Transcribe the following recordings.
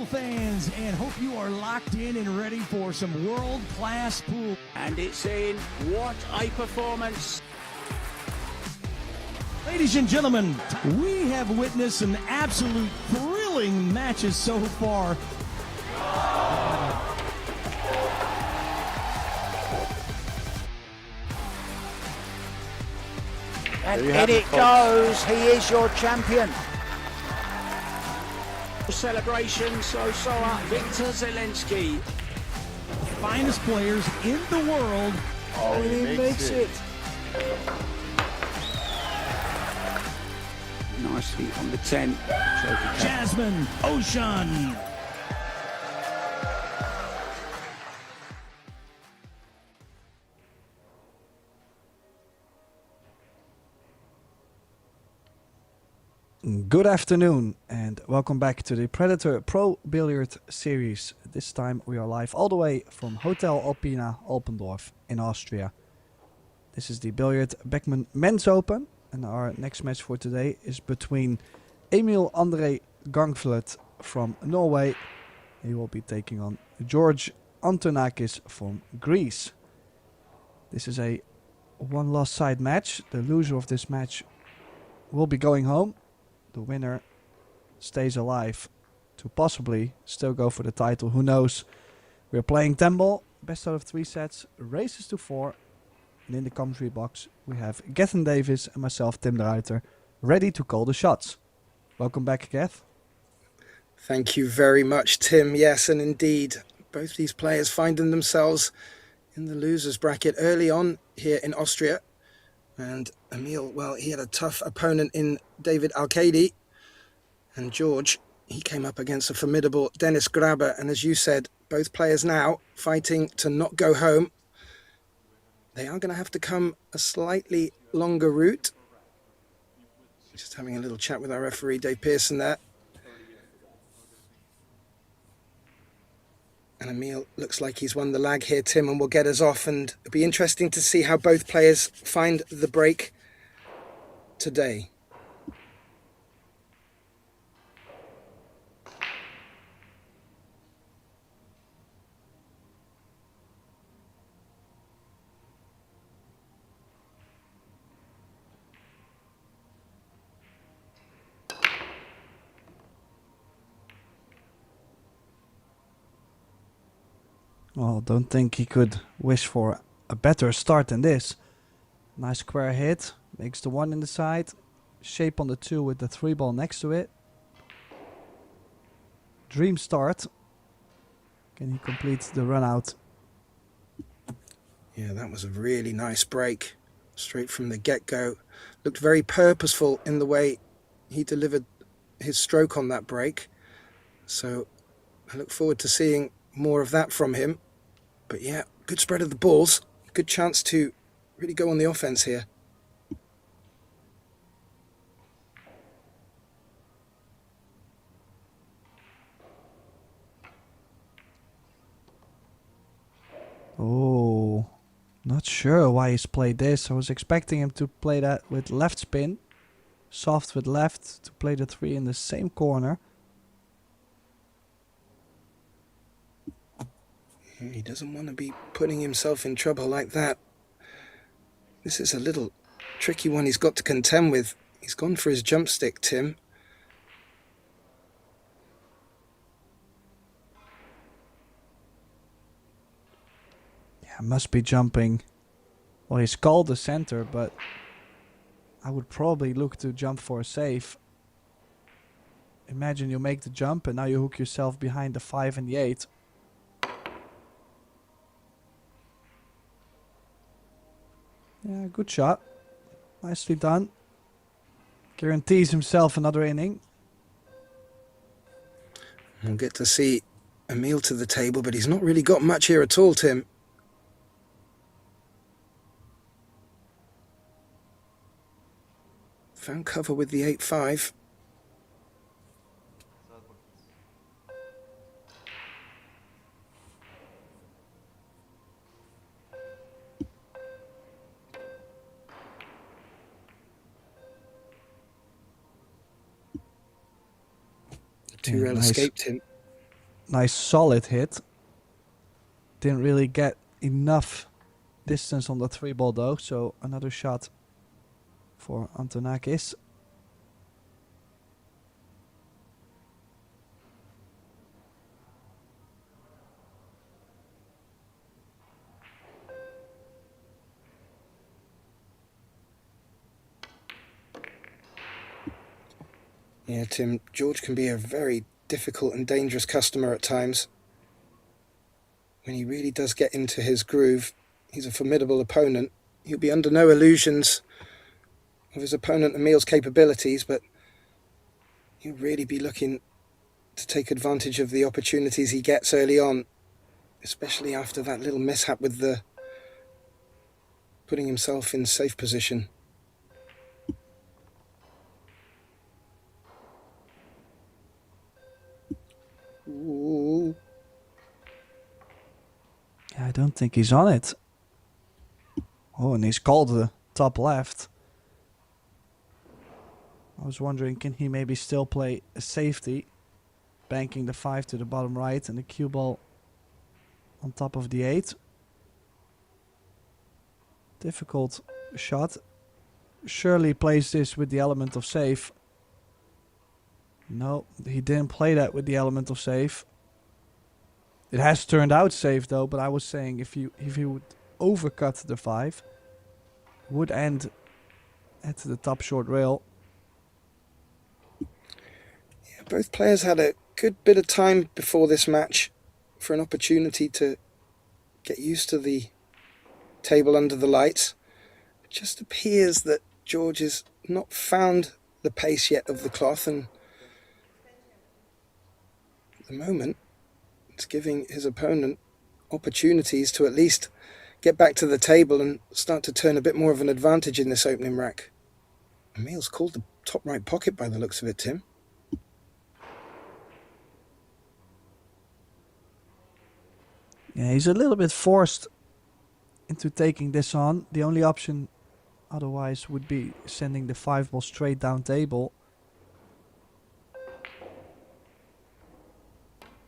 fans, and hope you are locked in and ready for some world-class pool. And it's in. What a performance. Ladies and gentlemen, we have witnessed some absolute thrilling matches so far. And in it goes. He is your champion. Celebration, so are Victor Zelensky. Finest players in the world. Oh, he makes it. Nicely on the 10. Jasmine Ocean. Good afternoon and welcome back to the Predator Pro Billiard series. This time we are live all the way from Hotel Alpina, Alpendorf in Austria. This is the Billard Beckmann Men's Open, and our next match for today is between Emil André Gangflet from Norway. He will be taking on George Antonakis from Greece. This is a one-loss side match. The loser of this match will be going home. The winner stays alive to possibly still go for the title. Who knows? We're playing 10 ball, best out of 3 sets, races to 4. And in the commentary box we have Gethin Davis and myself, Tim de Ruiter, ready to call the shots. Welcome back, Geth. Thank you very much, Tim. Yes, and indeed, both these players finding themselves in the losers bracket early on here in Austria. And Emil, well, he had a tough opponent in David Alcadi. And George, he came up against a formidable Dennis Graber. And as you said, both players now fighting to not go home. They are going to have to come a slightly longer route. Just having a little chat with our referee, Dave Pearson, there. And Emil looks like he's won the lag here, Tim, and will get us off. And it'll be interesting to see how both players find the break today. Well, don't think he could wish for a better start than this. Nice square hit, makes the 1 in the side, shape on the 2 with the 3 ball next to it. Dream start. Can he complete the run out? Yeah, that was a really nice break, straight from the get-go. Looked very purposeful in the way he delivered his stroke on that break. So I look forward to seeing more of that from him. But yeah, good spread of the balls. Good chance to really go on the offense here. Oh, not sure why he's played this. I was expecting him to play that with left spin. Soft with left to play the 3 in the same corner. He doesn't want to be putting himself in trouble like that. This is a little tricky one he's got to contend with. He's gone for his jump stick, Tim. Yeah, must be jumping. Well, he's called the center, but I would probably look to jump for a save. Imagine you make the jump and now you hook yourself behind the 5 and the 8. Yeah, good shot. Nicely done. Guarantees himself another inning. We'll get to see Emil to the table, but he's not really got much here at all, Tim. Found cover with the 8-5. Two-rail nice. escaped him. Nice solid hit. Didn't really get enough distance on the 3-ball though, so another shot for Antonakis. Yeah, Tim, George can be a very difficult and dangerous customer at times. When he really does get into his groove, he's a formidable opponent. He'll be under no illusions of his opponent Emil's capabilities, but he'll really be looking to take advantage of the opportunities he gets early on, especially after that little mishap with the putting himself in safe position. Ooh. Yeah, I don't think he's on it. Oh, and he's called the top left. I was wondering, can he maybe still play a safety, banking the 5 to the bottom right and the cue ball on top of the 8. Difficult shot. Surely plays this with the element of safe. No, he didn't play that with the element of safe. It has turned out safe though, but I was saying if he would overcut the 5, would end at the top short rail. Yeah, both players had a good bit of time before this match for an opportunity to get used to the table under the lights. It just appears that George has not found the pace yet of the cloth, and at the moment it's giving his opponent opportunities to at least get back to the table and start to turn a bit more of an advantage in this opening rack. Emil's called the top right pocket by the looks of it, Tim. Yeah, he's a little bit forced into taking this on. The only option otherwise would be sending the 5-ball straight down table,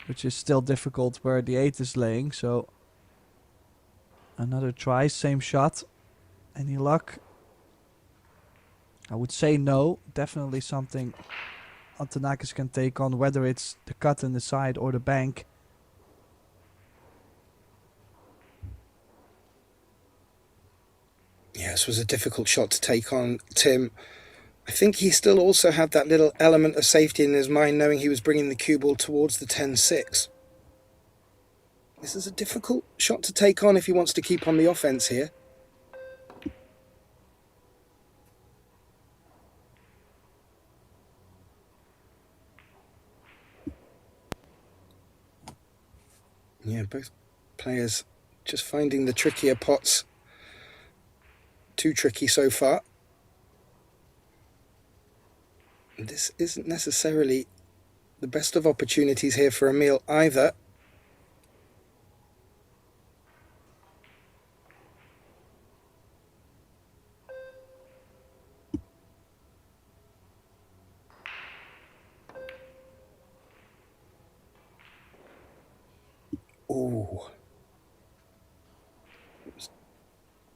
which is still difficult where the 8 is laying. So another try, same shot. Any luck? I would say no. Definitely something Antonakis can take on, whether it's the cut in the side or the bank. Yeah, this was a difficult shot to take on, Tim. I think he still also had that little element of safety in his mind, knowing he was bringing the cue ball towards the 10-6. This is a difficult shot to take on if he wants to keep on the offense here. Yeah, both players just finding the trickier pots. Too tricky so far. This isn't necessarily the best of opportunities here for Emil either. Ooh.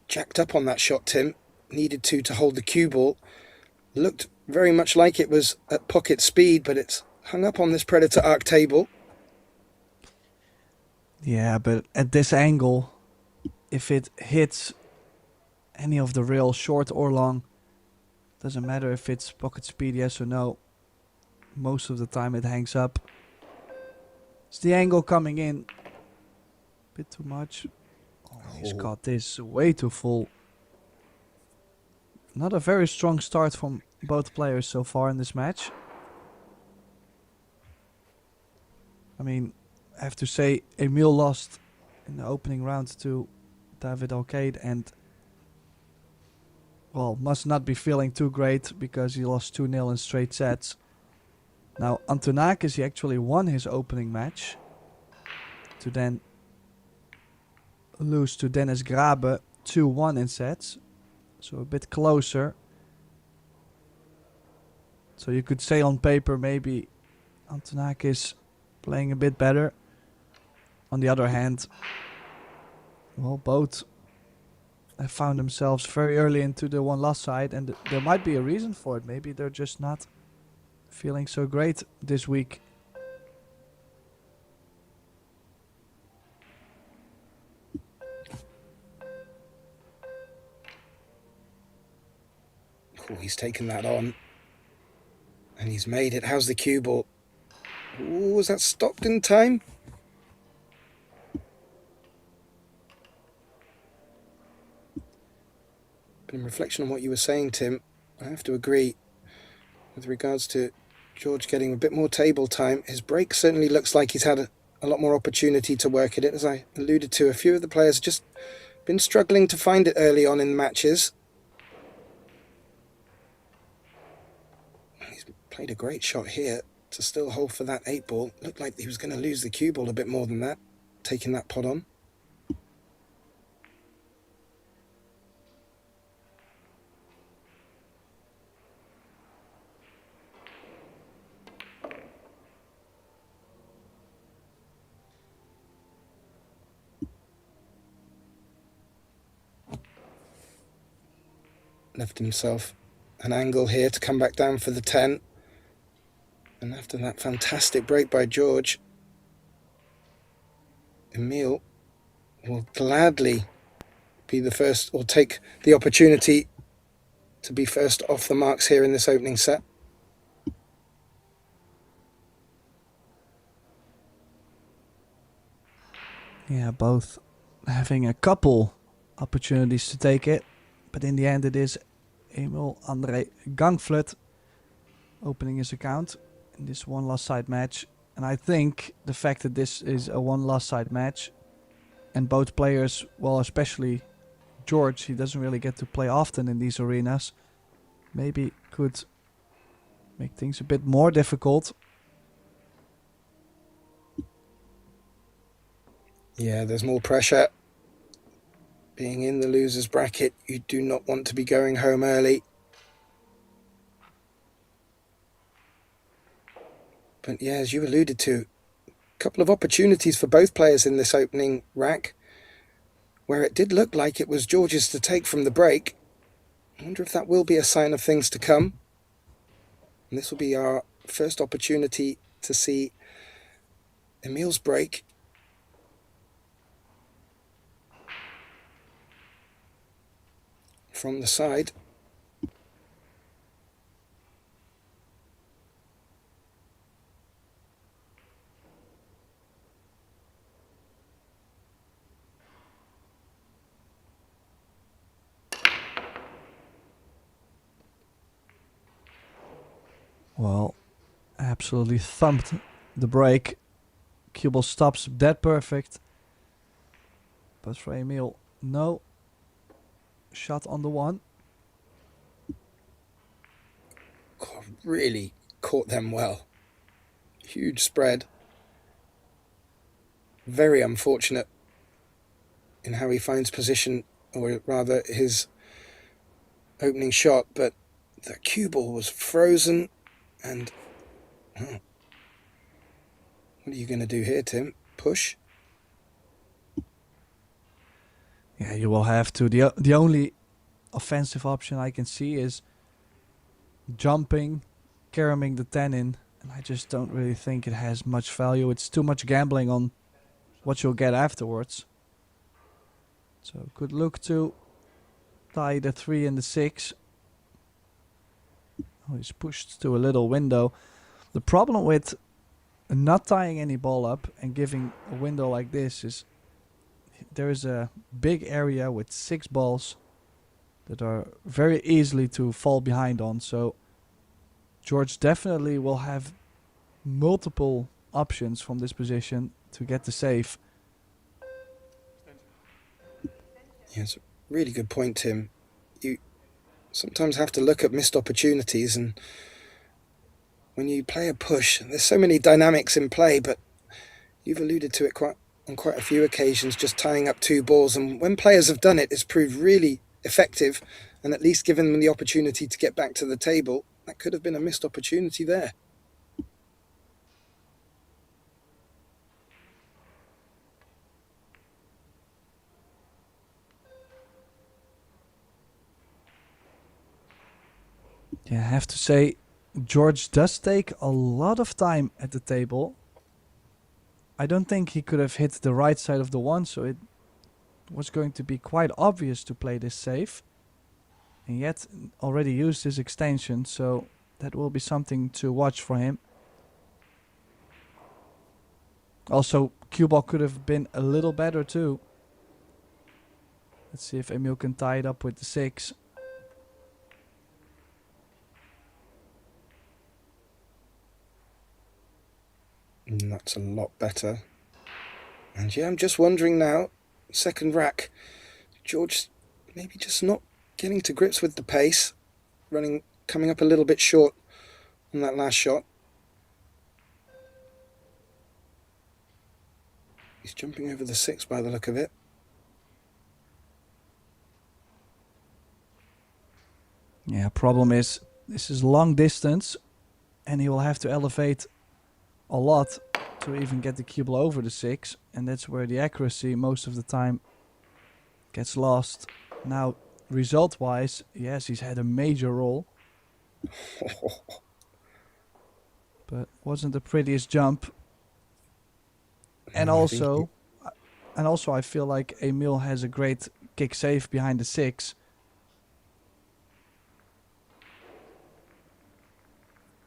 Jacked up on that shot, Tim. Needed to hold the cue ball. Looked very much like it was at pocket speed, but it's hung up on this Predator arc table. Yeah, but at this angle, if it hits any of the rails, short or long, doesn't matter if it's pocket speed, yes or no. Most of the time it hangs up. It's the angle coming in. Bit too much. Oh, he's got this way too full. Not a very strong start from both players so far in this match. I mean, I have to say, Emil lost in the opening round to David Alcade and, well, must not be feeling too great because he lost 2-0 in straight sets. Now, Antonakis, he actually won his opening match to then lose to Dennis Grabe 2-1 in sets. So a bit closer. So you could say on paper maybe Antonakis playing a bit better. On the other hand, well, both have found themselves very early into the one loss side, and there might be a reason for it. Maybe they're just not feeling so great this week. Oh, he's taken that on. And he's made it. How's the cue ball? Ooh, was that stopped in time? But in reflection on what you were saying, Tim, I have to agree with regards to George getting a bit more table time. His break certainly looks like he's had a lot more opportunity to work at it. As I alluded to, a few of the players have just been struggling to find it early on in matches. He's played a great shot here to still hold for that 8 ball. Looked like he was going to lose the cue ball a bit more than that, taking that pot on. Left himself an angle here to come back down for the 10. And after that fantastic break by George, Emil will gladly be the first, or take the opportunity to be first off the marks here in this opening set. Yeah, both having a couple opportunities to take it, but in the end it is Emil André Gangflut opening his account in this one loss side match. And I think the fact that this is a one loss side match and both players, well, especially George, he doesn't really get to play often in these arenas, maybe could make things a bit more difficult. Yeah, there's more pressure. Being in the loser's bracket, you do not want to be going home early. But yeah, as you alluded to, a couple of opportunities for both players in this opening rack, where it did look like it was George's to take from the break. I wonder if that will be a sign of things to come. And this will be our first opportunity to see Emil's break. From the side. Well, absolutely thumped the break. Cue ball stops dead perfect. But for Emil, no shot on the 1. God, really caught them well. Huge spread. Very unfortunate in how he finds position, or rather his opening shot, but the cue ball was frozen. And what are you going to do here, Tim? Push? Yeah, you will have to. The only offensive option I can see is jumping, carrying the 10 in, and I just don't really think it has much value. It's too much gambling on what you'll get afterwards. So could look to tie the 3 and the 6. Oh, he's pushed to a little window. The problem with not tying any ball up and giving a window like this is there is a big area with 6 balls that are very easily to fall behind on. So George definitely will have multiple options from this position to get the save. Yeah, it's a really good point, Tim. You sometimes have to look at missed opportunities, and when you play a push, there's so many dynamics in play, but you've alluded to it on quite a few occasions, just tying up 2 balls, and when players have done it, it's proved really effective and at least given them the opportunity to get back to the table. That could have been a missed opportunity there. Yeah, I have to say, George does take a lot of time at the table. I don't think he could have hit the right side of the one, so it was going to be quite obvious to play this safe. And yet already used his extension, so that will be something to watch for him. Also, cue ball could have been a little better too. Let's see if Emil can tie it up with the 6. And that's a lot better. And yeah, I'm just wondering now, second rack, George maybe just not getting to grips with the pace, coming up a little bit short on that last shot. He's jumping over the 6 by the look of it. Yeah, problem is this is long distance and he will have to elevate a lot to even get the cue ball over the 6, and that's where the accuracy most of the time gets lost. Now, result-wise, yes, he's had a major roll, but wasn't the prettiest jump. And also, I feel like Emil has a great kick save behind the 6.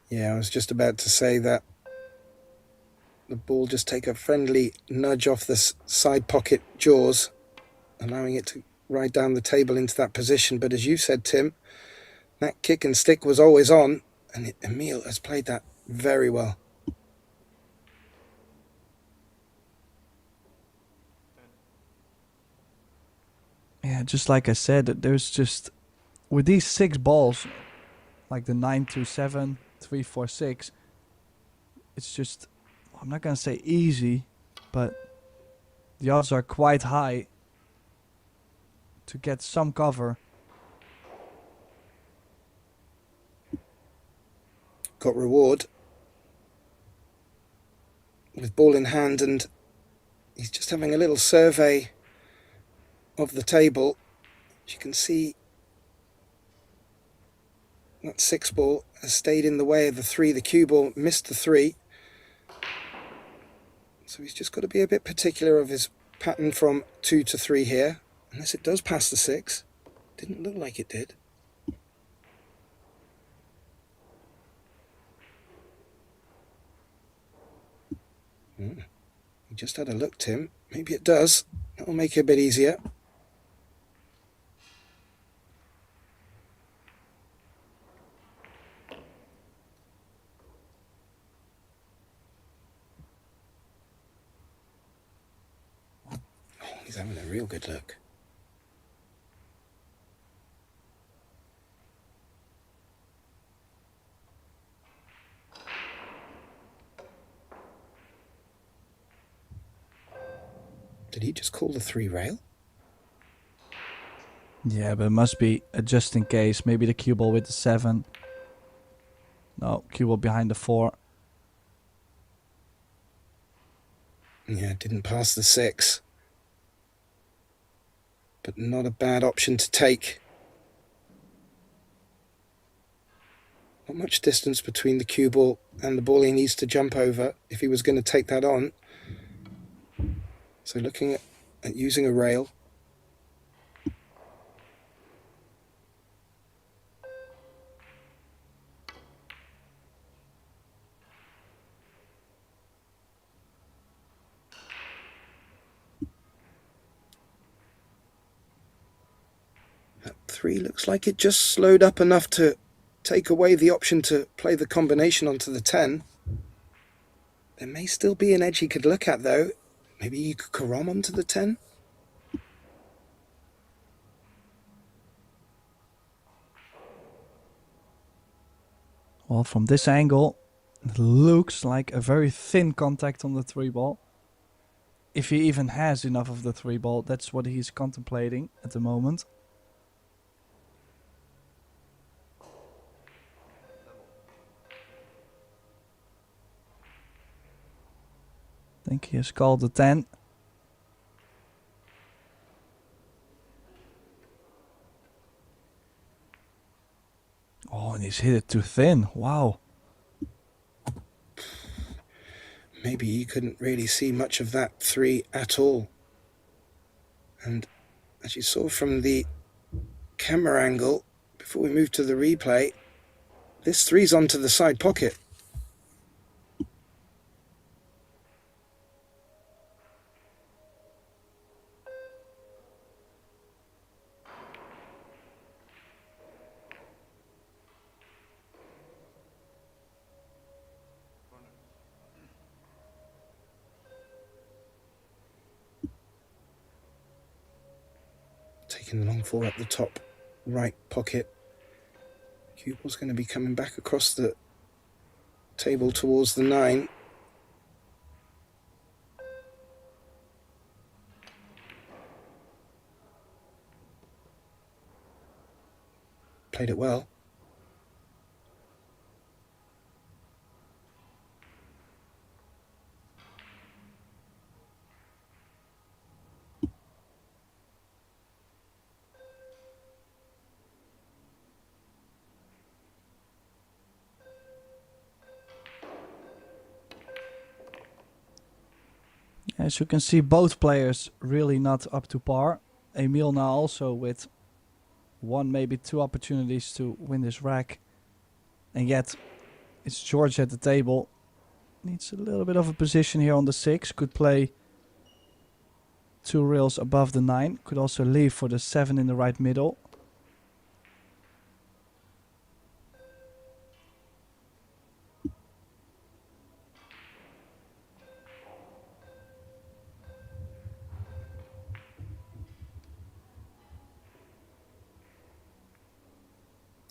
Yeah, I was just about to say that the ball just take a friendly nudge off the side pocket jaws, allowing it to ride down the table into that position. But as you said, Tim, that kick and stick was always on, and Emil has played that very well. Yeah, just like I said, there's just, with these 6 balls, like the 9, 2, 7, 3, 4, 6, it's just, I'm not going to say easy, but the odds are quite high to get some cover. Got reward with ball in hand, and he's just having a little survey of the table. As you can see, that 6 ball has stayed in the way of the 3. The cue ball missed the 3. So he's just got to be a bit particular of his pattern from 2 to 3 here. Unless it does pass the 6. Didn't look like it did. You just had a look, Tim. Maybe it does. That'll make it a bit easier. He's having a real good look. Did he just call the 3 rail? Yeah, but it must be a just in case. Maybe the cue ball with the 7. No, cue ball behind the 4. Yeah, didn't pass the 6. But not a bad option to take. Not much distance between the cue ball and the ball he needs to jump over if he was going to take that on. So looking at using a rail. That 3 looks like it just slowed up enough to take away the option to play the combination onto the 10. There may still be an edge he could look at though. Maybe you could carom onto the 10? Well, from this angle, it looks like a very thin contact on the 3 ball. If he even has enough of the 3 ball, that's what he's contemplating at the moment. I think he has called the 10. Oh, and he's hit it too thin. Wow. Maybe you couldn't really see much of that 3 at all. And as you saw from the camera angle, before we move to the replay, this 3's onto the side pocket. Taking the long 4 up the top right pocket. Cue ball's going to be coming back across the table towards the 9. Played it well. As you can see, both players really not up to par. Emil now also with 1, maybe 2 opportunities to win this rack. And yet, it's George at the table. Needs a little bit of a position here on the 6. Could play 2 rails above the 9. Could also leave for the 7 in the right middle.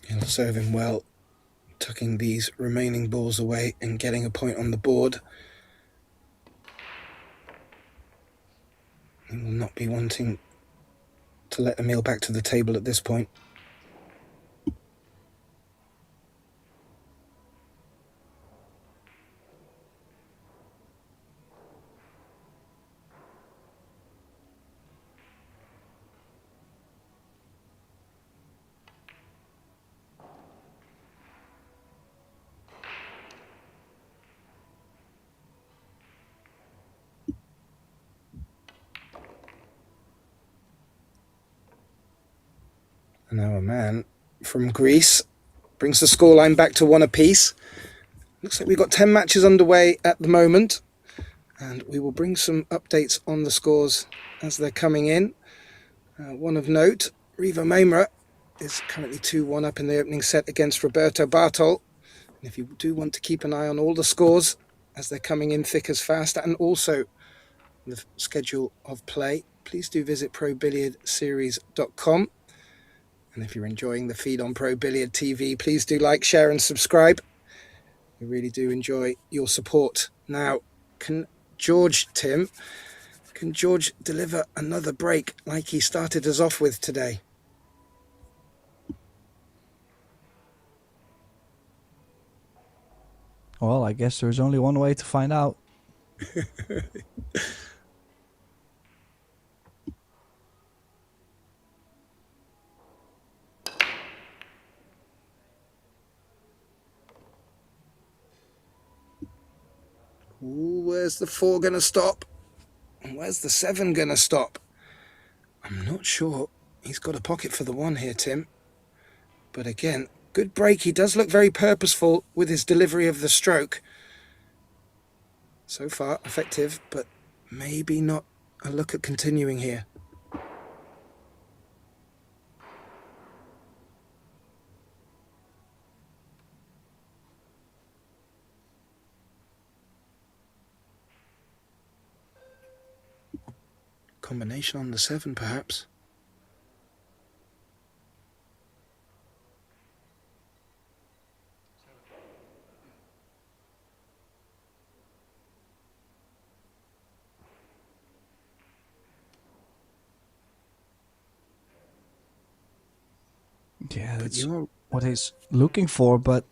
He'll serve him well, tucking these remaining balls away and getting a point on the board. He will not be wanting to let Emil back to the table at this point. And our man from Greece brings the scoreline back to 1 apiece. Looks like we've got 10 matches underway at the moment. And we will bring some updates on the scores as they're coming in. One of note, Riva Maimra is currently 2-1 up in the opening set against Roberto Bartol. And if you do want to keep an eye on all the scores as they're coming in thick as fast, and also the schedule of play, please do visit ProBilliardSeries.com. And if you're enjoying the feed on Pro Billiard TV, please do like, share and subscribe. We really do enjoy your support. Now, can George deliver another break like he started us off with today? Well, I guess there's only one way to find out. Ooh, where's the 4 going to stop? And where's the 7 going to stop? I'm not sure. He's got a pocket for the 1 here, Tim. But again, good break. He does look very purposeful with his delivery of the stroke. So far, effective, but maybe not a look at continuing here. Combination on the 7, perhaps. Yeah, that's what he's looking for, but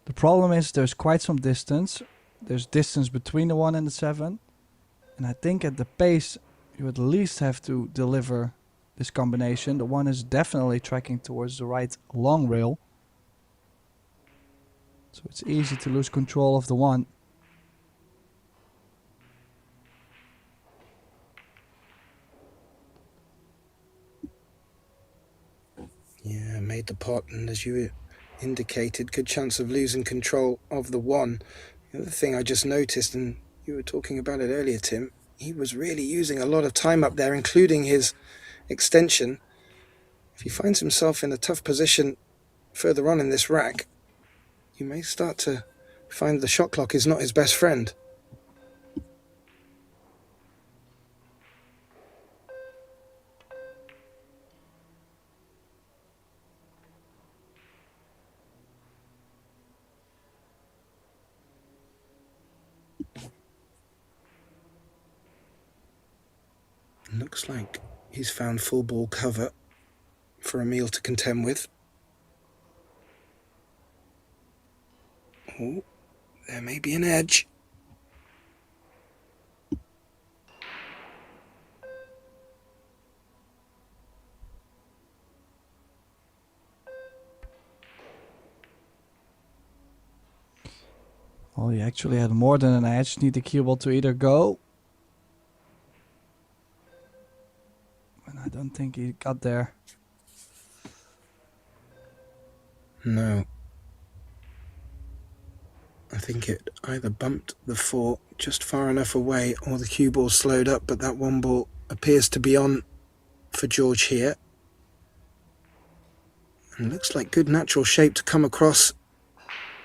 the problem is there's quite some distance. There's distance between the 1 and the 7. And I think at the pace, you at least have to deliver this combination. The 1 is definitely tracking towards the right long rail. So it's easy to lose control of the 1. Yeah, made the pot, and as you indicated, good chance of losing control of the 1. The other thing I just noticed, and you were talking about it earlier, Tim, he was really using a lot of time up there, including his extension. If he finds himself in a tough position further on in this rack, you may start to find the shot clock is not his best friend. Looks like he's found full ball cover for Emil to contend with. Oh, there may be an edge. Well, he actually had more than an edge. Need the cue ball to either go. And I don't think he got there. No. I think it either bumped the 4 just far enough away or the cue ball slowed up, but that 1 ball appears to be on for George here. And looks like good natural shape to come across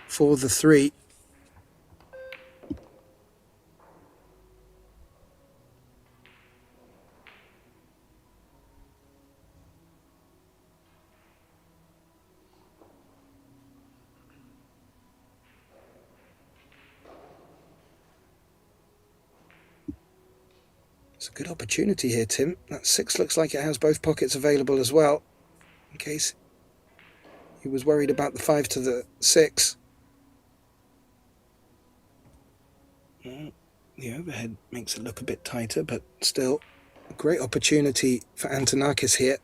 for the 3. It's a good opportunity here, Tim. That 6 looks like it has both pockets available as well, in case he was worried about the 5 to the 6. The overhead makes it look a bit tighter, but still a great opportunity for Antonakis here.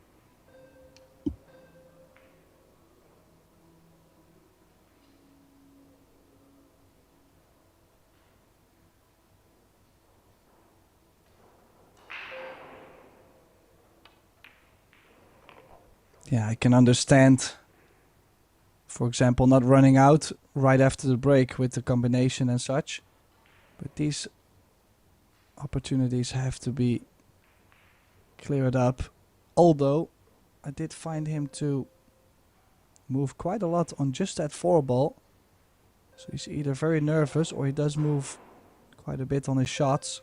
Yeah, I can understand, for example, not running out right after the break with the combination and such. But these opportunities have to be cleared up. Although, I did find him to move quite a lot on just that 4 ball. So he's either very nervous or he does move quite a bit on his shots.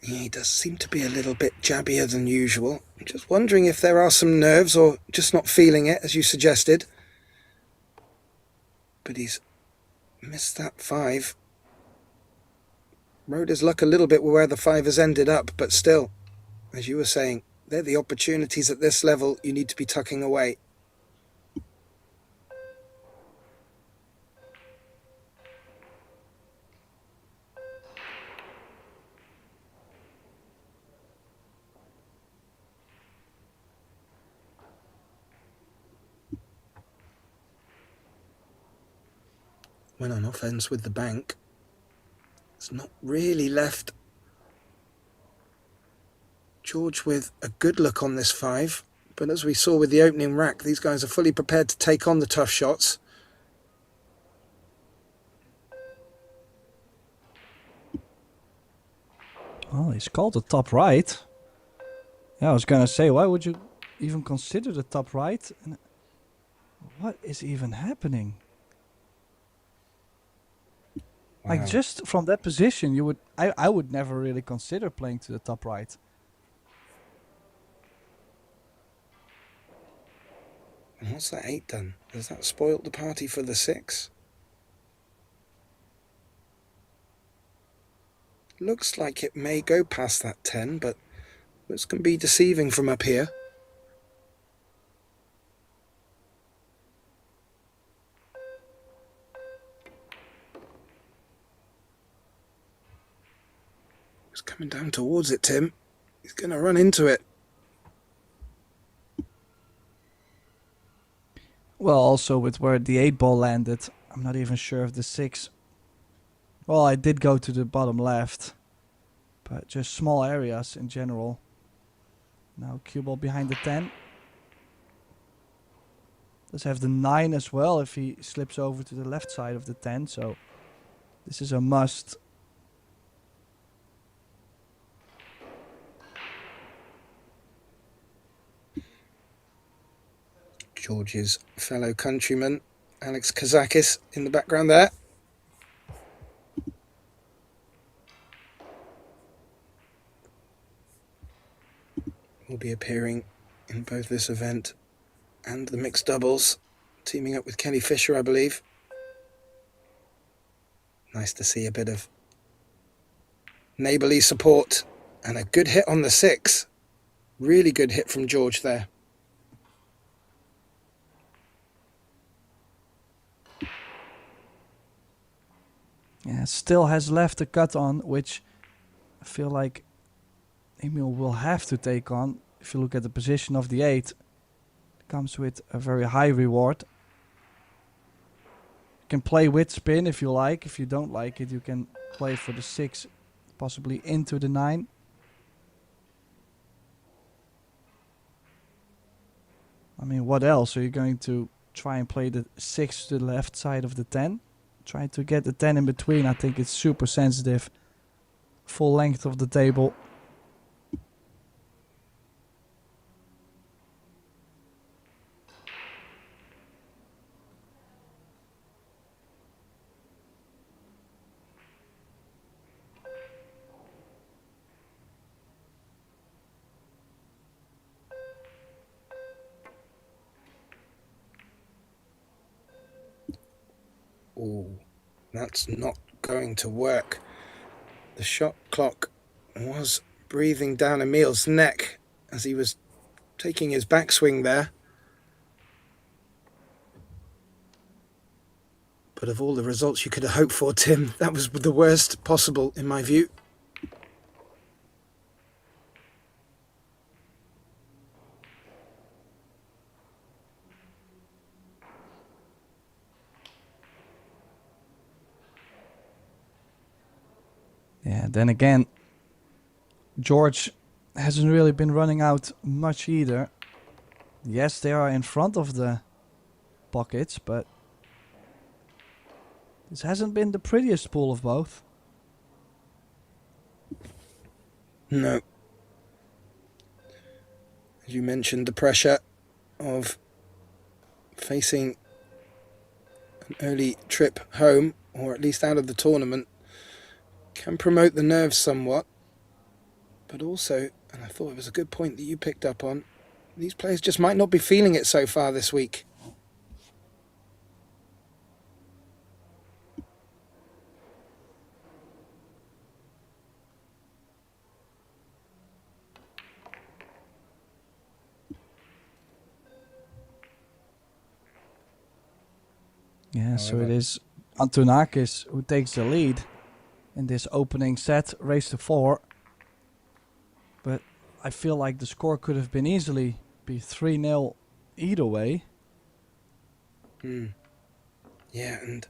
He does seem to be a little bit jabbier than usual. I'm just wondering if there are some nerves or just not feeling it, as you suggested. But he's missed that 5. Rode his luck a little bit where the 5 has ended up, but still, as you were saying, they're the opportunities at this level you need to be tucking away. Went on offense with the bank. It's not really left George with a good look on this 5. But as we saw with the opening rack, these guys are fully prepared to take on the tough shots. Well, he's called the top right. Yeah, I was gonna say, why would you even consider the top right? And what is even happening? Wow. Like, just from that position, you would I would never really consider playing to the top right. And what's that 8 done? Has that spoilt the party for the 6? Looks like it may go past that 10, but this can be deceiving from up here. He's coming down towards it, Tim. He's going to run into it. Well, also with where the 8 ball landed, I'm not even sure if the 6... Well, I did go to the bottom left, but just small areas in general. Now cue ball behind the 10. Does have the 9 as well if he slips over to the left side of the 10, so this is a must. George's fellow countryman, Alex Kazakis, in the background there. Will be appearing in both this event and the mixed doubles, teaming up with Kelly Fisher, I believe. Nice to see a bit of neighbourly support and a good hit on the 6. Really good hit from George there. Yeah, still has left a cut on, which I feel like Emil will have to take on. If you look at the position of the 8, it comes with a very high reward. You can play with spin if you like. If you don't like it, you can play for the 6, possibly into the 9. I mean, what else? Are you going to try and play the 6 to the left side of the 10? Try to get the 10 in between. I think it's super sensitive. Full length of the table. Ooh, that's not going to work. The shot clock was breathing down Emil's neck as he was taking his backswing there. But of all the results you could have hoped for, Tim, that was the worst possible in my view. Yeah, then again, George hasn't really been running out much either. Yes, they are in front of the pockets, but this hasn't been the prettiest pool of both. No. As you mentioned, the pressure of facing an early trip home, or at least out of the tournament, can promote the nerves somewhat. But also, and I thought it was a good point that you picked up on, these players just might not be feeling it so far this week. Yeah, so it is Antonakis who takes the lead in this opening set, race to 4. But I feel like the score could have been easily be 3-0 either way. Yeah, and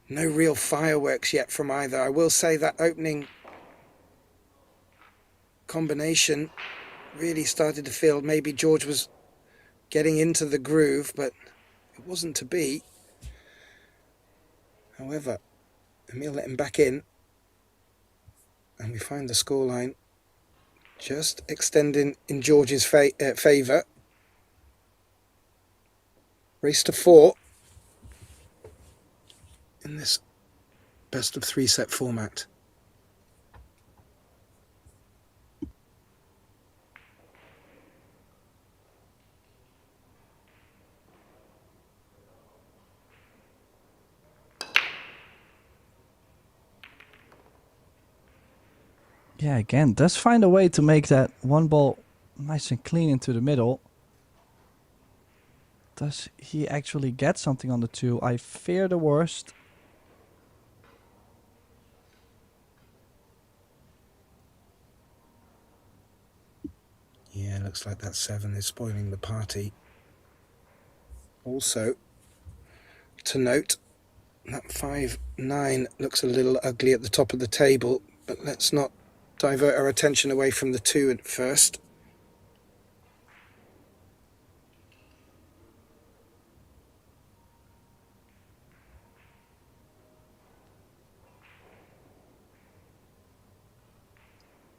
no real fireworks yet from either. I will say that opening combination really started to feel maybe George was getting into the groove, but it wasn't to be. However, Emil let him back in, and we find the scoreline just extending in George's favour. Race to 4 in this best of 3 set format. Yeah, again, does find a way to make that one ball nice and clean into the middle. Does he actually get something on the 2? I fear the worst. Yeah, looks like that 7 is spoiling the party. Also, to note, that 5-9 looks a little ugly at the top of the table, but let's not divert our attention away from the 2 at first.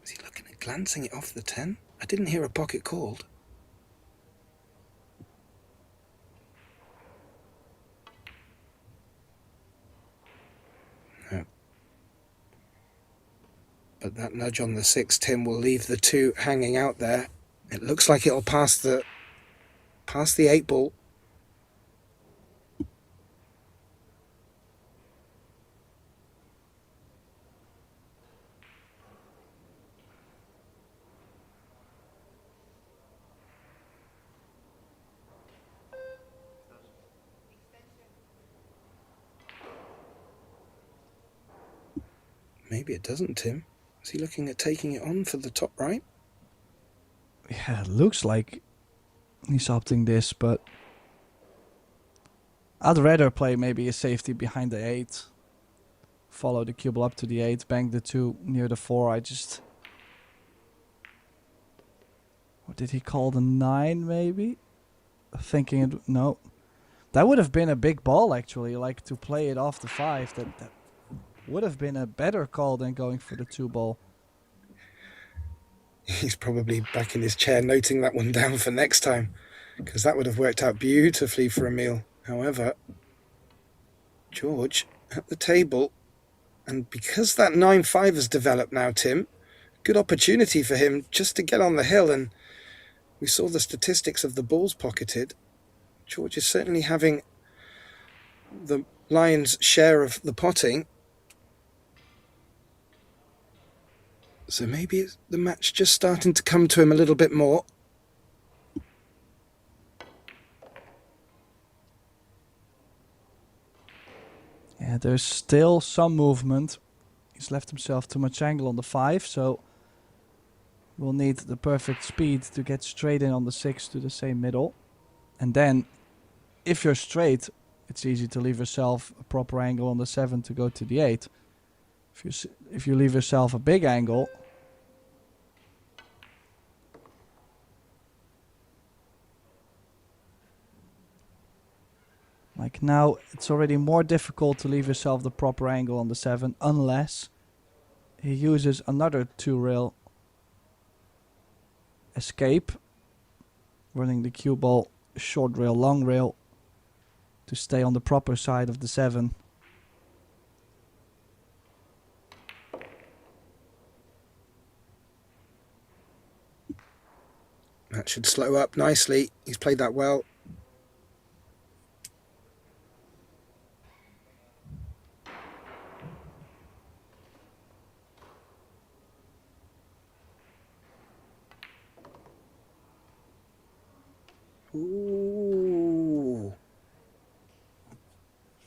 Is he looking at glancing it off the 10? I didn't hear a pocket called. No. But that nudge on the 6, Tim, will leave the 2 hanging out there. It looks like it'll pass the 8 ball. Maybe it doesn't, Tim. Is he looking at taking it on for the top right? Yeah, it looks like he's opting this, but I'd rather play maybe a safety behind the 8. Follow the cue ball up to the 8, bank the 2 near the 4. What did he call the 9 maybe? Thinking it, no. That would have been a big ball actually, like to play it off the 5. That would have been a better call than going for the 2 ball. He's probably back in his chair noting that one down for next time, because that would have worked out beautifully for Emil. However, George at the table, and because that 9-5 has developed now, Tim, good opportunity for him just to get on the hill, and we saw the statistics of the balls pocketed. George is certainly having the lion's share of the potting. So maybe it's the match just starting to come to him a little bit more. Yeah, there's still some movement. He's left himself too much angle on the 5, so we'll need the perfect speed to get straight in on the 6 to the same middle. And then, if you're straight, it's easy to leave yourself a proper angle on the 7 to go to the 8. If you leave yourself a big angle, like now, it's already more difficult to leave yourself the proper angle on the 7 unless he uses another 2-rail escape, running the cue ball short rail, long rail to stay on the proper side of the 7. That should slow up nicely. He's played that well. Ooh.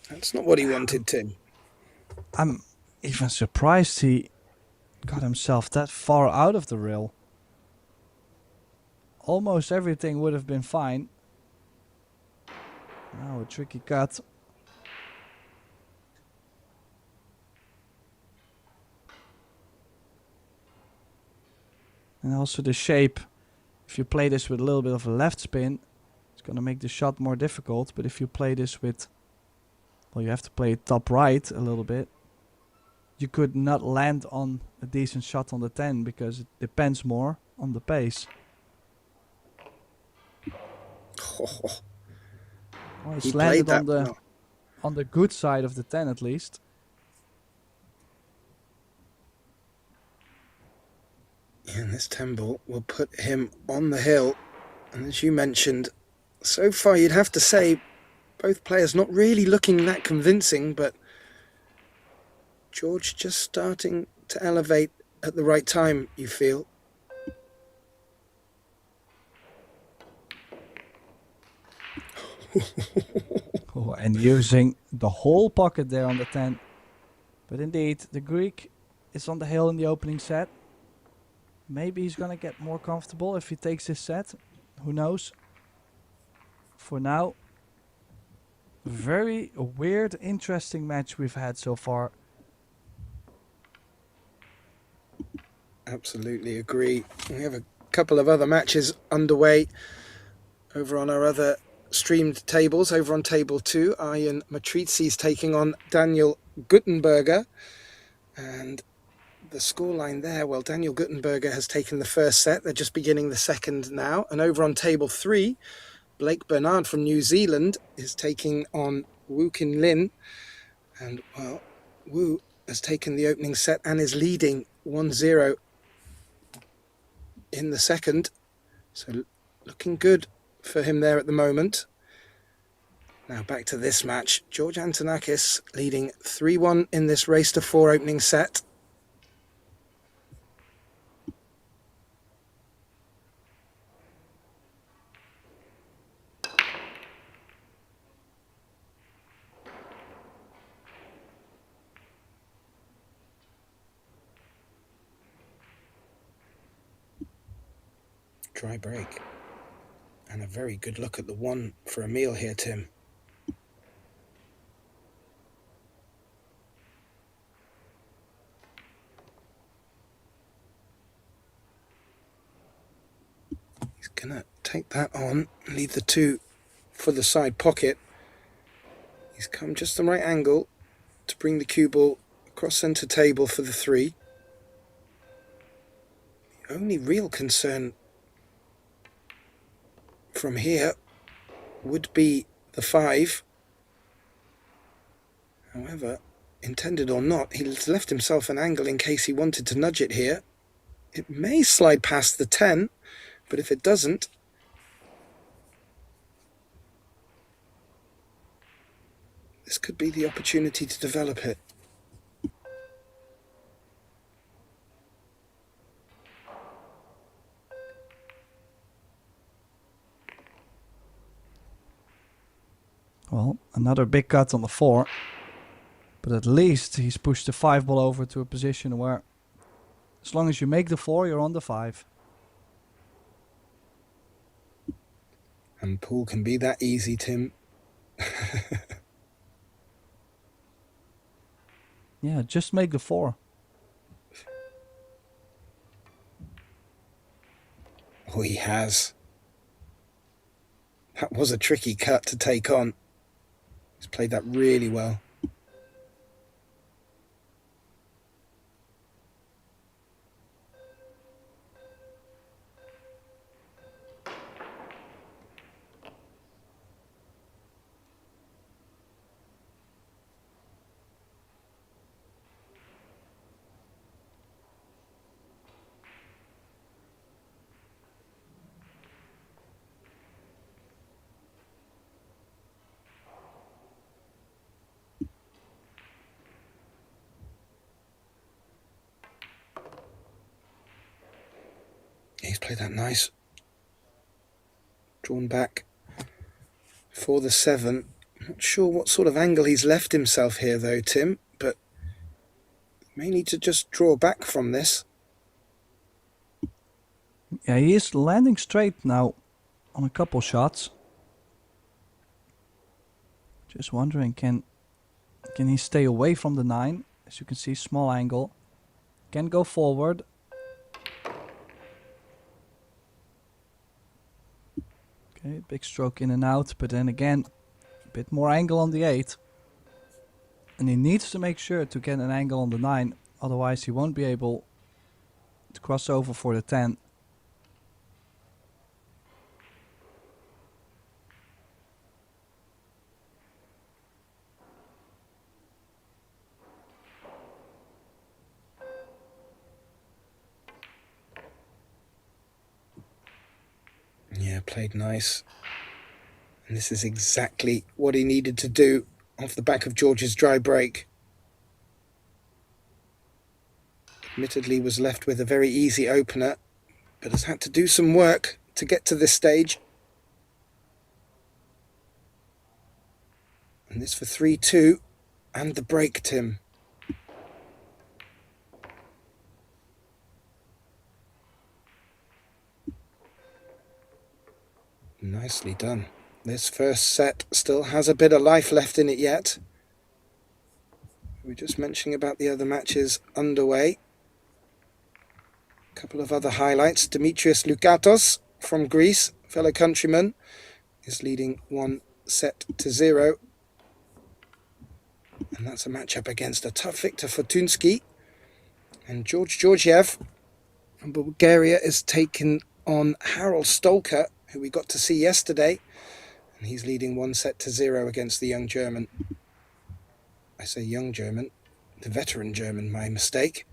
That's not what he wanted, Tim. I'm even surprised he got himself that far out of the rail. Almost everything would have been fine. Now a tricky cut. And also the shape. If you play this with a little bit of a left spin, it's going to make the shot more difficult. But if you play this with, well, you have to play it top right a little bit. You could not land on a decent shot on the 10 because it depends more on the pace. Oh, Well, it's landed on the good side of the 10 at least. And this 10 ball will put him on the hill. And as you mentioned, so far you'd have to say both players not really looking that convincing, but George just starting to elevate at the right time, you feel. Oh, and using the whole pocket there on the 10. But indeed, the Greek is on the hill in the opening set. Maybe he's going to get more comfortable if he takes this set. Who knows? For now, Very weird, interesting match we've had so far. Absolutely agree. We have a couple of other matches underway over on our other streamed tables. Over on table 2, Iwan Matrizi's taking on Daniel Guttenberger. And the scoreline there, well, Daniel Guttenberger has taken the first set. They're just beginning the second now. And over on table 3, Blake Bernard from New Zealand is taking on Woo Kin Lin. And, well, Woo has taken the opening set and is leading 1-0 in the second. So looking good for him there at the moment. Now back to this match. George Antonakis leading 3-1 in this race to 4 opening set. Dry break. And a very good look at the 1 for Emil here, Tim. He's going to take that on, leave the 2 for the side pocket. He's come just the right angle to bring the cue ball across centre table for the 3. The only real concern from here would be the 5. However, intended or not, he's left himself an angle in case he wanted to nudge it here. It may slide past the 10, but if it doesn't, this could be the opportunity to develop it. Well, another big cut on the 4. But at least he's pushed the 5 ball over to a position where, as long as you make the 4, you're on the 5. And pool can be that easy, Tim. Yeah, just make the 4. Oh, he has. That was a tricky cut to take on. He's played that really well. He's played that nice. Drawn back for the 7. Not sure what sort of angle he's left himself here though, Tim, but may need to just draw back from this. Yeah, he is landing straight now on a couple shots. Just wondering, can he stay away from the 9? As you can see, small angle. Can go forward. Okay, big stroke in and out, but then again, a bit more angle on the 8. And he needs to make sure to get an angle on the 9, otherwise he won't be able to cross over for the 10. Yeah, played nice. And this is exactly what he needed to do off the back of George's dry break. Admittedly was left with a very easy opener, but has had to do some work to get to this stage. And this for 3-2 and the break, Tim. Nicely done. This first set still has a bit of life left in it yet. We were just mentioning about the other matches underway. A couple of other highlights. Dimitrios Lukatos from Greece, fellow countryman, is leading 1-0. And that's a matchup against a tough Viktor Fortunsky. And George Georgiev from Bulgaria is taking on Harold Stolker, who we got to see yesterday. And he's leading 1-0 against the young German. I say young German, the veteran German, my mistake.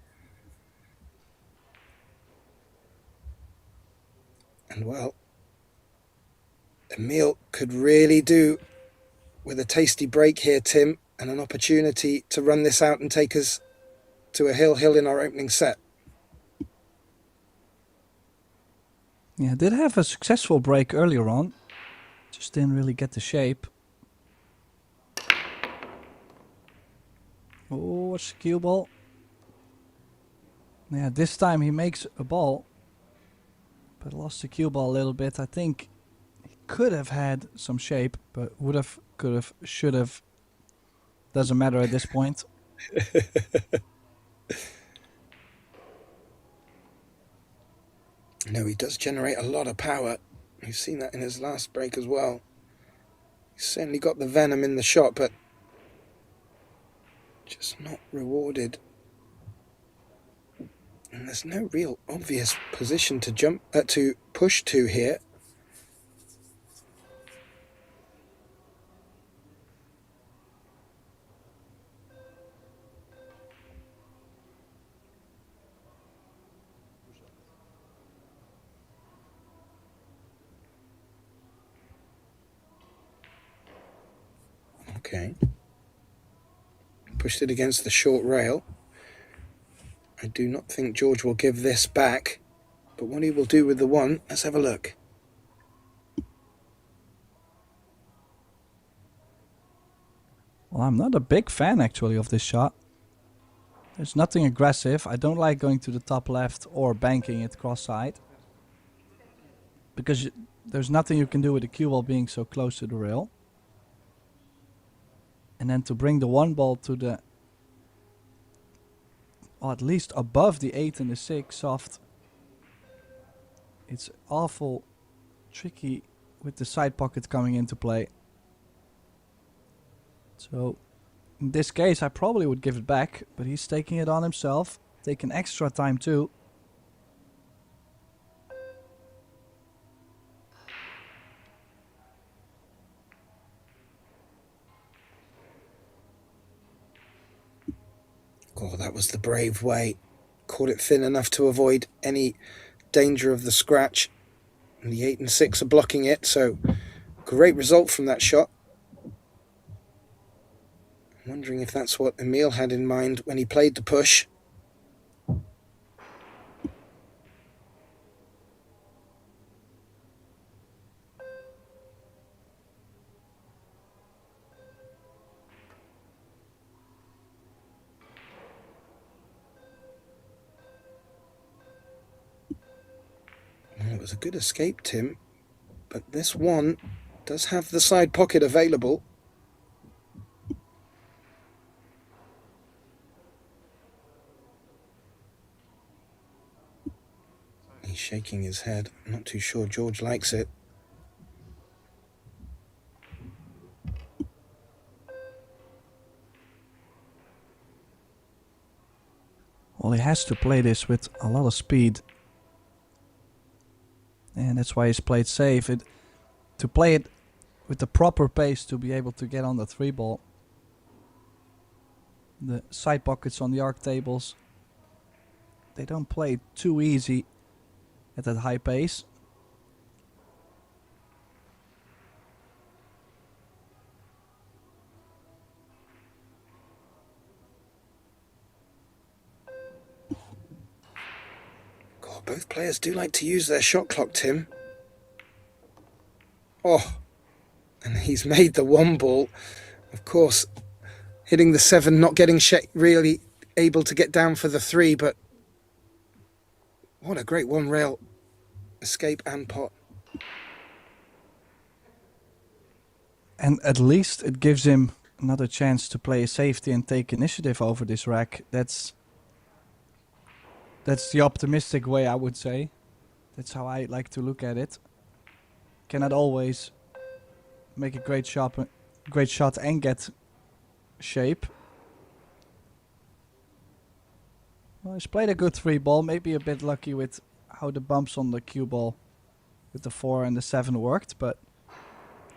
And well, Emil could really do with a tasty break here, Tim, and an opportunity to run this out and take us to a hill in our opening set. Yeah, did have a successful break earlier on. Just didn't really get the shape. Oh, what's the cue ball? Yeah, this time he makes a ball, but lost the cue ball a little bit. I think he could have had some shape, but would have, could have, should have. Doesn't matter at this point. No, he does generate a lot of power. We've seen that in his last break as well. He's certainly got the venom in the shot, but just not rewarded. And there's no real obvious position to jump to push to here. Okay. Pushed it against the short rail. I do not think George will give this back, but what he will do with the one, let's have a look. Well, I'm not a big fan actually of this shot. There's nothing aggressive. I don't like going to the top left or banking it cross-side, because there's nothing you can do with the cue ball being so close to the rail. And then to bring the one ball to the, or at least above the 8 and the 6 soft, it's awful tricky with the side pocket coming into play. So in this case I probably would give it back, but he's taking it on himself, taking extra time too. Oh, that was the brave way. Caught it thin enough to avoid any danger of the scratch. And the 8 and 6 are blocking it, so great result from that shot. I'm wondering if that's what Emil had in mind when he played the push. Well, it was a good escape, Tim, but this one does have the side pocket available. He's shaking his head. I'm not too sure George likes it. Well, he has to play this with a lot of speed. And that's why he's played safe. To play it with the proper pace to be able to get on the 3 ball. The side pockets on the arc tables, they don't play too easy at that high pace. God, both players do like to use their shot clock, Tim. Oh, and he's made the 1 ball. Of course, hitting the 7, not getting really able to get down for the 3, but what a great 1 rail escape and pot. And at least it gives him another chance to play a safety and take initiative over this rack. That's the optimistic way, I would say. That's how I like to look at it. Cannot always make a great shot and get shape. Well, he's played a good 3-ball, maybe a bit lucky with how the bumps on the cue ball with the 4 and the 7 worked, but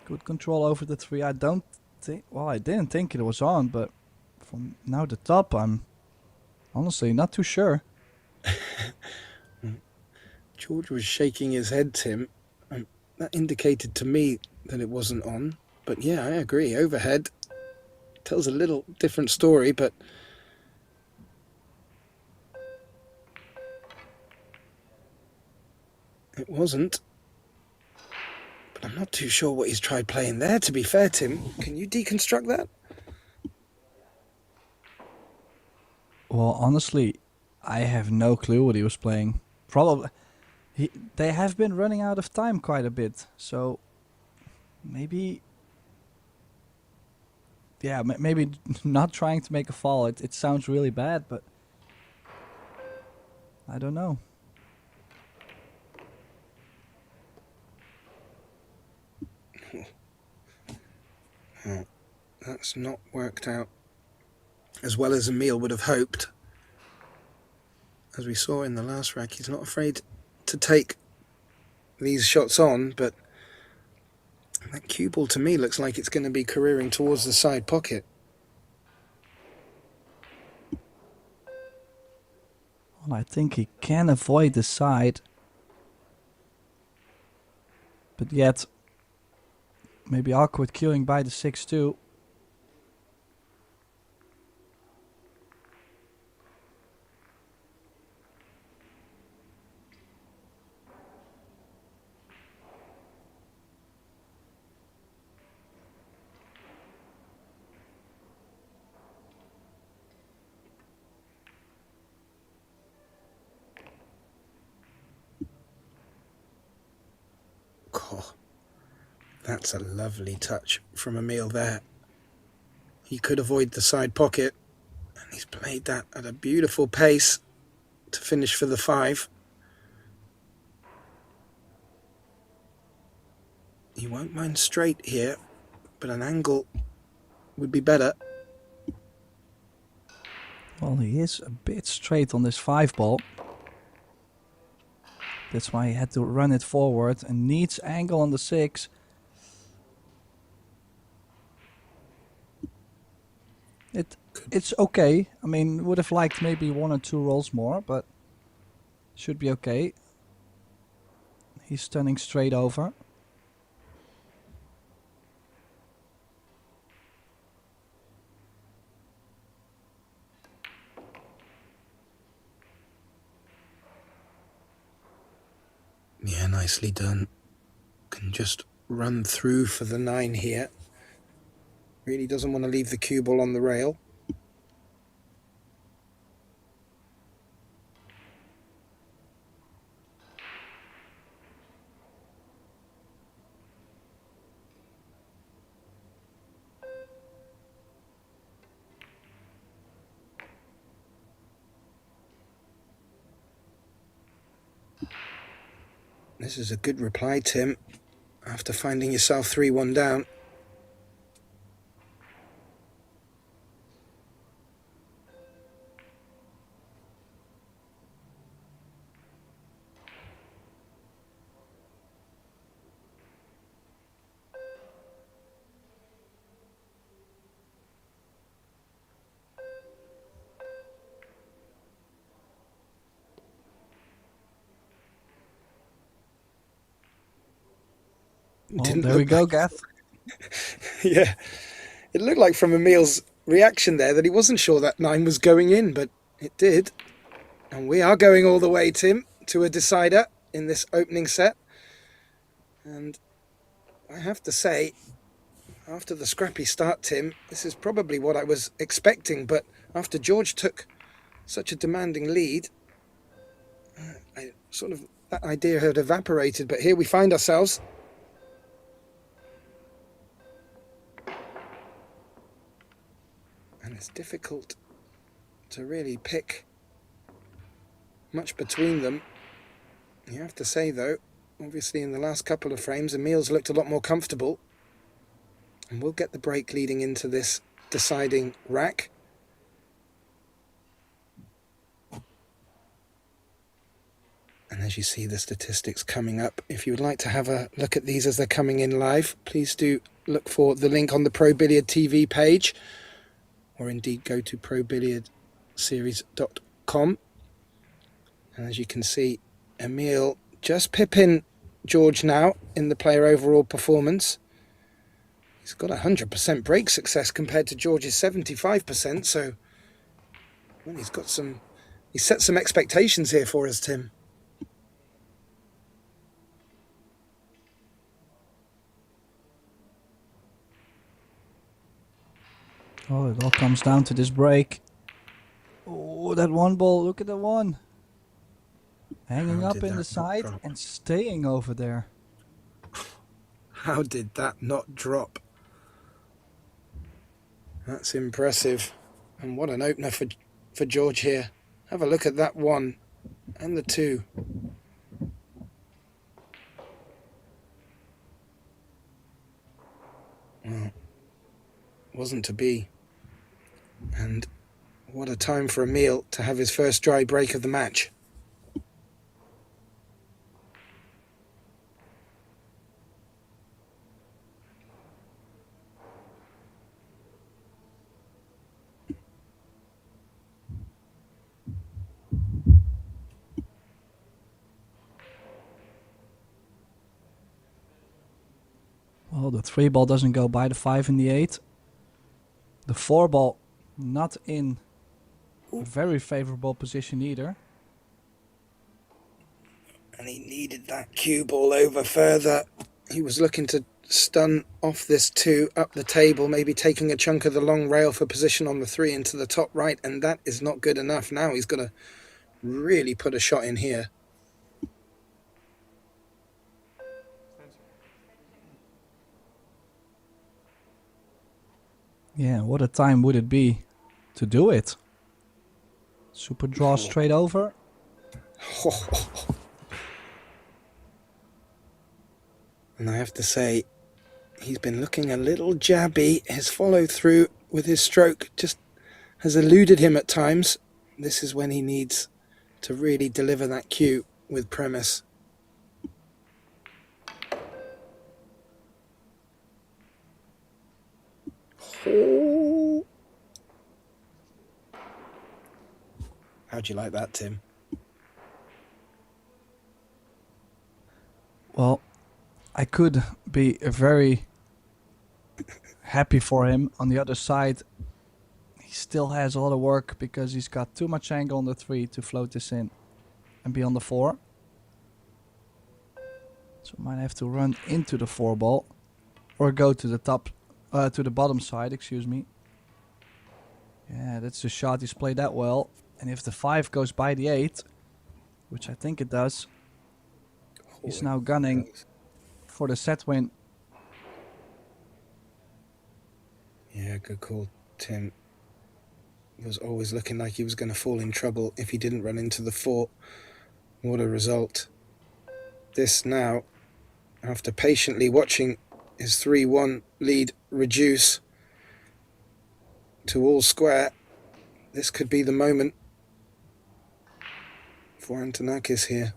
good control over the 3. I don't think, well, I didn't think it was on, but from now the top, I'm honestly not too sure. George was shaking his head, Tim. That indicated to me that it wasn't on. But yeah, I agree. Overhead tells a little different story, but it wasn't. But I'm not too sure what he's tried playing there, to be fair, Tim. Can you deconstruct that? Well, honestly, I have no clue what he was playing. Probably. They have been running out of time quite a bit, so maybe, yeah, maybe not trying to make a fall. It sounds really bad, but I don't know. Well, that's not worked out as well as Emil would have hoped. As we saw in the last rack, he's not afraid to take these shots on, but that cue ball to me looks like it's going to be careering towards the side pocket. Well, I think he can avoid the side, but yet maybe awkward queuing by the 6-2. Oh, that's a lovely touch from Emil there. He could avoid the side pocket, and he's played that at a beautiful pace to finish for the 5. He won't mind straight here, but an angle would be better. Well, he is a bit straight on this 5-ball. That's why he had to run it forward and needs angle on the 6. It's okay. I mean, would have liked maybe 1 or 2 rolls more, but should be okay. He's turning straight over. Yeah, nicely done. Can just run through for the 9 here. Really doesn't want to leave the cue ball on the rail. This is a good reply, Tim, after finding yourself 3-1 down. Well, there we go, Gath. Yeah, it looked like from Emil's reaction there that he wasn't sure that 9 was going in, but it did. And we are going all the way, Tim, to a decider in this opening set. And I have to say, after the scrappy start, Tim, this is probably what I was expecting, but after George took such a demanding lead, that idea had evaporated, but here we find ourselves. difficult to really pick much between them. You have to say, though, obviously in the last couple of frames, Emil's looked a lot more comfortable. And we'll get the break leading into this deciding rack. And as you see the statistics coming up, if you would like to have a look at these as they're coming in live, please do look for the link on the Pro Billiard TV page, or indeed go to probilliardseries.com. And as you can see, Emil just pipping George now in the player overall performance. He's got 100% break success compared to George's 75%, so well, he's set some expectations here for us, Tim. Oh, it all comes down to this break. Oh, that one ball, look at that one. Hanging up in the side and staying over there. How did that not drop? That's impressive. And what an opener for George here. Have a look at that one and the two. Well, wasn't to be. And what a time for Emil to have his first dry break of the match. Well, the 3 ball doesn't go by the 5 and the 8. The 4 ball not in a very favorable position either. And he needed that cue ball over further. He was looking to stun off this 2 up the table, maybe taking a chunk of the long rail for position on the 3 into the top right, and that is not good enough. Now he's got to really put a shot in here. Yeah, what a time would it be to do it? Super draw straight over. And I have to say, he's been looking a little jabby. His follow through with his stroke just has eluded him at times. This is when he needs to really deliver that cue with premise. Oh. How'd you like that, Tim? Well, I could be very happy for him. On the other side, he still has a lot of work because he's got too much angle on the 3 to float this in and be on the 4. So might have to run into the 4 ball or go to the top, to the bottom side, excuse me. Yeah, that's the shot. He's played that well. And if the 5 goes by the 8, which I think it does, he's now gunning for the set win. Yeah, good call, Tim. He was always looking like he was going to fall in trouble if he didn't run into the 4. What a result. This now, after patiently watching his 3-1 lead reduce to all square, this could be the moment for Antonakis here.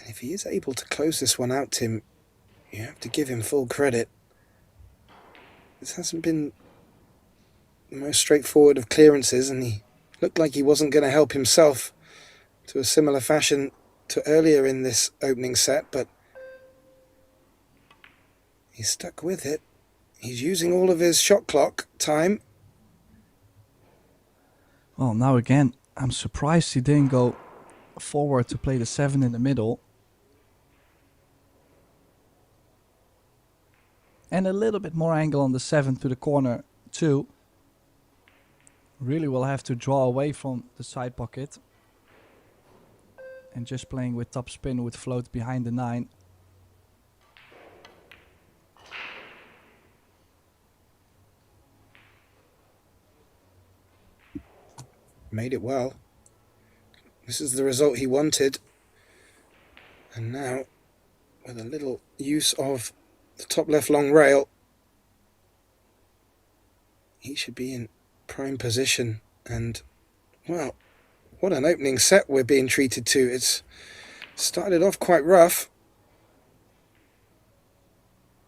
If he is able to close this one out, Tim, you have to give him full credit. This hasn't been the most straightforward of clearances, and he looked like he wasn't going to help himself to a similar fashion to earlier in this opening set, but he's stuck with it. He's using all of his shot clock time. Well, now again, I'm surprised he didn't go forward to play the 7 in the middle. And a little bit more angle on the 7 to the corner too. Really will have to draw away from the side pocket. And just playing with top spin with float behind the 9. Made it well. This is the result he wanted. And now, with a little use of the top left long rail, he should be in prime position. And, well, what an opening set we're being treated to. It's started off quite rough.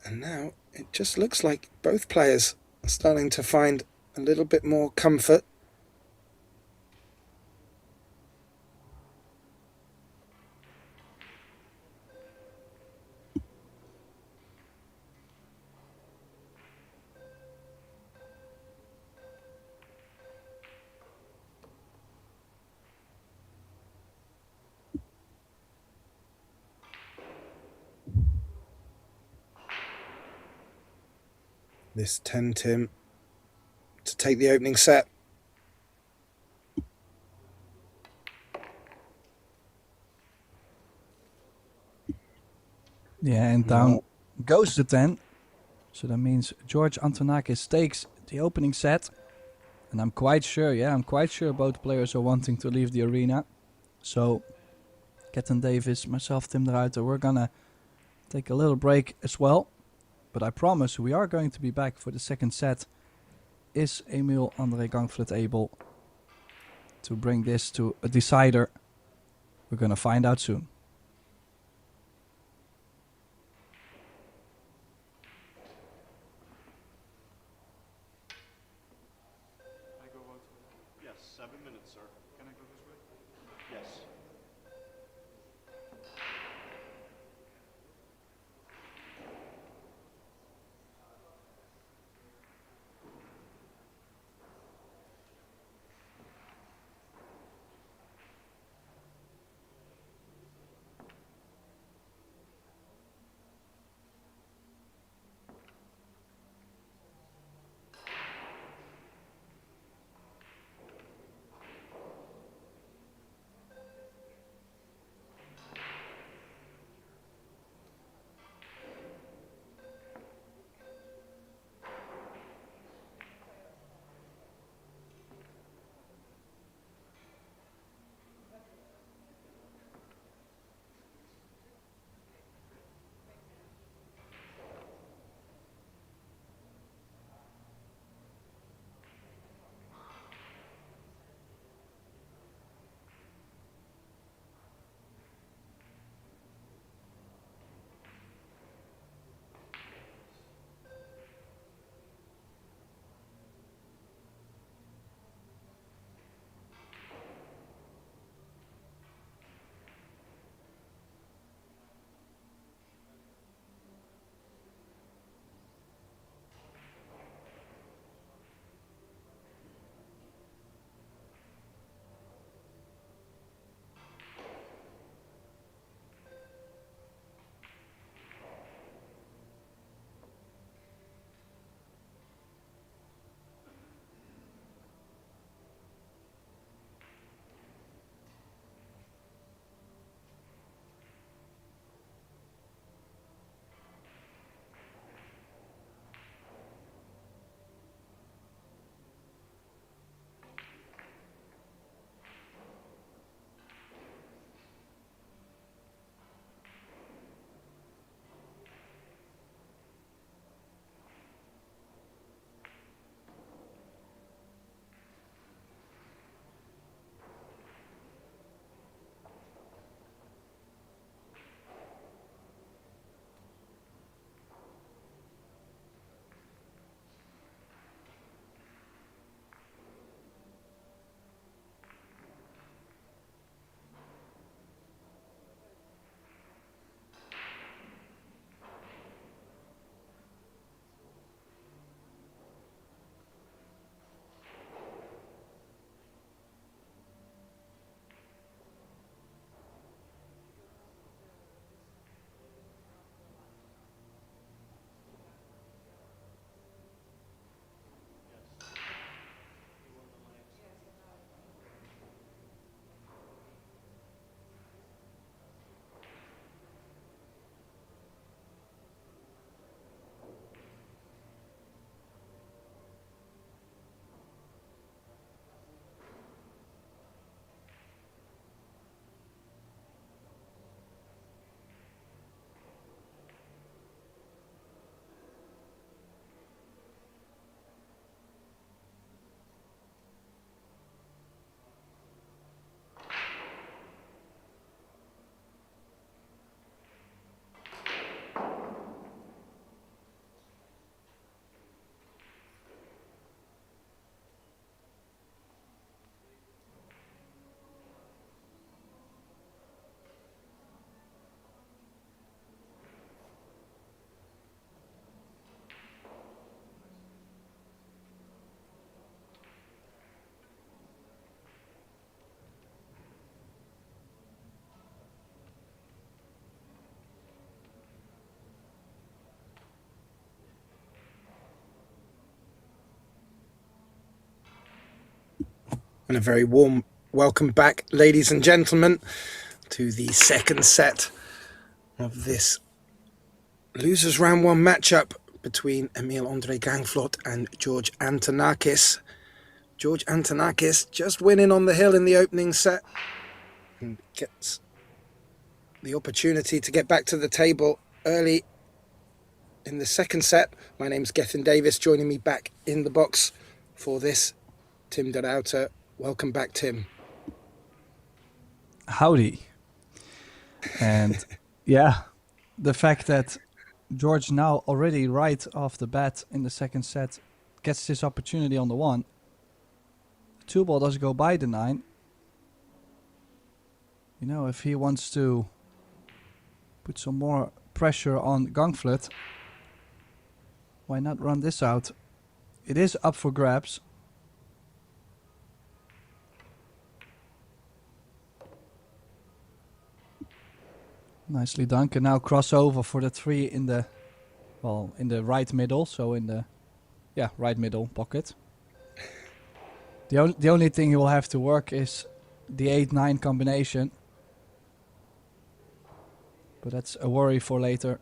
And now it just looks like both players are starting to find a little bit more comfort. This 10 Tim to take the opening set. Yeah, and down goes the 10. So that means George Antonakis takes the opening set. And I'm quite sure both players are wanting to leave the arena. So, Captain Davis, myself, Tim de Ruiter, we're gonna take a little break as well. But I promise we are going to be back for the second set. Is Emil André Gangflet able to bring this to a decider? We're gonna find out soon. Yes, 7 minutes, sir. Can I go this way? Yes. And a very warm welcome back, ladies and gentlemen, to the second set of this losers round one matchup between Emil-Andre Gangflot and George Antonakis. George Antonakis just winning on the hill in the opening set and gets the opportunity to get back to the table early in the second set. My name's Gethin Davis. Joining me back in the box for this, Tim de Ruyter. Welcome back, Tim. Howdy. And yeah, the fact that George now already right off the bat in the second set gets this opportunity on the one. The 2-ball does go by the 9. You know, if he wants to put some more pressure on Gangflot, why not run this out? It is up for grabs. Nicely done. Can now cross over for the 3 in the, well, in the right middle. So in the, yeah, right middle pocket. The only thing he will have to work is the 8-9 combination. But that's a worry for later.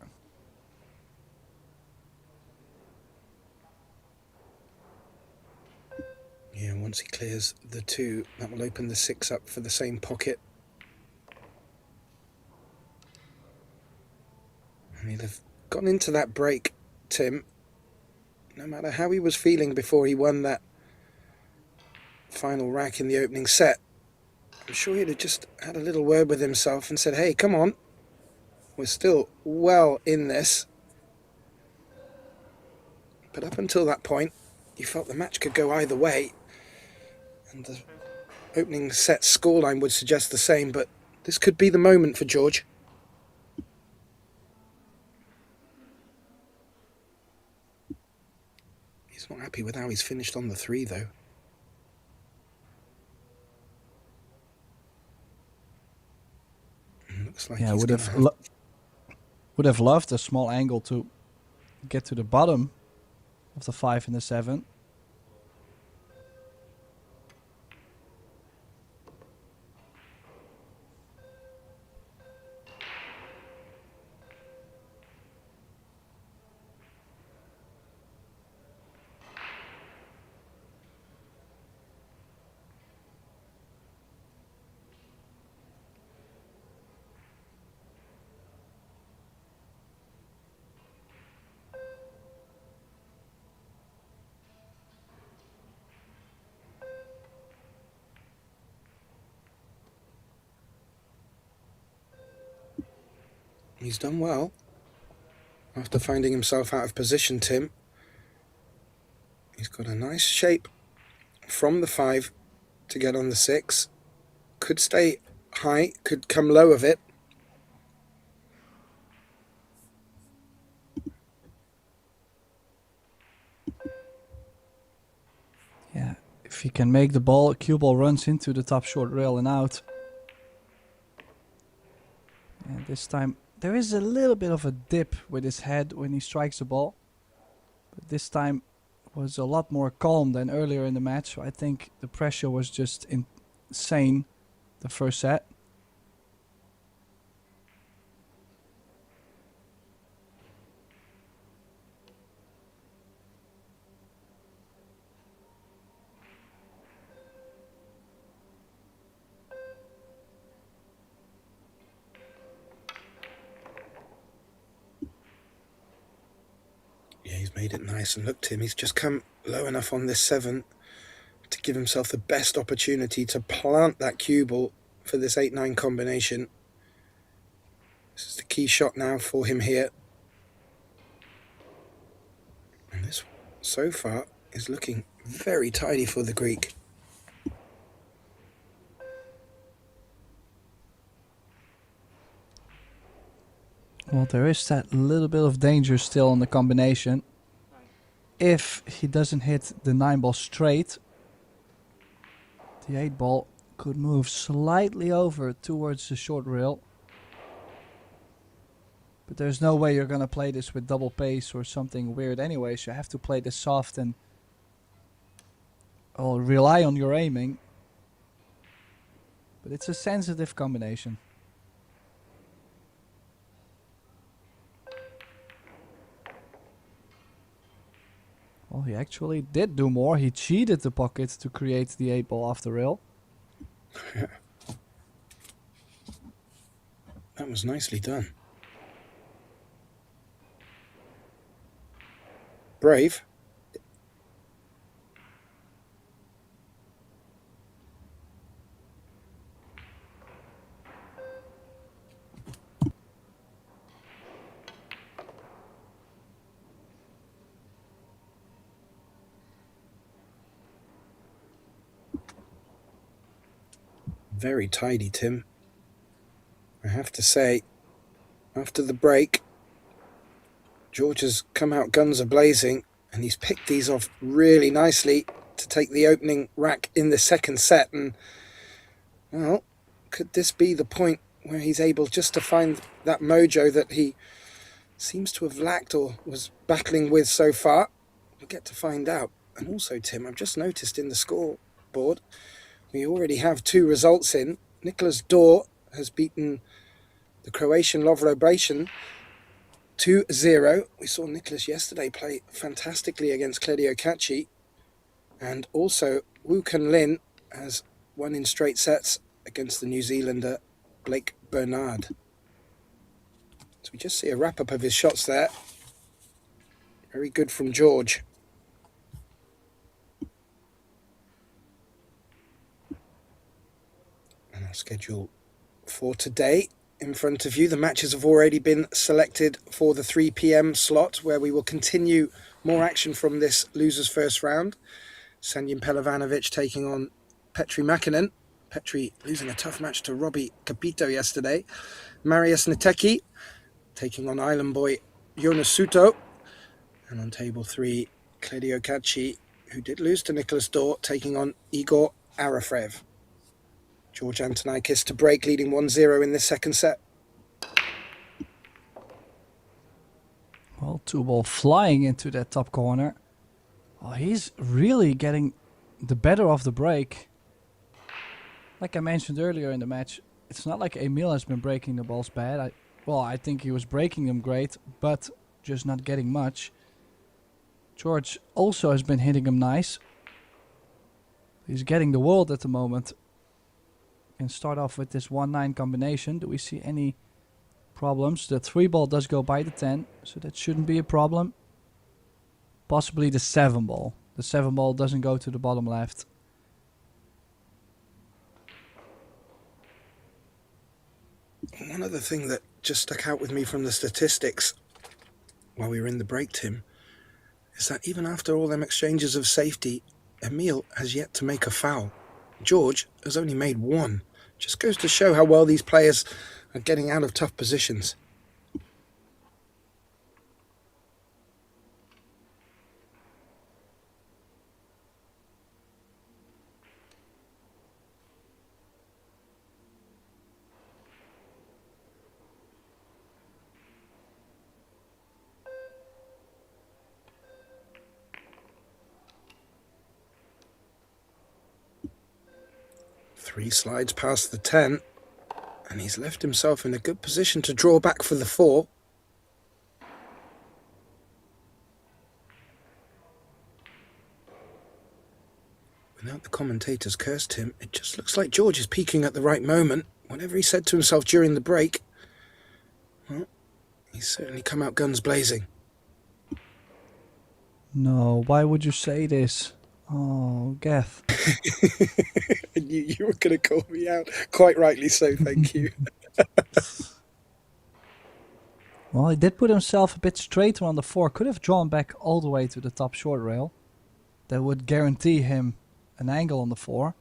Yeah, once he clears the 2, that will open the 6 up for the same pocket. And he'll have gone into that break, Tim, no matter how he was feeling before he won that final rack in the opening set. I'm sure he'd have just had a little word with himself and said, hey, come on, we're still well in this. But up until that point, you felt the match could go either way. And the opening set scoreline would suggest the same, but this could be the moment for George. He's not happy with how he's finished on the 3, though. Looks like Yeah, he's would have loved a small angle to get to the bottom of the 5 and the 7. He's done well after finding himself out of position, Tim. He's got a nice shape from the 5 to get on the 6. Could stay high, could come low of it. Yeah, if he can make the ball, cue ball runs into the top short rail and out. And this time there is a little bit of a dip with his head when he strikes the ball. But this time was a lot more calm than earlier in the match. So I think the pressure was just insane the first set. Yeah, he's made it nice, and look, Tim, he's just come low enough on this 7 to give himself the best opportunity to plant that cue ball for this 8-9 combination. This is the key shot now for him here. And this, so far, is looking very tidy for the Greek. Well, there is that little bit of danger still on the combination. If he doesn't hit the 9-ball straight, the 8-ball could move slightly over towards the short rail. But there's no way you're going to play this with double pace or something weird anyway, so you have to play this soft and rely on your aiming. But it's a sensitive combination. Well, he actually did do more. He cheated the pocket to create the 8-ball off the rail. That was nicely done. Brave. Very tidy, Tim. I have to say, after the break, George has come out guns a-blazing, and he's picked these off really nicely to take the opening rack in the second set. And, well, could this be the point where he's able just to find that mojo that he seems to have lacked or was battling with so far? We'll get to find out. And also, Tim, I've just noticed in the scoreboard, we already have 2 results in. Nicholas Dor has beaten the Croatian Lovro Bration 2-0. We saw Nicholas yesterday play fantastically against Claudio Cacci. And also, Wu Kun Lin has won in straight sets against the New Zealander Blake Bernard. So we just see a wrap-up of his shots there. Very good from George. And our schedule for today in front of you. The matches have already been selected for the 3 p.m. slot, where we will continue more action from this losers first round. Sanjin Pelavanovic taking on Petri Mäkinen. Petri losing a tough match to Robbie Capito yesterday. Marius Neteki taking on Island boy Jonas Suto. And on table 3, Claudio Cacci, who did lose to Nicholas Dor, taking on Igor Arafrev. George Antonikis to break, leading 1-0 in this second set. Well, 2-ball flying into that top corner. Oh, he's really getting the better of the break. Like I mentioned earlier in the match, it's not like Emil has been breaking the balls bad. I think he was breaking them great, but just not getting much. George also has been hitting them nice. He's getting the world at the moment. Can start off with this 1-9 combination. Do we see any problems? The 3-ball does go by the 10, so that shouldn't be a problem. Possibly the 7-ball. The 7-ball doesn't go to the bottom left. One other thing that just stuck out with me from the statistics while we were in the break, Tim, is that even after all them exchanges of safety, Emil has yet to make a foul. George has only made 1. Just goes to show how well these players are getting out of tough positions. Three slides past the 10, and he's left himself in a good position to draw back for the 4. Without the commentators cursed him, it just looks like George is peaking at the right moment. Whatever he said to himself during the break, well, he's certainly come out guns blazing. No, why would you say this? Oh, Geth. I knew you were going to call me out. Quite rightly so, thank you. Well, he did put himself a bit straighter on the 4. Could have drawn back all the way to the top short rail. That would guarantee him an angle on the 4.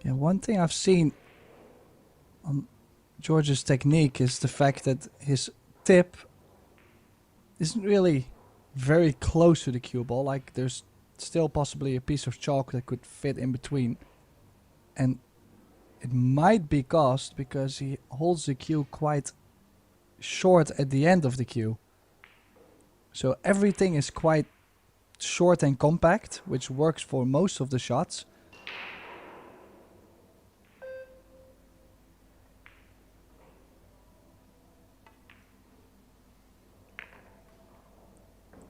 Yeah, one thing I've seen on George's technique is the fact that his tip isn't really very close to the cue ball. Like, there's still possibly a piece of chalk that could fit in between. And it might be caused because he holds the cue quite short at the end of the cue. So everything is quite short and compact, which works for most of the shots.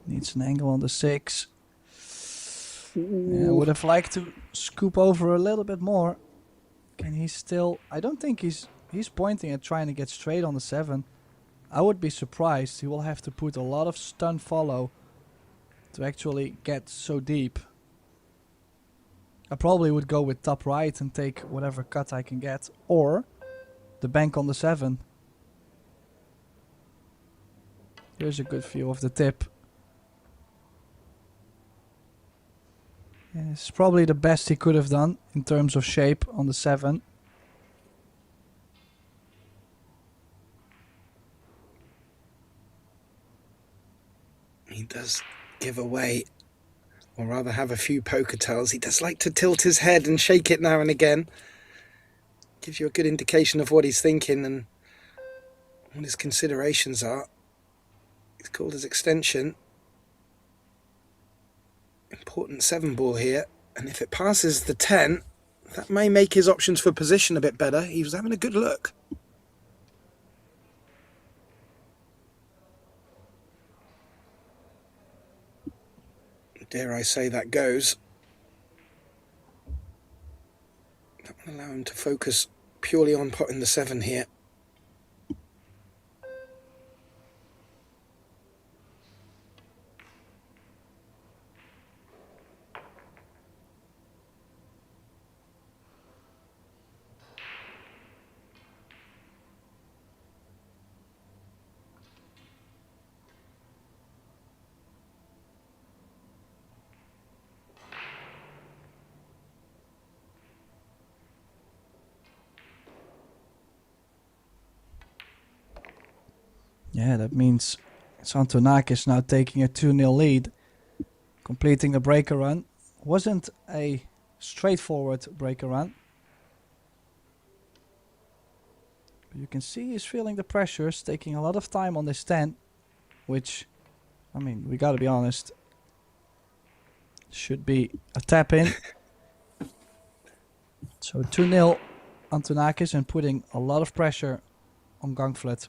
Needs an angle on the 6. Yeah, I would have liked to scoop over a little bit more. Can he still... I don't think he's pointing at trying to get straight on the 7. I would be surprised. He will have to put a lot of stun follow to actually get so deep. I probably would go with top right and take whatever cut I can get. Or the bank on the 7. Here's a good view of the tip. Yeah, it's probably the best he could have done in terms of shape on the 7. He does give away, or rather have a few poker tells. He does like to tilt his head and shake it now and again. Gives you a good indication of what he's thinking and what his considerations are. He's called his extension. Important 7 ball here, and if it passes the 10, that may make his options for position a bit better. He was having a good look. Dare I say that goes. That will allow him to focus purely on potting the 7 here. Yeah, that means Santonakis now taking a 2-0 lead. Completing the breaker run. Wasn't a straightforward breaker run. But you can see he's feeling the pressures, taking a lot of time on this 10. Which, I mean, we gotta be honest, should be a tap in. So 2-0 Antonakis and putting a lot of pressure on Gangflet.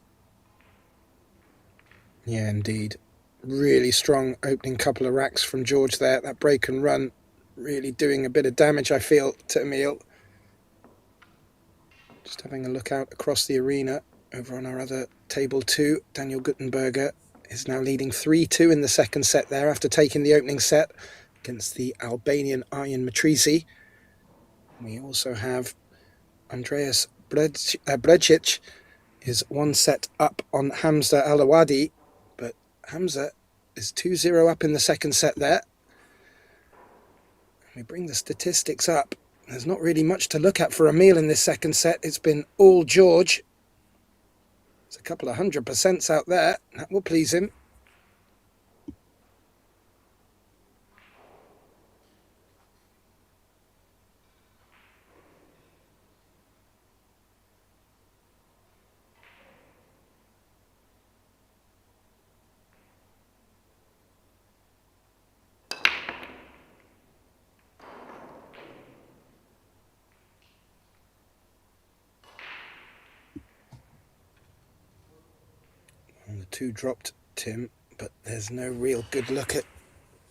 Yeah, indeed. Really strong opening couple of racks from George there. That break and run really doing a bit of damage, I feel, to Emil. Just having a look out across the arena. Over on our other table 2, Daniel Guttenberger is now leading 3-2 in the second set there after taking the opening set against the Albanian Arjen Matrizi. We also have Andreas Brecic is 1 set up on Hamza Alawadi. Hamza is 2-0 up in the second set there. We bring the statistics up. There's not really much to look at for Emil in this second set. It's been all George. There's a couple of 100% out there. That will please him. The 2 dropped, Tim, but there's no real good look at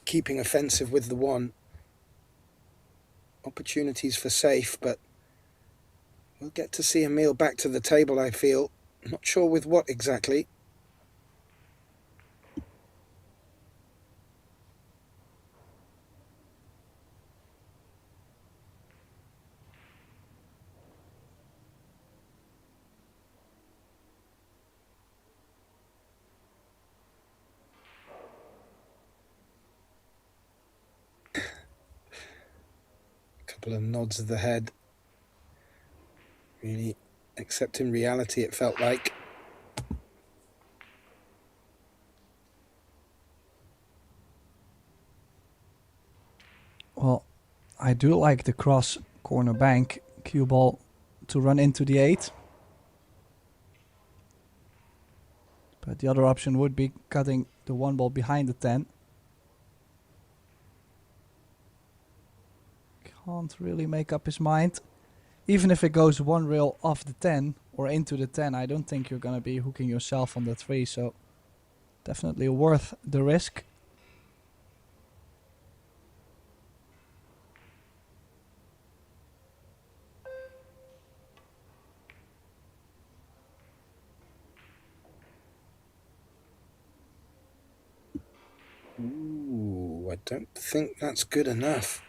keeping offensive with the 1. Opportunities for safe, but we'll get to see Emil back to the table, I feel. Not sure with what exactly. Couple of nods of the head. Really accepting reality, it felt like. Well, I do like the cross corner bank cue ball to run into the 8. But the other option would be cutting the one ball behind the 10. Can't really make up his mind. Even if it goes one rail off the 10 or into the 10, I don't think you're gonna be hooking yourself on the 3, so definitely worth the risk. Ooh, I don't think that's good enough.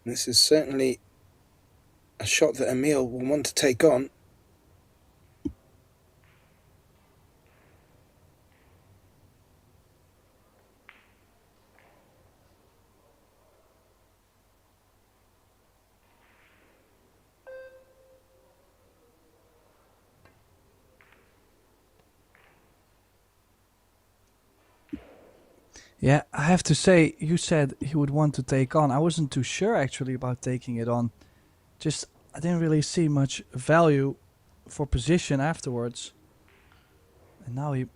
This is certainly a shot that Emil will want to take on. Yeah, I have to say, you said he would want to take on. I wasn't too sure actually about taking it on. Just, I didn't really see much value for position afterwards. And now did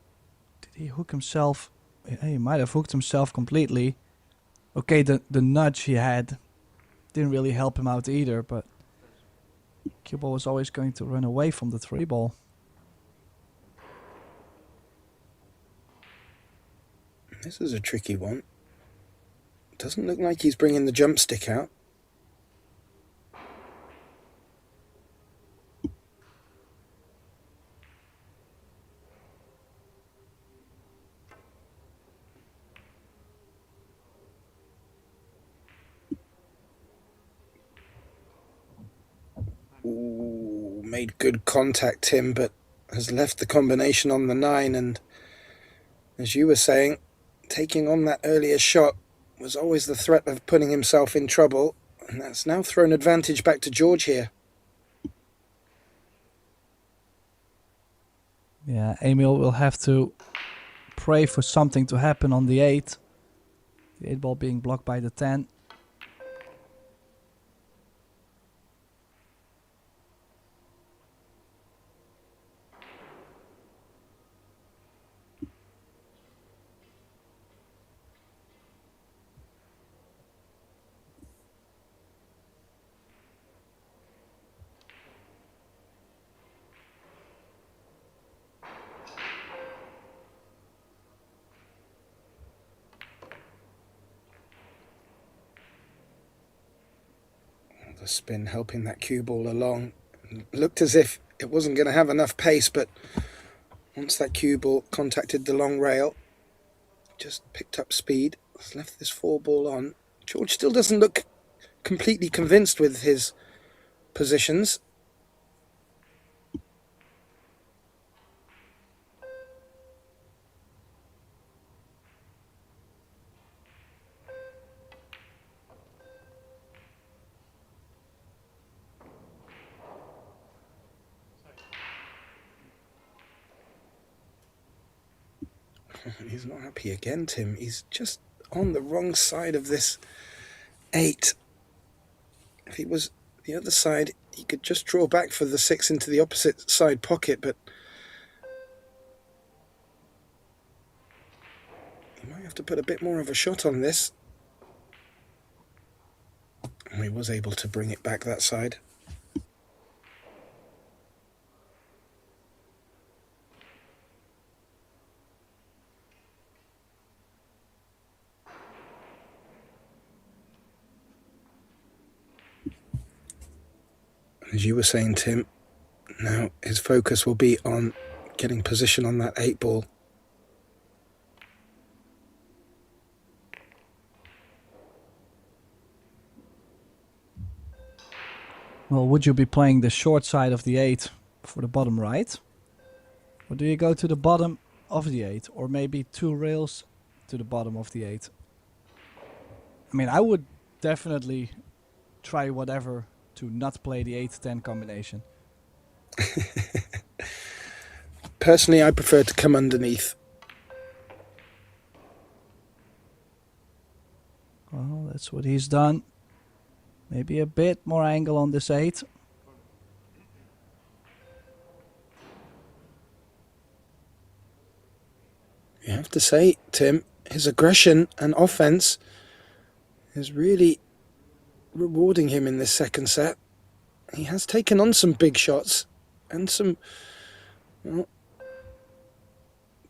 he hook himself? Yeah, he might have hooked himself completely. Okay, the nudge he had didn't really help him out either, but cue ball was always going to run away from the 3 ball. This is a tricky one. Doesn't look like he's bringing the jump stick out. Ooh, made good contact, Tim, but has left the combination on the 9, and as you were saying, taking on that earlier shot was always the threat of putting himself in trouble, and that's now thrown advantage back to George here. Yeah, Emil will have to pray for something to happen on the 8. The 8 ball being blocked by the 10. The spin helping that cue ball along. It looked as if it wasn't going to have enough pace, but once that cue ball contacted the long rail, just picked up speed, has left this 4 ball on. George still doesn't look completely convinced with his positions. He's not happy again, Tim. He's just on the wrong side of this 8. If he was the other side, he could just draw back for the 6 into the opposite side pocket, but he might have to put a bit more of a shot on this. And he was able to bring it back that side. As you were saying, Tim, now his focus will be on getting position on that 8 ball. Well, would you be playing the short side of the 8 for the bottom right? Or do you go to the bottom of the 8? Or maybe 2 rails to the bottom of the 8? I mean, I would definitely try whatever to not play the 8-10 combination. Personally, I prefer to come underneath. Well, that's what he's done. Maybe a bit more angle on this 8. You have to say, Tim, his aggression and offense is really rewarding him in this second set. He has taken on some big shots and some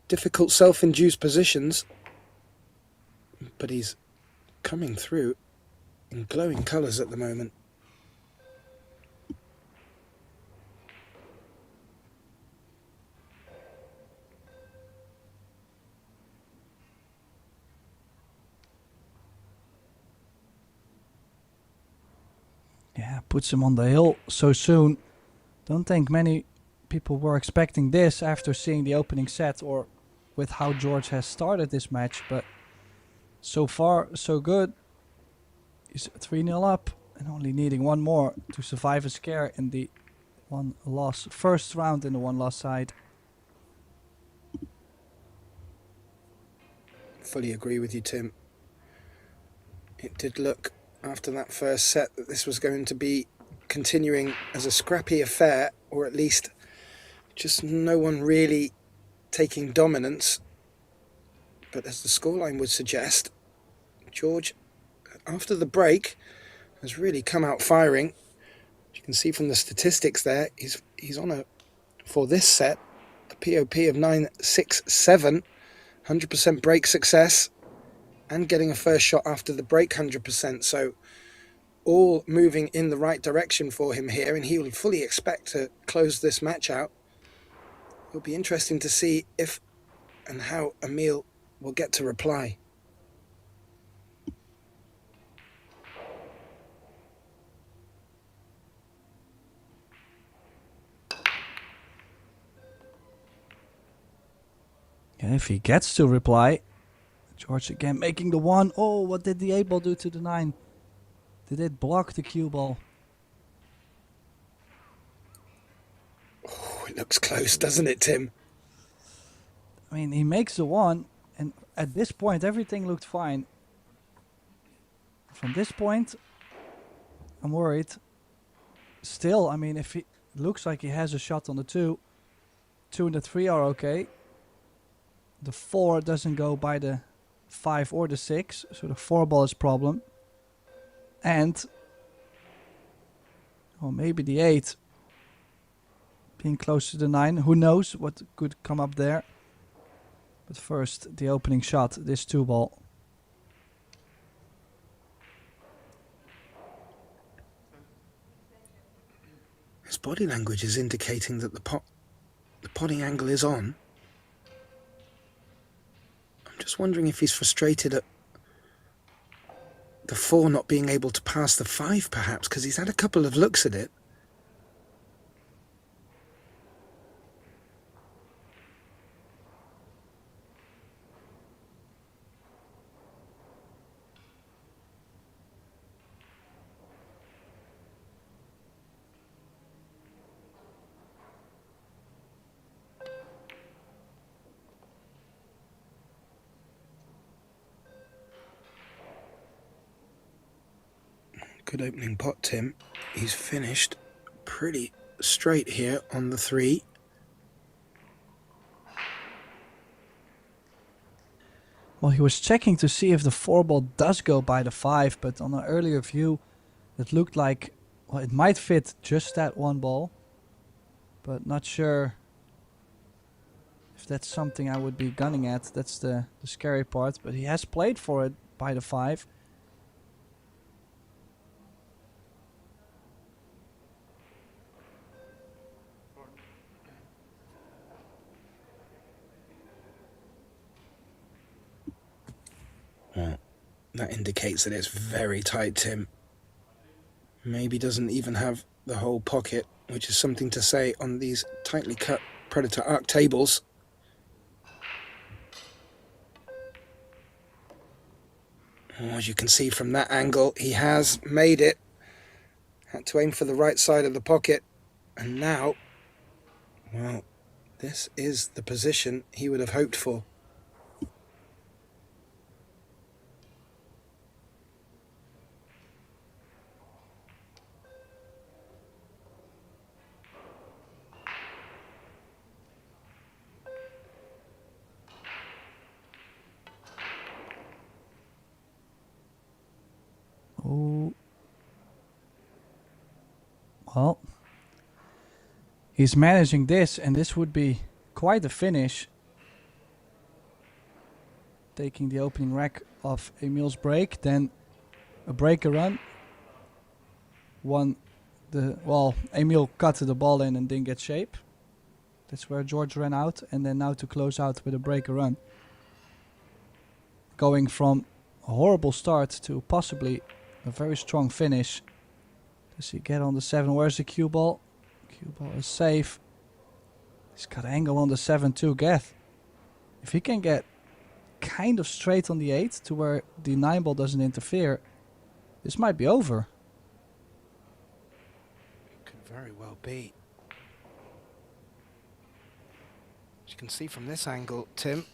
difficult self-induced positions, but he's coming through in glowing colours at the moment. Yeah, puts him on the hill so soon. Don't think many people were expecting this after seeing the opening set or with how George has started this match, but so far so good. He's 3-0 up and only needing one more to survive a scare in the first round in the one-loss side. Fully agree with you, Tim. It did look after that first set that this was going to be continuing as a scrappy affair, or at least just no one really taking dominance. But as the scoreline would suggest, George, after the break, has really come out firing. You can see from the statistics there, he's on for this set, a POP of 9.67, 100% break success, and getting a first shot after the break 100%. So all moving in the right direction for him here, and he will fully expect to close this match out. It'll be interesting to see if and how Emil will get to reply. Yeah, if he gets to reply. George again making the 1. Oh, what did the 8 ball do to the 9? Did it block the cue ball? Oh, it looks close, doesn't it, Tim? I mean, he makes the 1, and at this point everything looked fine. From this point, I'm worried. Still, I mean, if he looks like he has a shot on the 2, 2 and the 3 are okay. The 4 doesn't go by the 5 or the 6, so the 4 ball is a problem. And or maybe the 8 being close to the 9. Who knows what could come up there. But first, the opening shot, this 2 ball. His body language is indicating that the potting angle is on. I'm just wondering if he's frustrated at the 4 not being able to pass the 5, perhaps, because he's had a couple of looks at it. Good opening pot, Tim. He's finished pretty straight here on the 3. Well, he was checking to see if the 4 ball does go by the 5, but on an earlier view, it looked like, well, it might fit just that 1 ball, but not sure if that's something I would be gunning at. That's the scary part, but he has played for it by the 5. Well, that indicates that it's very tight, Tim. Maybe doesn't even have the whole pocket, which is something to say on these tightly cut Predator Arc tables. Oh, as you can see from that angle, he has made it. Had to aim for the right side of the pocket. And now, well, this is the position he would have hoped for. Well, he's managing this, and this would be quite a finish. Taking the opening rack of Emil's break, then a breaker run. Emil cut the ball in and didn't get shape. That's where George ran out, and then now to close out with a breaker run. Going from a horrible start to possibly a very strong finish. Does he get on the 7? Where's the cue ball? Cue ball is safe. He's got angle on the 7 too, Geth. If he can get kind of straight on the 8 to where the 9 ball doesn't interfere, this might be over. Could very well be. As you can see from this angle, Tim,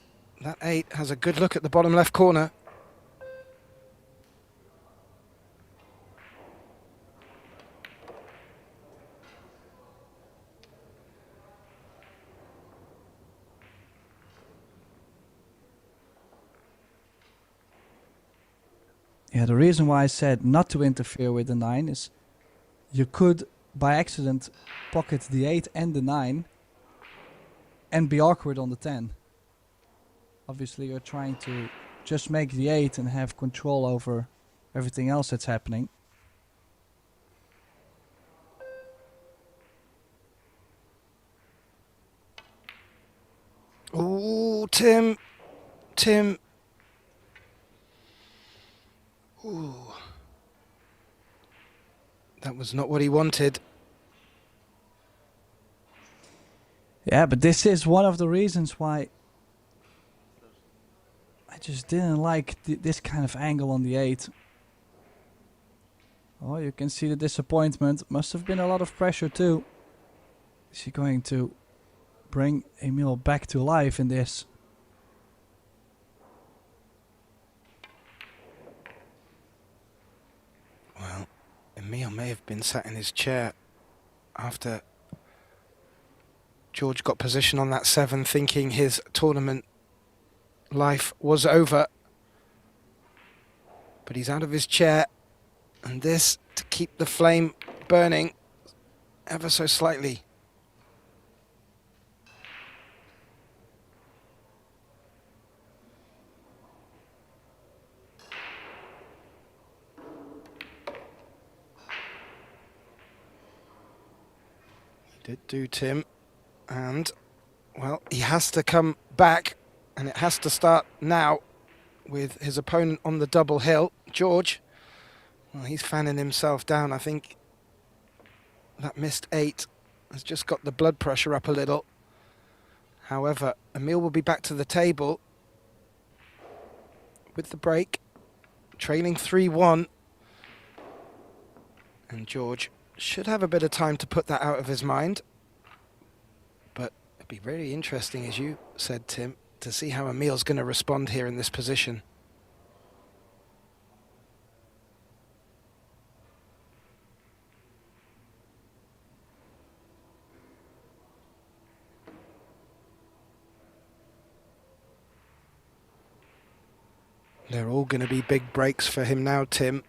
that 8 has a good look at the bottom left corner. Yeah, the reason why I said not to interfere with the 9 is you could, by accident, pocket the 8 and the 9 and be awkward on the 10. Obviously, you're trying to just make the 8 and have control over everything else that's happening. Ooh, Tim. Ooh. That was not what he wanted. Yeah, but this is one of the reasons why I just didn't like this kind of angle on the 8. Oh, you can see the disappointment. Must have been a lot of pressure too. Is he going to bring Emil back to life in this? Well, Emil may have been sat in his chair after George got position on that 7, thinking his tournament life was over. But he's out of his chair, and this to keep the flame burning ever so slightly. Did do, Tim, and well, he has to come back, and it has to start now with his opponent on the double hill. George, well, he's fanning himself down. I think that missed 8 has just got the blood pressure up a little. However, Emil will be back to the table with the break, trailing 3-1, and George should have a bit of time to put that out of his mind. But it'd be very interesting, as you said, Tim, to see how Emil's going to respond here in this position. They're all going to be big breaks for him now, Tim.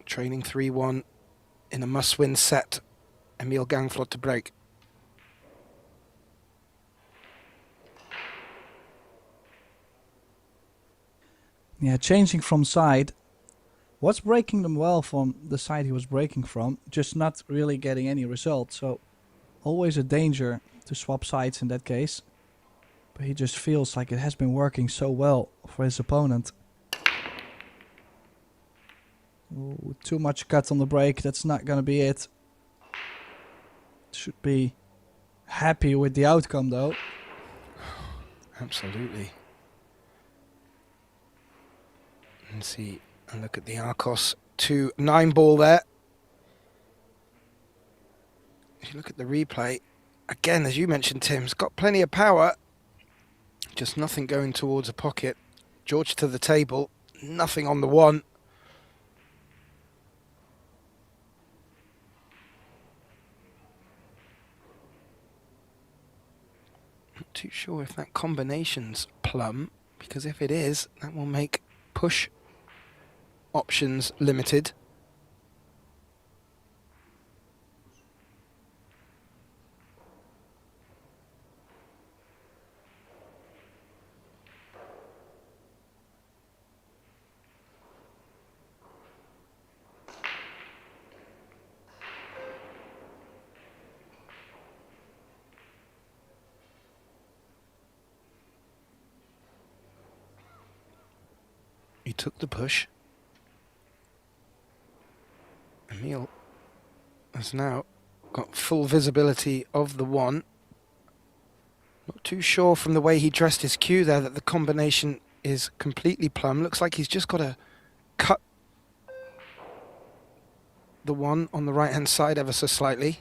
Training 3-1 in a must-win set. Emil Gangflot to break. Yeah, changing from side. What's breaking them well from the side he was breaking from, just not really getting any result. So always a danger to swap sides in that case. But he just feels like it has been working so well for his opponent. Ooh, too much cut on the break, that's not gonna be it. Should be happy with the outcome though. Absolutely. And see, and look at the Arcos 2 9-ball there. If you look at the replay, again, as you mentioned, Tim's got plenty of power, just nothing going towards a pocket. George to the table, nothing on the 1. Not too sure if that combination's plumb, because if it is, that will make push options limited. took the push. Emil has now got full visibility of the 1. Not too sure from the way he dressed his cue there that the combination is completely plumb. Looks like he's just got to cut the 1 on the right hand side ever so slightly.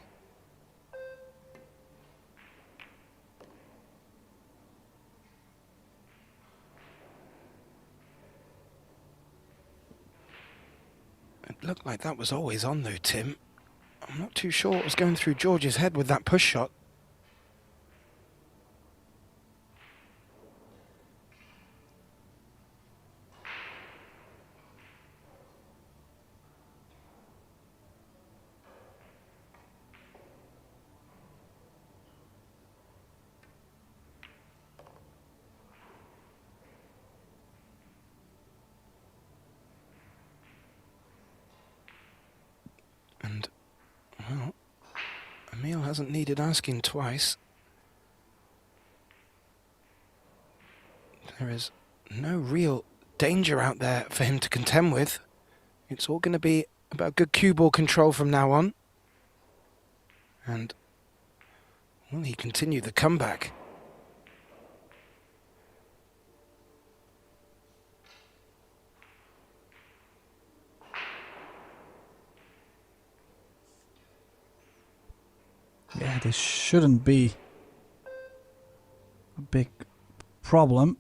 It looked like that was always on though, Tim. I'm not too sure what was going through George's head with that push shot. And, well, Emil hasn't needed asking twice. There is no real danger out there for him to contend with. It's all going to be about good cue ball control from now on. And will he continue the comeback? Yeah, this shouldn't be a big problem.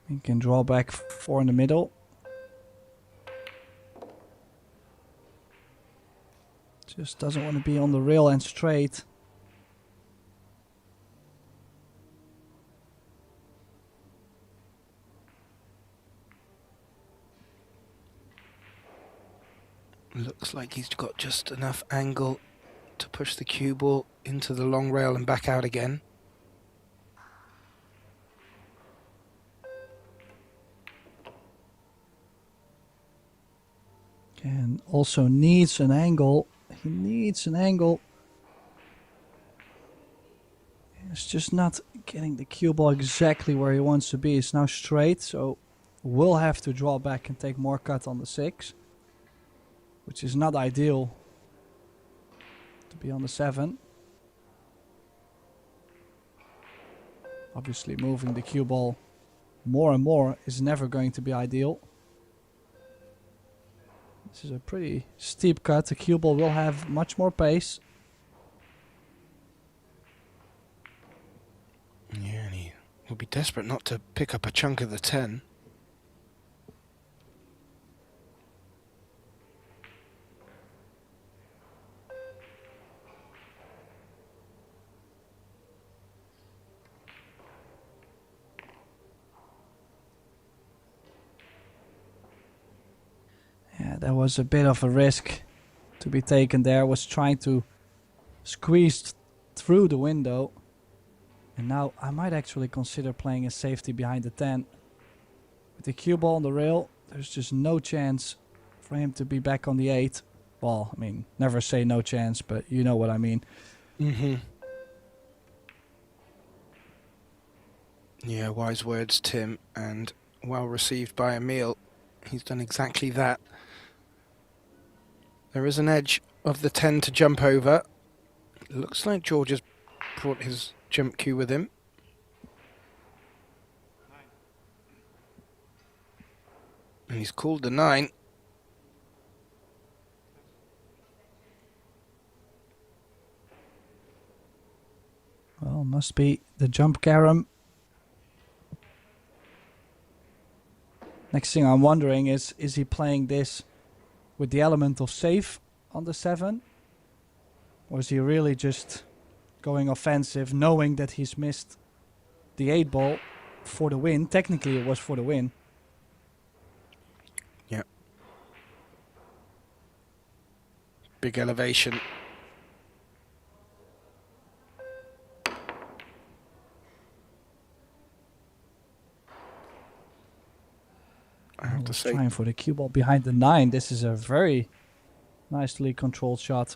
He can draw back 4 in the middle. Just doesn't want to be on the rail and straight. Looks like he's got just enough angle to push the cue ball into the long rail and back out again. And also needs an angle. He needs an angle. It's just not getting the cue ball exactly where he wants to be. It's now straight, so we'll have to draw back and take more cut on the 6, which is not ideal to be on the 7. Obviously moving the cue ball more and more is never going to be ideal. This is a pretty steep cut. The cue ball will have much more pace. Yeah, and he will be desperate not to pick up a chunk of the 10. Yeah, that was a bit of a risk to be taken there. Was trying to squeeze through the window. And now I might actually consider playing a safety behind the 10. With the cue ball on the rail, there's just no chance for him to be back on the 8. Well, I mean, never say no chance, but you know what I mean. Mm-hmm. Yeah, wise words, Tim, and well received by Emil. He's done exactly that. There is an edge of the 10 to jump over. It looks like George has brought his jump cue with him. And he's called the 9. Well, must be the jump carom. Next thing I'm wondering is he playing this with the element of safe on the 7? Or is he really just going offensive, knowing that he's missed the 8 ball for the win? Technically it was for the win. Yeah. Big elevation. I have to say, Trying for the cue ball behind the 9. This is a very nicely controlled shot.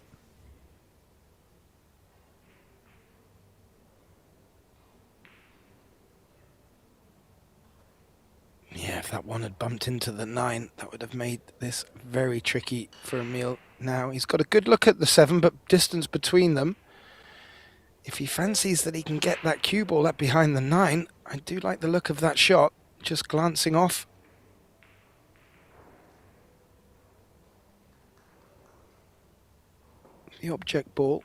yeah, if that 1 had had bumped into the 9, that would have made this very tricky for Emil. Now he's got a good look at the 7, but distance between them. If he fancies that he can get that cue ball up behind the 9, I do like the look of that shot, just glancing off. The object ball.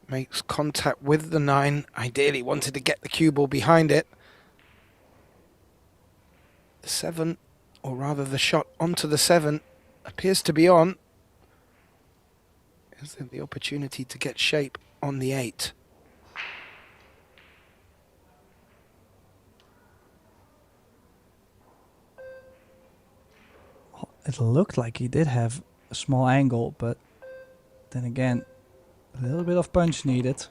Makes contact with the 9. Ideally wanted to get the cue ball behind it. The 7, or rather the shot onto the 7, appears to be on. Is there the opportunity to get shape on the 8? It looked like he did have a small angle, but then again, a little bit of punch needed.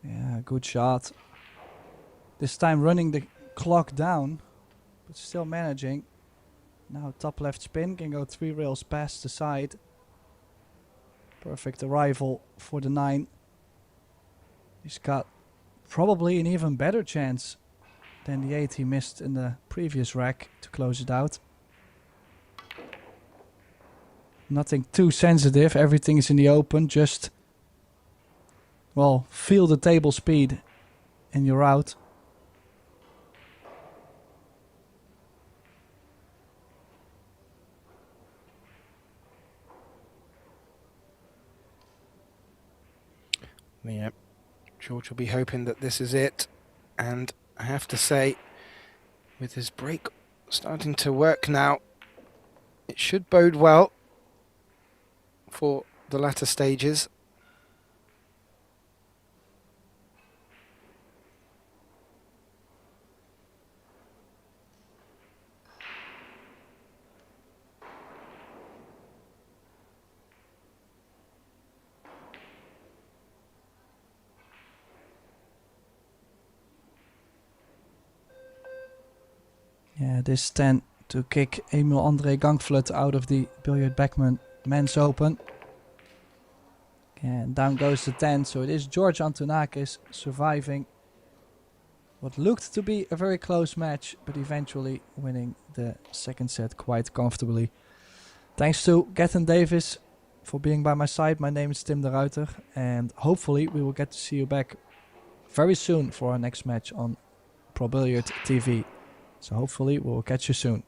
Yeah, good shot. This time running the clock down, but still managing. Now top left spin, can go 3 rails past the side. Perfect arrival for the 9. He's got probably an even better chance than the 8 he missed in the previous rack to close it out. Nothing too sensitive, everything is in the open, just, well, feel the table speed and you're out. Yeah, George will be hoping that this is it, and I have to say, with his break starting to work now, it should bode well for the latter stages. Yeah, this 10 to kick Emil Andre Gangflut out of the Billard Beckmann Men's Open. And down goes the 10, so it is George Antonakis surviving what looked to be a very close match, but eventually winning the second set quite comfortably. Thanks to Gethin Davis for being by my side. My name is Tim de Ruiter, and hopefully we will get to see you back very soon for our next match on Pro Billiard TV. So hopefully we'll catch you soon.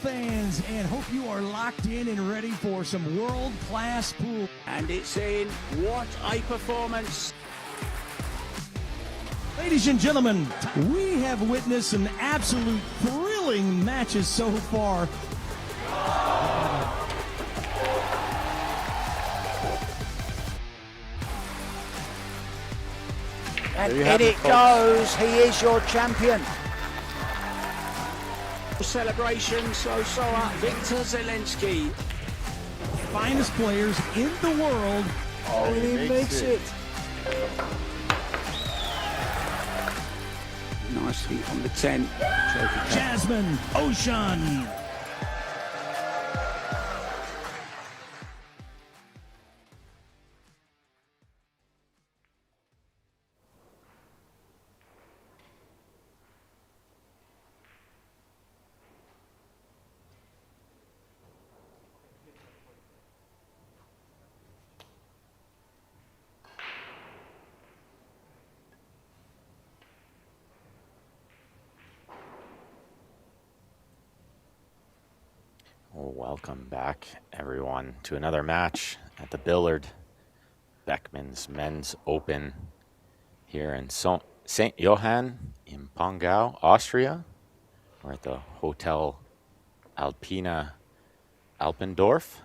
fans, and hope you are locked in and ready for some world-class pool. And it's in. What a performance. Ladies and gentlemen, we have witnessed some absolute thrilling matches so far. And in it goes. He is your champion. Celebration, so Victor Zelensky. Finest players in the world. Oh, he makes it. Nicely on the 10. Jasmine Ocean. Welcome back, everyone, to another match at the Billard Beckmann's Men's Open here in St. Johann in Pongau, Austria. We're at the Hotel Alpina Alpendorf.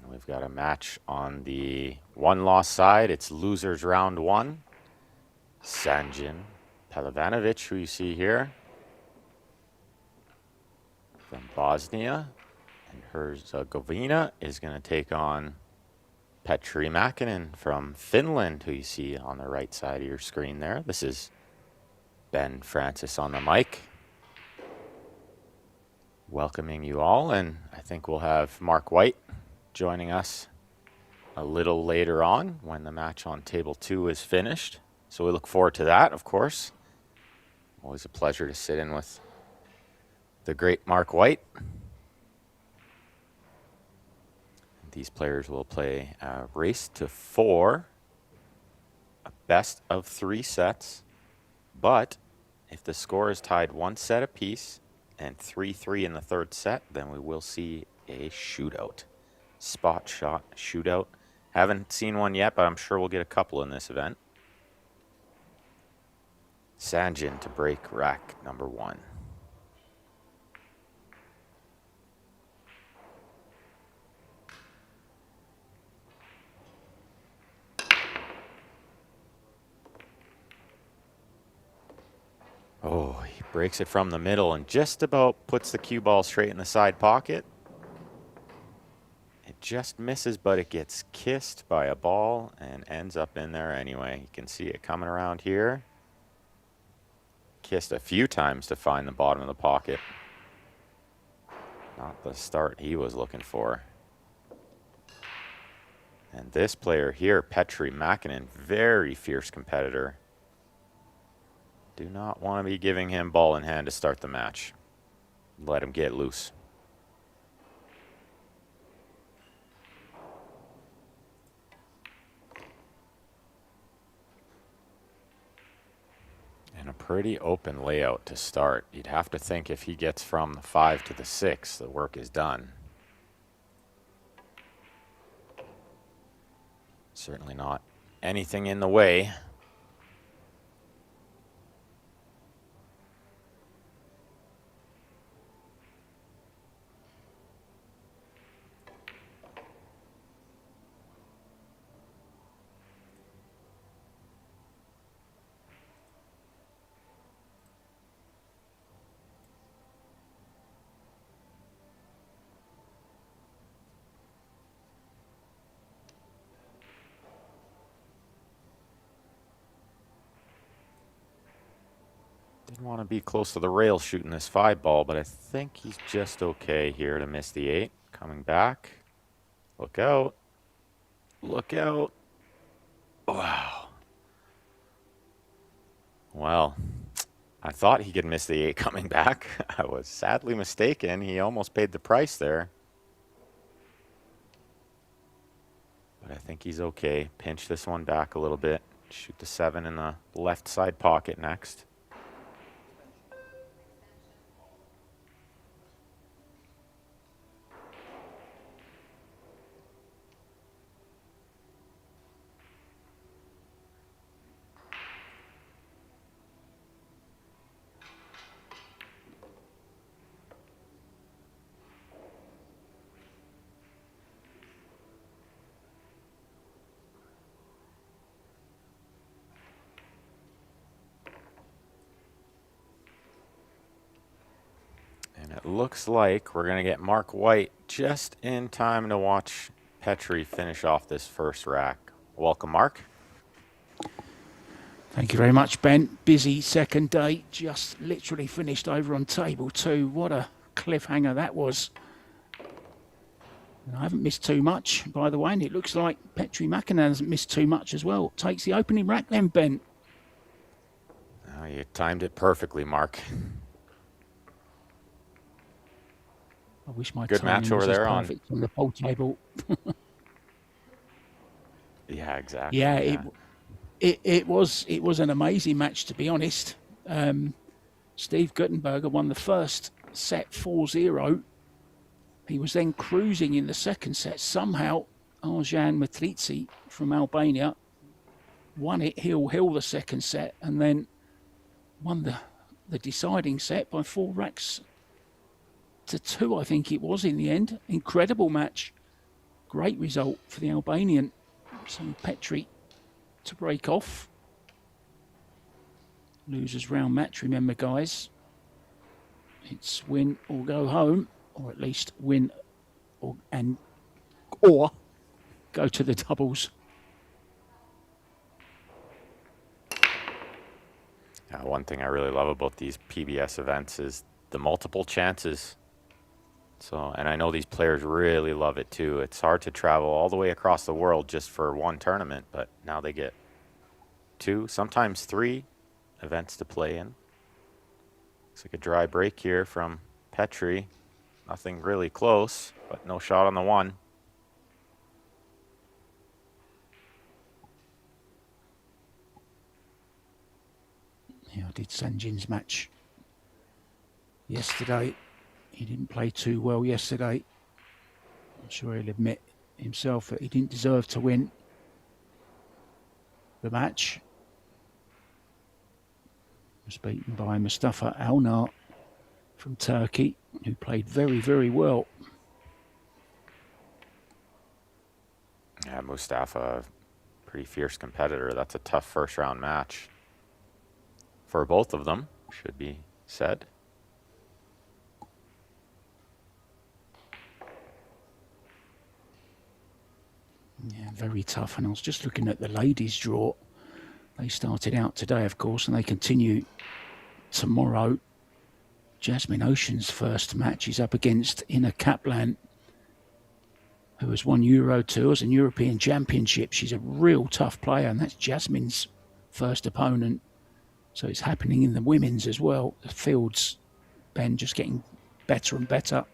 And we've got a match on the one-loss side. It's losers round one. Sanjin Pelavanovic, who you see here, from Bosnia and Herzegovina, is going to take on Petri Mäkinen from Finland, who you see on the right side of your screen there. This is Ben Francis on the mic, welcoming you all, and I think we'll have Mark White joining us a little later on when the match on table 2 is finished. So we look forward to that, of course. Always a pleasure to sit in with the great Mark White. These players will play a race to 4, a best of 3 sets. But if the score is tied 1 set apiece and 3-3 in the 3rd set, then we will see a shootout. Spot shot shootout. Haven't seen one yet, but I'm sure we'll get a couple in this event. Sanjin to break rack number 1. Oh, he breaks it from the middle and just about puts the cue ball straight in the side pocket. It just misses, but it gets kissed by a ball and ends up in there anyway. You can see it coming around here. Kissed a few times to find the bottom of the pocket. Not the start he was looking for. And this player here, Petri Mäkinen, very fierce competitor. Do not want to be giving him ball in hand to start the match. Let him get loose. And a pretty open layout to start. You'd have to think if he gets from the 5 to the 6, the work is done. Certainly not anything in the way. Didn't want to be close to the rail shooting this 5 ball, but I think he's just okay here to miss the 8. Coming back. Look out. Look out. Wow. Well, I thought he could miss the 8 coming back. I was sadly mistaken. He almost paid the price there. But I think he's okay. Pinch this one back a little bit. Shoot the 7 in the left side pocket next. looks like we're going to get Mark White just in time to watch Petri finish off this first rack. Welcome, Mark. Thank you very much, Ben. Busy second day. Just literally finished over on table 2. What a cliffhanger that was. And I haven't missed too much, by the way, and it looks like Petri Mäkinen hasn't missed too much as well. Takes the opening rack then, Ben. Oh, you timed it perfectly, Mark. I wish my good match over there on the pool table. Yeah, exactly. Yeah, it was an amazing match, to be honest. Steve Guttenberger won the first set 4-0. He was then cruising in the second set. Somehow, Arjan Matrici from Albania won it heel the second set, and then won the deciding set by 4 racks to 2, I think it was in the end. Incredible match. Great result for the Albanian. So Petri to break off. Losers round match, remember, guys. It's win or go home, or at least win or go to the doubles. One thing I really love about these PBS events is the multiple chances. So, and I know these players really love it too. It's hard to travel all the way across the world just for one tournament, but now they get 2, sometimes 3 events to play in. Looks like a dry break here from Petri. Nothing really close, but no shot on the 1. Yeah, I did Sanjin's match yesterday. He didn't play too well yesterday. I'm sure he'll admit himself that he didn't deserve to win the match. He was beaten by Mustafa Alnar from Turkey, who played very, very well. Yeah, Mustafa, pretty fierce competitor. That's a tough first round match for both of them, should be said. Yeah, very tough. And I was just looking at the ladies' draw. They started out today, of course, and they continue tomorrow. Jasmine Ocean's first match is up against Ina Kaplan, who has won Euro Tours and European Championships. She's a real tough player, and that's Jasmine's first opponent. So it's happening in the women's as well. The fields, Ben, just getting better and better.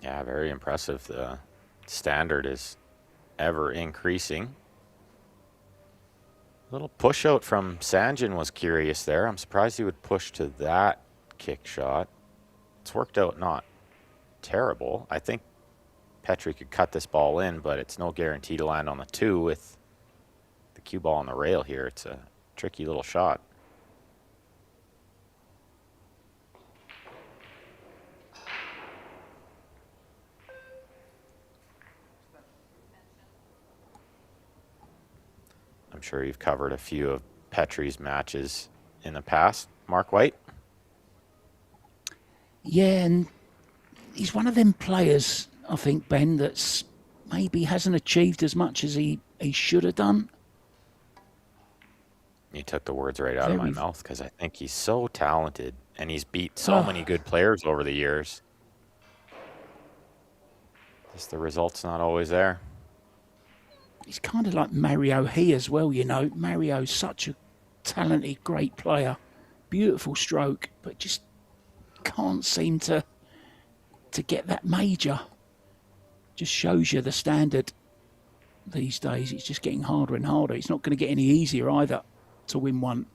Yeah, very impressive. The standard is ever increasing. A little push out from Sanjin was curious there. I'm surprised he would push to that kick shot. It's worked out not terrible. I think Petri could cut this ball in, but it's no guarantee to land on the 2 with the cue ball on the rail here. It's a tricky little shot. I'm sure you've covered a few of Petri's matches in the past. Mark White? Yeah, and he's one of them players, I think, Ben, that's maybe hasn't achieved as much as he should have done. You took the words right out of my mouth, because I think he's so talented and he's beat so many good players over the years. Just the result's not always there. He's kind of like Mario He as well, you know. Mario's such a talented, great player. Beautiful stroke, but just can't seem to get that major. Just shows you the standard these days. It's just getting harder and harder. It's not going to get any easier either to win one.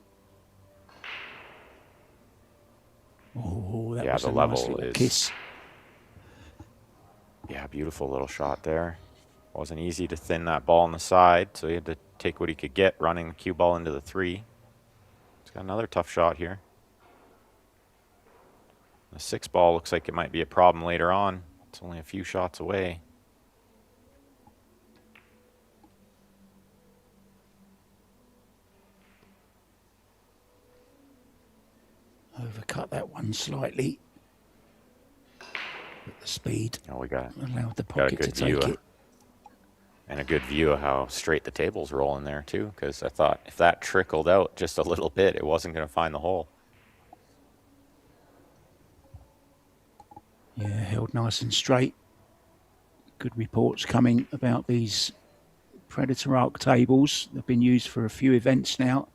Oh, that was the a level nice little is kiss. Yeah, beautiful little shot there. Wasn't easy to thin that ball on the side, so he had to take what he could get, running the cue ball into the 3. He's got another tough shot here. The 6 ball looks like it might be a problem later on. It's only a few shots away. Overcut that one slightly. But the speed Oh, we got allowed the got a pocket to good view take it. and a good view of how straight the table's rolling there too. Because I thought if that trickled out just a little bit, it wasn't going to find the hole. Yeah, held nice and straight. Good reports coming about these Predator Arc tables. They've been used for a few events now,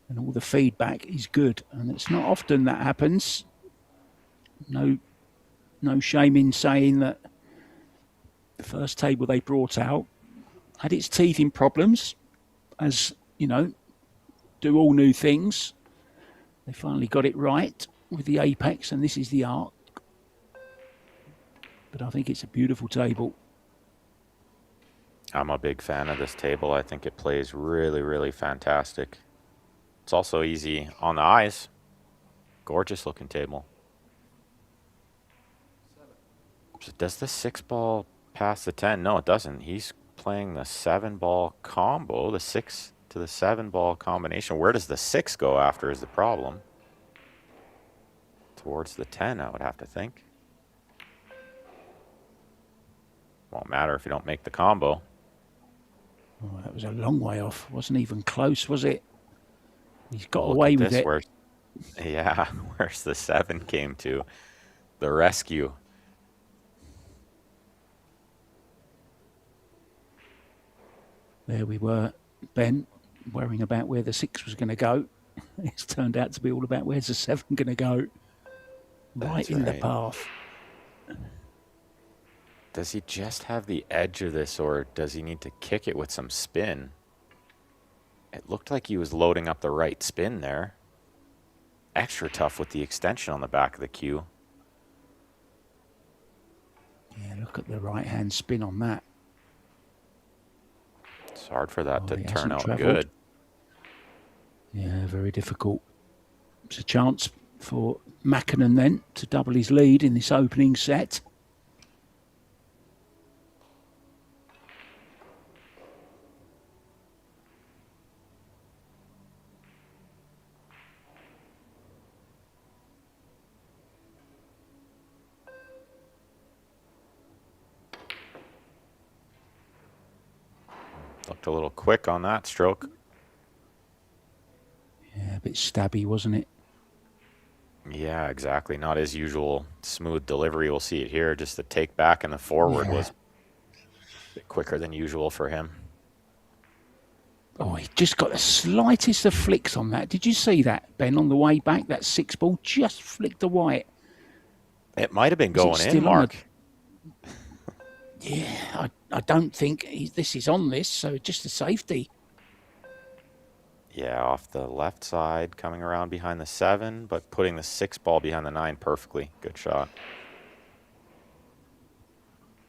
and all the feedback is good. And it's not often that happens. No shame in saying that the first table they brought out had its teeth in problems, as you know, do all new things. They finally got it right with the Apex, and this is the Arc. But I think it's a beautiful table. I'm a big fan of this table. I think it plays really, really fantastic. It's also easy on the eyes. Gorgeous looking table. So does the 6-ball pass the 10? No, it doesn't. He's playing the 7-ball combo, the 6 to the 7-ball combination. Where does the 6 go after is the problem. Towards the 10, I would have to think. Won't matter if you don't make the combo. Oh, that was a long way off. Wasn't even close, was it? He's got Look away at with this, it. Yeah, where's the 7 came to? The rescue. There we were, Ben, worrying about where the 6 was going to go. It's turned out to be all about where's the 7 going to go. Right That's in the right. path. Does he just have the edge of this, or does he need to kick it with some spin? It looked like he was loading up the right spin there. Extra tough with the extension on the back of the cue. Yeah, look at the right-hand spin on that. It's hard for that Oh, to he turn hasn't out travelled. good. Yeah, very difficult. It's a chance for Mackinnon then to double his lead in this opening set. Looked a little quick on that stroke. Yeah, a bit stabby, wasn't it? Yeah, exactly. Not his usual smooth delivery. We'll see it here. Just the take back and the forward Yeah. was a bit quicker than usual for him. Oh, he just got the slightest of flicks on that. Did you see that, Ben, on the way back? That 6-ball just flicked away. It might have been Is it going still in, on Mark. Yeah, I don't think this is on this, so just a safety. Yeah, off the left side, coming around behind the 7, but putting the 6-ball behind the 9 perfectly. Good shot.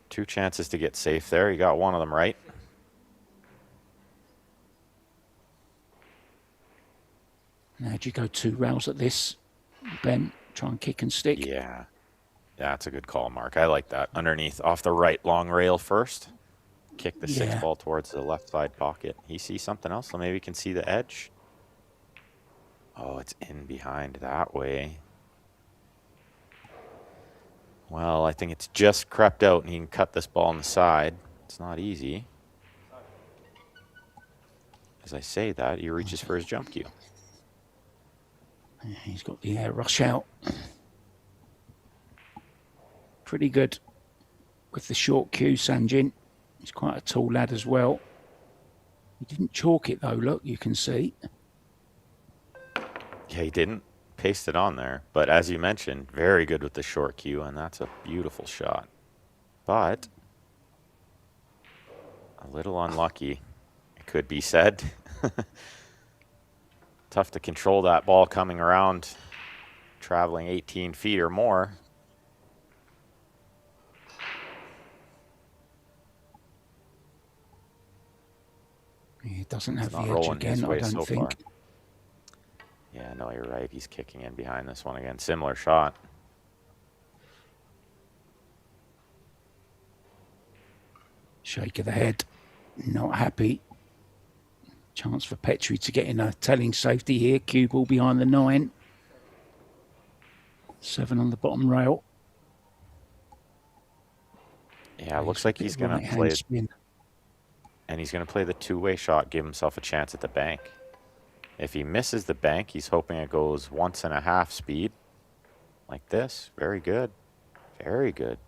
2 chances to get safe there. He got one of them right. Now, do you go 2 rails at this, Ben? Try and kick and stick? Yeah. That's a good call, Mark. I like that. Underneath, off the right long rail first. Kick the 6-ball towards the left side pocket. He sees something else, so maybe he can see the edge. Oh, it's in behind that way. Well, I think it's just crept out, and he can cut this ball on the side. It's not easy. As I say that, he reaches for his jump cue. Yeah, he's got the air rush out. Pretty good with the short cue, Sanjin. He's quite a tall lad as well. He didn't chalk it though, look, you can see. Yeah, he didn't paste it on there. But as you mentioned, very good with the short cue, and that's a beautiful shot. But a little unlucky, it could be said. Tough to control that ball coming around, traveling 18 feet or more. He doesn't have the Not edge rolling his again, I way don't so think. far. Yeah, no, you're right. He's kicking in behind this one again. Similar shot. Shake of the head, not happy. Chance for Petrie to get in a telling safety here. Cue ball behind the 9. 7 on the bottom rail. Yeah, it looks like he's going to play, spin. and he's going to play the two-way shot, give himself a chance at the bank. If he misses the bank, he's hoping it goes 1.5 speed, like this. Very good. Very good.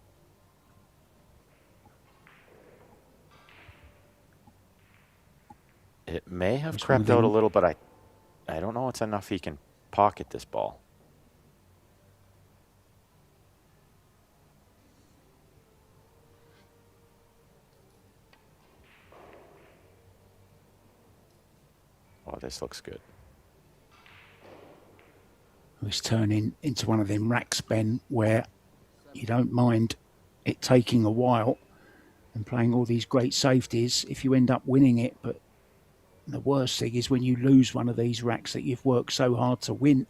It may have crept out a little, but I don't know it's enough he can pocket this ball. Oh, this looks good. He's turning into one of them racks, Ben, where you don't mind it taking a while and playing all these great safeties if you end up winning it. But the worst thing is when you lose one of these racks that you've worked so hard to win.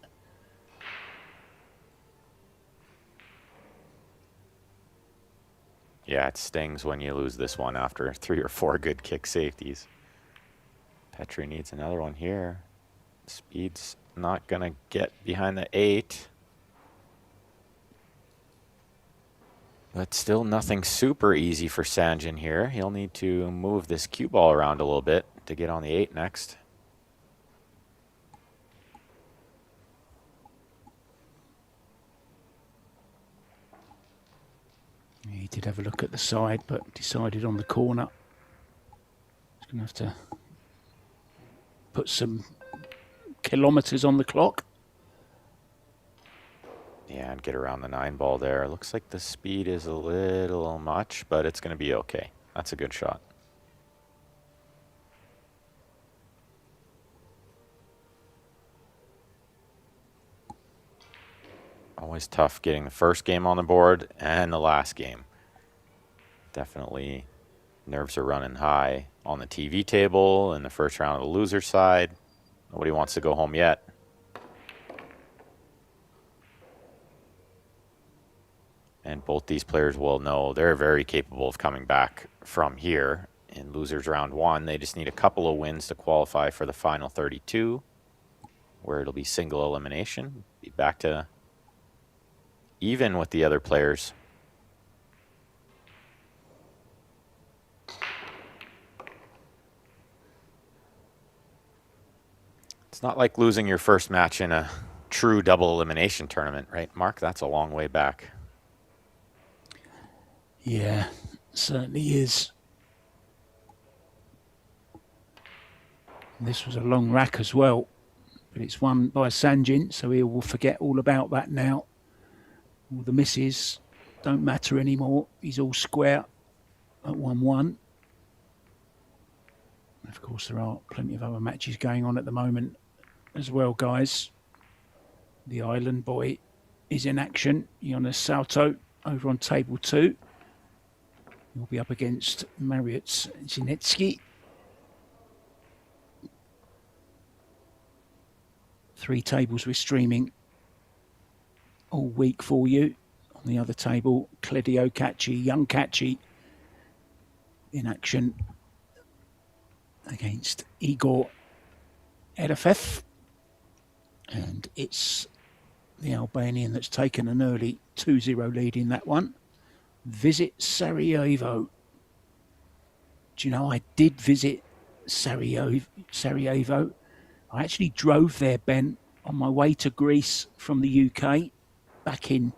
Yeah, it stings when you lose this one after 3 or 4 good kick safeties. Petri needs another one here. Speed's not going to get behind the 8. But still nothing super easy for Sanjin here. He'll need to move this cue ball around a little bit to get on the 8 next. He did have a look at the side, but decided on the corner. He's going to have to put some kilometres on the clock. Yeah, and get around the 9 ball there. Looks like the speed is a little much, but it's going to be okay. That's a good shot. Always tough getting the first game on the board and the last game. Definitely nerves are running high on the TV table in the first round of the loser side. Nobody wants to go home yet. And both these players will know they're very capable of coming back from here in losers round 1. They just need a couple of wins to qualify for the final 32, where it'll be single elimination. Be back to even with the other players. It's not like losing your first match in a true double elimination tournament, right, Mark? That's a long way back. Yeah, certainly is. This was a long rack as well, but it's won by Sanjin, so he will forget all about that now. All the misses don't matter anymore. He's all square at 1-1. Of course, there are plenty of other matches going on at the moment as well, guys. The island boy is in action. Jonas Salto over on table 2. He'll be up against Mariusz Zinecki. 3 tables we're streaming all week for you. On the other table, Kledio Kachi, young Kachi, in action against Igor Erefev. And it's the Albanian that's taken an early 2-0 lead in that one. Visit Sarajevo. Do you know, I did visit Sarajevo. I actually drove there, Ben, on my way to Greece from the UK back in,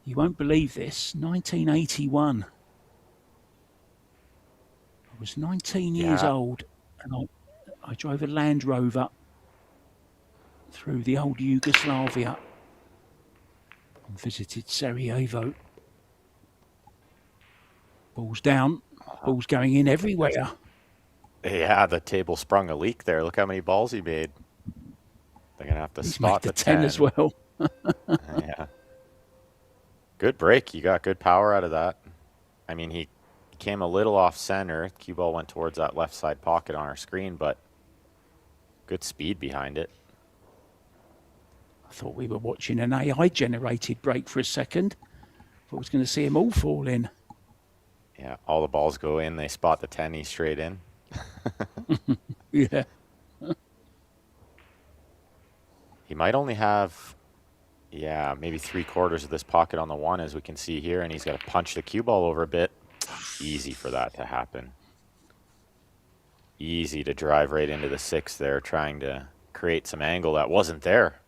you won't believe this, 1981. I was 19 years old, and I drove a Land Rover through the old Yugoslavia and visited Sarajevo. Balls down, balls going in everywhere. Yeah, the table sprung a leak there. Look how many balls he made. They're going to have to spot the 10 as well. Yeah. Good break. You got good power out of that. I mean, he came a little off center. Cue ball went towards that left side pocket on our screen, but good speed behind it. I thought we were watching an AI-generated break for a second. I was going to see him all fall in. Yeah, all the balls go in. They spot the 10. He's straight in. Yeah. He might only have... Yeah, maybe 3/4 of this pocket on the 1, as we can see here, and he's got to punch the cue ball over a bit. Easy for that to happen. Easy to drive right into the 6 there, trying to create some angle that wasn't there.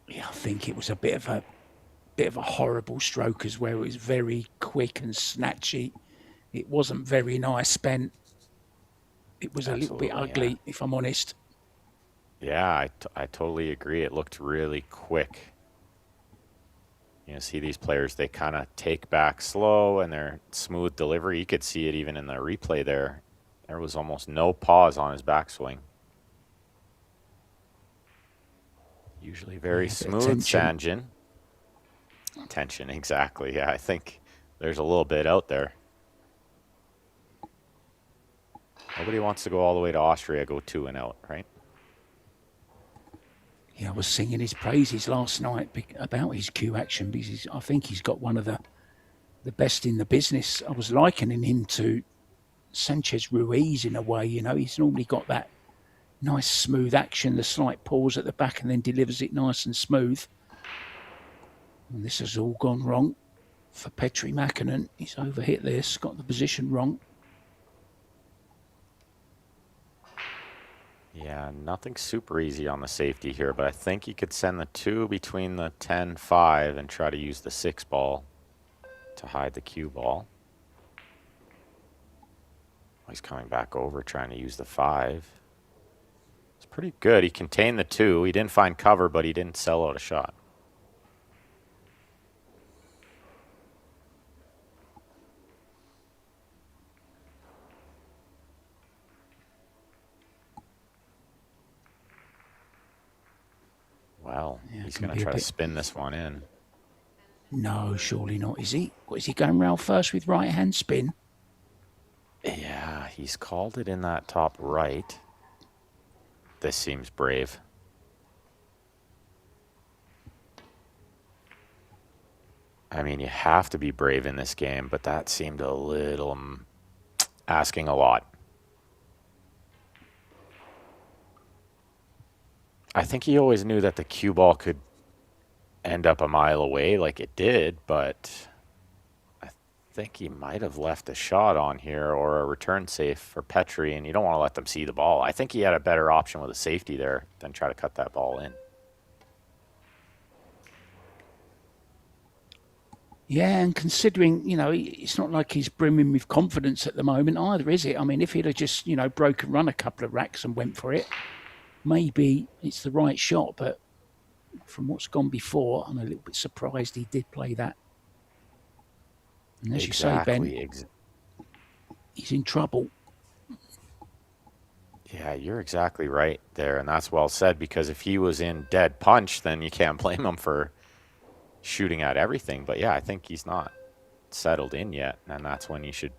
Yeah, I think it was a bit of a horrible stroke as well. It was very quick and snatchy. It wasn't very nice spent. It was a little bit ugly, yeah. if I'm honest. Yeah, I totally agree. It looked really quick. You know, see these players, they kind of take back slow and their smooth delivery. You could see it even in the replay there. There was almost no pause on his backswing. Usually very smooth, Sanjin. Tension, exactly. Yeah, I think there's a little bit out there. Nobody wants to go all the way to Austria, go 2 and out, right? Yeah, I was singing his praises last night about his cue action because I think he's got one of the best in the business. I was likening him to Sanchez Ruiz in a way, you know. He's normally got that nice smooth action, the slight pause at the back, and then delivers it nice and smooth. And this has all gone wrong for Petri Mäkinen. He's overhit this, got the position wrong. Yeah, nothing super easy on the safety here, but I think he could send the 2 between the 10-5 and try to use the 6 ball to hide the cue ball. He's coming back over, trying to use the 5. It's pretty good. He contained the 2. He didn't find cover, but he didn't sell out a shot. Well, yeah, he's going to try to spin this one in. No, surely not. Is he? What, is he going round first with right-hand spin? Yeah, he's called it in that top right. This seems brave. I mean, you have to be brave in this game, but that seemed a little asking a lot. I think he always knew that the cue ball could end up a mile away like it did, but I think he might have left a shot on here or a return safe for Petri, and you don't want to let them see the ball. I think he had a better option with a safety there than try to cut that ball in. Yeah, and considering, you know, it's not like he's brimming with confidence at the moment either, is it? I mean, if he'd have just, you know, broken run a couple of racks and went for it, maybe it's the right shot, but from what's gone before, I'm a little bit surprised he did play that. And as you say, Ben, he's in trouble. Yeah, you're exactly right there, and that's well said, because if he was in dead punch, then you can't blame him for shooting at everything. But yeah, I think he's not settled in yet, and that's when you should,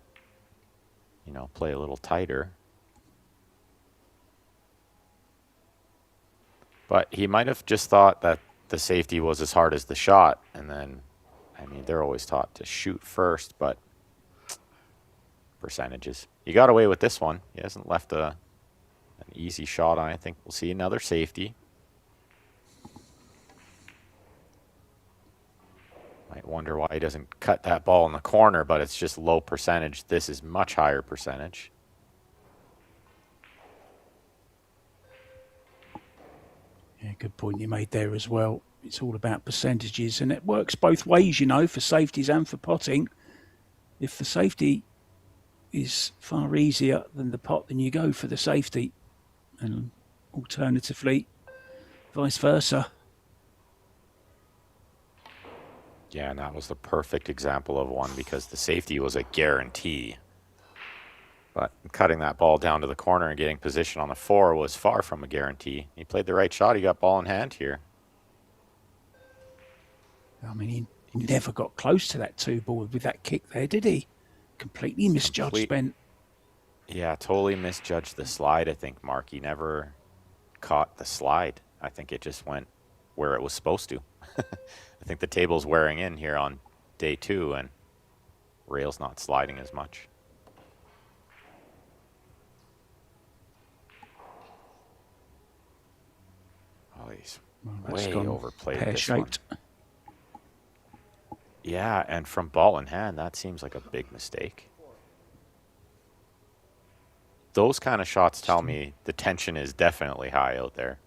you know, play a little tighter. But he might have just thought that the safety was as hard as the shot. And then, I mean, they're always taught to shoot first, but percentages. He got away with this one. He hasn't left an easy shot on. I think we'll see another safety. Might wonder why he doesn't cut that ball in the corner, but it's just low percentage. This is much higher percentage. Yeah, good point you made there as well. It's all about percentages, and it works both ways, you know, for safeties and for potting. If the safety is far easier than the pot, then you go for the safety, and alternatively, vice versa. Yeah, and that was the perfect example of one, because the safety was a guarantee. But cutting that ball down to the corner and getting position on the 4 was far from a guarantee. He played the right shot. He got ball in hand here. I mean, he never got close to that 2 ball with that kick there, did he? Completely misjudged, Ben. Yeah, totally misjudged the slide, I think, Mark. He never caught the slide. I think it just went where it was supposed to. I think the table's wearing in here on day 2, and rail's not sliding as much. Oh, he's That's way gone overplayed this one. pear-shaped. Yeah, and from ball in hand, that seems like a big mistake. Those kind of shots tell me the tension is definitely high out there.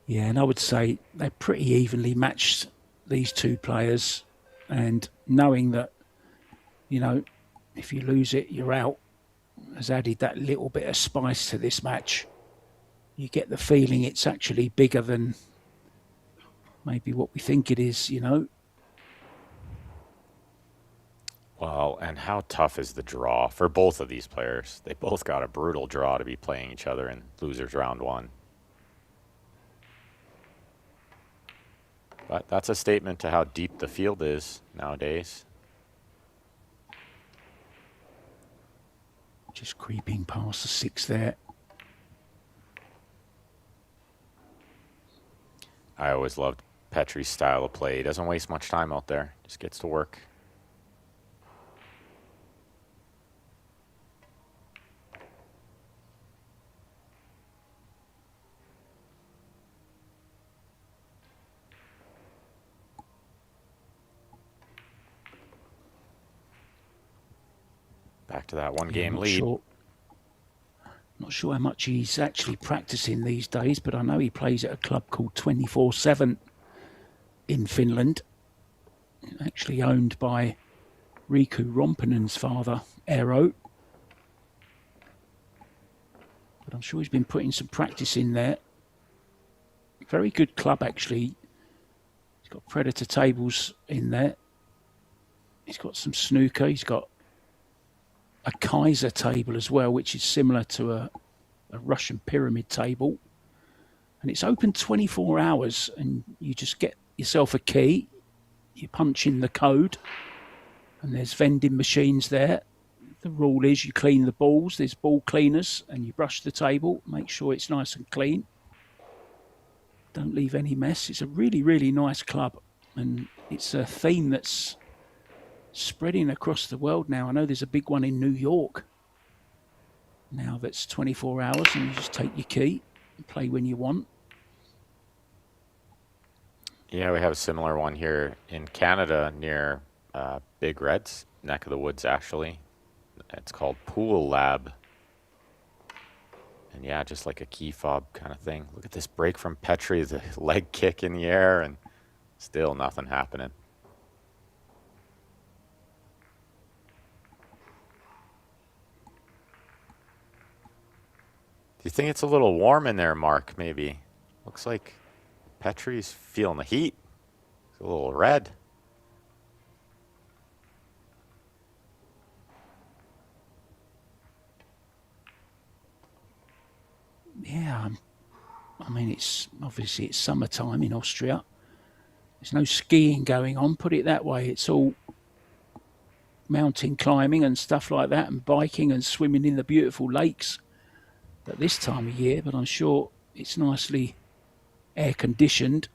Yeah, and I would say they're pretty evenly matched, these two players. And knowing that, you know, if you lose it, you're out, has added that little bit of spice to this match. You get the feeling it's actually bigger than maybe what we think it is, you know. Well, and how tough is the draw for both of these players? They both got a brutal draw to be playing each other in losers round 1. But that's a statement to how deep the field is nowadays. Just creeping past the 6 there. I always loved Petri's style of play. He doesn't waste much time out there. Just gets to work. Back to that one-game lead. Not sure how much he's actually practicing these days, but I know he plays at a club called 24/7 in Finland, actually owned by Riku Rompanen's father, Aero. But I'm sure he's been putting some practice in there. Very good club, actually. He's got Predator tables in there. He's got some snooker. He's got a Kaiser table as well, which is similar to a Russian pyramid table. And it's open 24 hours, and you just get yourself a key, you punch in the code, and there's vending machines there. The rule is you clean the balls, there's ball cleaners, and you brush the table, make sure it's nice and clean. Don't leave any mess. It's a really, really nice club, and it's a theme that's spreading across the world now. I know there's a big one in New York now that's 24 hours, and you just take your key and play when you want. Yeah, we have a similar one here in Canada near Big Red's neck of the woods, actually. It's called Pool Lab. And yeah, just like a key fob kind of thing. Look at this break from Petri, the leg kick in the air, and still nothing happening. Do you think it's a little warm in there, Mark, maybe? Looks like Petri's feeling the heat. It's a little red. Yeah, I mean, it's obviously it's summertime in Austria. There's no skiing going on, put it that way. It's all mountain climbing and stuff like that, and biking and swimming in the beautiful lakes at this time of year, but I'm sure it's nicely air conditioned.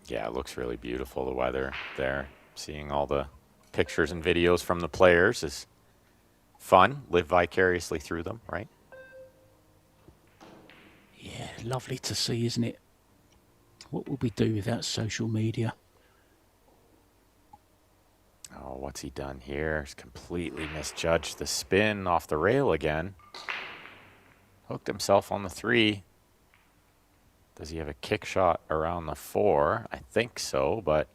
Yeah, it looks really beautiful, the weather there. Seeing all the pictures and videos from the players is fun. Live vicariously through them, right? Yeah, lovely to see, isn't it? What would we do without social media? Oh, what's he done here? He's completely misjudged the spin off the rail again. Hooked himself on the 3. Does he have a kick shot around the 4? I think so, but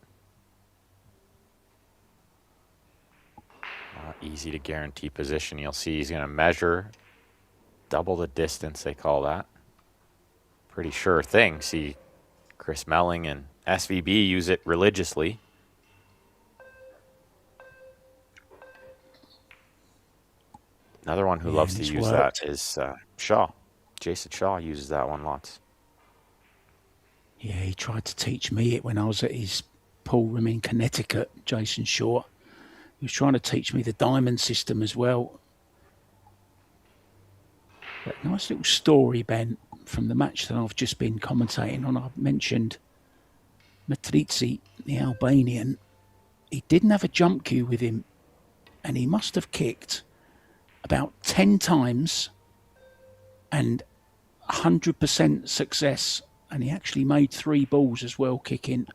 not easy to guarantee position. You'll see he's going to measure double the distance, they call that. Pretty sure thing. See Chris Melling and SVB use it religiously. Another one who loves to use that is Shaw. Jason Shaw uses that one lots. Yeah, he tried to teach me it when I was at his pool room in Connecticut, Jason Shaw. He was trying to teach me the diamond system as well. But nice little story, Ben, from the match that I've just been commentating on. I've mentioned Matrizi, the Albanian. He didn't have a jump cue with him, and he must have kicked about 10 times and 100% success. And he actually made 3 balls as well, kicking,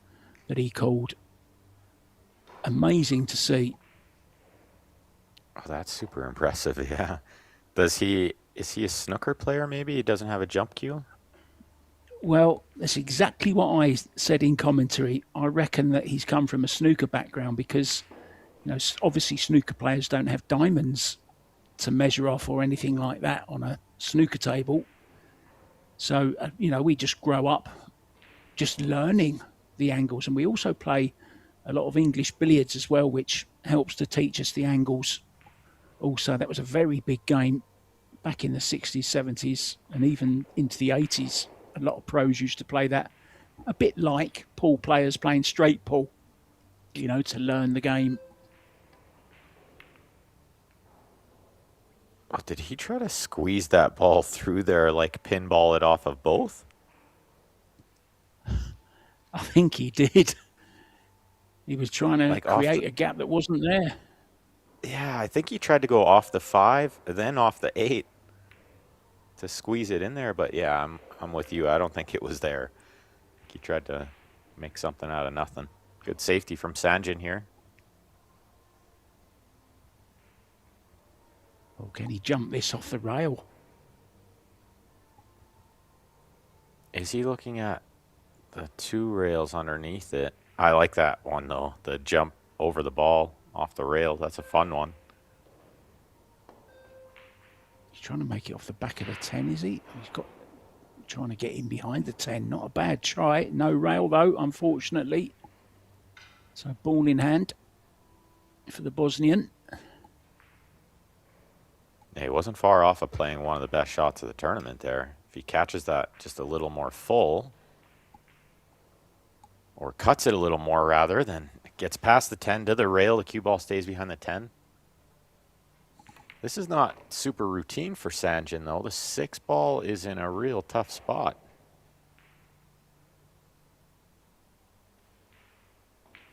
that he called. Amazing to see. Oh, that's super impressive, yeah. Is he a snooker player maybe? He doesn't have a jump cue? Well, that's exactly what I said in commentary. I reckon that he's come from a snooker background because, you know, obviously snooker players don't have diamonds to measure off or anything like that on a snooker table. So, you know, we just grow up just learning the angles. And we also play a lot of English billiards as well, which helps to teach us the angles. Also, that was a very big game back in the 60s, 70s, and even into the 80s. A lot of pros used to play that, a bit like pool players playing straight pool, you know, to learn the game. Oh, did he try to squeeze that ball through there, like pinball it off of both? I think he did. He was trying to Like create a gap that wasn't there. Yeah, I think he tried to go off the 5, then off the 8 to squeeze it in there. But yeah, I'm with you. I don't think it was there. He tried to make something out of nothing. Good safety from Sanjin here. Oh, can he jump this off the rail? Is he looking at the 2 rails underneath it? I like that one, though. The jump over the ball off the rail. That's a fun one. He's trying to make it off the back of the 10, is he? He's got trying to get in behind the 10. Not a bad try. No rail, though, unfortunately. So ball in hand for the Bosnian. He wasn't far off of playing one of the best shots of the tournament there. If he catches that just a little more full, or cuts it a little more rather, then it gets past the 10 to the rail. The cue ball stays behind the 10. This is not super routine for Sanjin, though. The 6 ball is in a real tough spot.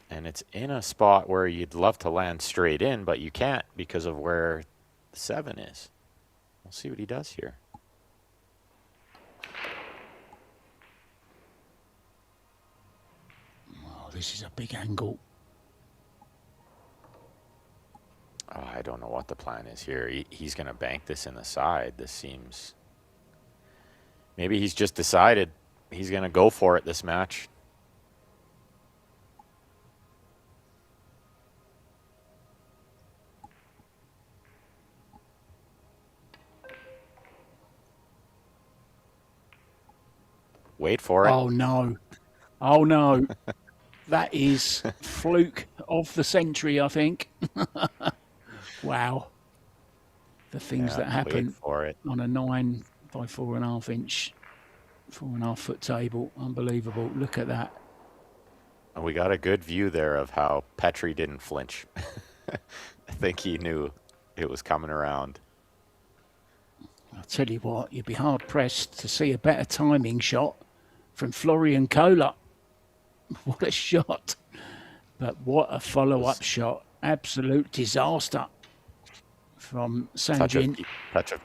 And it's in a spot where you'd love to land straight in, but you can't because of where the 7 is. We'll see what he does here. Oh, this is a big angle. Oh, I don't know what the plan is here. He's going to bank this in the side. This seems... Maybe he's just decided he's going to go for it this match. Wait for it. Oh, no. Oh, no. That is fluke of the century, I think. Wow. The things that happen on a 9 by 4.5 inch, 4.5 foot table. Unbelievable. Look at that. And we got a good view there of how Petri didn't flinch. I think he knew it was coming around. I'll tell you what, you'd be hard pressed to see a better timing shot from Florian Kohler. What a shot. But what a follow-up shot. Absolute disaster from Sanjin. Touch of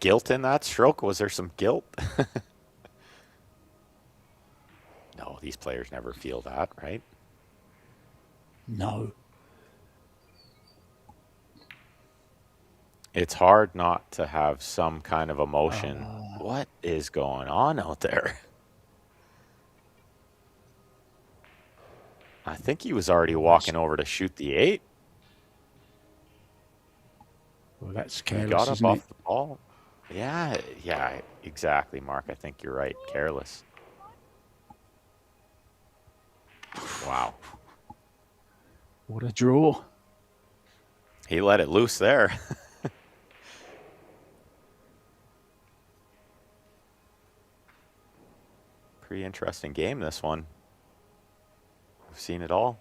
guilt in that stroke. Was there some guilt? No, these players never feel that, right? No. It's hard not to have some kind of emotion. What is going on out there? I think he was already walking over to shoot the 8. Well, that's He careless, got up isn't off it? the ball. Yeah, exactly, Mark. I think you're right. Careless. Wow. What a draw. He let it loose there. Pretty interesting game, this one. We've seen it all.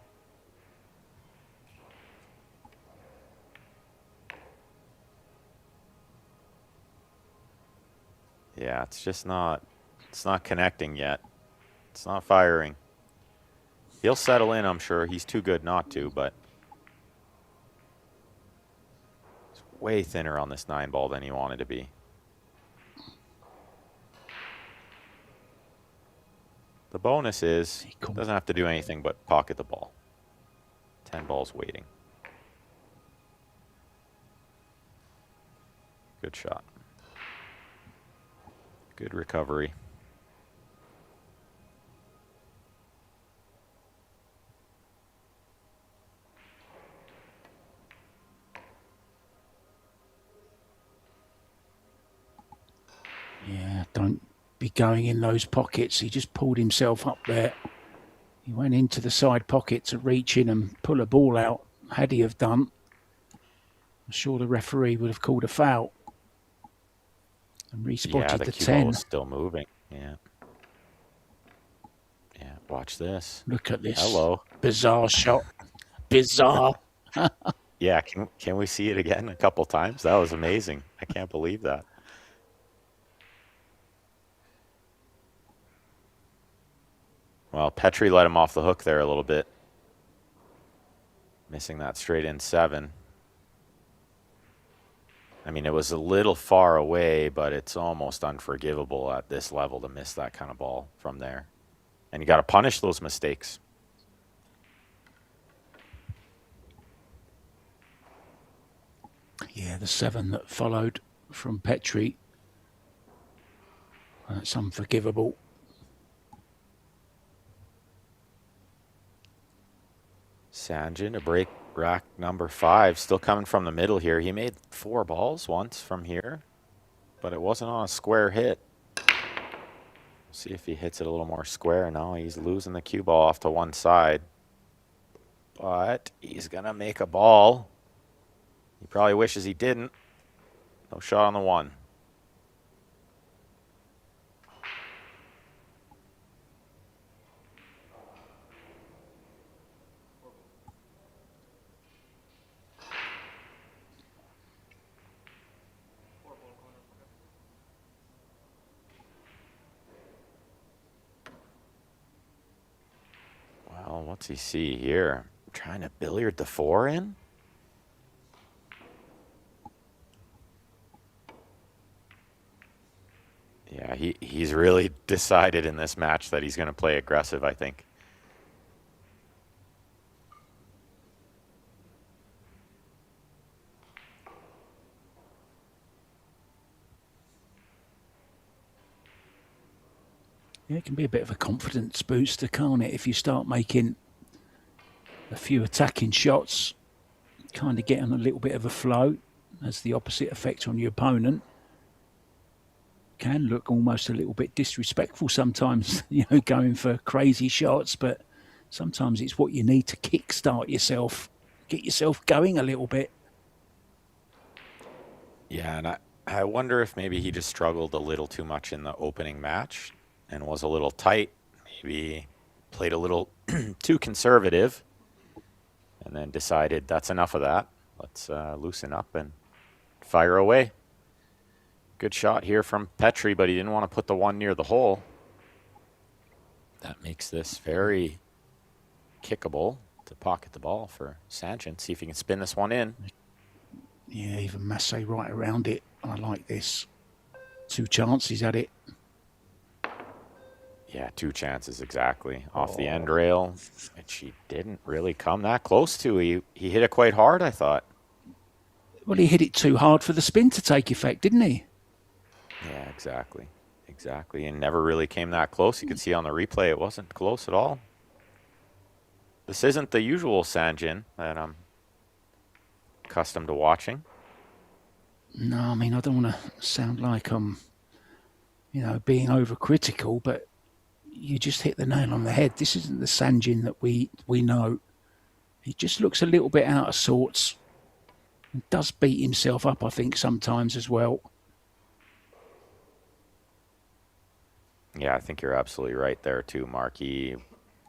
Yeah, it's just not connecting yet. It's not firing. He'll settle in, I'm sure. He's too good not to, but way thinner on this 9 ball than he wanted to be. The bonus is he doesn't have to do anything but pocket the ball. 10 balls waiting. Good shot. Good recovery. Yeah, don't be going in those pockets. He just pulled himself up there. He went into the side pocket to reach in and pull a ball out. Had he have done, I'm sure the referee would have called a foul and respotted the cue 10. ball was still moving. Yeah. Yeah, watch this. Look at this. Hello. Bizarre shot. Bizarre. Yeah, can we see it again a couple times? That was amazing. I can't believe that. Well, Petri let him off the hook there a little bit. Missing that straight in 7. I mean, it was a little far away, but it's almost unforgivable at this level to miss that kind of ball from there. And you got to punish those mistakes. Yeah, the 7 that followed from Petri. That's unforgivable. Sanjin to break rack number 5. Still coming from the middle here. He made 4 balls once from here, but it wasn't on a square hit. See if he hits it a little more square. No, he's losing the cue ball off to one side. But he's going to make a ball. He probably wishes he didn't. No shot on the 1. Well, what's he see here? Trying to billiard the 4 in? Yeah, he's really decided in this match that he's going to play aggressive, I think. Yeah, it can be a bit of a confidence booster, can't it? If you start making a few attacking shots, kind of get on a little bit of a flow, has the opposite effect on your opponent. Can look almost a little bit disrespectful sometimes, going for crazy shots, but sometimes it's what you need to kickstart yourself, get yourself going a little bit. Yeah, and I wonder if maybe he just struggled a little too much in the opening match and was a little tight, maybe played a little too conservative, and then decided that's enough of that. Let's loosen up and fire away. Good shot here from Petri, but he didn't want to put the 1 near the hole. That makes this very kickable to pocket the ball for Sanjin. See if he can spin this one in. Yeah, even Massey right around it. I like this. 2 chances at it. Yeah, 2 chances exactly. Off the end rail, which he didn't really come that close to. He hit it quite hard, I thought. Well, he hit it too hard for the spin to take effect, didn't he? Yeah, exactly. Exactly. And never really came that close. You could see on the replay it wasn't close at all. This isn't the usual Sanjin that I'm accustomed to watching. No, I mean, I don't want to sound like I'm, being overcritical, but you just hit the nail on the head. This isn't the Sanjin that we know. He just looks a little bit out of sorts. And does beat himself up, I think, sometimes as well. Yeah, I think you're absolutely right there too, Mark. He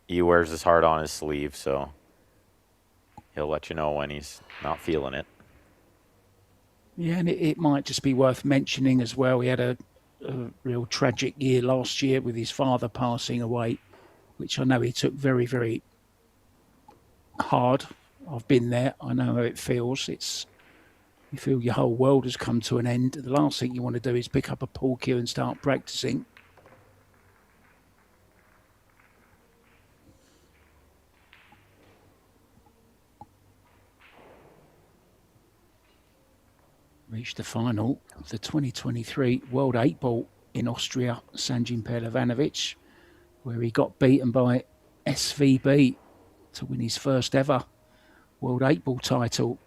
wears his heart on his sleeve, so he'll let you know when he's not feeling it. Yeah, and it might just be worth mentioning as well. He had a real tragic year last year with his father passing away, which I know he took very, very hard. I've been there. I know how it feels. It's, You feel your whole world has come to an end. The last thing you want to do is pick up a pool cue and start practicing. Reached the final of the 2023 World 8 Ball in Austria, Sanjin Perlevanovic, where he got beaten by SVB to win his first ever World 8 Ball title,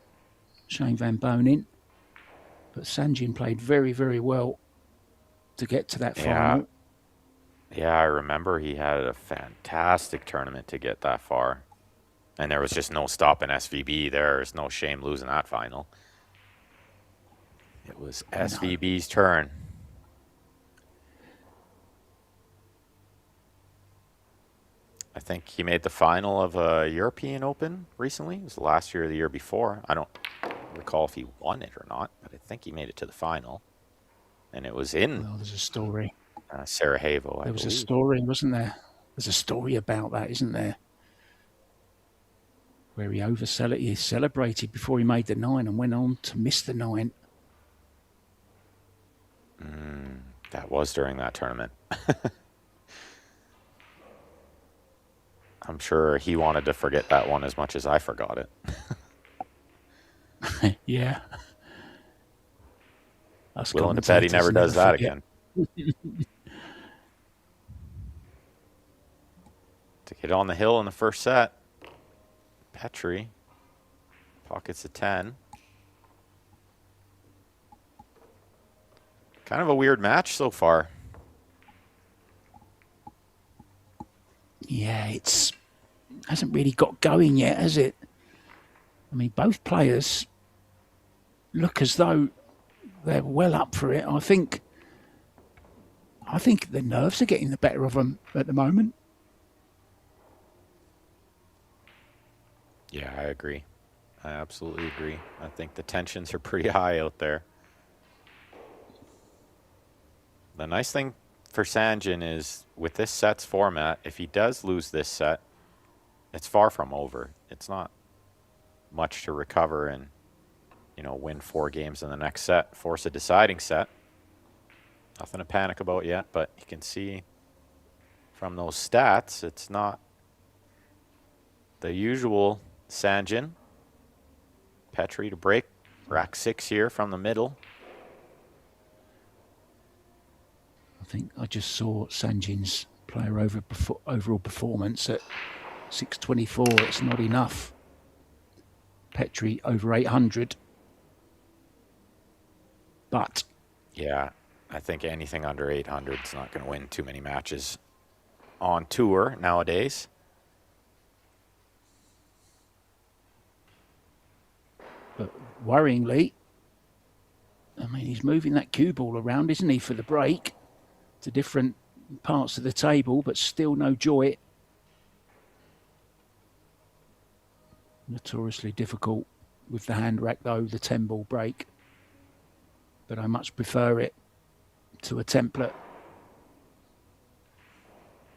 Shane Van Bonin. But Sanjin played very, very well to get to that final. Yeah, I remember he had a fantastic tournament to get that far. And there was just no stopping SVB. There's no shame losing that final. It was SVB's turn. I think he made the final of a European Open recently. It was last year or the year before. I don't recall if he won it or not, but I think he made it to the final. And it was in There's a story. Sarajevo, There was a story, wasn't there? There's a story about that, isn't there? Where he celebrated before he made the 9 and went on to miss the 9. That was during that tournament. I'm sure he wanted to forget that one as much as I forgot it. Yeah. Willing to bet he never does that again. To get on the hill in the first set, Petri pockets a 10. Kind of a weird match so far. Yeah, it's hasn't really got going yet, has it? I mean, both players look as though they're well up for it. I think the nerves are getting the better of them at the moment. Yeah, I agree. I absolutely agree. I think the tensions are pretty high out there. The nice thing for Sanjin is with this set's format, if he does lose this set, it's far from over. It's not much to recover and, win 4 games in the next set, force a deciding set. Nothing to panic about yet, but you can see from those stats, it's not the usual Sanjin. Petri to break, rack 6 here from the middle. I think I just saw Sanjin's player overall performance at 624. It's not enough. Petri over 800. But yeah, I think anything under 800 is not going to win too many matches on tour nowadays. But worryingly, I mean, he's moving that cue ball around, isn't he, for the break to different parts of the table, but still no joy. Notoriously difficult with the hand rack, though, the 10-ball break. But I much prefer it to a template.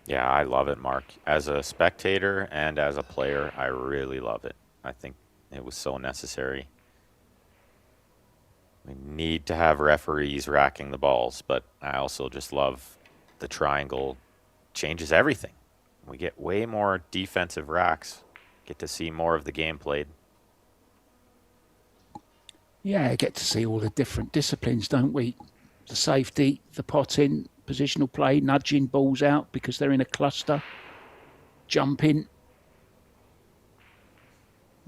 Yeah, I love it, Mark. As a spectator and as a player, I really love it. I think it was so necessary. We need to have referees racking the balls, but I also just love the triangle. Changes everything. We get way more defensive racks. Get to see more of the game played. Yeah, I get to see all the different disciplines, don't we? The safety, the potting, positional play, nudging balls out because they're in a cluster, jumping,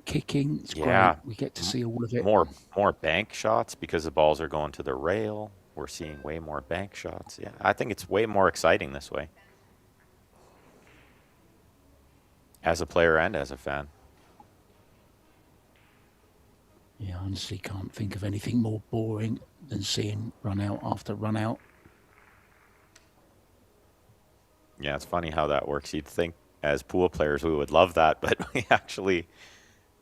kicking. It's great. We get to see all of it. More bank shots because the balls are going to the rail. We're seeing way more bank shots. Yeah, I think it's way more exciting this way. As a player and as a fan. Yeah, I honestly can't think of anything more boring than seeing run out after run out. Yeah, it's funny how that works. You'd think as pool players we would love that, but we actually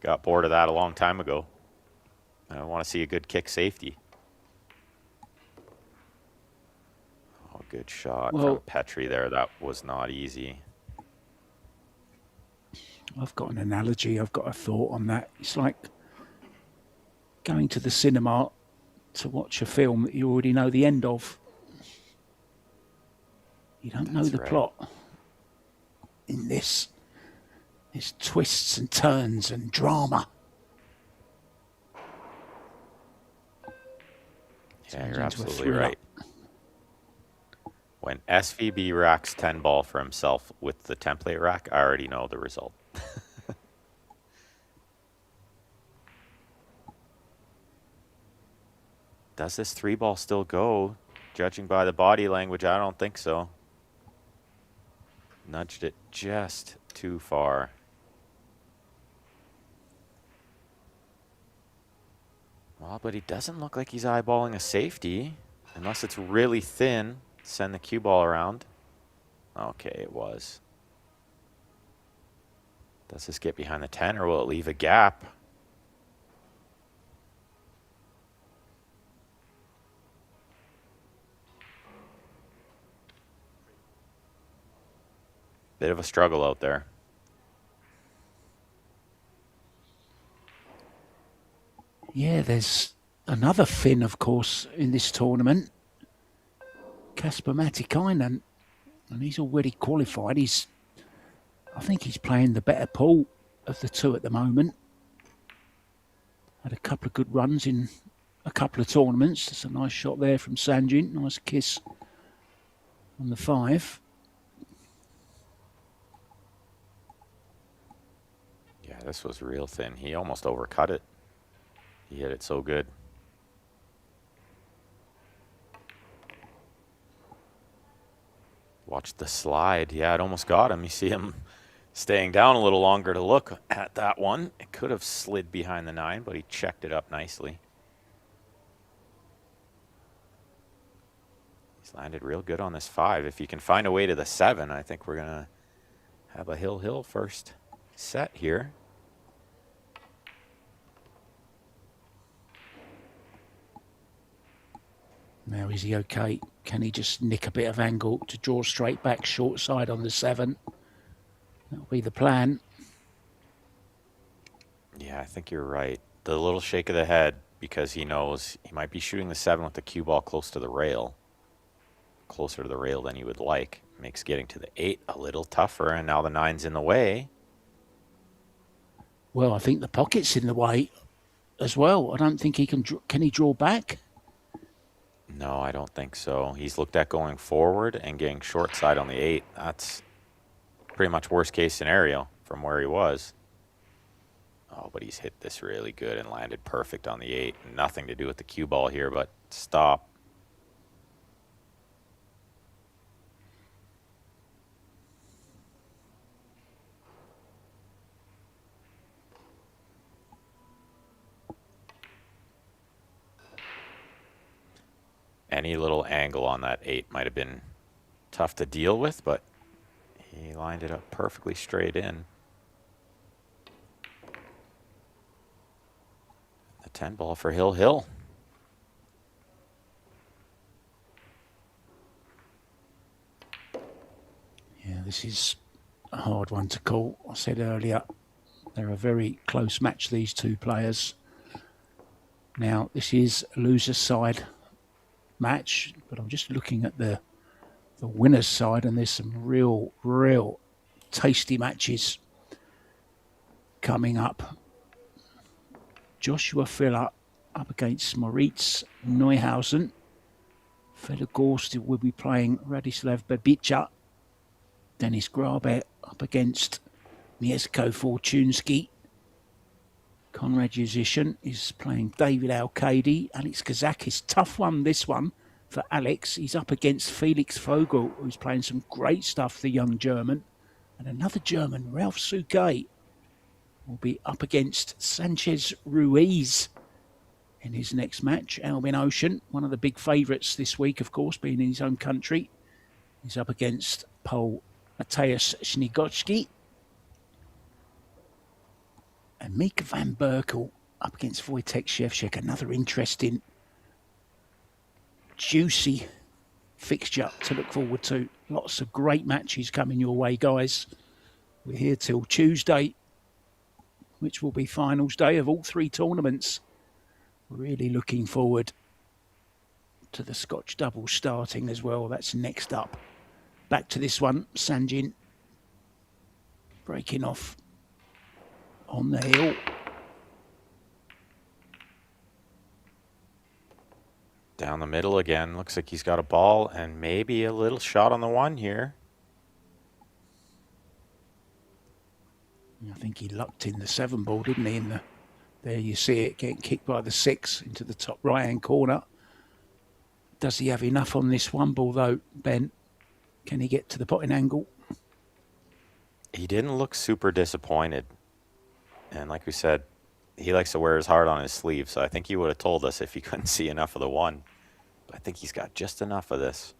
got bored of that a long time ago. I want to see a good kick safety. Oh, good shot from Petri there. That was not easy. I've got an analogy. I've got a thought on that. It's like going to the cinema to watch a film that you already know the end of. You don't know the plot in this. There's twists and turns and drama. Yeah, you're absolutely right. When SVB racks 10 ball for himself with the template rack, I already know the result. Does this 3-ball still go? Judging by the body language, I don't think so. Nudged it just too far. Well, but he doesn't look like he's eyeballing a safety. Unless it's really thin. Send the cue ball around. Okay, it was. Does this get behind the 10 or will it leave a gap? Bit of a struggle out there. Yeah, there's another Finn, of course, in this tournament. Kasper Matikainen, and he's already qualified. I think he's playing the better pool of the two at the moment. Had a couple of good runs in a couple of tournaments. That's a nice shot there from Sanjin. Nice kiss on the 5. Yeah, this was real thin. He almost overcut it. He hit it so good. Watch the slide. Yeah, it almost got him. You see him staying down a little longer to look at that one. It could have slid behind the 9, but he checked it up nicely. He's landed real good on this 5. If he can find a way to the 7, I think we're going to have a hill first set here. Now, is he okay? Can he just nick a bit of angle to draw straight back short side on the 7? That'll be the plan. Yeah, I think you're right. The little shake of the head, because he knows he might be shooting the 7 with the cue ball close to the rail. Closer to the rail than he would like. Makes getting to the 8 a little tougher, and now the 9's in the way. Well, I think the pocket's in the way as well. I don't think he can. Can he draw back? No, I don't think so. He's looked at going forward and getting short side on the 8. That's pretty much worst case scenario from where he was. Oh, but he's hit this really good and landed perfect on the 8. Nothing to do with the cue ball here, but stop. Any little angle on that 8 might have been tough to deal with, but he lined it up perfectly straight in. The 10 ball for Hill. Yeah, this is a hard one to call. I said earlier, they're a very close match, these two players. Now, this is a loser's side match, but I'm just looking at the winner's side, and there's some real tasty matches coming up. Joshua Filler up against Moritz Neuhausen. Fedor will be playing Radislav Bebica. Dennis Grabet up against Mieszko Fortuński. Konrad Yuzishin is playing David Alcadi. Alex Kazakis, tough one, this one for Alex. He's up against Felix Vogel, who's playing some great stuff, the young German. And another German, Ralph Suge, will be up against Sanchez Ruiz in his next match. Albin Ocean, one of the big favourites this week, of course, being in his own country. He's up against Pole Mateusz Śnigoczki. And Mika van Berkel up against Wojtek Szewczuk. Another interesting, juicy fixture to look forward to. Lots of great matches coming your way, guys. We're here till Tuesday, which will be finals day of all 3 tournaments. Really looking forward to the Scotch double starting as well. That's next up. Back to this one. Sanjin breaking off on the hill. Down the middle again. Looks like he's got a ball and maybe a little shot on the one here. I think he lucked in the 7 ball, didn't he? There you see it getting kicked by the 6 into the top right-hand corner. Does he have enough on this 1 ball though, Ben? Can he get to the potting angle? He didn't look super disappointed. And like we said, he likes to wear his heart on his sleeve, so I think he would have told us if he couldn't see enough of the 1. But I think he's got just enough of this.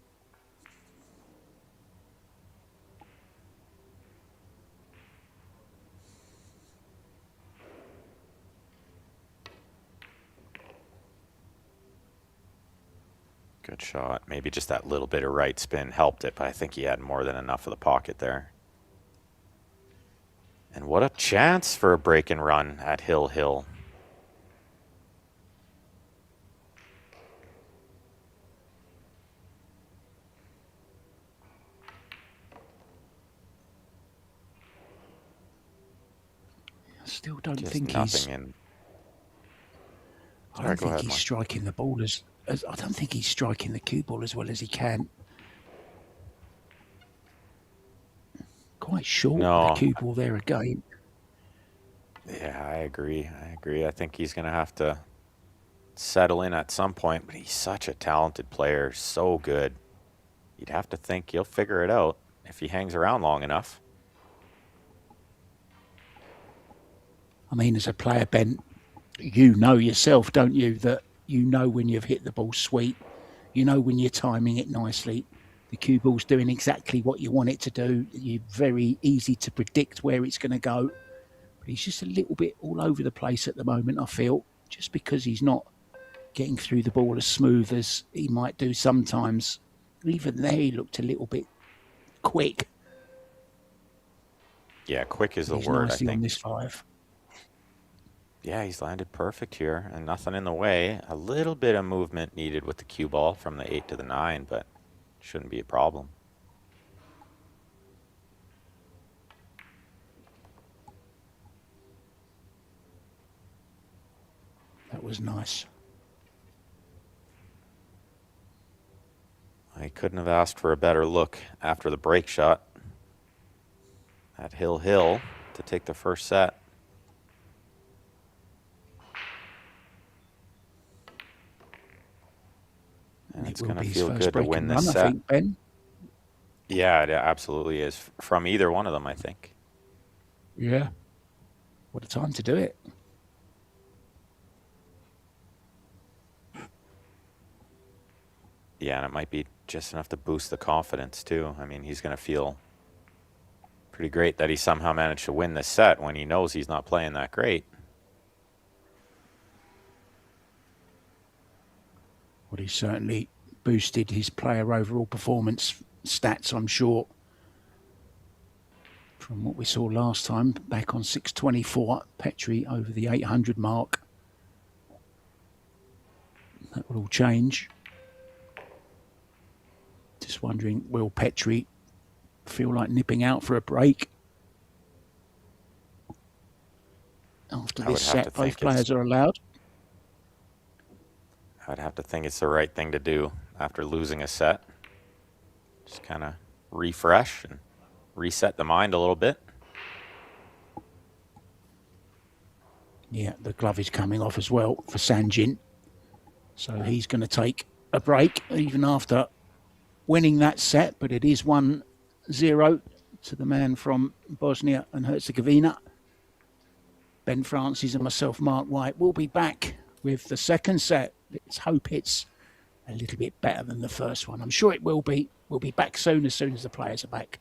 Good shot. Maybe just that little bit of right spin helped it, but I think he had more than enough of the pocket there. And what a chance for a break and run at Hill Hill. I still don't Just think nothing he's... in. I don't go think ahead, he's Mark. striking the ball as I don't think he's striking the cue ball as well as he can. Quite short No. the cue ball there again. Yeah, I agree. I think he's going to have to settle in at some point, but he's such a talented player, so good. You'd have to think he'll figure it out if he hangs around long enough. I mean, as a player, Ben, you know yourself, don't you, that you know when you've hit the ball sweet. You know when you're timing it nicely. The cue ball's doing exactly what you want it to do. You're very easy to predict where it's going to go. But he's just a little bit all over the place at the moment, I feel, just because he's not getting through the ball as smooth as he might do sometimes. Even there, he looked a little bit quick. Yeah, quick is the He's word, I nicely on think. this 5. Yeah, he's landed perfect here and nothing in the way. A little bit of movement needed with the cue ball from the 8 to the 9, but shouldn't be a problem. That was nice. I couldn't have asked for a better look after the break shot at Hill Hill to take the first set. And it's going to feel good to win this set. I think, Ben. Yeah, it absolutely is. From either one of them, I think. Yeah. What a time to do it. Yeah, and it might be just enough to boost the confidence, too. I mean, he's going to feel pretty great that he somehow managed to win this set when he knows he's not playing that great. Well, he certainly boosted his player overall performance stats, I'm sure, from what we saw last time, back on 624. Petri over the 800 mark. That will all change. Just wondering, will Petri feel like nipping out for a break? After this set, both players are allowed. I'd have to think it's the right thing to do after losing a set. Just kind of refresh and reset the mind a little bit. Yeah, the glove is coming off as well for Sanjin. So he's going to take a break even after winning that set, but it is 1-0 to the man from Bosnia and Herzegovina. Ben Francis and myself, Mark White, will be back with the second set. Let's hope it's a little bit better than the first one. I'm sure it will be. We'll be back soon as the players are back.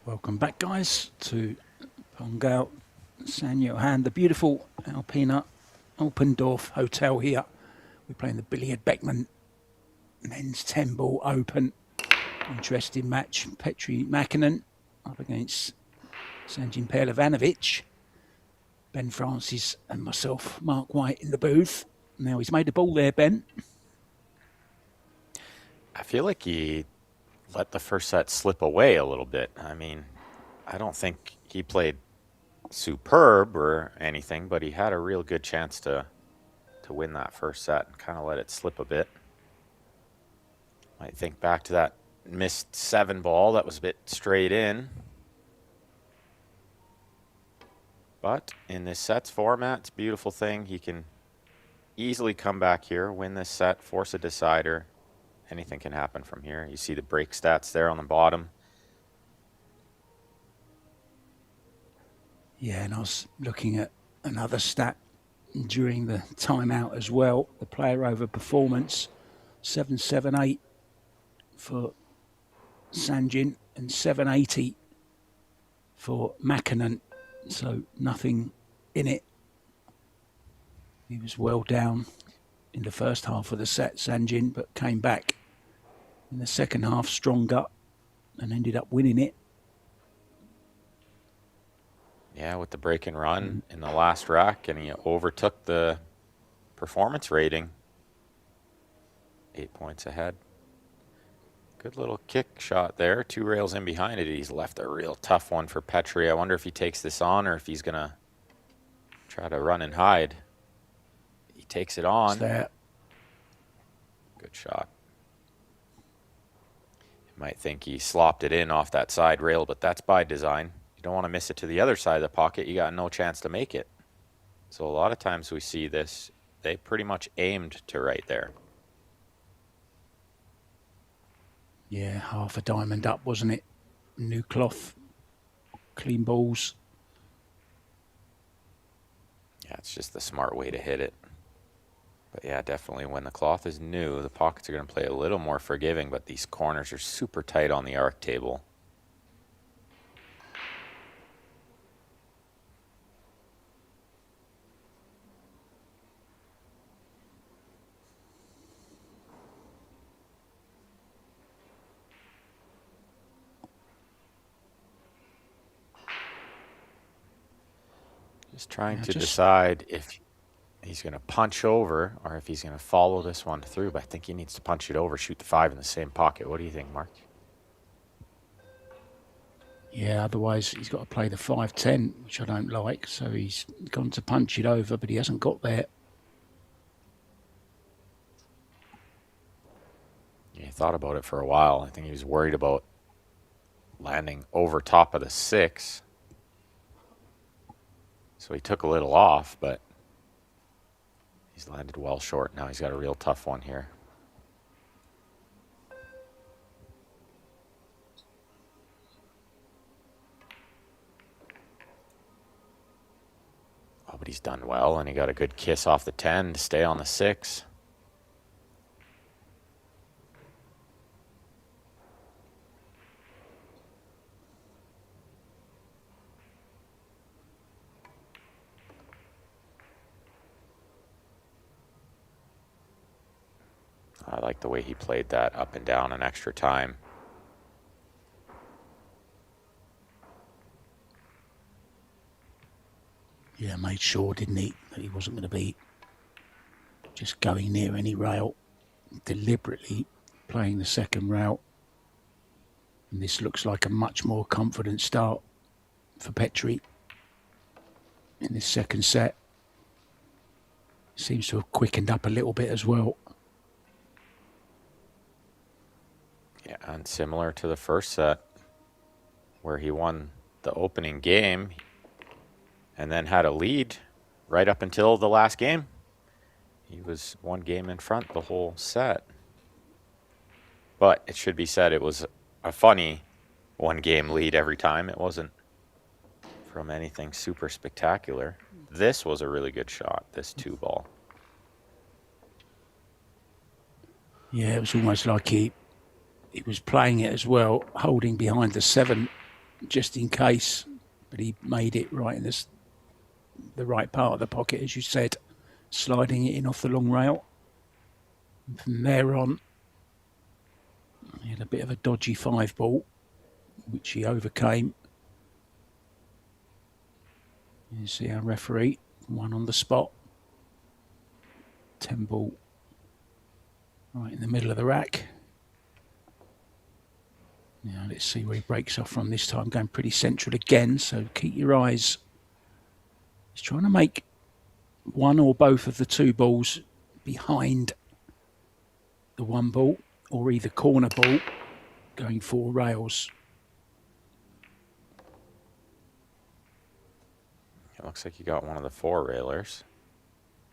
Welcome back, guys, to Pongau, San Johann, the beautiful Alpina, Alpendorf Hotel here. We're playing the Billard Beckmann Men's 10-ball Open. Interesting match. Petri Mäkinen up against Sanjin Perlevanovic. Ben Francis and myself, Mark White, in the booth. Now he's made the ball there, Ben. I feel like he let the first set slip away a little bit. I mean, I don't think he played superb or anything, but he had a real good chance to win that first set and kind of let it slip a bit. Might think back to that missed 7 ball that was a bit straight in. But in this sets format, it's a beautiful thing. He can easily come back here, win this set, force a decider. Anything can happen from here. You see the break stats there on the bottom. Yeah, and I was looking at another stat during the timeout as well. The player over performance, 778 for Sanjin and 780 for Mäkinen. So nothing in it. He was well down in the first half of the set, Sanjin, but came back in the second half stronger and ended up winning it. Yeah, with the break and run in the last rack, and he overtook the performance rating. 8 points ahead. Good little kick shot there. 2 rails in behind it. He's left a real tough one for Petri. I wonder if he takes this on or if he's going to try to run and hide. He takes it on. There. Good shot. You might think he slopped it in off that side rail, but that's by design. You don't want to miss it to the other side of the pocket. You got no chance to make it. So a lot of times we see this, they pretty much aimed to right there. Yeah, half a diamond up, wasn't it? New cloth, clean balls. Yeah, it's just the smart way to hit it. But yeah, definitely when the cloth is new, the pockets are going to play a little more forgiving, but these corners are super tight on the arc table. Just trying to decide if he's going to punch over or if he's going to follow this one through. But I think he needs to punch it over, shoot the 5 in the same pocket. What do you think, Mark? Yeah, otherwise he's got to play the 5-10, which I don't like. So he's gone to punch it over, but he hasn't got there. Yeah, he thought about it for a while. I think he was worried about landing over top of the 6. So he took a little off, but he's landed well short. Now he's got a real tough one here. Oh, but he's done well, and he got a good kiss off the 10 to stay on the 6. I like the way he played that up and down in extra time. Yeah, made sure, didn't he, that he wasn't going to be just going near any rail, deliberately playing the second rail. And this looks like a much more confident start for Petri in this second set. Seems to have quickened up a little bit as well. Yeah, and similar to the first set, where he won the opening game and then had a lead right up until the last game. He was 1 game in front the whole set. But it should be said, it was a funny 1 game lead every time. It wasn't from anything super spectacular. This was a really good shot, this 2 ball. Yeah, it was almost like he was playing it as well, holding behind the 7 just in case. But he made it right in the right part of the pocket, as you said, sliding it in off the long rail. And from there on, he had a bit of a dodgy 5-ball, which he overcame. You see our referee, one on the spot. 10-ball right in the middle of the rack. Now let's see where he breaks off from this time, going pretty central again, so keep your eyes. He's trying to make one or both of the 2 balls behind the 1 ball, or either corner ball going 4 rails. It looks like you got one of the 4 railers.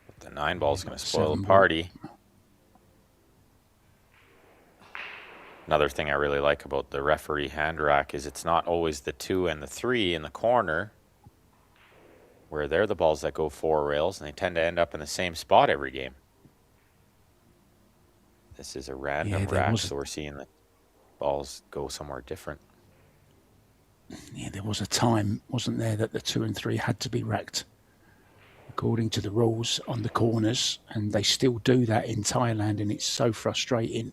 But the 9 ball is going to spoil the 7-ball. party. Another thing I really like about the referee hand rack is it's not always the 2 and the 3 in the corner, where they're the balls that go 4 rails, and they tend to end up in the same spot every game. This is a random rack, so we're seeing the balls go somewhere different. Yeah, there was a time, wasn't there, that the 2 and 3 had to be racked according to the rules on the corners, and they still do that in Thailand, and it's so frustrating.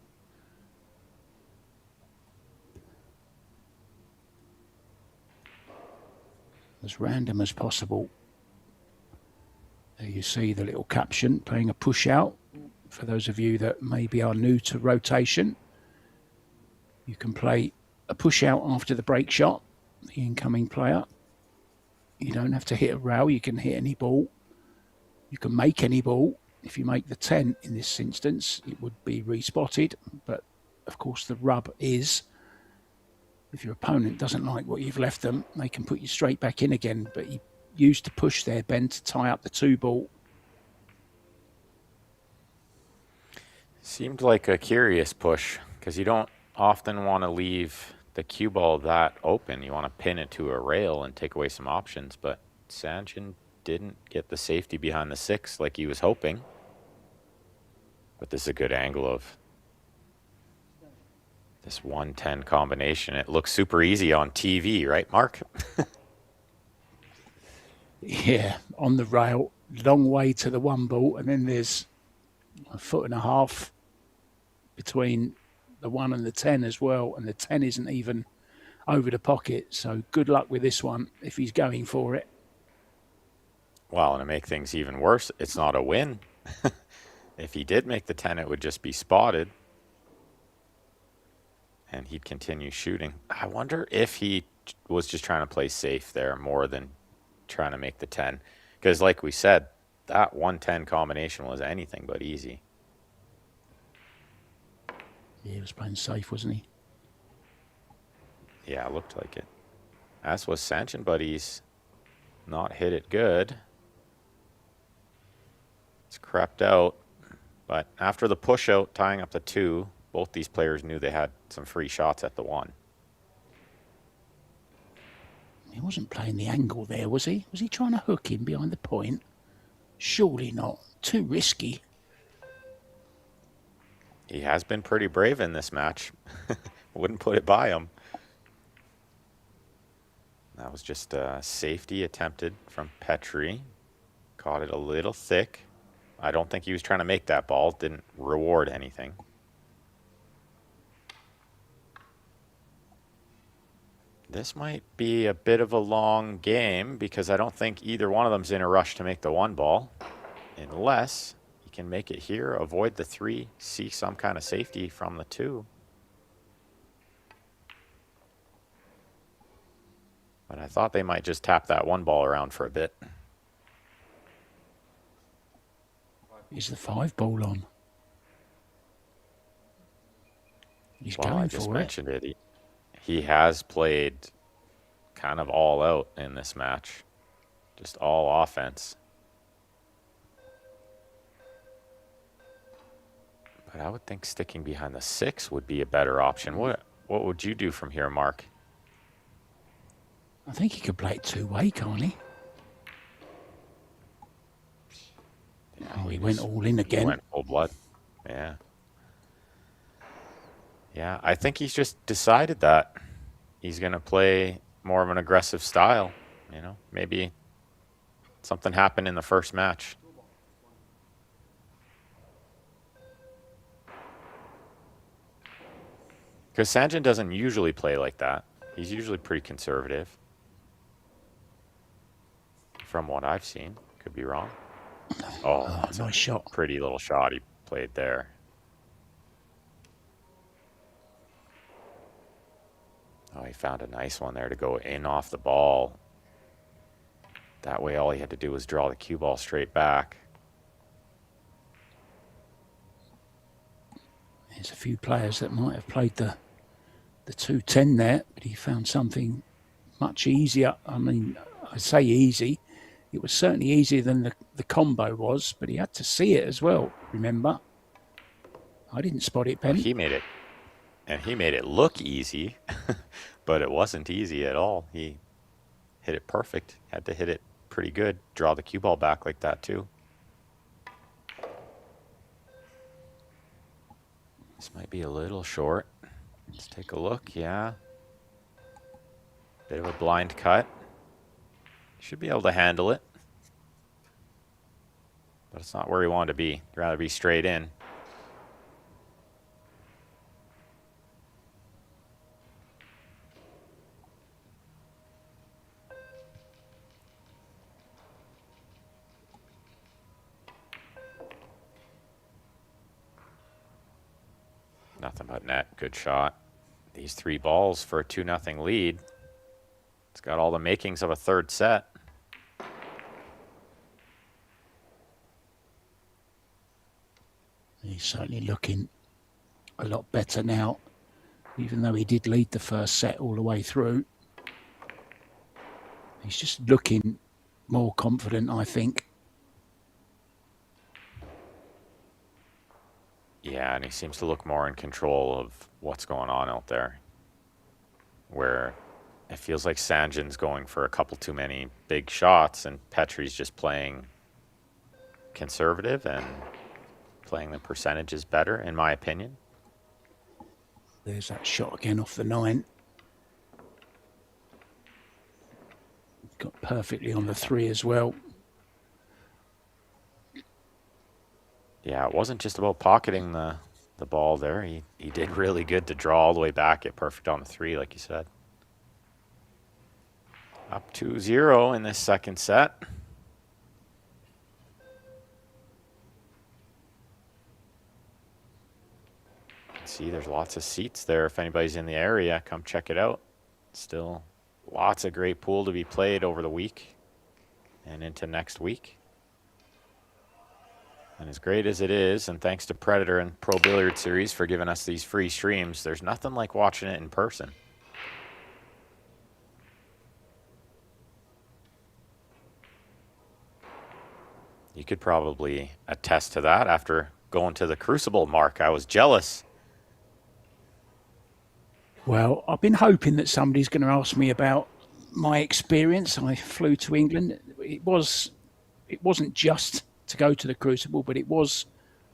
As random as possible. There you see the little caption, playing a push out. For those of you that maybe are new to rotation, you can play a push out after the break shot, the incoming player. You don't have to hit a rail, you can hit any ball. You can make any ball. If you make the 10 in this instance, it would be respotted. But of course the rub is, if your opponent doesn't like what you've left them, they can put you straight back in again. But he used the push there, Ben, to tie up the 2 ball. Seemed like a curious push, because you don't often want to leave the cue ball that open. You want to pin it to a rail and take away some options, but Sanchin didn't get the safety behind the 6 like he was hoping. But this is a good angle of this 1-10 combination. It looks super easy on TV, right, Mark? Yeah, on the rail, long way to the 1 ball, and then there's a 1.5 feet between the 1 and the 10 as well, and the 10 isn't even over the pocket, so good luck with this one if he's going for it. Well, and to make things even worse, it's not a win. If he did make the 10, it would just be spotted, and he'd continue shooting. I wonder if he was just trying to play safe there more than trying to make the 10, because like we said, that 1-10 combination was anything but easy. Yeah, he was playing safe, wasn't he? Yeah, it looked like it. As was Sanchin, but he's not hit it good. It's crept out, but after the push out, tying up the 2, both these players knew they had some free shots at the 1. He wasn't playing the angle there, was he? Was he trying to hook him behind the point? Surely not. Too risky. He has been pretty brave in this match. Wouldn't put it by him. That was just a safety attempted from Petri. Caught it a little thick. I don't think he was trying to make that ball. Didn't reward anything. This might be a bit of a long game because I don't think either one of them's in a rush to make the 1 ball. Unless he can make it here, avoid the 3, see some kind of safety from the 2. But I thought they might just tap that 1 ball around for a bit. Is the 5 ball on? He's Well, going I just for mentioned it. He has played kind of all out in this match. Just all offense. But I would think sticking behind the 6 would be a better option. What would you do from here, Mark? I think he could play it 2-way, can't he? Yeah, Oh, he went all in again. He went full blood. Yeah. Yeah, I think he's just decided that he's going to play more of an aggressive style. You know, maybe something happened in the first match. Because Sanjin doesn't usually play like that. He's usually pretty conservative. From what I've seen. Could be wrong. Oh, that's nice shot. Pretty little shot he played there. Oh, he found a nice one there to go in off the ball. That way all he had to do was draw the cue ball straight back. There's a few players that might have played the 210 there, but he found something much easier. I mean, I say easy. It was certainly easier than the combo was, but he had to see it as well, remember? I didn't spot it, Ben. Well, he made it. And he made it look easy, but it wasn't easy at all. He hit it perfect. Had to hit it pretty good. Draw the cue ball back like that, too. This might be a little short. Let's take a look. Yeah. Bit of a blind cut. Should be able to handle it. But it's not where he wanted to be. He'd rather be straight in. Nothing but net. Good shot. These 3 balls for a 2-0 lead. It's got all the makings of a third set. He's certainly looking a lot better now, even though he did lead the first set all the way through. He's just looking more confident, I think. Yeah, and he seems to look more in control of what's going on out there. Where it feels like Sanjin's going for a couple too many big shots and Petri's just playing conservative and playing the percentages better, in my opinion. There's that shot again off the 9. Got perfectly on the 3 as well. Yeah, it wasn't just about pocketing the ball there. He did really good to draw all the way back, get perfect on the 3, like you said. Up 2-0 in this second set. See, there's lots of seats there. If anybody's in the area, come check it out. Still lots of great pool to be played over the week and into next week. And as great as it is, and thanks to Predator and Pro Billiard Series for giving us these free streams, there's nothing like watching it in person. You could probably attest to that after going to the Crucible, Mark. I was jealous. Well, I've been hoping that somebody's going to ask me about my experience. I flew to England. It wasn't just to go to the Crucible, but it was,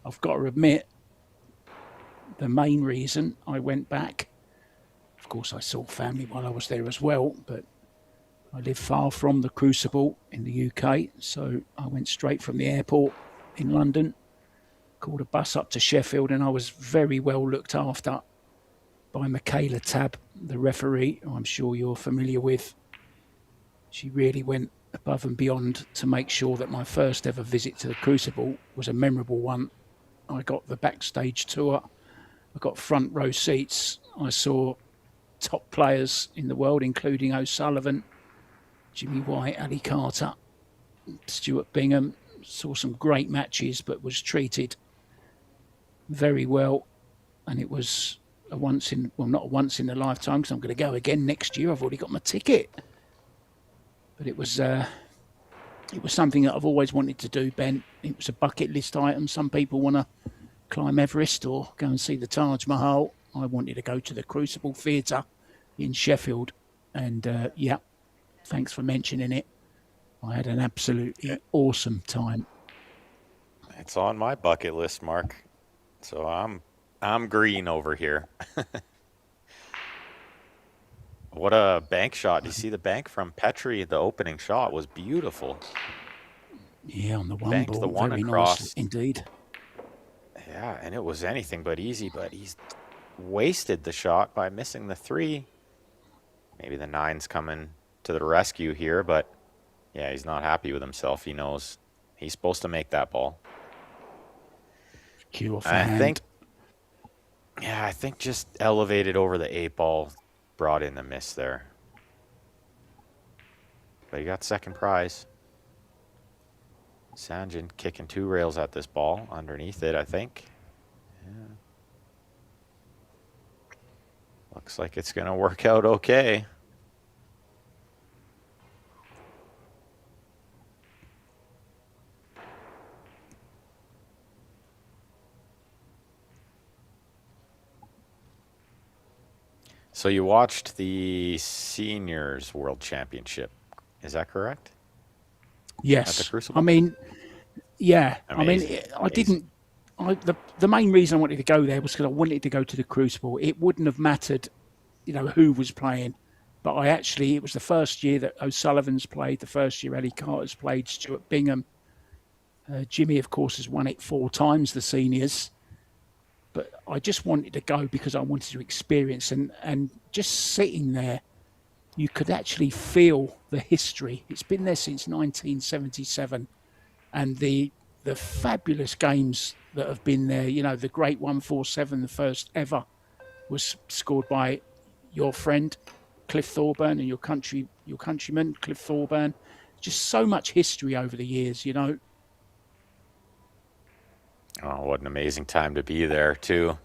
I've got to admit, the main reason I went back. Of course, I saw family while I was there as well, but I live far from the Crucible in the UK, so I went straight from the airport in London, called a bus up to Sheffield, and I was very well looked after by Michaela Tabb, the referee, who I'm sure you're familiar with. She really went above and beyond to make sure that my first ever visit to the Crucible was a memorable one. I got the backstage tour. I got front row seats. I saw top players in the world, including O'Sullivan, Jimmy White, Ali Carter, Stuart Bingham. Saw some great matches, but was treated very well. And it was a once in, well, not a once in a lifetime, because I'm going to go again next year. I've already got my ticket. But it was something that I've always wanted to do, Ben. It was a bucket list item. Some people want to climb Everest or go and see the Taj Mahal. I wanted to go to the Crucible Theatre in Sheffield. And, yeah, thanks for mentioning it. I had an absolutely awesome time. It's on my bucket list, Mark. So I'm green over here. what a bank shot. You see the bank from Petri, the opening shot was beautiful. Yeah, on the one Banked ball, the one very across. nice indeed. Yeah, and it was anything but easy, but he's wasted the shot by missing the 3. Maybe the 9's coming to the rescue here, but yeah, he's not happy with himself. He knows he's supposed to make that ball. Cue off the I hand. think just elevated over the 8 ball, brought in the miss there. But he got second prize. Sanjin kicking 2 rails at this ball underneath it, I think. Yeah. Looks like it's going to work out okay. So you watched the Seniors World Championship, is that correct? Yes. At the Crucible? I mean, yeah. Amazing. I didn't. The main reason I wanted to go there was because I wanted to go to the Crucible. It wouldn't have mattered, who was playing. But it was the first year that O'Sullivan's played, the first year Eddie Carter's played, Stuart Bingham. Jimmy, of course, has won it 4 times, the Seniors. But I just wanted to go because I wanted to experience and just sitting there, you could actually feel the history. It's been there since 1977, and the fabulous games that have been there. The great 147, the first ever, was scored by your friend Cliff Thorburn and your countryman Cliff Thorburn. Just so much history over the years, Oh, what an amazing time to be there, too.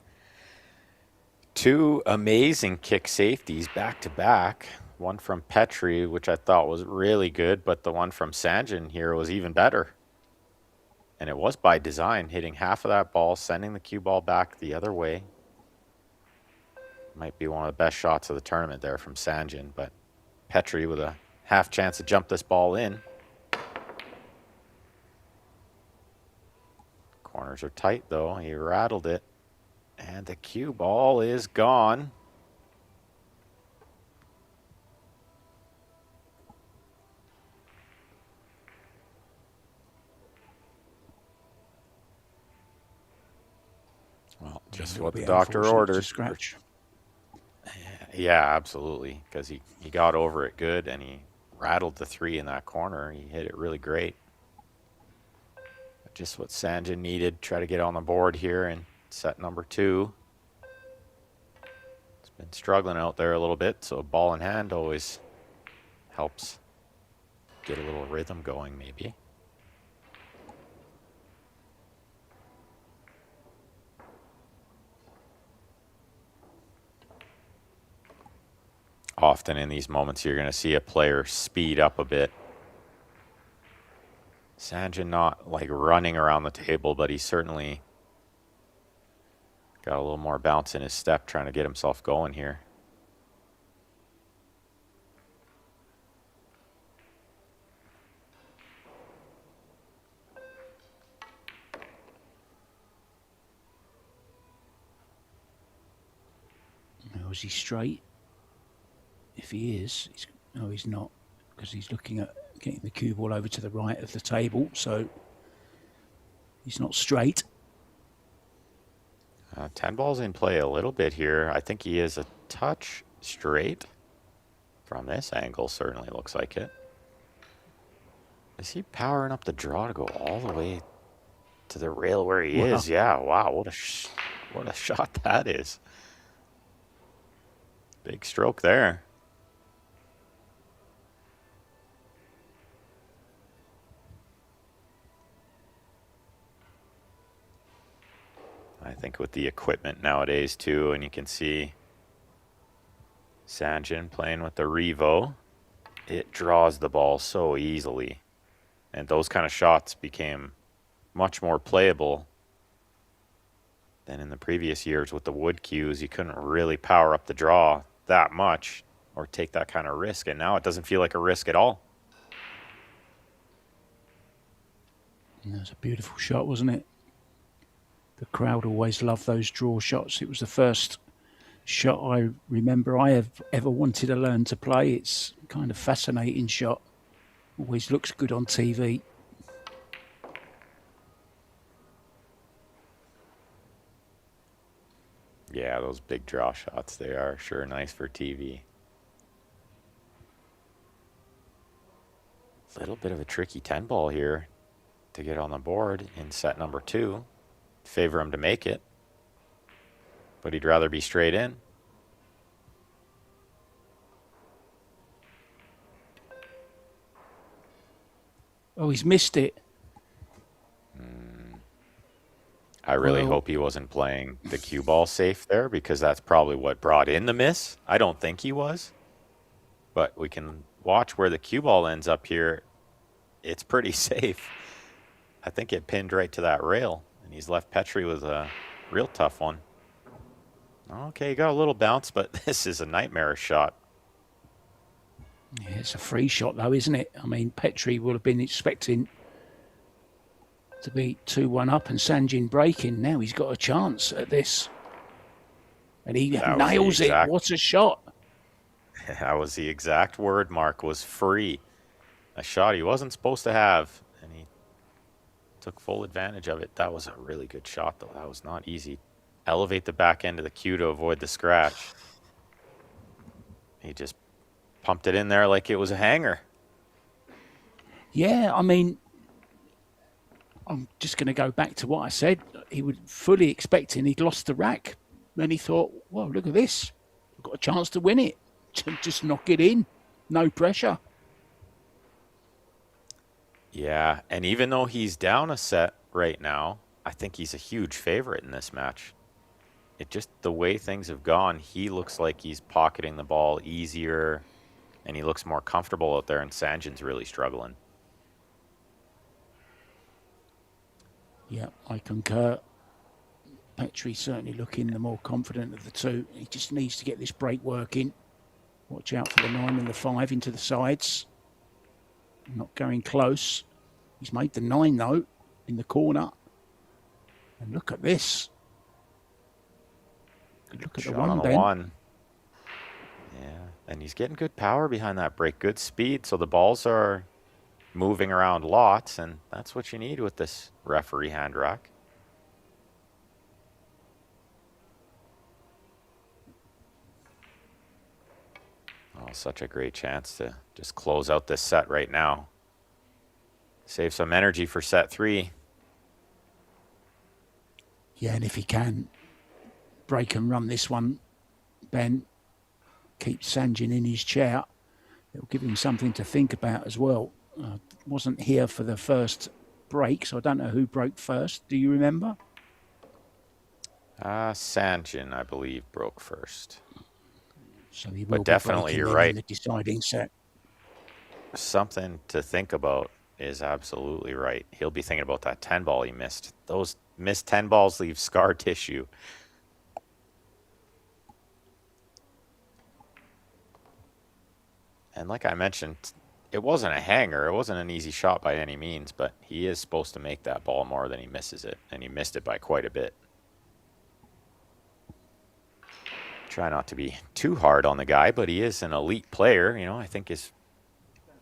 2 amazing kick safeties back to back. One from Petri, which I thought was really good, but the one from Sanjin here was even better. And it was by design, hitting half of that ball, sending the cue ball back the other way. Might be one of the best shots of the tournament there from Sanjin, but Petri with a half chance to jump this ball in. Corners are tight, though. He rattled it. And the cue ball is gone. Well, just what the doctor ordered. Scratch. Yeah, absolutely. Because he got over it good, and he rattled the 3 in that corner. He hit it really great. Just what Sanjin needed. Try to get on the board here in set number 2. It's been struggling out there a little bit, so a ball in hand always helps get a little rhythm going, maybe. Often in these moments, you're going to see a player speed up a bit. Sanjin not like running around the table, but he certainly got a little more bounce in his step trying to get himself going here. Now, is he straight? If he is, he's not, because he's looking at getting the cue ball over to the right of the table, so he's not straight. 10 balls in play a little bit here. I think he is a touch straight. From this angle, certainly looks like it. Is he powering up the draw to go all the way to the rail where he is? Yeah, wow, what a shot that is. Big stroke there. I think with the equipment nowadays too, and you can see Sanjin playing with the Revo, it draws the ball so easily. And those kind of shots became much more playable than in the previous years with the wood cues. You couldn't really power up the draw that much or take that kind of risk, and now it doesn't feel like a risk at all. And that was a beautiful shot, wasn't it? The crowd always loved those draw shots. It was the first shot I remember I have ever wanted to learn to play. It's kind of fascinating shot. Always looks good on TV. Yeah, those big draw shots, they are sure nice for TV. Little bit of a tricky 10 ball here to get on the board in set number 2. Favor him to make it, but he'd rather be straight in. Oh, he's missed it. I really Well- hope he wasn't playing the cue ball safe there, because that's probably what brought in the miss. I don't think he was, but we can watch where the cue ball ends up here. It's pretty safe. I think it pinned right to that rail, and he's left Petri with a real tough one. Okay, he got a little bounce, but this is a nightmarish shot. Yeah, it's a free shot though, isn't it? I mean, Petri would have been expecting to be 2-1 up and Sanjin breaking. Now he's got a chance at this. And he That was the nails it. exact- What a shot. That was the exact word, Mark, was free. A shot he wasn't supposed to have, and he took full advantage of it. That was a really good shot, though. That was not easy. Elevate the back end of the cue to avoid the scratch. He just pumped it in there like it was a hanger. Yeah, I mean, I'm just going to go back to what I said. He was fully expecting he'd lost the rack. Then he thought, well, look at this. I've got a chance to win it. Just knock it in. No pressure. Yeah, and even though he's down a set right now, I think he's a huge favorite in this match. It just, the way things have gone, he looks like he's pocketing the ball easier, and he looks more comfortable out there, and Sanjin's really struggling. Yeah, I concur. Petri certainly looking the more confident of the two. He just needs to get this break working. Watch out for the 9 and the 5 into the sides. Not going close. He's made the 9 though, in the corner. And look at this. Good look at Shot the 1, on the Ben. 1. Yeah, and he's getting good power behind that break, good speed, so the balls are moving around lots, and that's what you need with this referee hand rack. Oh, such a great chance to just close out this set right now. Save some energy for set 3. Yeah, and if he can break and run this one, Ben, keep Sanjin in his chair. It'll give him something to think about as well. Wasn't here for the first break, so I don't know who broke first. Do you remember? Sanjin, I believe, broke first. So he will But be definitely, breaking you're then right. in the deciding set. Something to think about is absolutely right. He'll be thinking about that 10 ball he missed. Those missed 10 balls leave scar tissue. And like I mentioned, it wasn't a hanger. It wasn't an easy shot by any means, but he is supposed to make that ball more than he misses it, and he missed it by quite a bit. Try not to be too hard on the guy, but he is an elite player. You know, I think his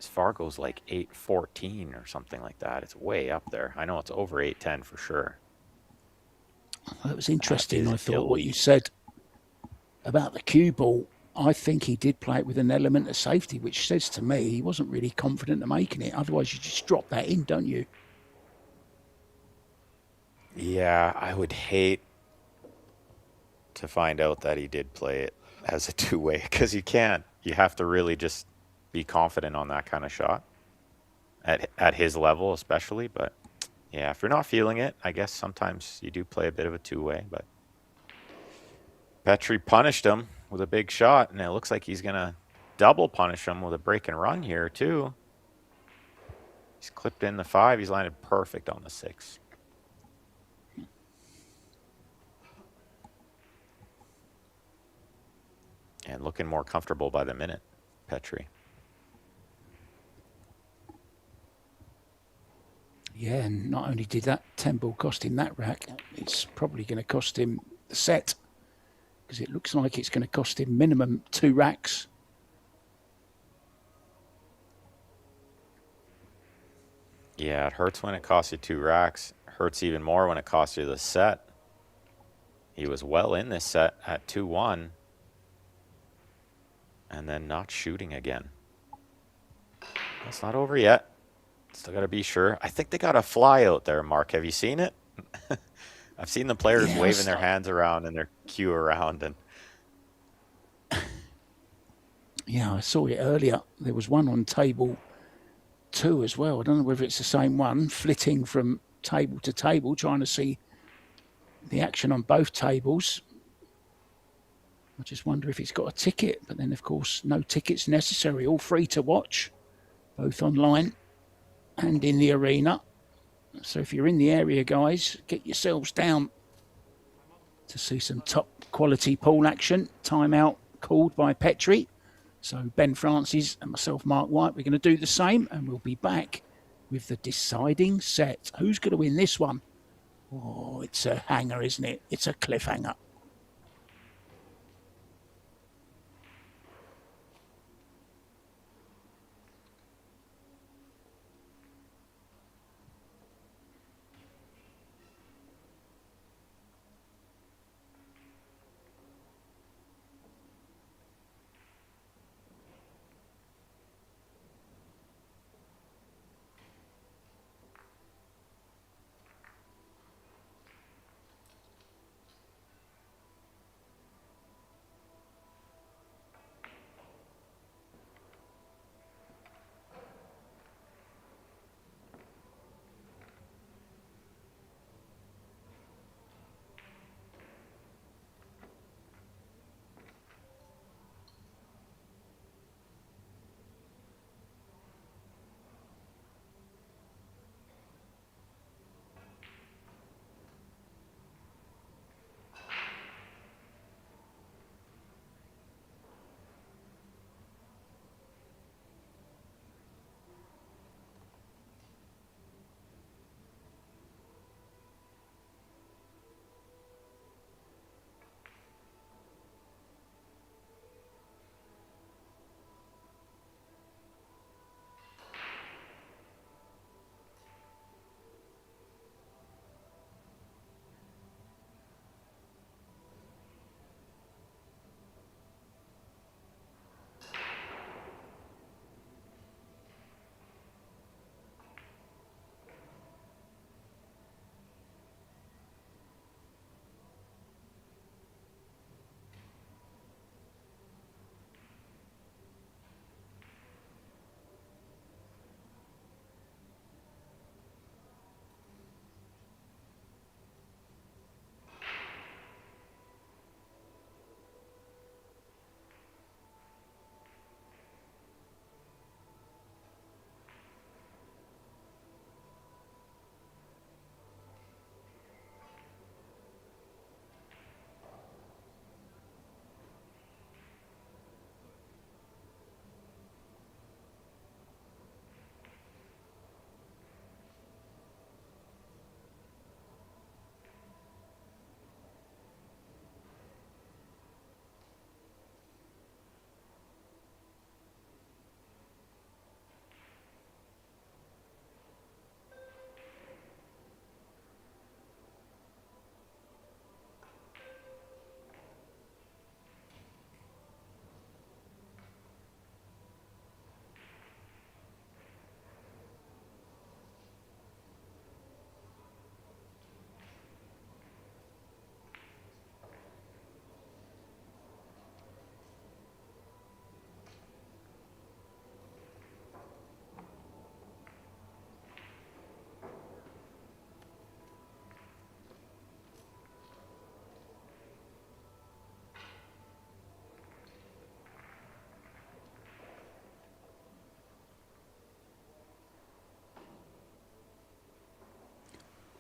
Fargo's like 814 or something like that. It's way up there. I know it's over 810 for sure. Well, it was interesting, is I thought, what elite. you said about the cue ball. I think he did play it with an element of safety, which says to me he wasn't really confident of making it. Otherwise, you just drop that in, don't you? Yeah, I would hate to find out that he did play it as a two-way, because you can't. You have to really just be confident on that kind of shot at his level especially. But yeah, if you're not feeling it, I guess sometimes you do play a bit of a two-way. But Petri punished him with a big shot, and it looks like he's going to double punish him with a break and run here too. He's clipped in the 5. He's landed perfect on the 6. And looking more comfortable by the minute, Petri. Yeah, and not only did that 10 ball cost him that rack, it's probably going to cost him the set. because it looks like it's going to cost him minimum 2 racks. Yeah, it hurts when it costs you 2 racks. It hurts even more when it costs you the set. He was well in this set at 2-1. And then not shooting again. It's not over yet. Still got to be sure. I think they got a fly out there, Mark. Have you seen it? I've seen the players waving their hands around and their cue around. And yeah, I saw it earlier. There was one on table 2 as well. I don't know whether it's the same one, flitting from table to table, trying to see the action on both tables. I just wonder if he's got a ticket, but then of course no tickets necessary, all free to watch, both online and in the arena. So if you're in the area, guys, get yourselves down to see some top quality pool action. Timeout called by Petri. So Ben Francis and myself, Mark White, we're going to do the same, and we'll be back with the deciding set. Who's going to win this one? Oh, it's a hanger, isn't it? It's a cliffhanger.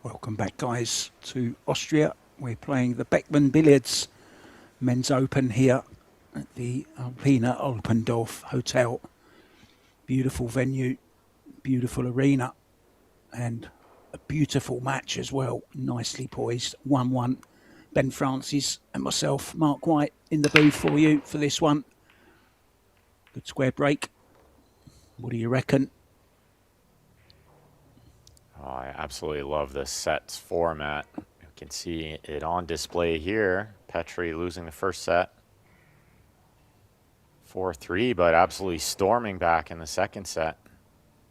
Welcome back, guys, to Austria. We're playing the Beckmann Billiards Men's Open here at the Alpina Alpendorf Hotel. Beautiful venue, beautiful arena, and a beautiful match as well. Nicely poised. 1-1 Ben Francis and myself, Mark White, in the booth for you for this one. Good square break. What do you reckon? Oh, I absolutely love this sets format. You can see it on display here. Petri losing the first set. 4-3, but absolutely storming back in the second set.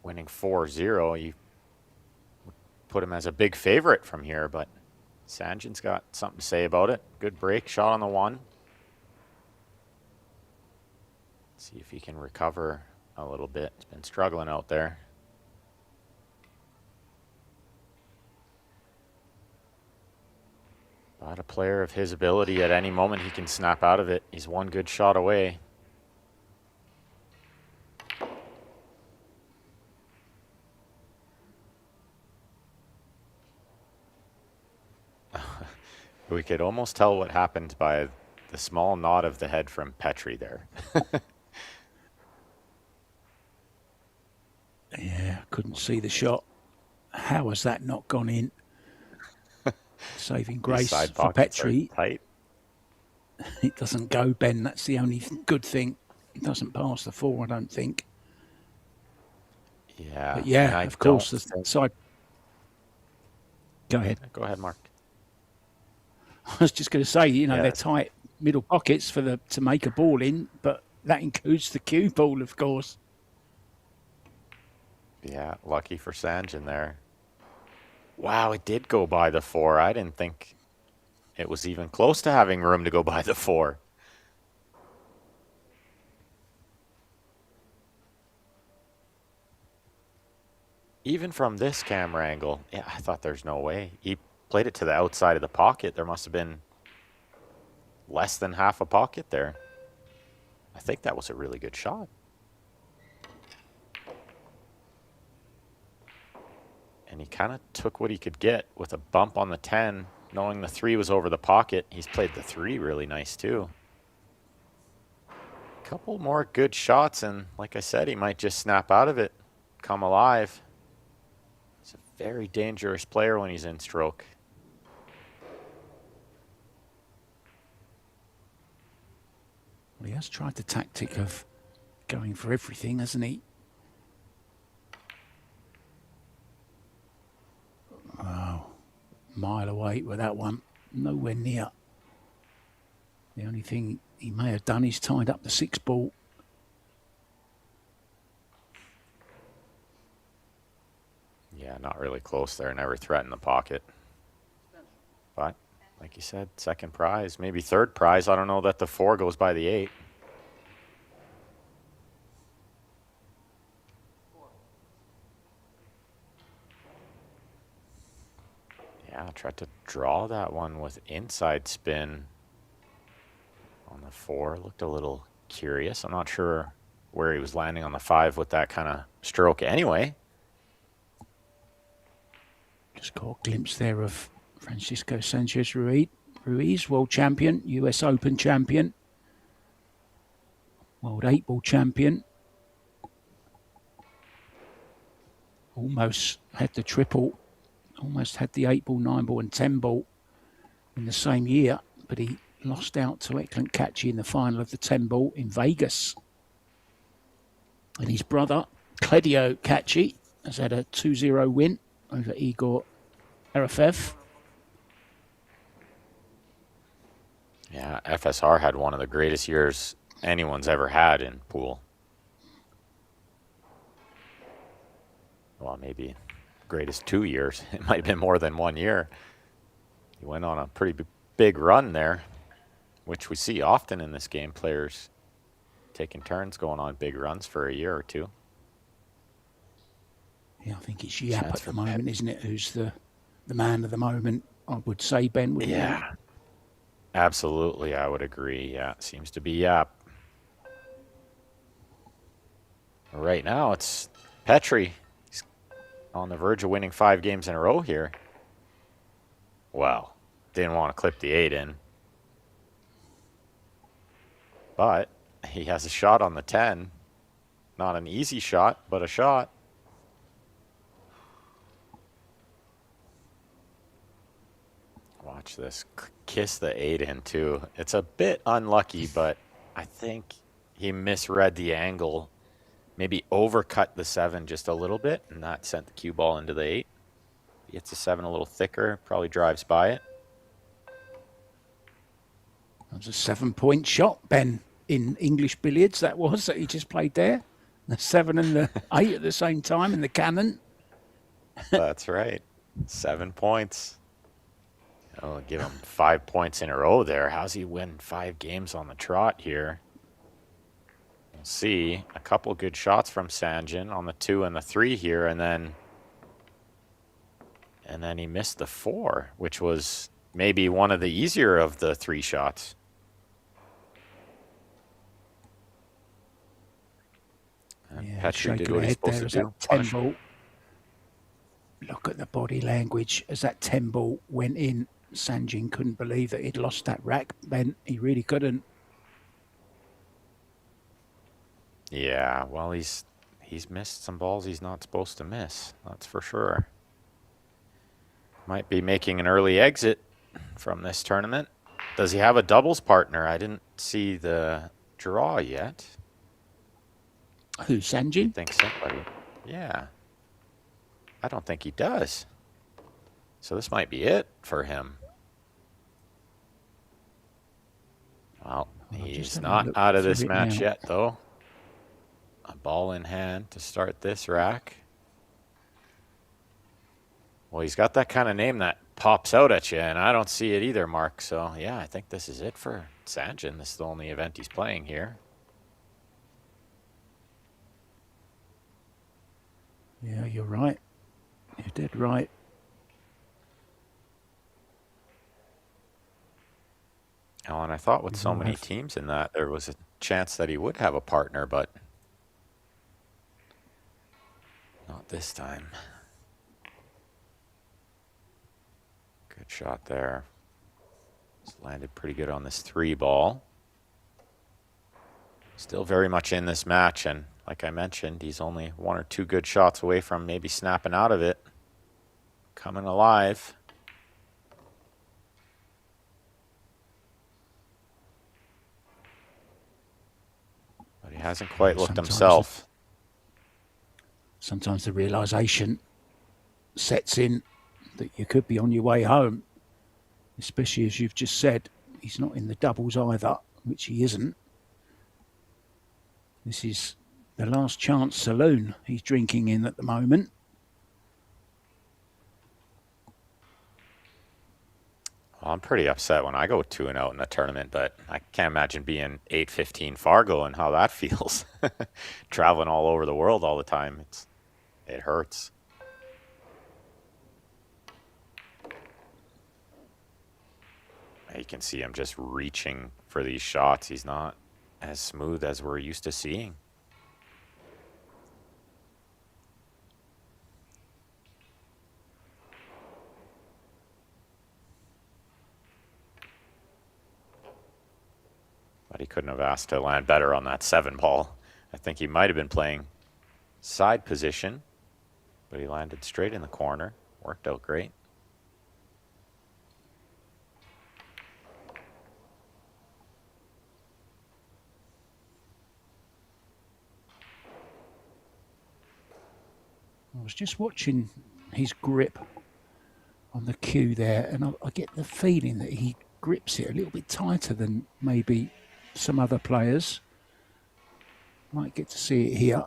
Winning 4-0. You put him as a big favorite from here, but Sanjin's got something to say about it. Good break, shot on the one. See if he can recover a little bit. He's been struggling out there. But a player of his ability, at any moment he can snap out of it. He's one good shot away. We could almost tell what happened by the small nod of the head from Petri there. Yeah, couldn't see the shot. How has that not gone in? Saving grace for Petri. Tight. It doesn't go, Ben. That's the only good thing. It doesn't pass the 4, I don't think. Yeah. But yeah, of course, the side. Go ahead. Go ahead, Mark. I was just going to say, you know, they're tight middle pockets for to make a ball in, but that includes the cue ball, of course. Yeah, lucky for Sanjin there. Wow, it did go by the 4. I didn't think it was even close to having room to go by the 4. Even from this camera angle, yeah, I thought there's no way. He played it to the outside of the pocket. There must have been less than half a pocket there. I think that was a really good shot. And he kind of took what he could get with a bump on the 10, knowing the 3 was over the pocket. He's played the 3 really nice too. A couple more good shots, and like I said, he might just snap out of it, come alive. He's a very dangerous player when he's in stroke. Well, he has tried the tactic of going for everything, hasn't he? Wow. Mile away with that one. Nowhere near. The only thing he may have done is tied up the 6 ball. Yeah, not really close there. Never threatened the pocket. But, like you said, second prize, maybe third prize. I don't know that the 4 goes by the 8. Yeah, tried to draw that one with inside spin on the 4. Looked a little curious. I'm not sure where he was landing on the 5 with that kind of stroke anyway. Just got a glimpse there of Francisco Sanchez Ruiz, world champion, US Open champion, world 8-ball champion. Almost had the triple, almost had the 8-ball, 9-ball and 10-ball in the same year, but he lost out to Eklan Kachi in the final of the 10-ball in Vegas. And his brother, Claudio Kachi, has had a 2-0 win over Igor Arafev. Yeah, FSR had one of the greatest years anyone's ever had in pool. Well, maybe greatest 2 years. It might have been more than 1 year. He went on a pretty big run there, which we see often in this game. Players taking turns going on big runs for a year or 2. Yeah, I think it's Yap at the moment, isn't it? Who's the man of the moment, I would say, Ben, wouldn't you? Yeah, absolutely, I would agree. Yeah, it seems to be Yap. Right now, it's Petri. He's on the verge of winning 5 games in a row here. Well, didn't want to clip the 8 in. But he has a shot on the 10. Not an easy shot, but a shot. Watch Watch this. Kiss the 8 in, too. It's a bit unlucky, but I think he misread the angle. Maybe overcut the 7 just a little bit, and that sent the cue ball into the 8. He gets the 7 a little thicker, probably drives by it. That was a 7-point shot, Ben, in English billiards. That he just played there. The 7 and the 8 at the same time in the cannon. That's right. 7 points. I'll give him 5 points in a row there. How's he win 5 games on the trot here? We'll see. A couple good shots from Sanjin on the 2 and the 3 here, and then he missed the 4, which was maybe one of the easier of the 3 shots. Yeah, Petri did shaking what her he's head supposed there to as do. that 10 ball. Look at the body language as that 10 ball went in. Sanjin couldn't believe that he'd lost that rack, Ben. He really couldn't. Yeah, well, he's missed some balls he's not supposed to miss. That's for sure. Might be making an early exit from this tournament. Does he have a doubles partner? I didn't see the draw yet. Who, Sanjin? I think somebody. Yeah. I don't think he does. So this might be it for him. Well, he's not out of this match yet, though. A ball in hand to start this rack. Well, he's got that kind of name that pops out at you, and I don't see it either, Mark. So, yeah, I think this is it for Sanjin. This is the only event he's playing here. Yeah, you're right. You're dead right. Oh, and I thought with so many teams in that, there was a chance that he would have a partner, but not this time. Good shot there. Just landed pretty good on this 3 ball. Still very much in this match, and like I mentioned, he's only 1 or 2 good shots away from maybe snapping out of it. Coming alive. But he hasn't quite looked himself. Sometimes the realisation sets in that you could be on your way home, especially as you've just said. He's not in the doubles either, which he isn't. This is the last chance saloon he's drinking in at the moment. Well, I'm pretty upset when I go 2-0 in the tournament, but I can't imagine being 8-15 Fargo and how that feels. Traveling all over the world all the time. It hurts. You can see him just reaching for these shots. He's not as smooth as we're used to seeing. But he couldn't have asked to land better on that 7 ball. I think he might have been playing side position, but he landed straight in the corner. Worked out great. I was just watching his grip on the cue there, and I get the feeling that he grips it a little bit tighter than maybe some other players. Might get to see it here.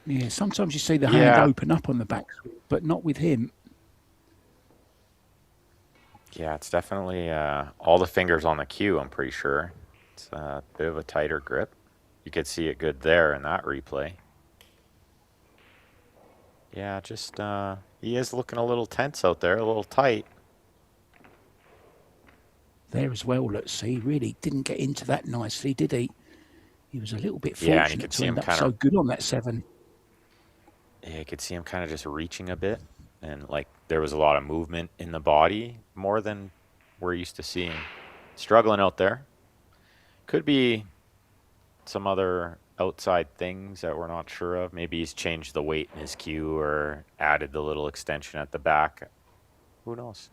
Yeah, sometimes you see the hand open up on the back, but not with him. Yeah, it's definitely all the fingers on the cue, I'm pretty sure. It's a bit of a tighter grip. You could see it good there in that replay. Yeah, just he is looking a little tense out there, a little tight. There as well, let's see. Really didn't get into that nicely, did he? He was a little bit Yeah, and you fortunate could to see him end up kind so of. good on that 7. Yeah, you could see him kind of just reaching a bit, and like there was a lot of movement in the body, more than we're used to seeing. Struggling out there. Could be some other outside things that we're not sure of. Maybe he's changed the weight in his cue or added the little extension at the back. Who knows?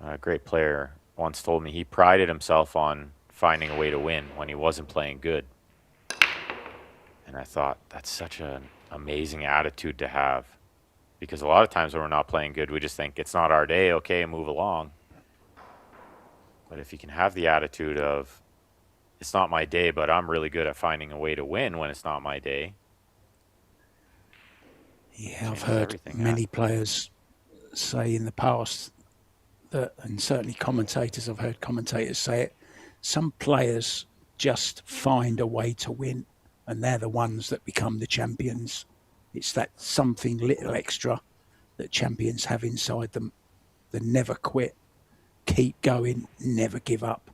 A great player once told me he prided himself on finding a way to win when he wasn't playing good. And I thought, that's such an amazing attitude to have. Because a lot of times when we're not playing good, we just think, it's not our day, okay, move along. But if you can have the attitude of, it's not my day, but I'm really good at finding a way to win when it's not my day. Yeah, I've heard many players say in the past that, and certainly commentators, I've heard commentators say it, some players just find a way to win, and they're the ones that become the champions. It's that something little extra that champions have inside them. They never quit, keep going, never give up.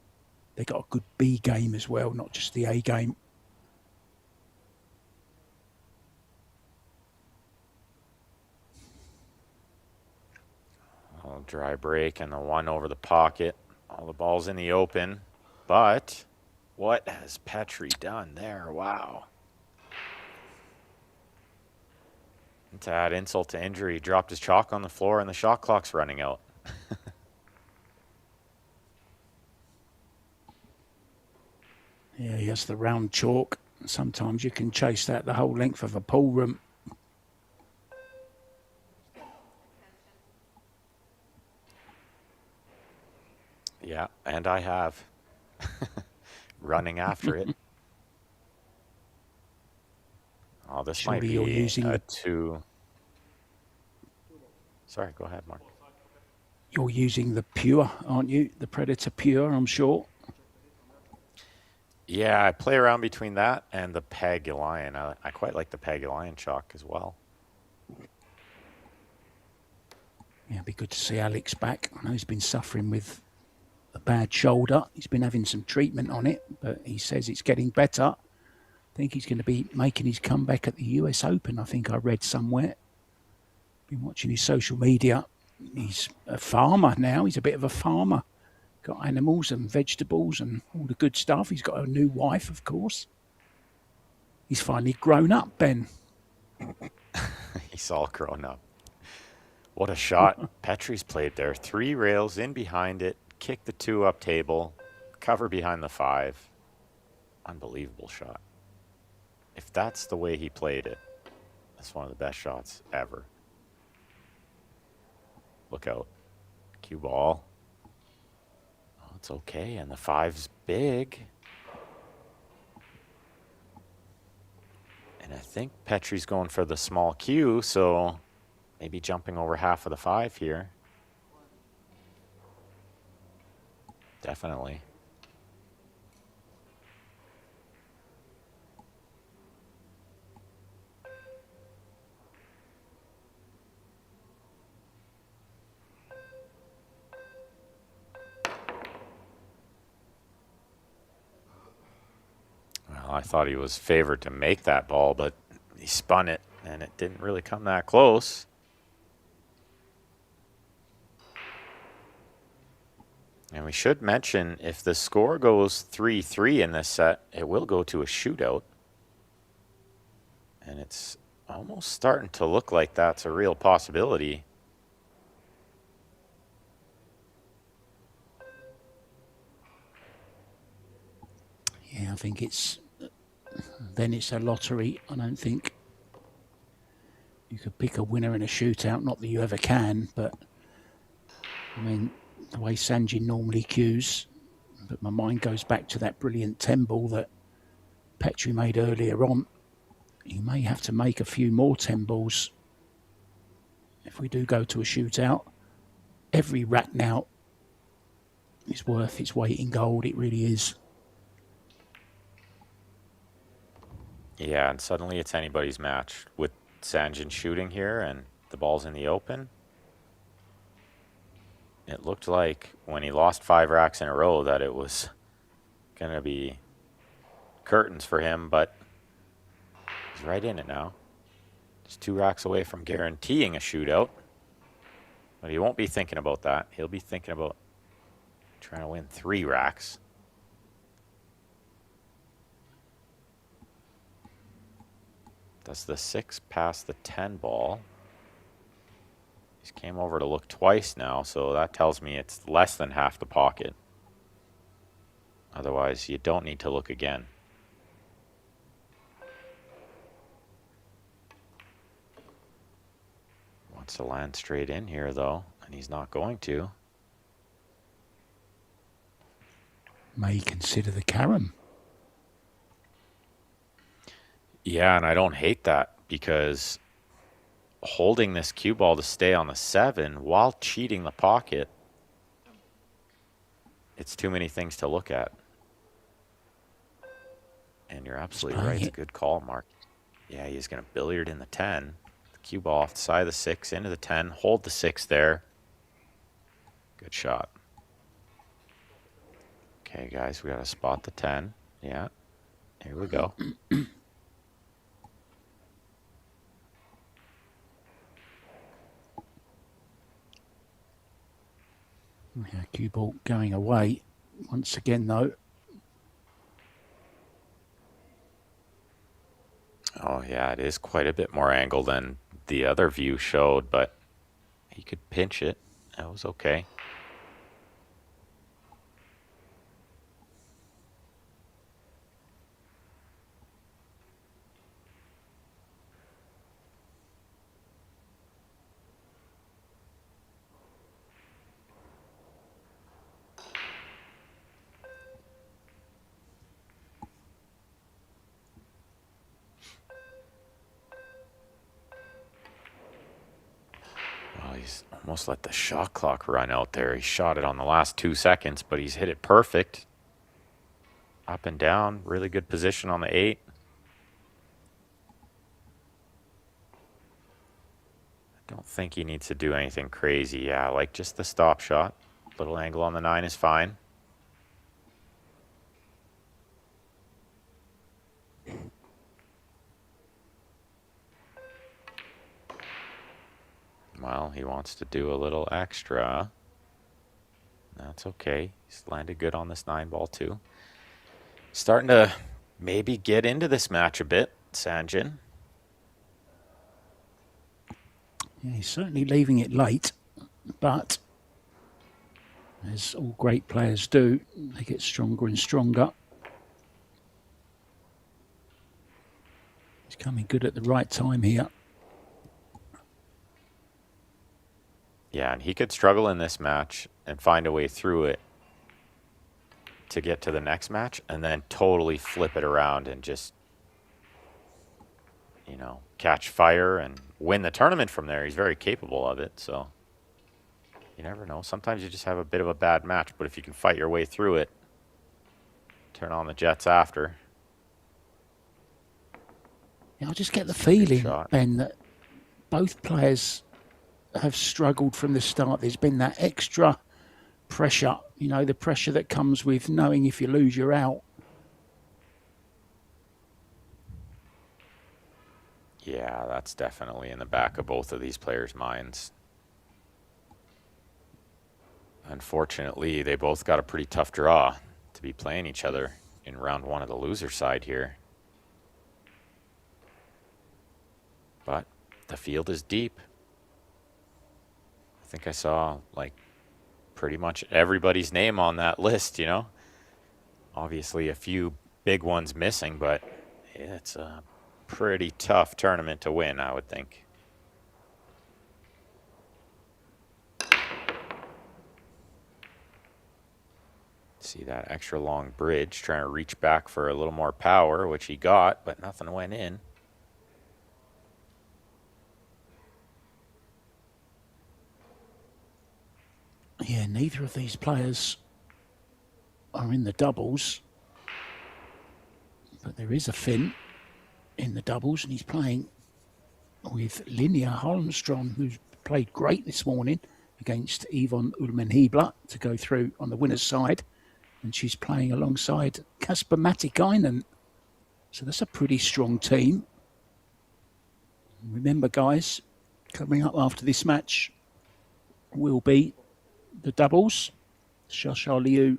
They got a good B game as well, not just the A game. Oh, dry break and the one over the pocket. All the balls in the open. But what has Petri done there? Wow. And to add insult to injury, he dropped his chalk on the floor and the shot clock's running out. Yeah, he has the round chalk. Sometimes you can chase that the whole length of a pool room. Yeah, and I have. Running after it. Oh, this Surely might be you're using a two. Sorry, go ahead, Mark. You're using the Pure, aren't you? The Predator Pure, I'm sure. Yeah, I play around between that and the Peg Lion. I quite like the Peg Lion chalk as well. Yeah, it'd be good to see Alex back. I know he's been suffering with a bad shoulder. He's been having some treatment on it, but he says it's getting better. I think he's going to be making his comeback at the US Open, I think I read somewhere. Been watching his social media. He's a farmer now. He's a bit of a farmer. Got animals and vegetables and all the good stuff. He's got a new wife, of course. He's finally grown up, Ben. He's all grown up. What a shot Petri's played there. 3 rails in behind it, kick the 2 up table, cover behind the 5. Unbelievable shot. If that's the way he played it, that's one of the best shots ever. Look out. Cue ball. Oh, it's okay, and the 5's big. And I think Petri's going for the small cue, so maybe jumping over half of the 5 here. Definitely. Well, I thought he was favored to make that ball, but he spun it, and it didn't really come that close. And we should mention, if the score goes 3-3 in this set, it will go to a shootout. And it's almost starting to look like that's a real possibility. Yeah, I think then it's a lottery. I don't think you could pick a winner in a shootout. Not that you ever can, but I mean, the way Sanjin normally cues, but my mind goes back to that brilliant 10 ball that Petri made earlier on. You may have to make a few more 10 balls if we do go to a shootout. Every rack now is worth its weight in gold. It really is. Yeah, and suddenly it's anybody's match with Sanjin shooting here and the ball's in the open. It looked like when he lost 5 racks in a row that it was going to be curtains for him, but he's right in it now. He's 2 racks away from guaranteeing a shootout. But he won't be thinking about that. He'll be thinking about trying to win 3 racks. Does the 6 pass the 10 ball? He's came over to look twice now, so that tells me it's less than half the pocket. Otherwise, you don't need to look again. Wants to land straight in here, though, and he's not going to. May consider the carom. Yeah, and I don't hate that, because holding this cue ball to stay on the 7 while cheating the pocket, it's too many things to look at. And you're absolutely right. It's a good call, Mark. Yeah, he's going to billiard in the 10. The cue ball off the side of the 6 into the 10. Hold the 6 there. Good shot. Okay, guys, we got to spot the 10. Yeah, here we go. Yeah, cue ball going away once again, though. Oh, yeah, it is quite a bit more angle than the other view showed, but he could pinch it. That was okay. He's almost let the shot clock run out there. He shot it on the last 2 seconds, but he's hit it perfect. Up and down, really good position on the 8. I don't think he needs to do anything crazy. Yeah, like just the stop shot. Little angle on the 9 is fine. Well, he wants to do a little extra. That's okay. He's landed good on this 9 ball too. Starting to maybe get into this match a bit, Sanjin. Yeah, he's certainly leaving it late, but as all great players do, they get stronger and stronger. He's coming good at the right time here. Yeah, and he could struggle in this match and find a way through it to get to the next match and then totally flip it around and just, you know, catch fire and win the tournament from there. He's very capable of it, so you never know. Sometimes you just have a bit of a bad match, but if you can fight your way through it, turn on the jets after. Yeah, I just get the feeling, Ben, that both players have struggled from the start. There's been that extra pressure, you know, the pressure that comes with knowing if you lose, you're out. Yeah, that's definitely in the back of both of these players' minds. Unfortunately, they both got a pretty tough draw to be playing each other in round 1 of the loser side here. But the field is deep. I think I saw like pretty much everybody's name on that list, you know. Obviously a few big ones missing, but it's a pretty tough tournament to win, I would think. See that extra long bridge, trying to reach back for a little more power, which he got, but nothing went in. Yeah, neither of these players are in the doubles, but there is a Finn in the doubles, and he's playing with Linnea Holmstrom, who's played great this morning against Iwan Ulmenhebla to go through on the winner's side, and she's playing alongside Kasper Matikainen. So that's a pretty strong team. Remember, guys, coming up after this match will be the doubles. Xiaoxiao Liu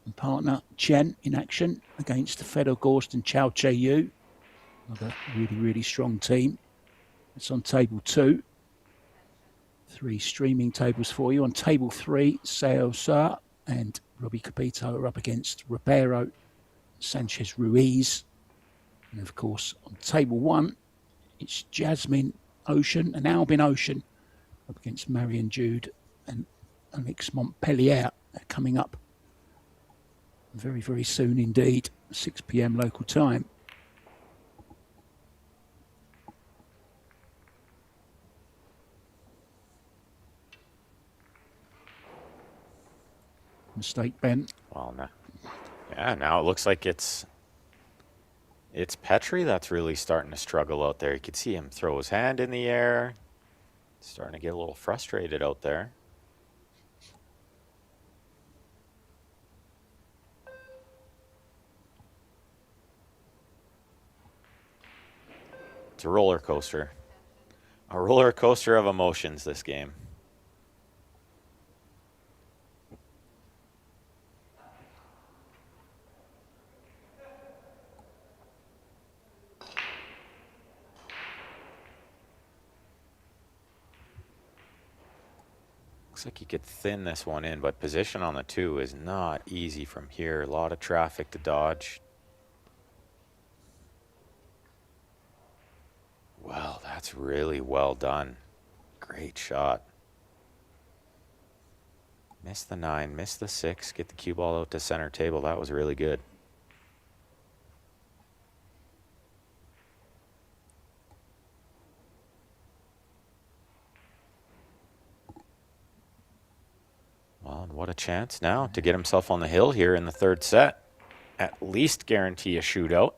and partner Chen in action against Fedor Gorst and Chao Che Yu. Another really, really strong team. It's on table 2. 3 streaming tables for you. On table 3, Sao Sa and Robbie Capito are up against Ribeiro, Sanchez Ruiz. And of course, on table 1, it's Jasmine Ocean and Albin Ocean up against Marion Jude and Alex Montpellier. They're coming up very, very soon indeed, 6 p.m. local time. Mistake, Ben. Well, no. Yeah, now it looks like it's Petri that's really starting to struggle out there. You could see him throw his hand in the air. Starting to get a little frustrated out there. It's a roller coaster. A roller coaster of emotions, this game. Looks like you could thin this one in, but position on the 2 is not easy from here. A lot of traffic to dodge. Well, that's really well done. Great shot. Missed the 9, missed the 6, get the cue ball out to center table. That was really good. Well, and what a chance now to get himself on the hill here in the 3rd set. At least guarantee a shootout.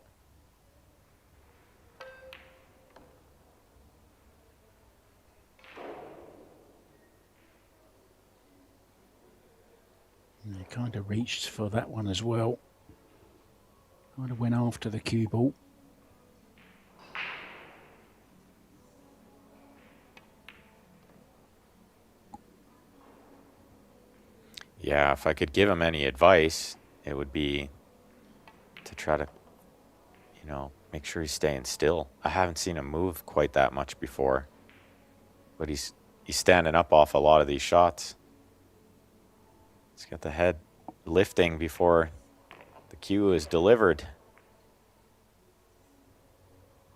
He kind of reached for that one as well. Kind of went after the cue ball. Yeah, if I could give him any advice, it would be to try to, you know, make sure he's staying still. I haven't seen him move quite that much before, but he's standing up off a lot of these shots. He's got the head lifting before the cue is delivered.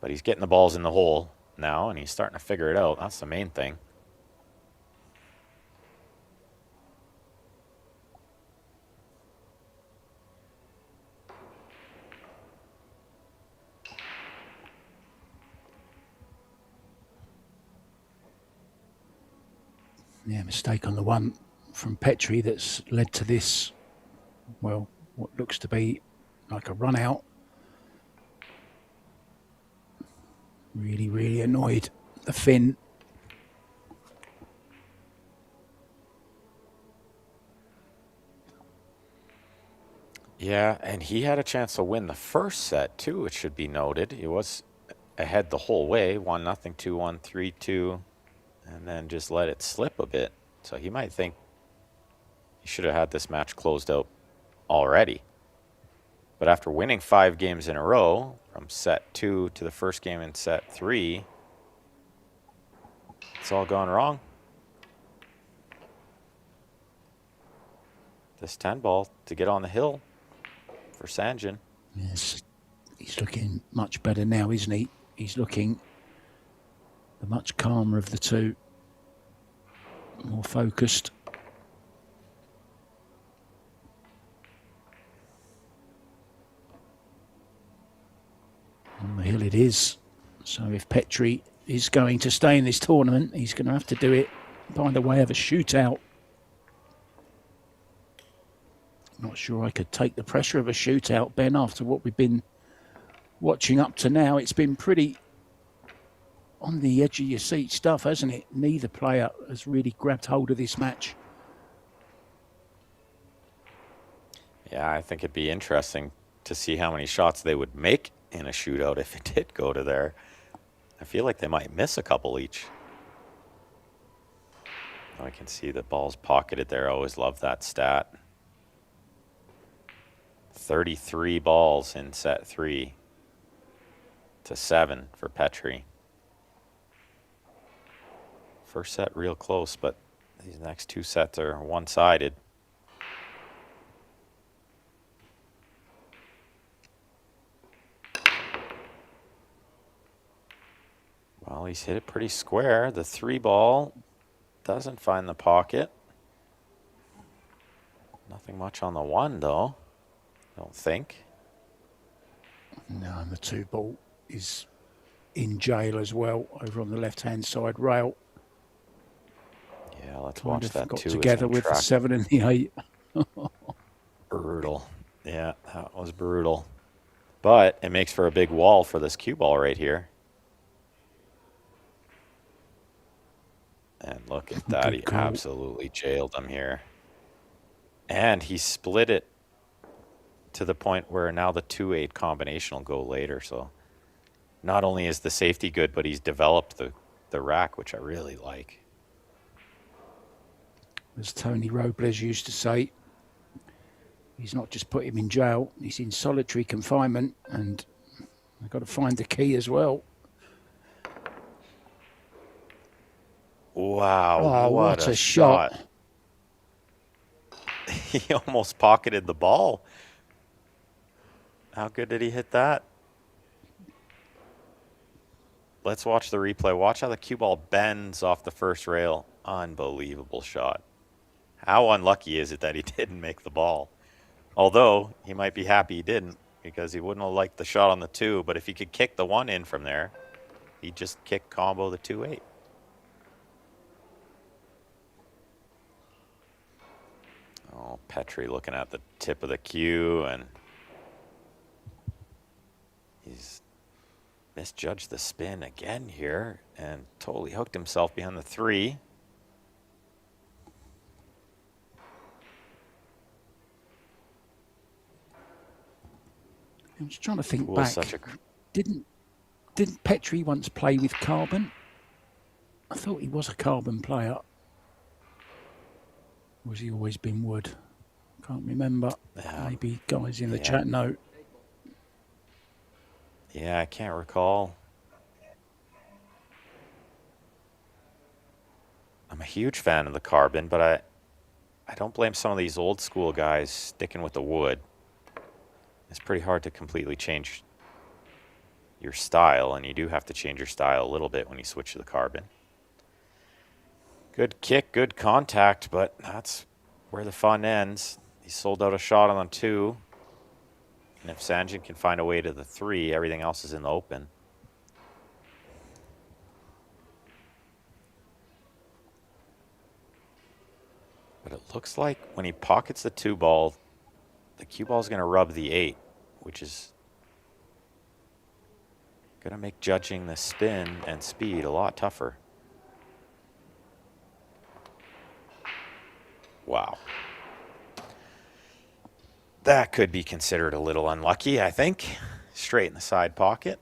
But he's getting the balls in the hole now, and he's starting to figure it out. That's the main thing. Yeah, mistake on the 1 from Petri that's led to this, well, what looks to be like a run out. Really, really annoyed the Finn. Yeah, and he had a chance to win the first set too, it should be noted. He was ahead the whole way, 1-0, 2-1, 3-2, and then just let it slip a bit. So he might think he should have had this match closed out already. But after winning 5 games in a row, from set 2 to the first game in set 3, it's all gone wrong. This 10 ball to get on the hill for Sanjin. Yes, he's looking much better now, isn't he? He's looking the much calmer of the 2. More focused. On the hill it is. So if Petri is going to stay in this tournament, he's going to have to do it by the way of a shootout. Not sure I could take the pressure of a shootout, Ben, after what we've been watching up to now. It's been pretty on the edge of your seat stuff, hasn't it? Neither player has really grabbed hold of this match. Yeah, I think it'd be interesting to see how many shots they would make in a shootout if it did go to there. I feel like they might miss a couple each. I can see the balls pocketed there. I always love that stat. 33 balls in set 3 to 7 for Petri. First set real close, but these next 2 sets are one-sided. Well, he's hit it pretty square. The 3 ball doesn't find the pocket. Nothing much on the 1, though. I don't think. No, and the 2 ball is in jail as well, over on the left-hand side rail. Yeah, let's Kind watch of that got 2. together with the 7 and the 8. Brutal. Yeah, that was brutal. But it makes for a big wall for this cue ball right here. And look at that. He absolutely jailed him here. And he split it to the point where now the 2-8 combination will go later. So not only is the safety good, but he's developed the rack, which I really like. As Tony Robles used to say, he's not just put him in jail, he's in solitary confinement, and I've got to find the key as well. Wow, Oh, what a shot. He almost pocketed the ball. How good did he hit that? Let's watch the replay. Watch how the cue ball bends off the first rail. Unbelievable shot. How unlucky is it that he didn't make the ball? Although, he might be happy he didn't, because he wouldn't have liked the shot on the 2. But if he could kick the 1 in from there, he'd just kick combo the 2-8. Oh, Petri looking at the tip of the cue, and he's misjudged the spin again here and totally hooked himself behind the 3. I'm just trying to think back. Didn't Petri once play with carbon? I thought he was a carbon player. Or has he always been wood? Can't remember. Maybe guys in the chat know. Yeah, I can't recall. I'm a huge fan of the carbon, but I don't blame some of these old school guys sticking with the wood. It's pretty hard to completely change your style, and you do have to change your style a little bit when you switch to the carbon. Good kick, good contact, but that's where the fun ends. He sold out a shot on the 2. And if Sanjin can find a way to the 3, everything else is in the open. But it looks like when he pockets the 2 ball, the cue ball is going to rub the 8, which is going to make judging the spin and speed a lot tougher. Wow. That could be considered a little unlucky, I think. Straight in the side pocket.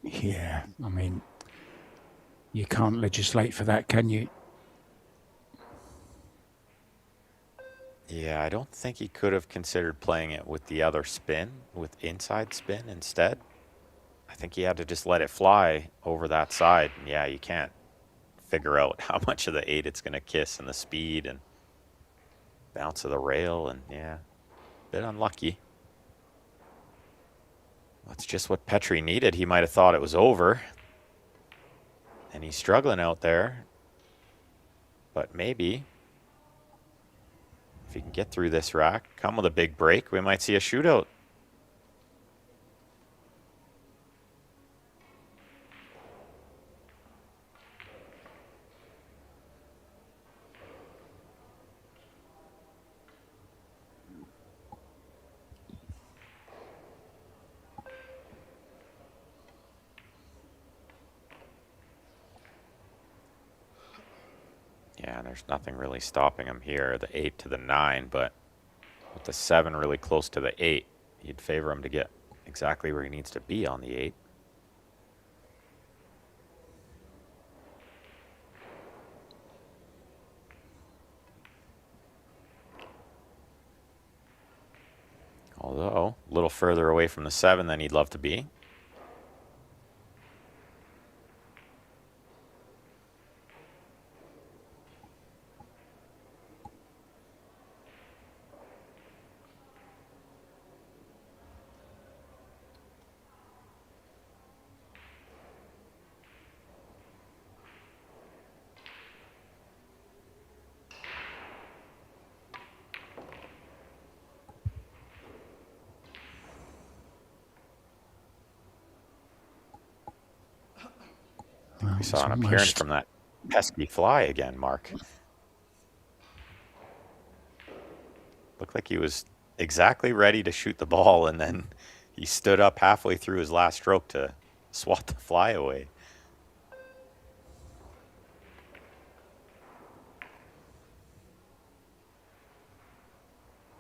Yeah, I mean, you can't legislate for that, can you? Yeah, I don't think he could have considered playing it with the other spin, with inside spin instead. I think he had to just let it fly over that side. And yeah, you can't figure out how much of the 8 it's going to kiss and the speed and bounce of the rail. And yeah, a bit unlucky. That's just what Petri needed. He might have thought it was over. And he's struggling out there. But maybe if he can get through this rack, come with a big break, we might see a shootout. Yeah, there's nothing really stopping him here. The 8 to the 9, but with the 7 really close to the 8, you'd favor him to get exactly where he needs to be on the 8. Although a little further away from the 7 than he'd love to be. Well, We saw an appearance from that pesky fly again, Mark. Looked like he was exactly ready to shoot the ball, and then he stood up halfway through his last stroke to swat the fly away.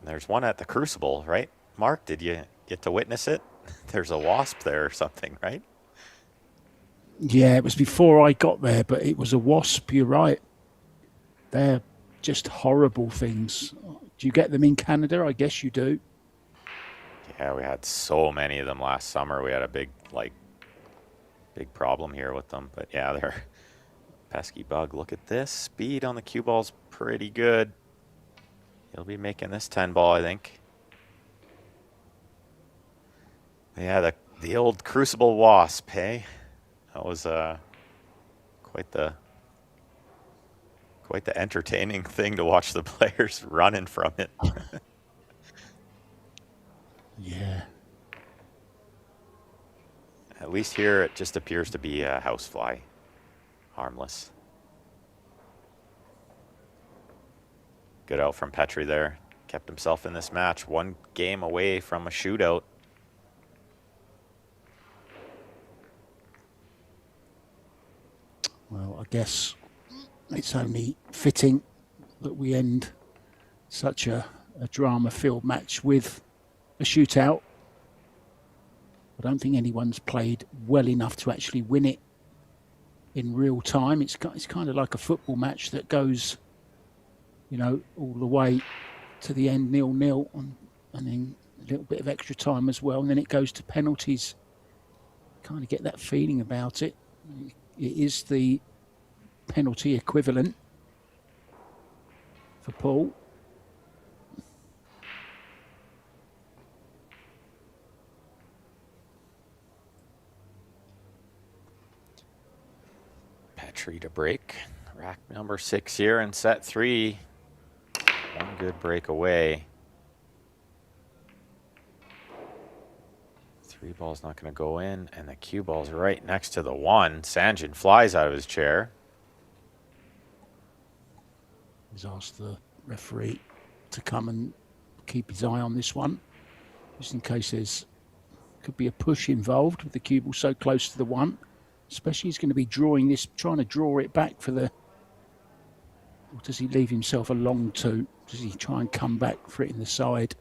There's one at the Crucible, right? Mark, did you get to witness it? There's a wasp there or something, right? Yeah, it was before I got there, but it was a wasp. You're right. They're just horrible things. Do you get them in Canada? I guess you do. Yeah, we had so many of them last summer. We had a big problem here with them. But yeah, they're pesky bug. Look at this. Speed on the cue ball's pretty good. He'll be making this 10 ball, I think. Yeah, the old Crucible wasp, hey? That was quite the entertaining thing to watch the players running from it. Yeah. At least here it just appears to be a housefly. Harmless. Good out from Petri there. Kept himself in this match. 1 game away from a shootout. Well, I guess it's only fitting that we end such a drama-filled match with a shootout. I don't think anyone's played well enough to actually win it in real time. It's kind of like a football match that goes, you know, all the way to the end 0-0, and then a little bit of extra time as well, and then it goes to penalties. Kind of get that feeling about it. It is the penalty equivalent for Paul. Petri to break. Rack number 6 here in set 3. 1 good break away. 3 ball's not going to go in, and the cue ball's right next to the 1. Sanjin flies out of his chair. He's asked the referee to come and keep his eye on this one, just in case there's could be a push involved with the cue ball so close to the 1. Especially he's going to be trying to draw it back for the... Or does he leave himself a long 2? Does he try and come back for it in the side?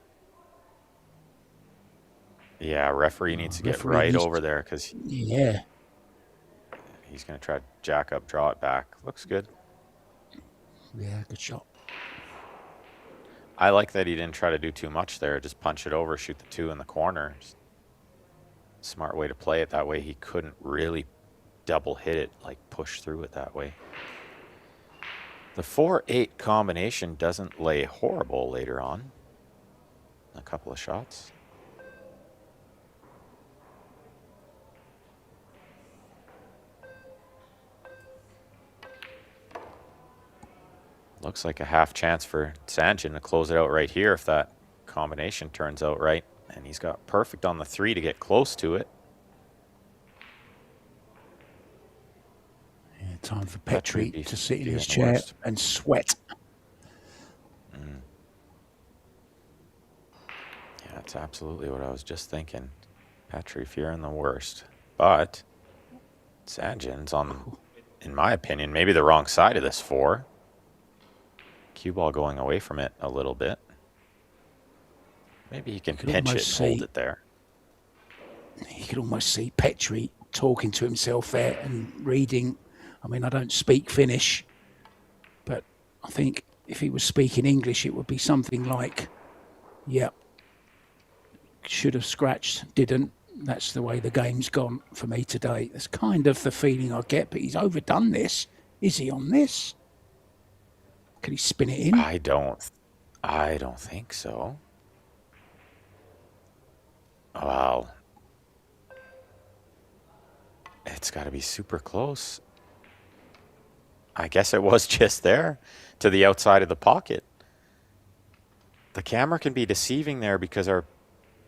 Yeah, referee needs to get right over there because yeah, he's going to try to jack up, draw it back. Looks good. Yeah, good shot. I like that he didn't try to do too much there. Just punch it over, shoot the 2 in the corner. Just smart way to play it. That way he couldn't really double hit it, like push through it that way. The 4-8 combination doesn't lay horrible later on. A couple of shots. Looks like a half chance for Sanjin to close it out right here if that combination turns out right. And he's got perfect on the 3 to get close to it. Yeah, time for Petri to sit in his chair and sweat. Yeah, that's absolutely what I was just thinking. Petri fearing the worst. But Sanjin's on, in my opinion, maybe the wrong side of this 4. Cue ball going away from it a little bit. Maybe he can pinch it and hold it there. You could almost see Petri talking to himself there and reading. I mean, I don't speak Finnish, but I think if he was speaking English, it would be something like, yeah, should have scratched, didn't. That's the way the game's gone for me today. That's kind of the feeling I get, but he's overdone this. Is he on this? Can he spin it in? I don't think so. Well, it's got to be super close. I guess it was just there to the outside of the pocket. The camera can be deceiving there because our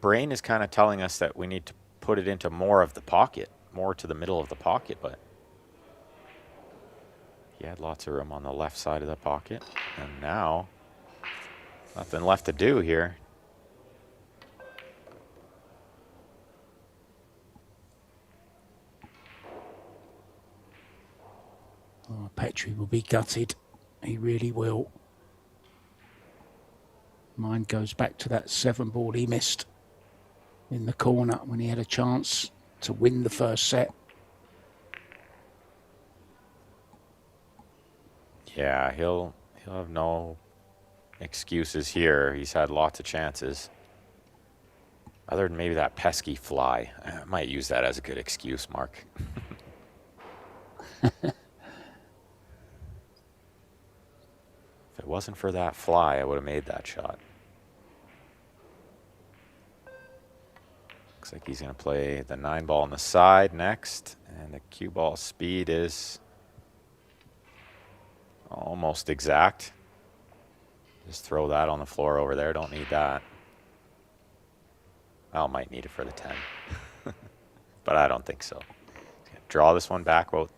brain is kind of telling us that we need to put it into more of the pocket, more to the middle of the pocket, but he had lots of room on the left side of the pocket, and now nothing left to do here. Oh, Petrie will be gutted. He really will. Mine goes back to that 7-ball he missed in the corner when he had a chance to win the first set. Yeah, he'll have no excuses here. He's had lots of chances. Other than maybe that pesky fly. I might use that as a good excuse, Mark. If it wasn't for that fly, I would have made that shot. Looks like he's going to play the 9-ball on the side next. And the cue ball speed is almost exact. Just throw that on the floor over there. Don't need that. I might need it for the 10. But I don't think so. Draw this one back about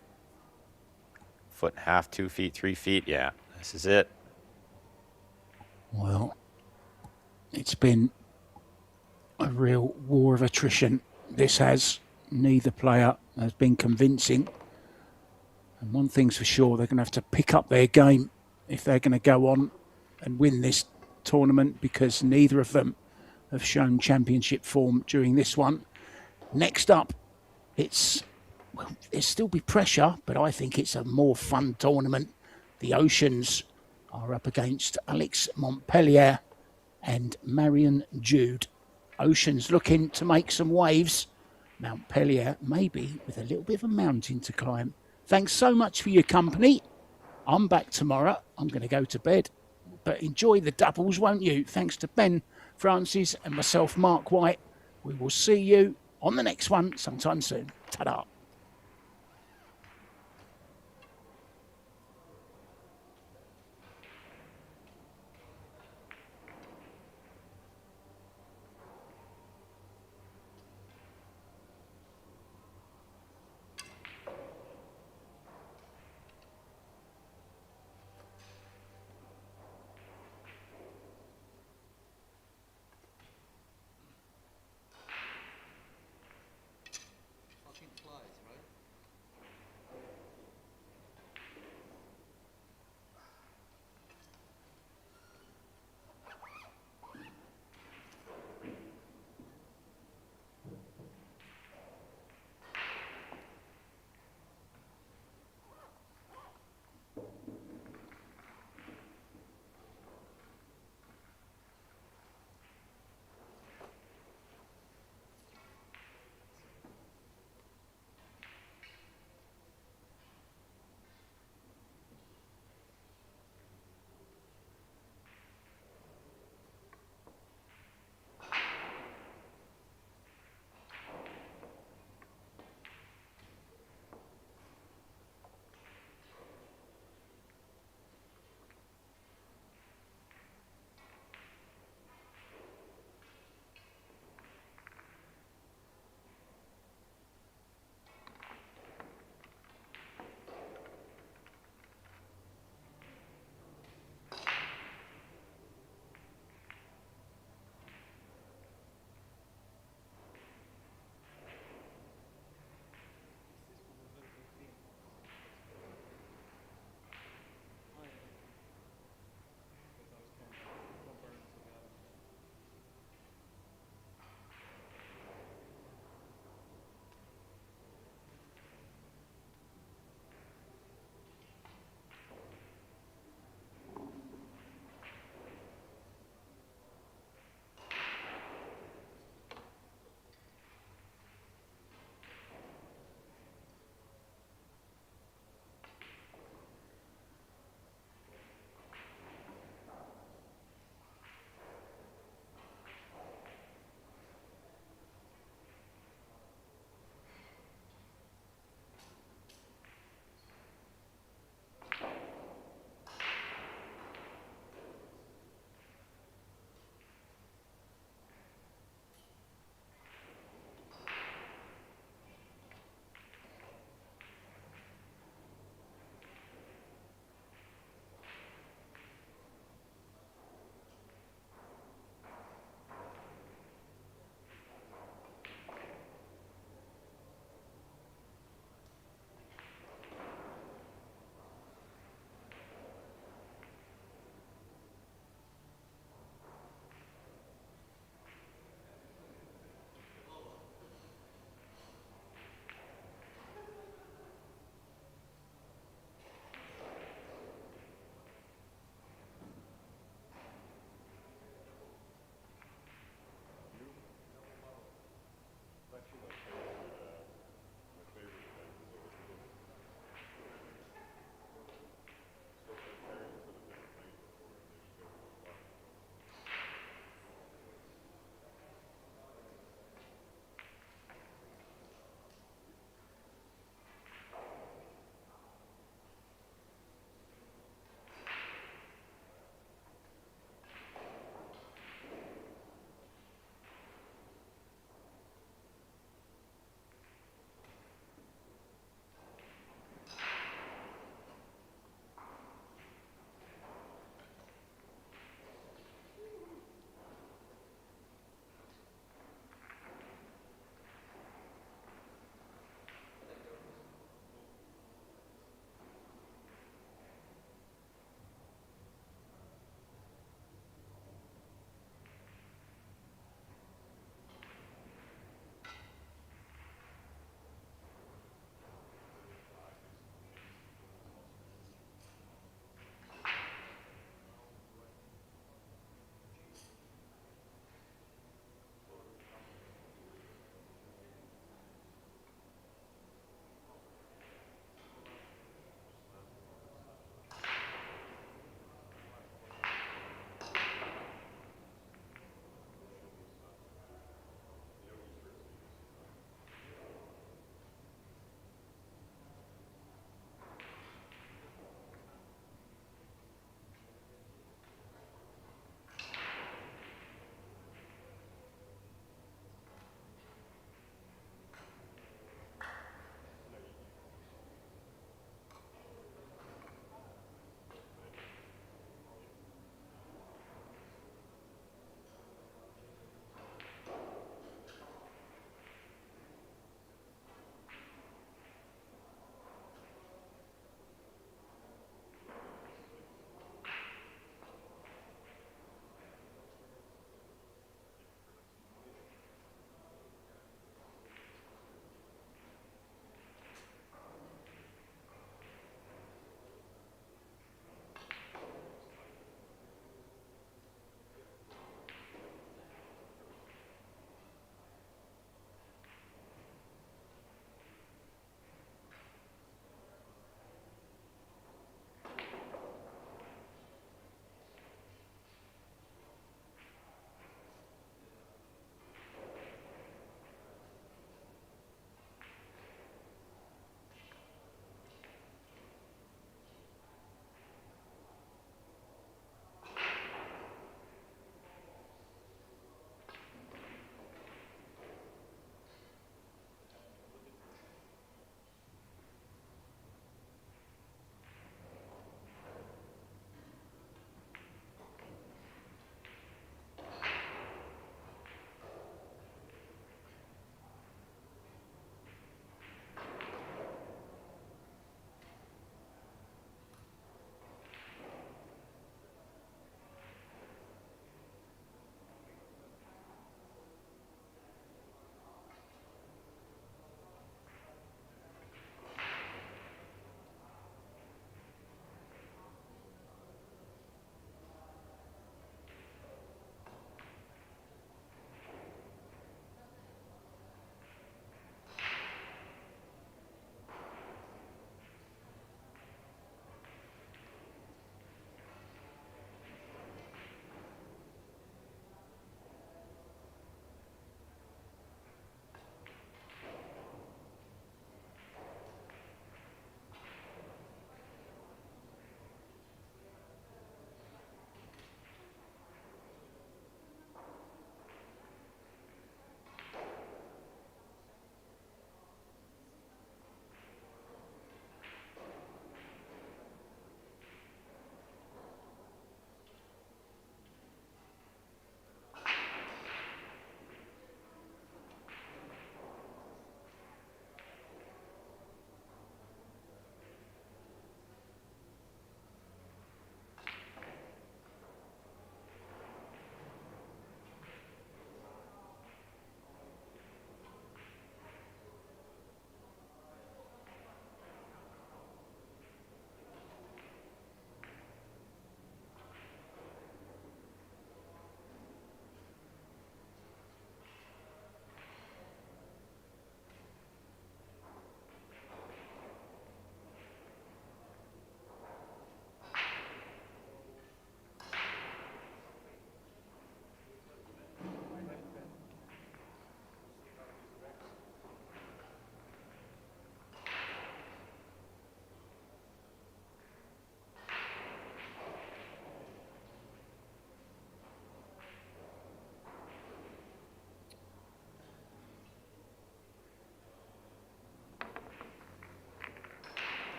1.5 feet, 2 feet, 3 feet. Yeah, this is it. Well, it's been a real war of attrition. This has. Neither player has been convincing. And one thing's for sure, they're going to have to pick up their game if they're going to go on and win this tournament, because neither of them have shown championship form during this one. Next up, there'll still be pressure, but I think it's a more fun tournament. The Oceans are up against Alex Montpellier and Marion Jude. Oceans looking to make some waves. Montpellier maybe with a little bit of a mountain to climb. Thanks so much for your company. I'm back tomorrow. I'm going to go to bed. But enjoy the doubles, won't you? Thanks to Ben Francis and myself, Mark White. We will see you on the next one sometime soon. Ta-da. Flies.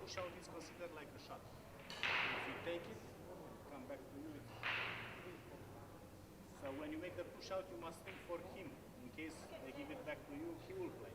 push out is considered like a shot. If you take it, come back to you. So when you make the push out, you must think for him. In case they give it back to you, he will play.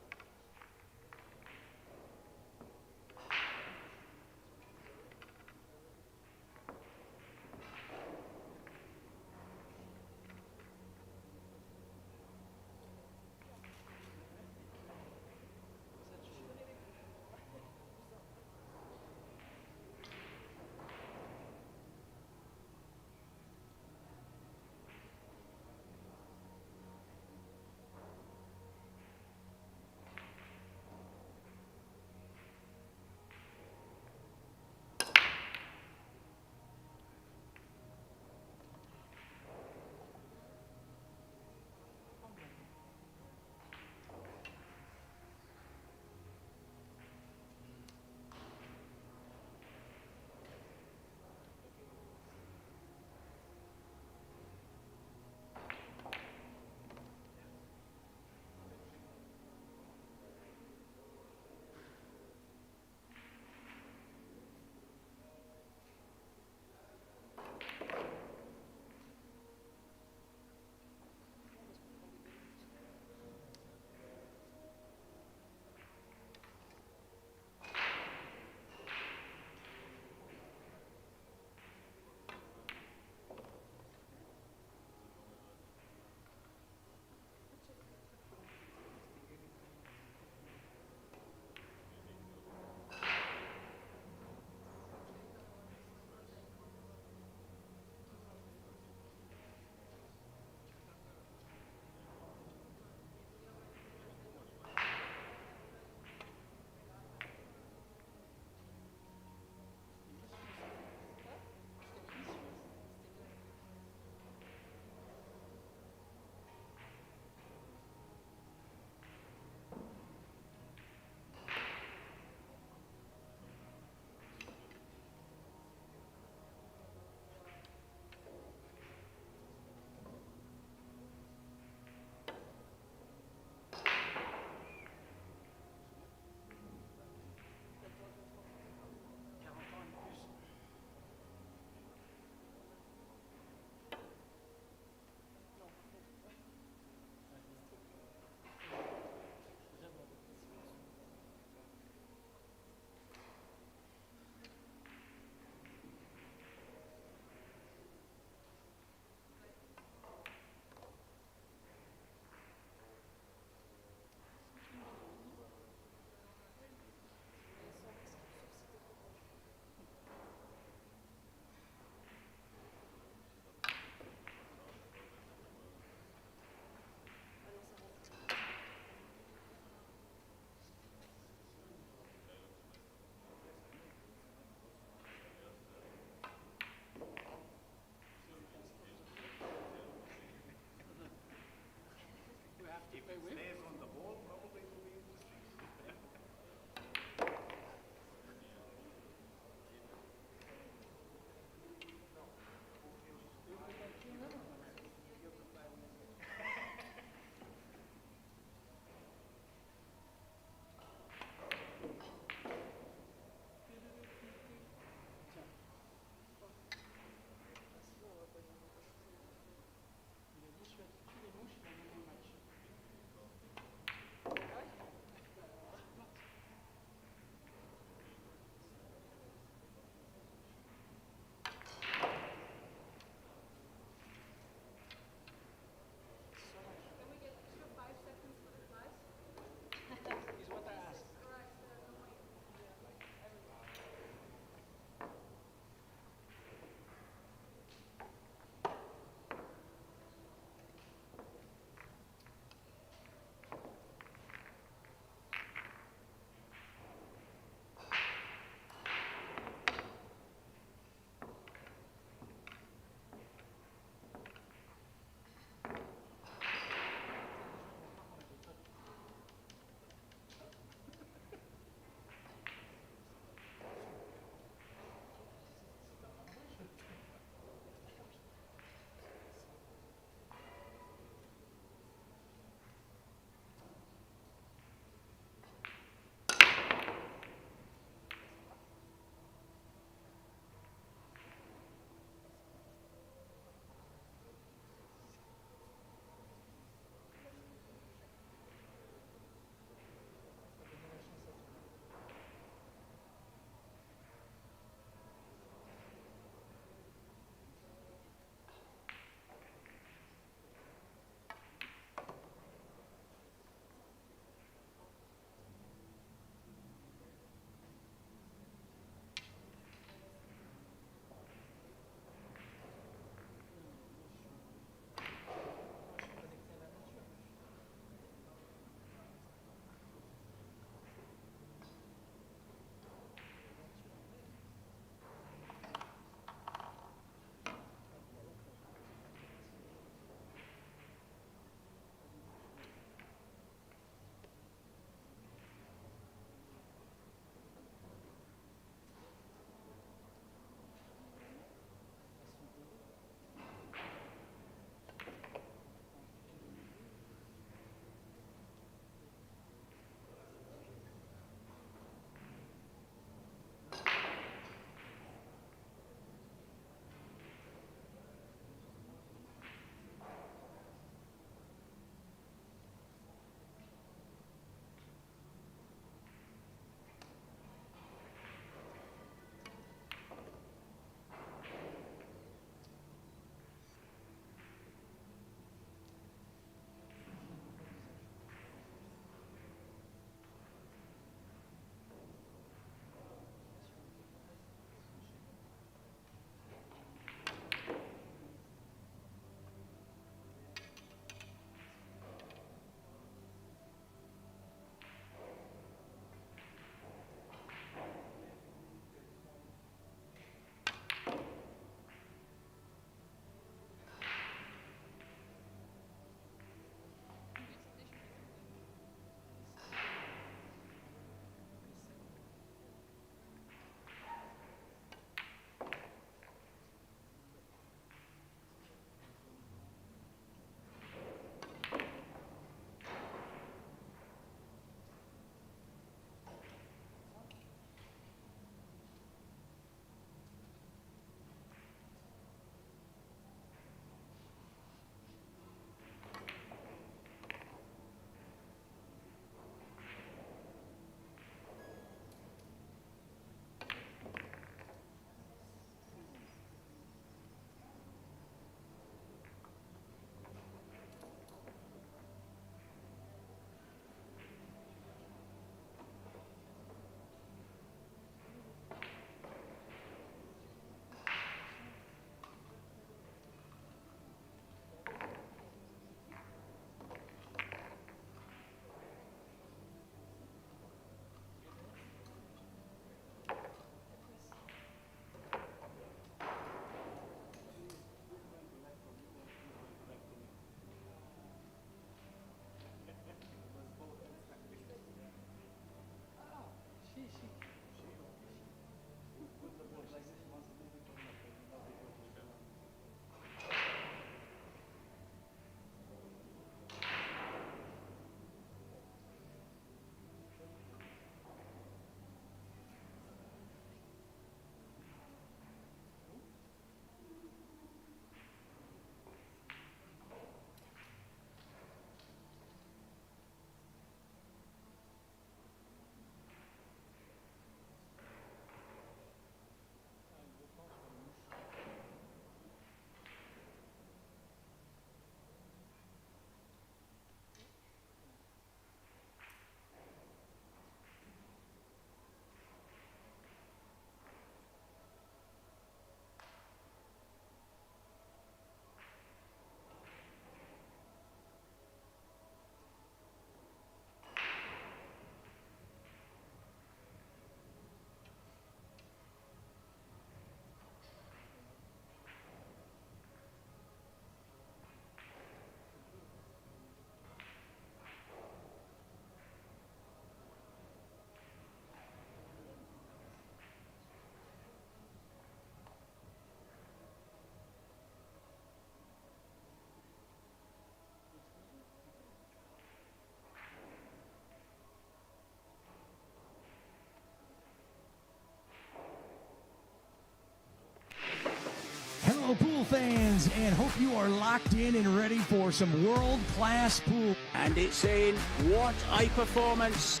fans, and hope you are locked in and ready for some world-class pool. And it's in. What a performance.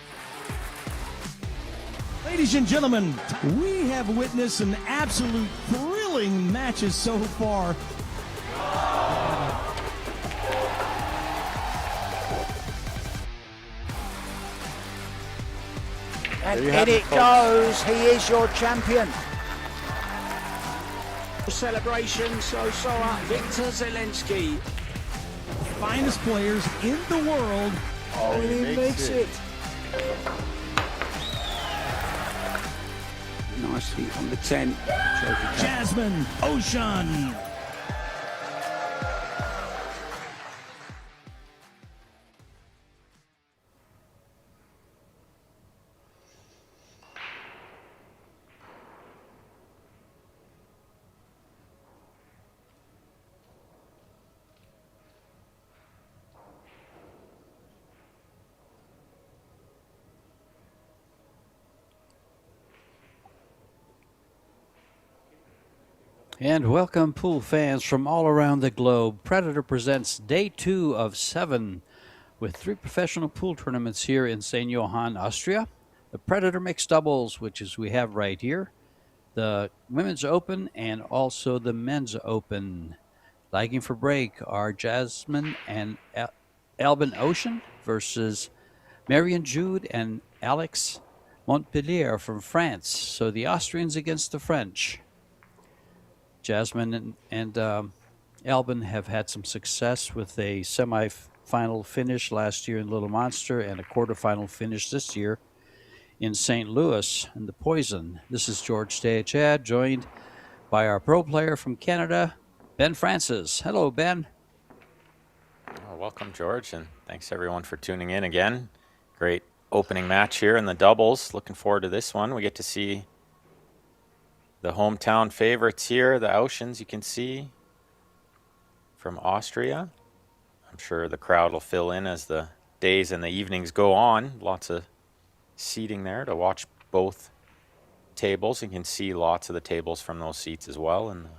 Ladies and gentlemen, we have witnessed some absolute thrilling matches so far. And in it goes. He is your champion. Celebration, so are Victor Zelensky. Finest players in the world. Oh, he makes it. Nicely on the 10. Jasmine Ocean. And welcome pool fans from all around the globe. Predator presents day 2 of 7 with 3 professional pool tournaments here in St. Johann, Austria. The Predator mixed doubles, which is we have right here. The Women's Open and also the Men's Open. Lagging for break are Jasmine and Albin Ocean versus Marion Jude and Alex Montpellier from France. So the Austrians against the French. Jasmine and Albin have had some success with a semi-final finish last year in Little Monster and a quarterfinal finish this year in St. Louis in the Poison. This is George Stayachad, joined by our pro player from Canada, Ben Francis. Hello, Ben. Welcome, George, and thanks everyone for tuning in again. Great opening match here in the doubles. Looking forward to this one. We get to see the hometown favorites here, the Oceans, you can see from Austria. I'm sure the crowd will fill in as the days and the evenings go on. Lots of seating there to watch both tables. You can see lots of the tables from those seats as well in the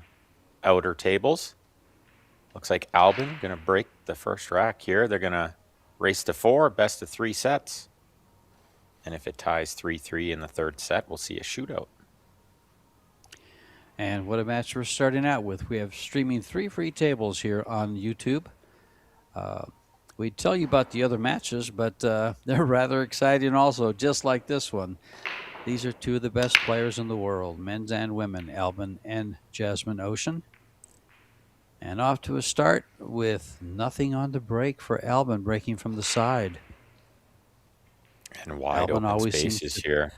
outer tables. Looks like Albin going to break the first rack here. They're going to race to 4, best of 3 sets. And if it ties 3-3 in the third set, we'll see a shootout. And what a match we're starting out with. We have streaming 3 free tables here on YouTube. We tell you about the other matches, but they're rather exciting also, just like this one. These are 2 of the best players in the world, men's and women, Albin and Jasmine Ocean. And off to a start with nothing on the break for Albin, breaking from the side. And wide open spaces here.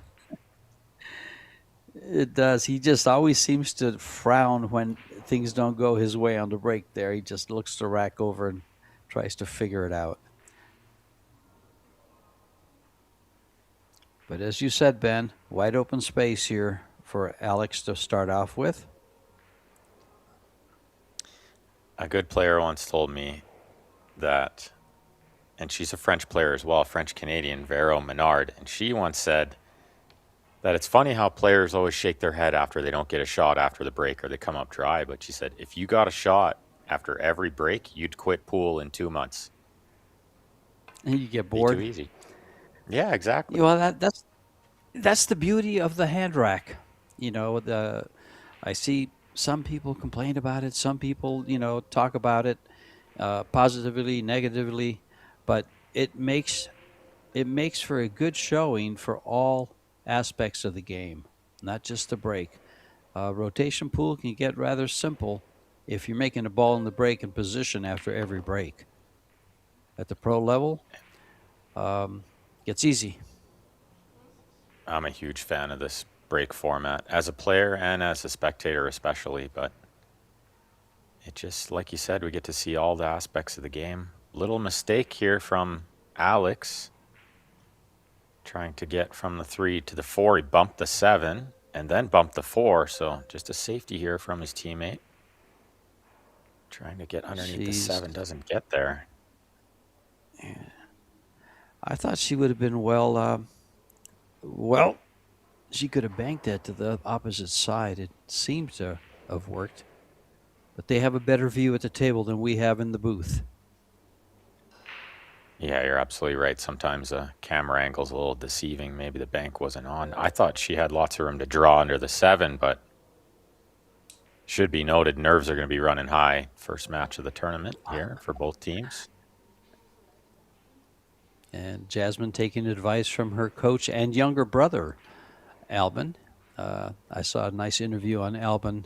It does. He just always seems to frown when things don't go his way on the break there. He just looks the rack over and tries to figure it out. But as you said, Ben, wide open space here for Alex to start off with. A good player once told me that, and she's a French player as well, French-Canadian, Vero Menard, and she once said that it's funny how players always shake their head after they don't get a shot after the break or they come up dry. But she said, if you got a shot after every break, you'd quit pool in 2 months. And you get bored. Be too easy. Yeah, exactly. Well, that's the beauty of the hand rack. You know, I see some people complain about it. Some people, talk about it positively, negatively. But it makes for a good showing for all aspects of the game, not just the break. Rotation pool can get rather simple if you're making a ball in the break in position after every break. At the pro level, gets easy. I'm a huge fan of this break format as a player and as a spectator especially, but it just, like you said, we get to see all the aspects of the game. Little mistake here from Alex. Trying to get from the 3 to the 4. He bumped the 7 and then bumped the 4. So just a safety here from his teammate. Trying to get underneath the 7. Doesn't get there. Yeah. I thought she would have been well, she could have banked that to the opposite side. It seemed to have worked. but they have a better view at the table than we have in the booth. Yeah, you're absolutely right. Sometimes the camera angle's a little deceiving. Maybe the bank wasn't on. I thought she had lots of room to draw under the 7, but should be noted, nerves are going to be running high. First match of the tournament here for both teams. And Jasmine taking advice from her coach and younger brother, Albin. I saw a nice interview on Albin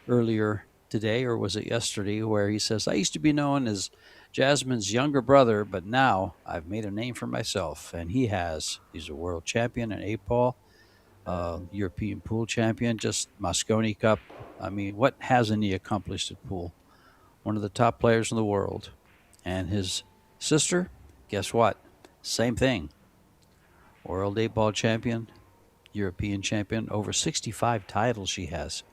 earlier today, or was it yesterday, where he says, I used to be known as Jasmine's younger brother, but now I've made a name for myself. And he has. He's a world champion in 8-ball, European pool champion, just Mosconi Cup. I mean, what hasn't he accomplished at pool? One of the top players in the world. And his sister, guess what? Same thing. World 8-ball champion, European champion, over 65 titles she has.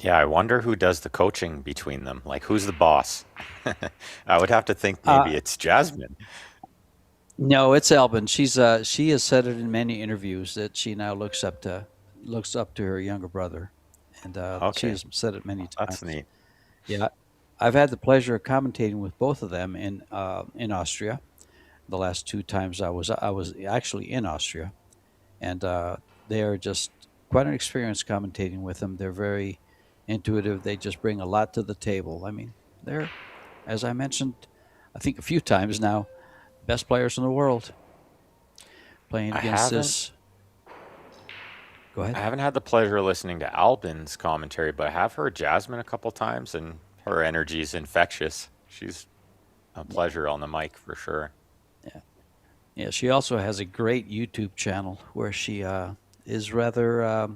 Yeah, I wonder who does the coaching between them. Like, who's the boss? I would have to think maybe it's Jasmine. No, it's Albin. She has said it in many interviews that she now looks up to her younger brother, and she has said it many times. That's neat. Yeah, I've had the pleasure of commentating with both of them in Austria. The last 2 times I was actually in Austria, and they are just quite an experience commentating with them. They're very intuitive. They just bring a lot to the table. I mean, they're, as I mentioned, I think a few times now, best players in the world playing against this. Go ahead. I haven't had the pleasure of listening to Albin's commentary, but I have heard Jasmine a couple times, and her energy is infectious. She's a pleasure on the mic for sure. Yeah. She also has a great YouTube channel where she is rather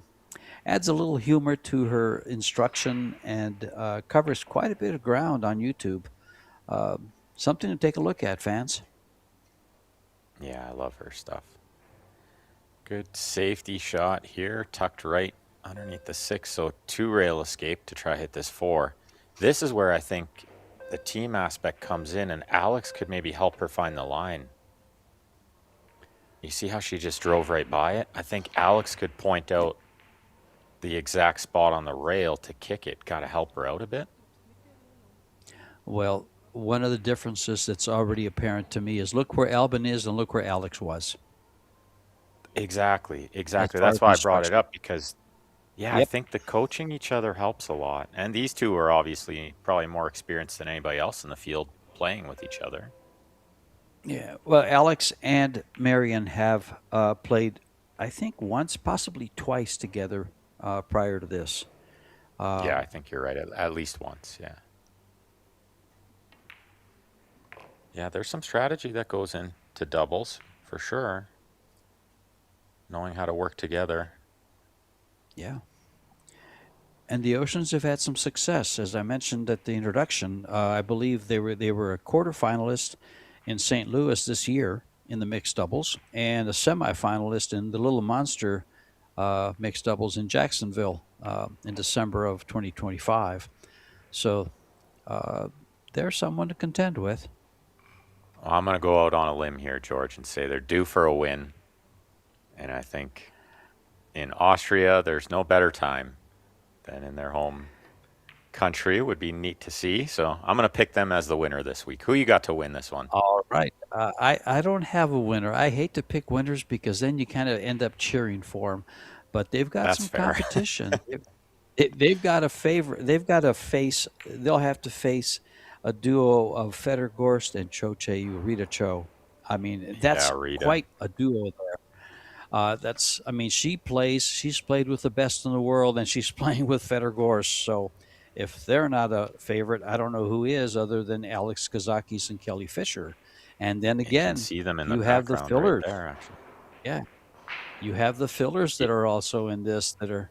adds a little humor to her instruction and covers quite a bit of ground on YouTube. Something to take a look at, fans. Yeah, I love her stuff. Good safety shot here, tucked right underneath the 6, so 2-rail escape to try hit this 4. This is where I think the team aspect comes in, and Alex could maybe help her find the line. You see how she just drove right by it? I think Alex could point out the exact spot on the rail to kick it. Got to help her out a bit. Well, one of the differences that's already apparent to me is look where Albin is and look where Alex was. Exactly. That's why I brought it up, because I think the coaching each other helps a lot. And these two are obviously probably more experienced than anybody else in the field playing with each other. Yeah, well, Alex and Marion have played, I think, once, possibly twice together prior to this. Yeah, I think you're right. At least once, yeah. Yeah, there's some strategy that goes into doubles, for sure. Knowing how to work together. Yeah. And the Oceans have had some success. As I mentioned at the introduction, I believe they were a quarterfinalist in St. Louis this year in the mixed doubles, and a semifinalist in the Little Monster mixed doubles in Jacksonville in December of 2025. So they're someone to contend with. Well, I'm going to go out on a limb here, George, and say they're due for a win. And I think in Austria, there's no better time than in their home country. It would be neat to see. So I'm going to pick them as the winner this week. Who you got to win this one? All right. I don't have a winner. I hate to pick winners because then you kind of end up cheering for them. But they've got some competition. They've got a favorite. They'll have to face a duo of Feder Gorst and Cho Che-Yu, Rita Cho. I mean, that's quite a duo there. She's played with the best in the world, and she's playing with Feder Gorst. So if they're not a favorite, I don't know who is, other than Alex Kazakis and Kelly Fisher. And then again, you have the fillers. Right there, actually. Yeah. You have the fillers that are also in this, that are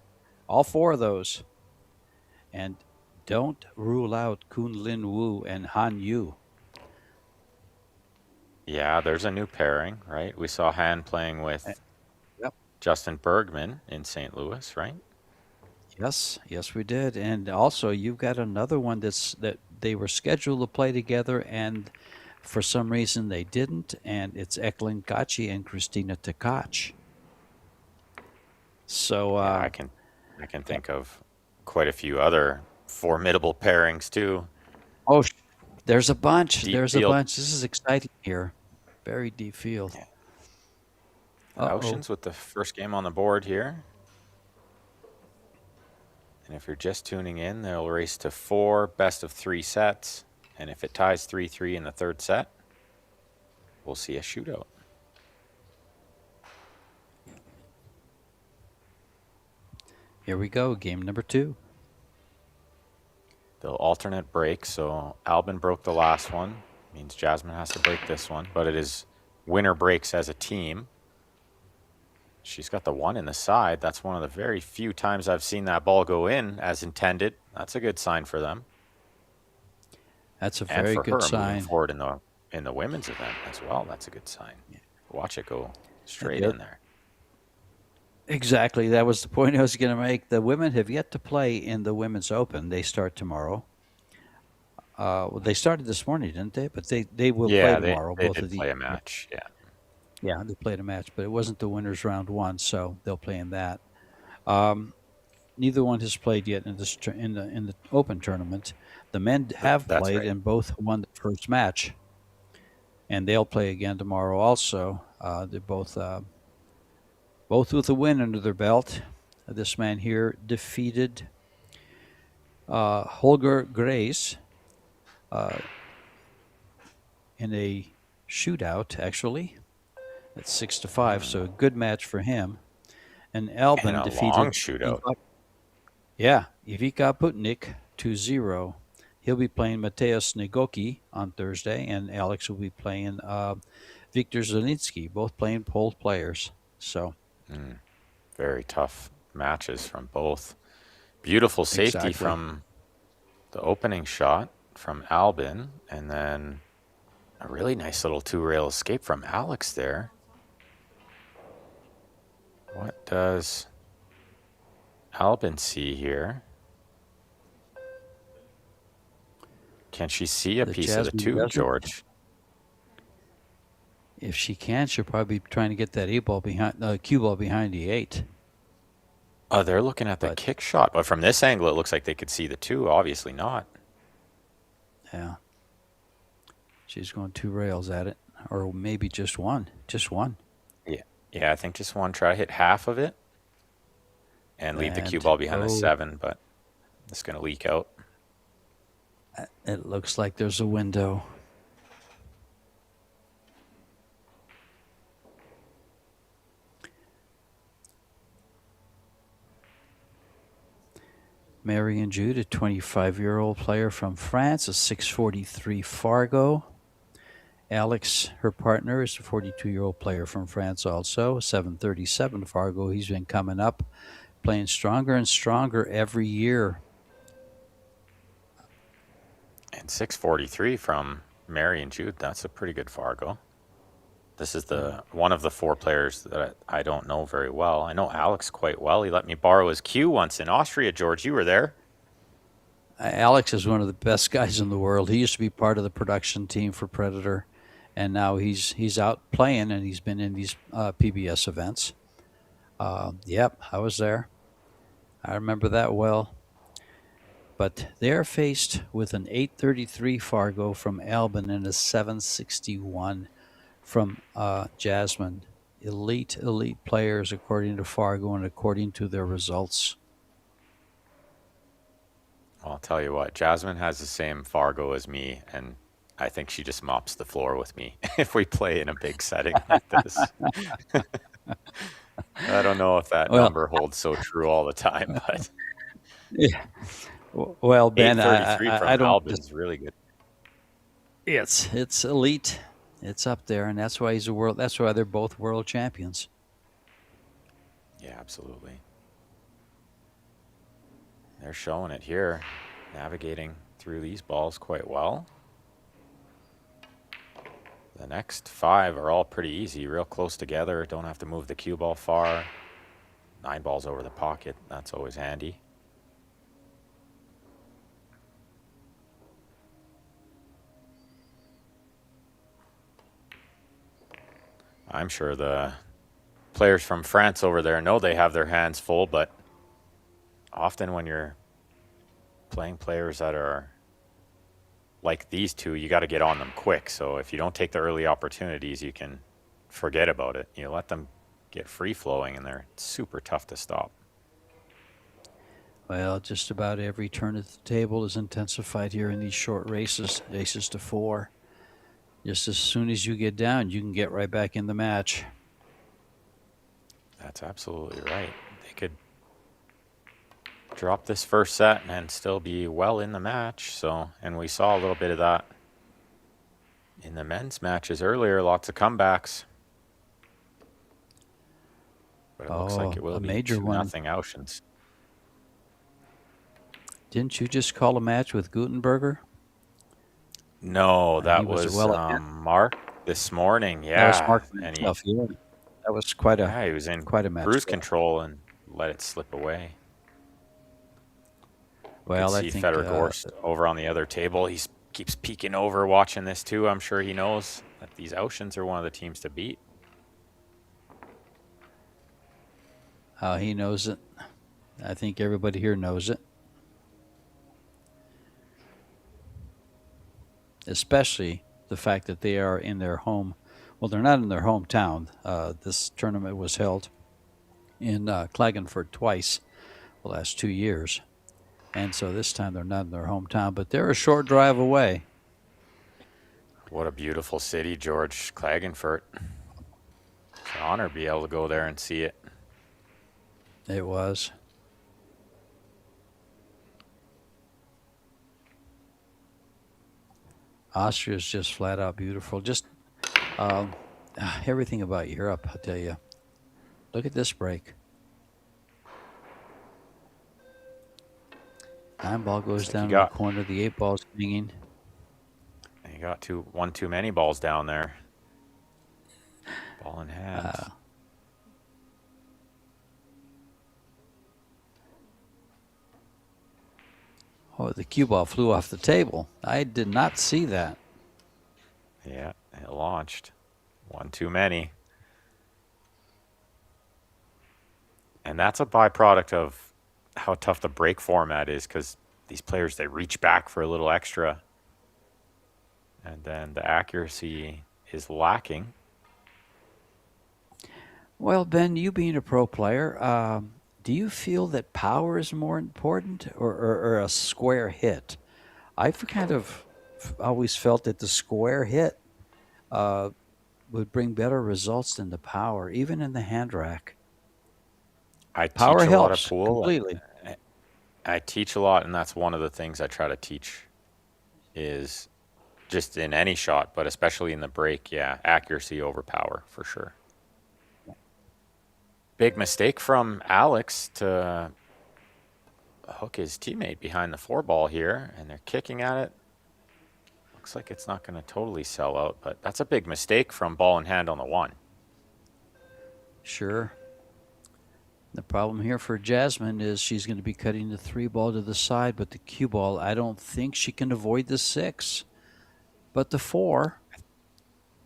all 4 of those. And don't rule out Kun Lin Wu and Han Yu. Yeah, there's a new pairing, right? We saw Han playing with Justin Bergman in St. Louis, right? Yes, we did. And also, you've got another one that they were scheduled to play together, and for some reason they didn't. And it's Eklund Kachi and Christina Tkach. So I can think of quite a few other formidable pairings too. Oh, there's a bunch. Deep There's field. a bunch. This is exciting here. Very deep field. Yeah. Uh-oh. Oceans with the first game on the board here. And if you're just tuning in, they'll race to 4 best-of-3 sets. And if it ties 3-3 in the third set, we'll see a shootout. Here we go. Game number 2. They'll alternate break, so Albin broke the last one. Means Jasmine has to break this one, but it is winner breaks as a team. She's got the 1 in the side. That's one of the very few times I've seen that ball go in as intended. That's a good sign for them. That's a And very for good her sign. moving forward in the women's event as well. That's a good sign. Watch it go straight in there. Exactly. That was the point I was going to make. The women have yet to play in the Women's Open. They start tomorrow. Well, they started this morning, didn't they? But they will play tomorrow. They both did of the play a match. Yeah. Yeah, they played a match, but it wasn't the winners round 1, so they'll play in that. Neither one has played yet in the Open tournament. The men have That's played right. and both won the first match, and they'll play again tomorrow. Also, they're both with a win under their belt. This man here defeated Holger Grace in a shootout, actually. At 6-5, so a good match for him. And Albin And a defeated long shootout. Ivica Putnik 2-0. He'll be playing Mateusz Negoki on Thursday, and Alex will be playing Viktor Zelensky, both playing Pole players. So Very tough matches from both. Beautiful safety Exactly. from the opening shot from Albin, and then a really nice little 2-rail escape from Alex there. What does Albin see here? Can she see a The piece of the Jasmine 2, doesn't. George? if she can, she'll probably be trying to get that cue ball behind the 8. Oh, they're looking at the But- kick shot, but from this angle, it looks like they could see the 2. Obviously not. Yeah. She's going 2 rails at it, or maybe just one. Just one. Yeah, I think just one try, hit half of it, and leave the cue And ball behind the go. 7, but it's going to leak out. It looks like there's a window. Marion Jude, a 25-year-old player from France, a 643 Fargo. Alex, her partner, is a 42-year-old player from France also, a 737 Fargo. He's been coming up, playing stronger and stronger every year. And 643 from Mary and Jude. That's a pretty good Fargo. This is the one of the 4 players that I don't know very well. I know Alex quite well. He let me borrow his cue once in Austria, George. You were there. Alex is one of the best guys in the world. He used to be part of the production team for Predator, and now he's out playing, and he's been in these PBS events. Yep, I was there. I remember that well. But they're faced with an 833 Fargo from Albin and a 761 from Jasmine. Elite players according to Fargo and according to their results. Well, I'll tell you what. Jasmine has the same Fargo as me, and I think she just mops the floor with me if we play in a big setting like this. I don't know if that number holds so true all the time, but Yeah. Well, Ben, 833 from I don't. Albin's really good. It's elite. It's up there, and that's why he's a world. That's why they're both world champions. Yeah, absolutely. They're showing it here, navigating through these balls quite well. The next 5 are all pretty easy, real close together. Don't have to move the cue ball far. 9 balls over the pocket. That's always handy. I'm sure the players from France over there know they have their hands full, but often when you're playing players that are like these two, you got to get on them quick. So if you don't take the early opportunities, you can forget about it. You let them get free flowing, and they're super tough to stop. Well, just about every turn at the table is intensified here in these short races, aces to 4. Just as soon as you get down, you can get right back in the match. That's absolutely right. They could drop this first set and still be well in the match. So, and we saw a little bit of that in the men's matches earlier. Lots of comebacks. But it looks like it will be major 2-0 Auschwitz. Didn't you just call a match with Gutenberger? No, that was well Mark this morning. Yeah, that was Mark and himself, yeah. That was quite a he was in quite a match. Cruise control and let it slip away. Well, I I see think Federer Gorst over on the other table. He keeps peeking over, watching this too. I'm sure he knows that these Auschwitz are one of the teams to beat. he knows it. I think everybody here knows it. Especially the fact that they are in their home. Well, they're not in their hometown. This tournament was held in Klagenfurt twice the last 2 years. And so this time they're not in their hometown, but they're a short drive away. What a beautiful city, George. Klagenfurt. It's an honor to be able to go there and see it. It was. Austria is just flat out beautiful. Just everything about Europe, I tell you. Look at this break. 9 ball goes down in the corner. The 8 ball's hanging. You got one too many balls down there. Ball in hands. Oh, the cue ball flew off the table. I did not see that. Yeah, it launched. One too many. And that's a byproduct of how tough the break format is, because these players, they reach back for a little extra. And then the accuracy is lacking. Well, Ben, you being a pro player, do you feel that power is more important or a square hit? I've kind of always felt that the square hit would bring better results than the power, even in the hand rack. I power teach a lot of helps pool. completely. I teach a lot, and that's one of the things I try to teach is just in any shot, but especially in the break, yeah, accuracy over power for sure. Big mistake from Alex to hook his teammate behind the 4 ball here, and they're kicking at it. Looks like it's not going to totally sell out, but that's a big mistake from ball in hand on the 1. Sure. The problem here for Jasmine is she's going to be cutting the 3 ball to the side, but the cue ball, I don't think she can avoid the 6. But the 4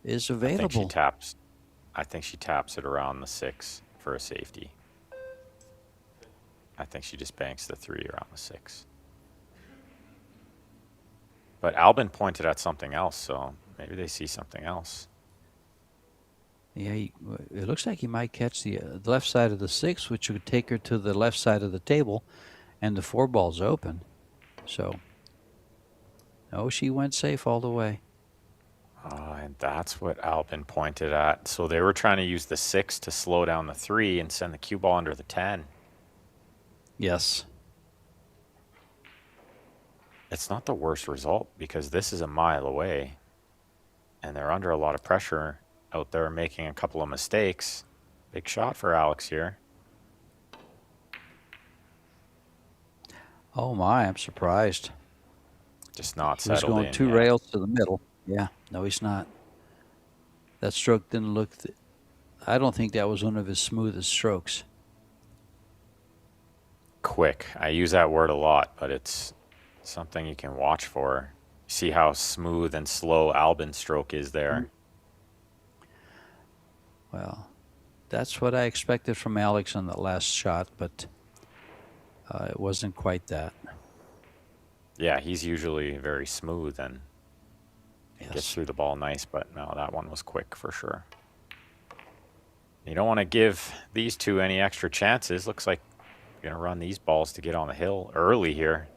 is available. I think she taps it around the 6 for a safety. I think she just banks the 3 around the 6. But Albin pointed at something else, so maybe they see something else. Yeah, it looks like he might catch the left side of the 6, which would take her to the left side of the table, and the 4 ball's open. So, no, she went safe all the way. And that's what Albin pointed at. So they were trying to use the 6 to slow down the 3 and send the cue ball under the 10. Yes. It's not the worst result because this is a mile away, and they're under a lot of pressure out there, making a couple of mistakes. Big shot for Alex here. Oh my, I'm surprised. Just not He was settled in. going 2 rails to the middle. Yeah, no, he's not. That stroke didn't look... I don't think that was one of his smoothest strokes. Quick. I use that word a lot, but it's something you can watch for. See how smooth and slow Albin's stroke is there. Well, that's what I expected from Alex on the last shot, but it wasn't quite that. Yeah, he's usually very smooth and gets Yes. through the ball nice, but no, that one was quick for sure. You don't want to give these two any extra chances. Looks like you're going to run these balls to get on the hill early here.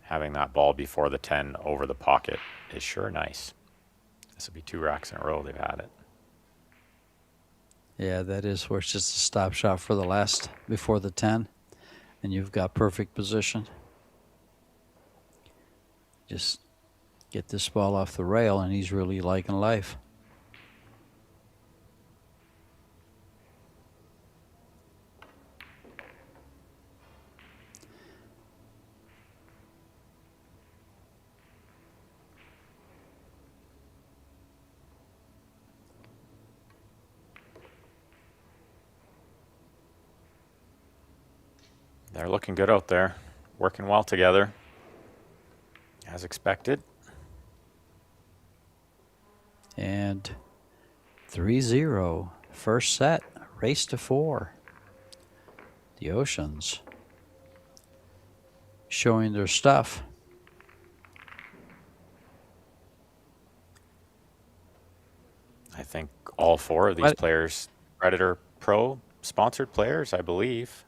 Having that ball before the 10 over the pocket is sure nice. This will be 2 racks in a row they've had it. Yeah, that is where it's just a stop shot for the last before the 10, and you've got perfect position. Just get this ball off the rail, and he's really liking life. They're looking good out there, working well together, as expected. And 3-0, first set, race to 4. The Oceans showing their stuff. I think all 4 of these players, Predator Pro sponsored players, I believe.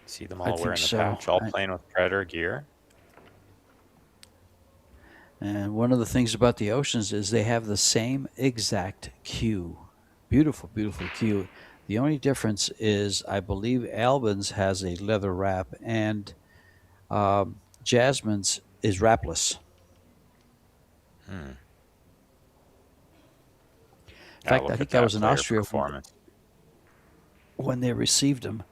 See them all wearing the patch, all playing with Predator gear. And one of the things about the Oceans is they have the same exact cue. Beautiful, beautiful cue. The only difference is I believe Albin's has a leather wrap and Jasmine's is wrapless. In fact, I think I was in Austria when they received them.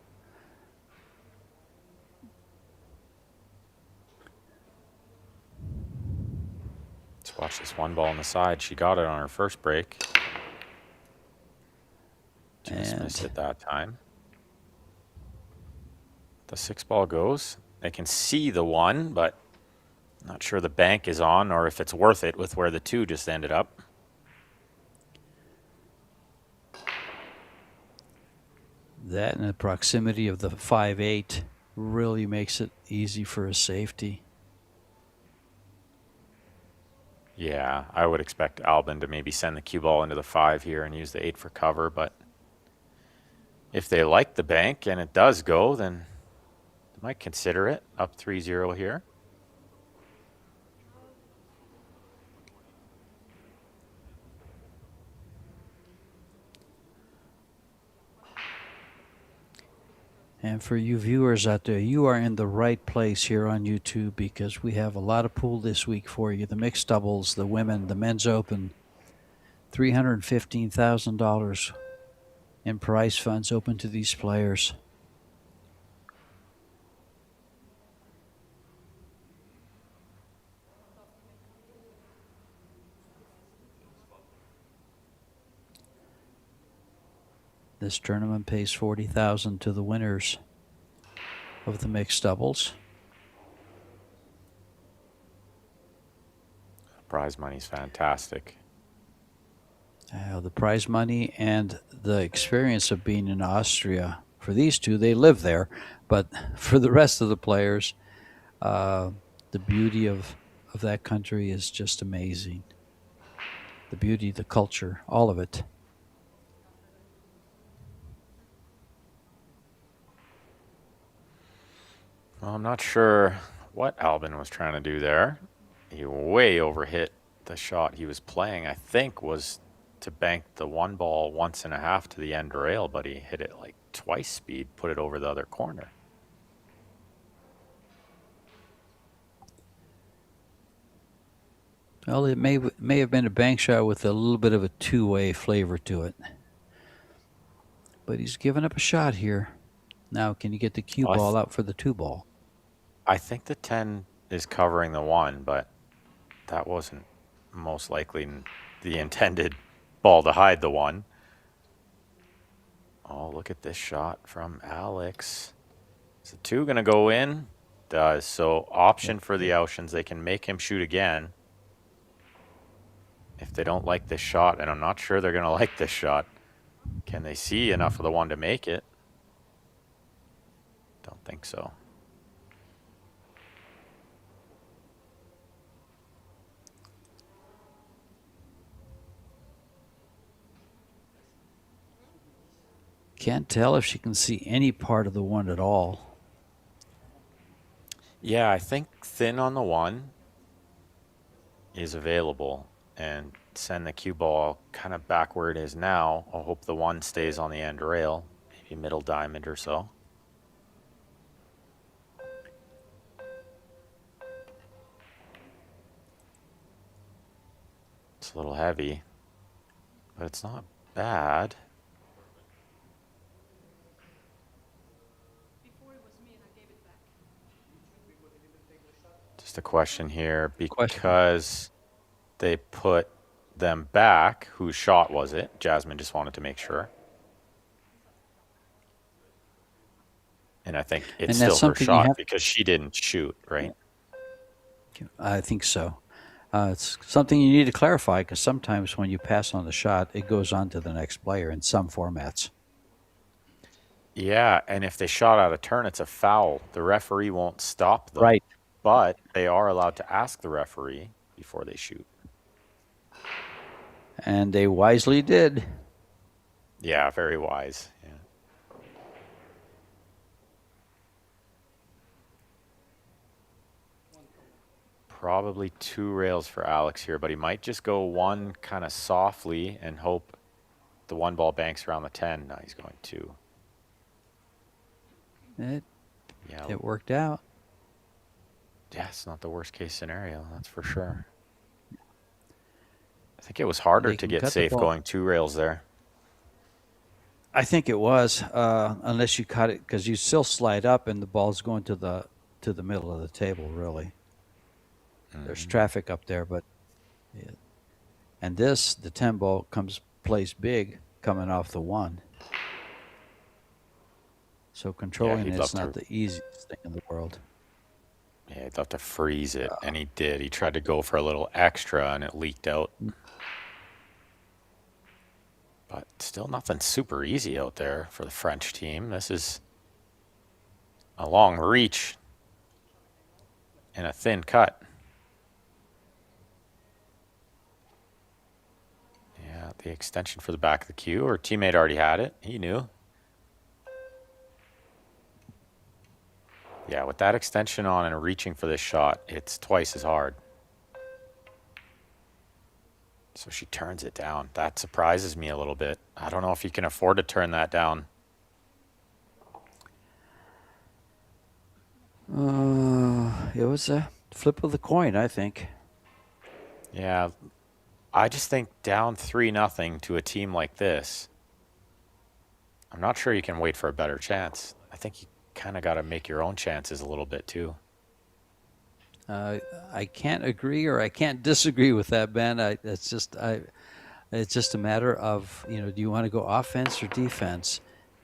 Let's watch this one ball on the side. She got it on her first break. Just missed it that time. The 6 ball goes. They can see the 1, but not sure the bank is on or if it's worth it with where the 2 just ended up. That and the proximity of the 5-8 really makes it easy for a safety. Yeah, I would expect Albin to maybe send the cue ball into the 5 here and use the 8 for cover, but if they like the bank and it does go, then they might consider it. Up 3-0 here. And for you viewers out there, you are in the right place here on YouTube because we have a lot of pool this week for you. The mixed doubles, the women, the men's open, $315,000 in prize funds open to these players. This tournament pays $40,000 to the winners of the mixed doubles. Prize money's fantastic. The prize money and the experience of being in Austria. For these two, they live there, but for the rest of the players, the beauty of that country is just amazing. The beauty, the culture, all of it. Well, I'm not sure what Albin was trying to do there. He way overhit the shot he was playing, I think, was to bank the 1 ball 1.5 to the end rail, but he hit it like twice speed, put it over the other corner. Well, it may have been a bank shot with a little bit of a two-way flavor to it. But he's given up a shot here. Now, can you get the cue ball out for the 2 ball? I think the 10 is covering the 1, but that wasn't most likely the intended ball to hide the 1. Oh, look at this shot from Alex. Is the 2 going to go in? Does. So option for the Oceans. They can make him shoot again if they don't like this shot, and I'm not sure they're going to like this shot. Can they see enough of the one to make it? Don't think so. Can't tell if she can see any part of the one at all. Yeah, I think thin on the one is available, and send the cue ball kind of back where it is now. I'll hope the one stays on the end rail, maybe middle diamond or so. It's a little heavy, but it's not bad. Just a question here, because they put them back. Whose shot was it? Jasmine just wanted to make sure. And I think it's still her shot because she didn't shoot, right? I think so. It's something you need to clarify, because sometimes when you pass on the shot, it goes on to the next player in some formats. Yeah, and if they shot out of turn, it's a foul. The referee won't stop them. Right. But they are allowed to ask the referee before they shoot. And they wisely did. Yeah, very wise. Yeah. Probably 2 rails for Alex here, but he might just go one kind of softly and hope the one ball banks around the 10. No, he's going 2. It worked out. Yeah, it's not the worst case scenario, that's for sure. I think it was harder to get safe going 2 rails there. I think it was, unless you cut it, because you still slide up and the ball's going to the middle of the table, really. There's traffic up there, but and the 10 ball plays big coming off the 1. So controlling it's not the easiest thing in the world. Yeah, he'd love to freeze it, and he did. He tried to go for a little extra, and it leaked out. But still nothing super easy out there for the French team. This is a long reach and a thin cut. Yeah, the extension for the back of the cue. Her teammate already had it. He knew. Yeah, with that extension on and reaching for this shot, it's twice as hard. So she turns it down. That surprises me a little bit. I don't know if you can afford to turn that down. It was a flip of the coin, I think. Yeah, I just think down 3-0 to a team like this, I'm not sure you can wait for a better chance. I think you kind of got to make your own chances a little bit too. I can't agree or I can't disagree with that, Ben. It's just a matter of, do you want to go offense or defense?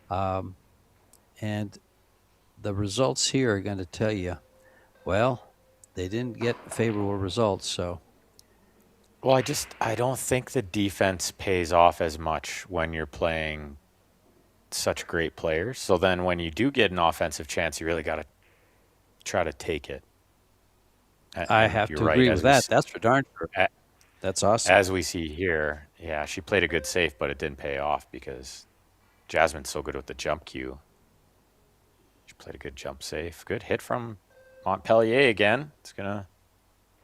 And the results here are going to tell you, well, they didn't get favorable results, so. Well, I don't think the defense pays off as much when you're playing such great players. So then when you do get an offensive chance, you really got to try to take it. I have to agree with that. That's for darn sure. That's awesome. As we see here, yeah, she played a good save, but it didn't pay off because Jasmine's so good with the jump cue. She played a good jump save. Good hit from Montpellier again. It's going to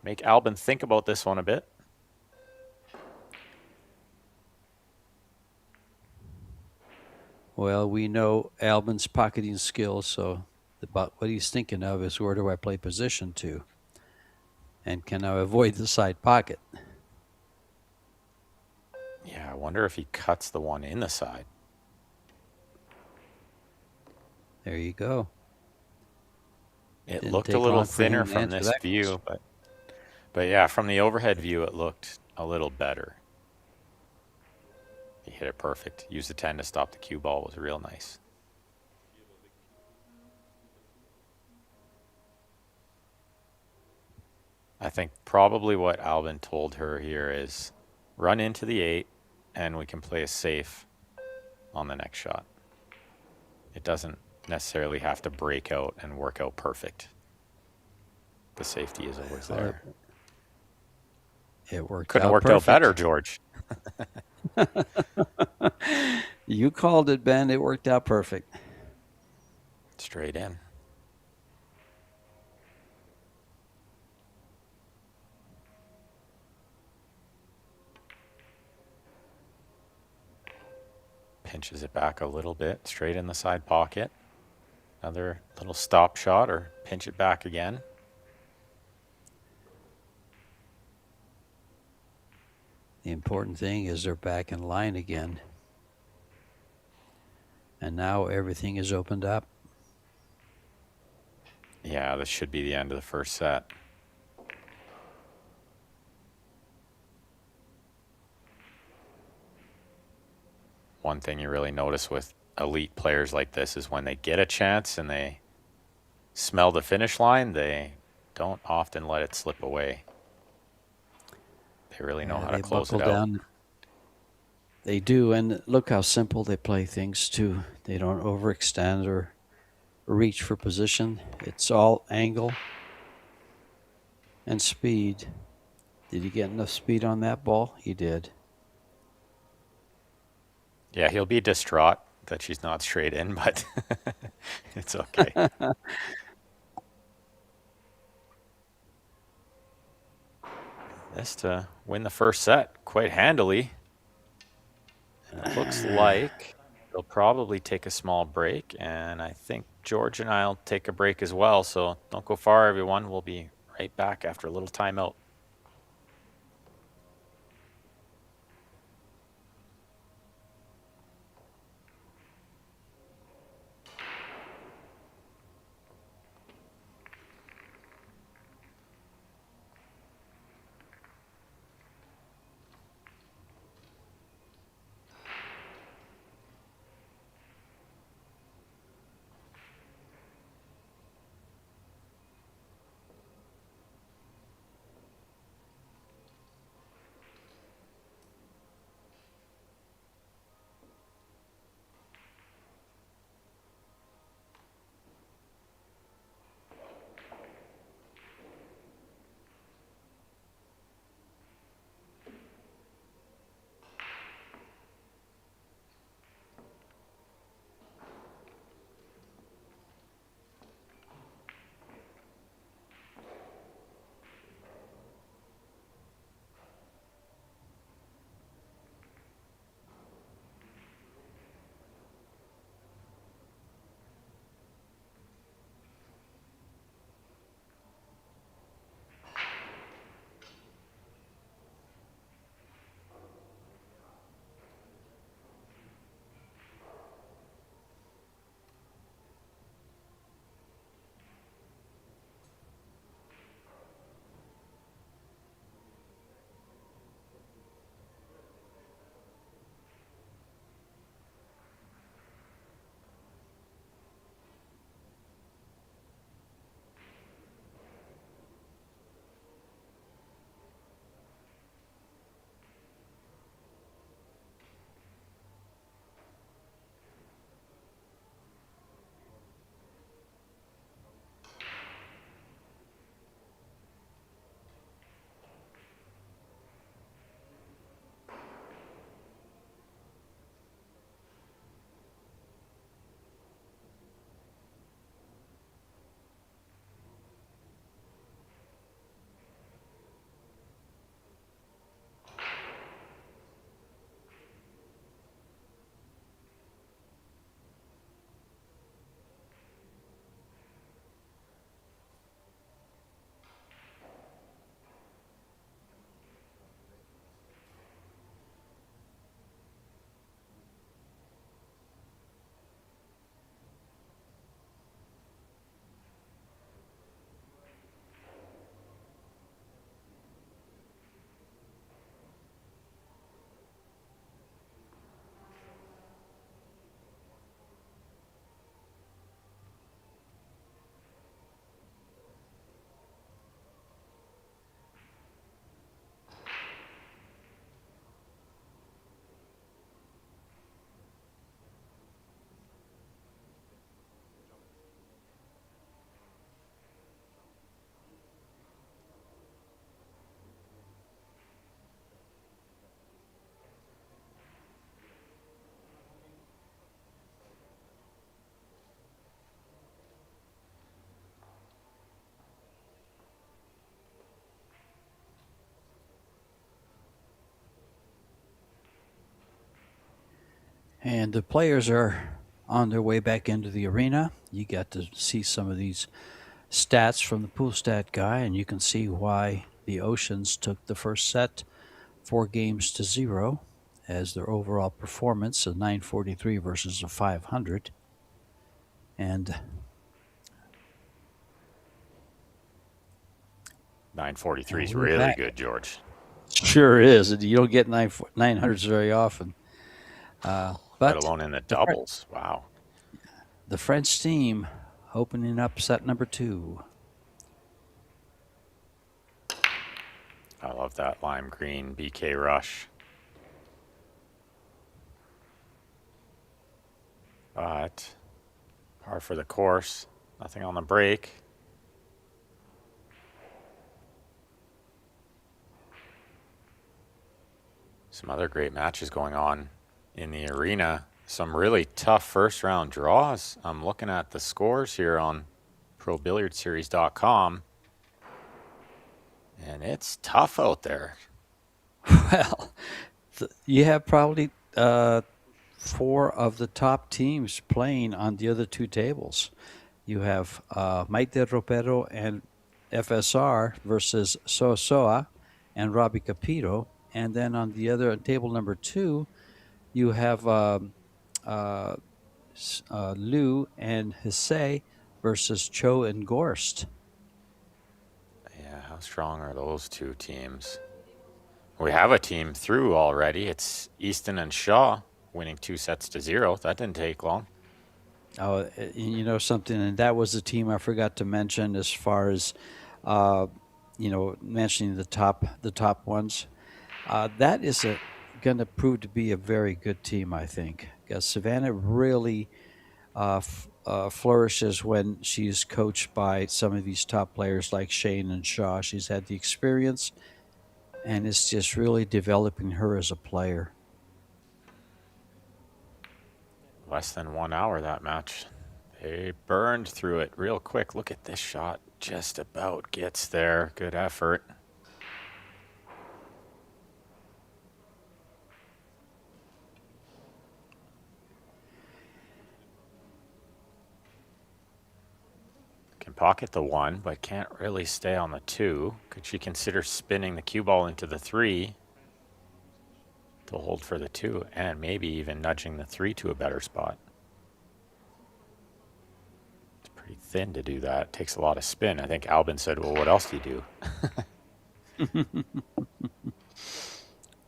make Albin think about this one a bit. Well, we know Albin's pocketing skills, so what he's thinking of is, where do I play position to? And can I avoid the side pocket? Yeah, I wonder if he cuts the one in the side. There you go. It looked a little thinner from this view, but yeah, from the overhead view, it looked a little better. He hit it perfect. Used the 10 to stop the cue ball. It was real nice. I think probably what Albin told her here is run into the 8 and we can play a safe on the next shot. It doesn't necessarily have to break out and work out perfect. The safety is always there. It worked Couldn't out have worked out perfect. better, George. You called it, Ben. It worked out perfect. Straight in. Pinches it back a little bit, straight in the side pocket. Another little stop shot or pinch it back again. The important thing is they're back in line again. And now everything is opened up. Yeah, this should be the end of the first set. One thing you really notice with elite players like this is when they get a chance and they smell the finish line, they don't often let it slip away. They really know how to close it out. They do, and look how simple they play things too. They don't overextend or reach for position. It's all angle and speed. Did he get enough speed on that ball? He did. Yeah, he'll be distraught that she's not straight in, but it's okay. This to win the first set quite handily. And it looks like they'll probably take a small break, and I think George and I'll take a break as well, so don't go far, everyone. We'll be right back after a little timeout. And the players are on their way back into the arena. You got to see some of these stats from the pool stat guy, and you can see why the Oceans took the first set 4-0 as their overall performance, a 943 versus a 500. And 943 is really good, George. Sure is. You don't get 900s very often. But Let alone in the doubles. Wow. The French team opening up set number 2. I love that lime green BK rush. But par for the course. Nothing on the break. Some other great matches going on in the arena. Some really tough first round draws. I'm looking at the scores here on ProBilliardSeries.com. And it's tough out there. Well, you have probably 4 of the top teams playing on the other 2 tables. You have Maite Ropero and FSR versus Soa and Robbie Capito. And then on the other table number 2, you have Lou and Hisse versus Cho and Gorst. Yeah, how strong are those 2 teams? We have a team through already. It's Easton and Shaw winning 2-0. That didn't take long. Oh, you know something, and that was the team I forgot to mention as far as, mentioning the top ones. That is going to prove to be a very good team, I think. Because Savannah really flourishes when she's coached by some of these top players like Shane and Shaw. She's had the experience, and it's just really developing her as a player. Less than 1 hour, that match. They burned through it real quick. Look at this shot. Just about gets there. Good effort. Can pocket the 1, but can't really stay on the 2. Could she consider spinning the cue ball into the 3 to hold for the 2, and maybe even nudging the 3 to a better spot? It's pretty thin to do that. It takes a lot of spin. I think Albin said, well, what else do you do?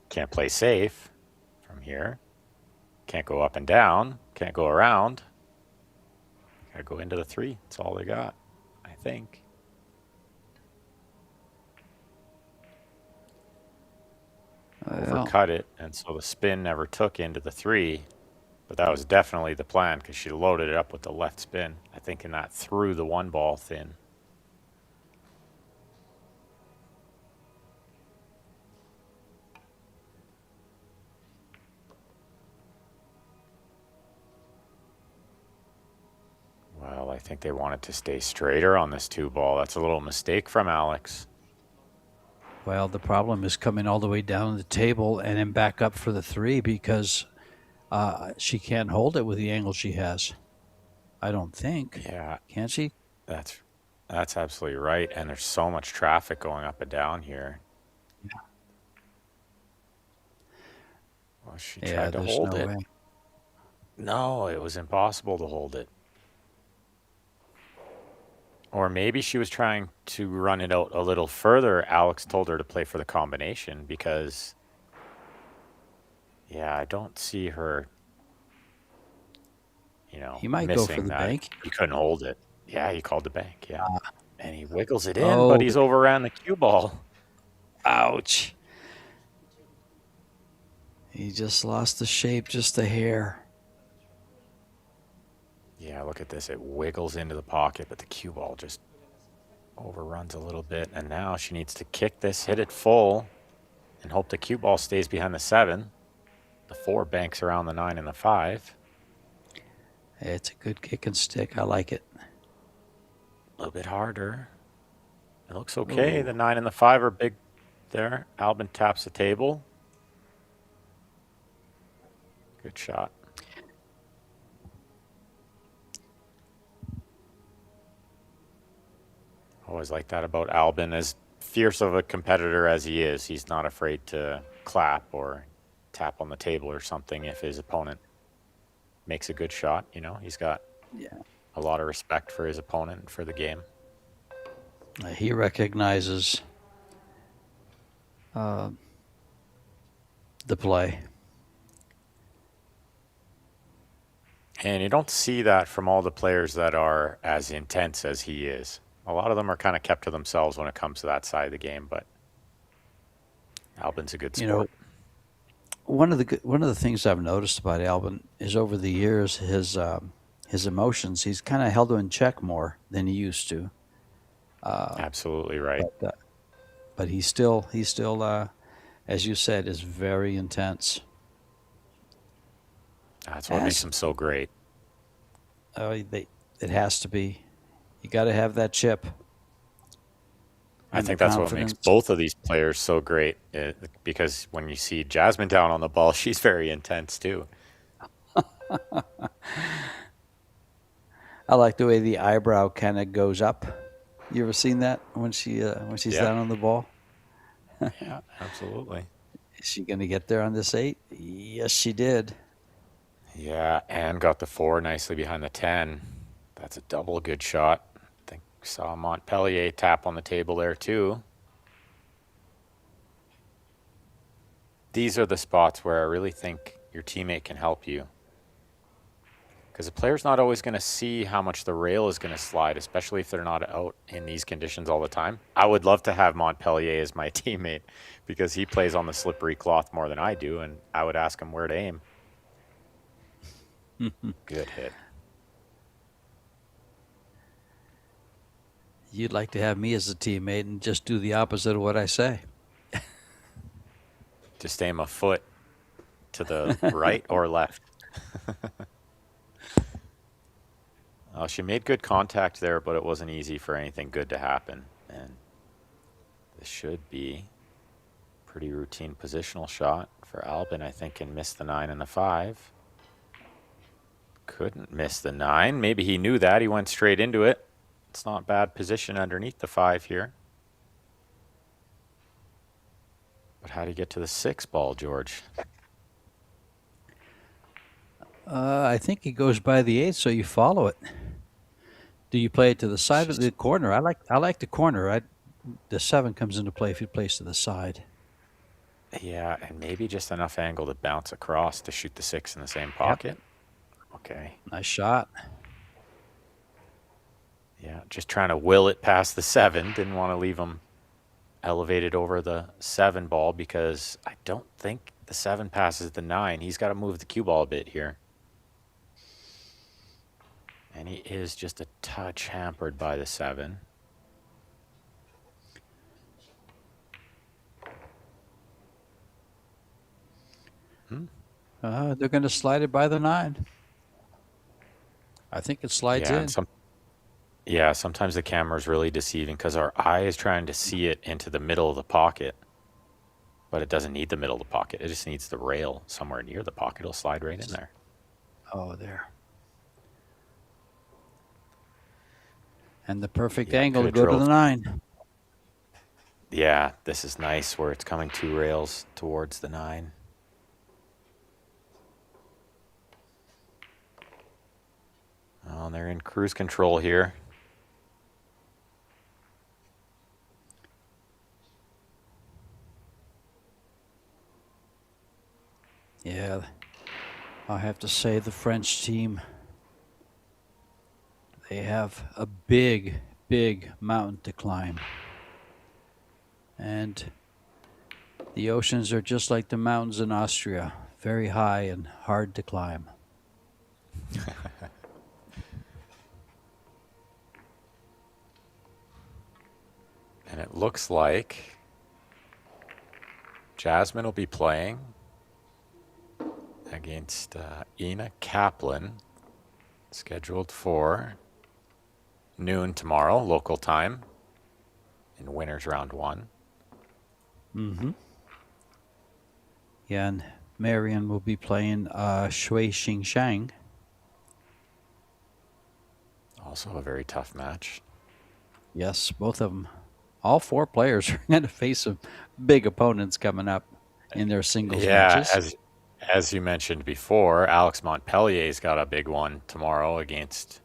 Can't play safe from here. Can't go up and down. Can't go around. Gotta go into the 3. That's all they got, I think. Overcut it, and so the spin never took into the 3. But that was definitely the plan because she loaded it up with the left spin. I think and that threw the 1 ball thin. Well, I think they wanted to stay straighter on this 2 ball. That's a little mistake from Alex. Well, the problem is coming all the way down the table and then back up for the 3 because she can't hold it with the angle she has. I don't think. Yeah. Can she? That's absolutely right. And there's so much traffic going up and down here. Yeah. Well, she tried to hold it. Way. No, it was impossible to hold it. Or maybe she was trying to run it out a little further. Alex told her to play for the combination because, yeah, I don't see her, he might missing go for the that. bank. He couldn't hold it. Yeah, he called the bank, yeah. And he wiggles it in, but he's overran the cue ball. Ouch. He just lost the shape just a hair. Yeah, look at this. It wiggles into the pocket, but the cue ball just overruns a little bit. And now she needs to kick this, hit it full, and hope the cue ball stays behind the 7. The 4 banks around the 9 and the 5. It's a good kick and stick. I like it. A little bit harder. It looks okay. Ooh. The 9 and the 5 are big there. Albin taps the table. Good shot. always like that about Albin. As fierce of a competitor as he is, he's not afraid to clap or tap on the table or something if his opponent makes a good shot. You know, he's got a lot of respect for his opponent and for the game. He recognizes the play. And you don't see that from all the players that are as intense as he is. A lot of them are kind of kept to themselves when it comes to that side of the game, but Albin's a good sport. You know, one of the things I've noticed about Albin is over the years his emotions, he's kind of held them in check more than he used to. Absolutely right. But he's still as you said, is very intense. That's what makes him so great. It has to be. You got to have that chip. I think that's what makes both of these players so great. Because when you see Jasmine down on the ball, she's very intense too. I like the way the eyebrow kind of goes up. You ever seen that when she's down on the ball? Yeah, absolutely. Is she going to get there on this 8? Yes, she did. Yeah, and got the 4 nicely behind the 10. That's a double good shot. I think saw Montpellier tap on the table there too. These are the spots where I really think your teammate can help you. Because the player's not always going to see how much the rail is going to slide, especially if they're not out in these conditions all the time. I would love to have Montpellier as my teammate because he plays on the slippery cloth more than I do, and I would ask him where to aim. Good hit. You'd like to have me as a teammate and just do the opposite of what I say. Just aim a foot to the right or left. Oh, she made good contact there, but it wasn't easy for anything good to happen. And this should be a pretty routine positional shot for Albin, I think, and missed the 9 and the 5. Couldn't miss the 9. Maybe he knew that. He went straight into it. It's not bad position underneath the 5 here. But how do you get to the 6 ball, George? I think it goes by the 8, so you follow it. Do you play it to the side of the corner? I like the corner. The 7 comes into play if you place to the side. Yeah, and maybe just enough angle to bounce across to shoot the 6 in the same pocket. Yep. Okay. Nice shot. Yeah, just trying to will it past the 7. Didn't want to leave him elevated over the 7 ball because I don't think the 7 passes the 9. He's got to move the cue ball a bit here. And he is just a touch hampered by the 7. They're going to slide it by the 9. I think it slides in. Sometimes the camera is really deceiving because our eye is trying to see it into the middle of the pocket. But it doesn't need the middle of the pocket. It just needs the rail somewhere near the pocket. It'll slide right in there. Oh, there. And the perfect angle to go to the 9. Yeah, this is nice where it's coming 2 rails towards the 9. Oh, and they're in cruise control here. Yeah, I have to say the French team, they have a big, big mountain to climb. And the oceans are just like the mountains in Austria, very high and hard to climb. And it looks like Jasmine will be playing against Ina Kaplan, scheduled for noon tomorrow, local time, in winners round 1. Mm-hmm. Yeah, and Marion will be playing Shui Xingshang. Also a very tough match. Yes, both of them. All 4 players are going to face some big opponents coming up in their singles Yeah, matches. as you mentioned before, Alex Montpellier's got a big one tomorrow against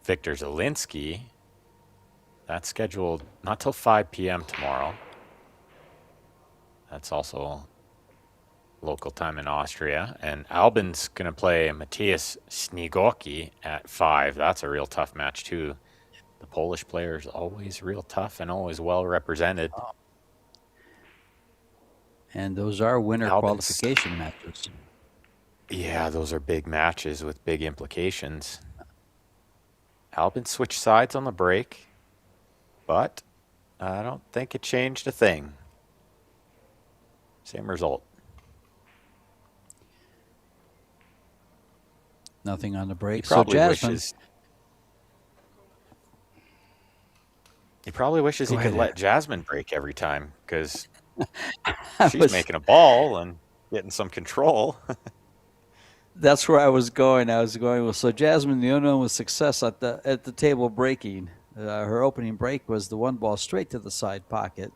Victor Zielinski. That's scheduled not till 5 p.m. tomorrow. That's also local time in Austria. And Albin's going to play Matthias Snigocki at 5. That's a real tough match, too. The Polish player is always real tough and always well represented. And those are winner Albin's, qualification matches. yeah, those are big matches with big implications. Albin switched sides on the break, but I don't think it changed a thing. Same result. Nothing on the break. He So probably Jasmine, wishes. He probably wishes Go he could ahead, let Jasmine break every time because I she's was- making a ball and getting some control. that's where I was going. I was going with so Jasmine, the only one with success at the table breaking. Her opening break was the one ball straight to the side pocket.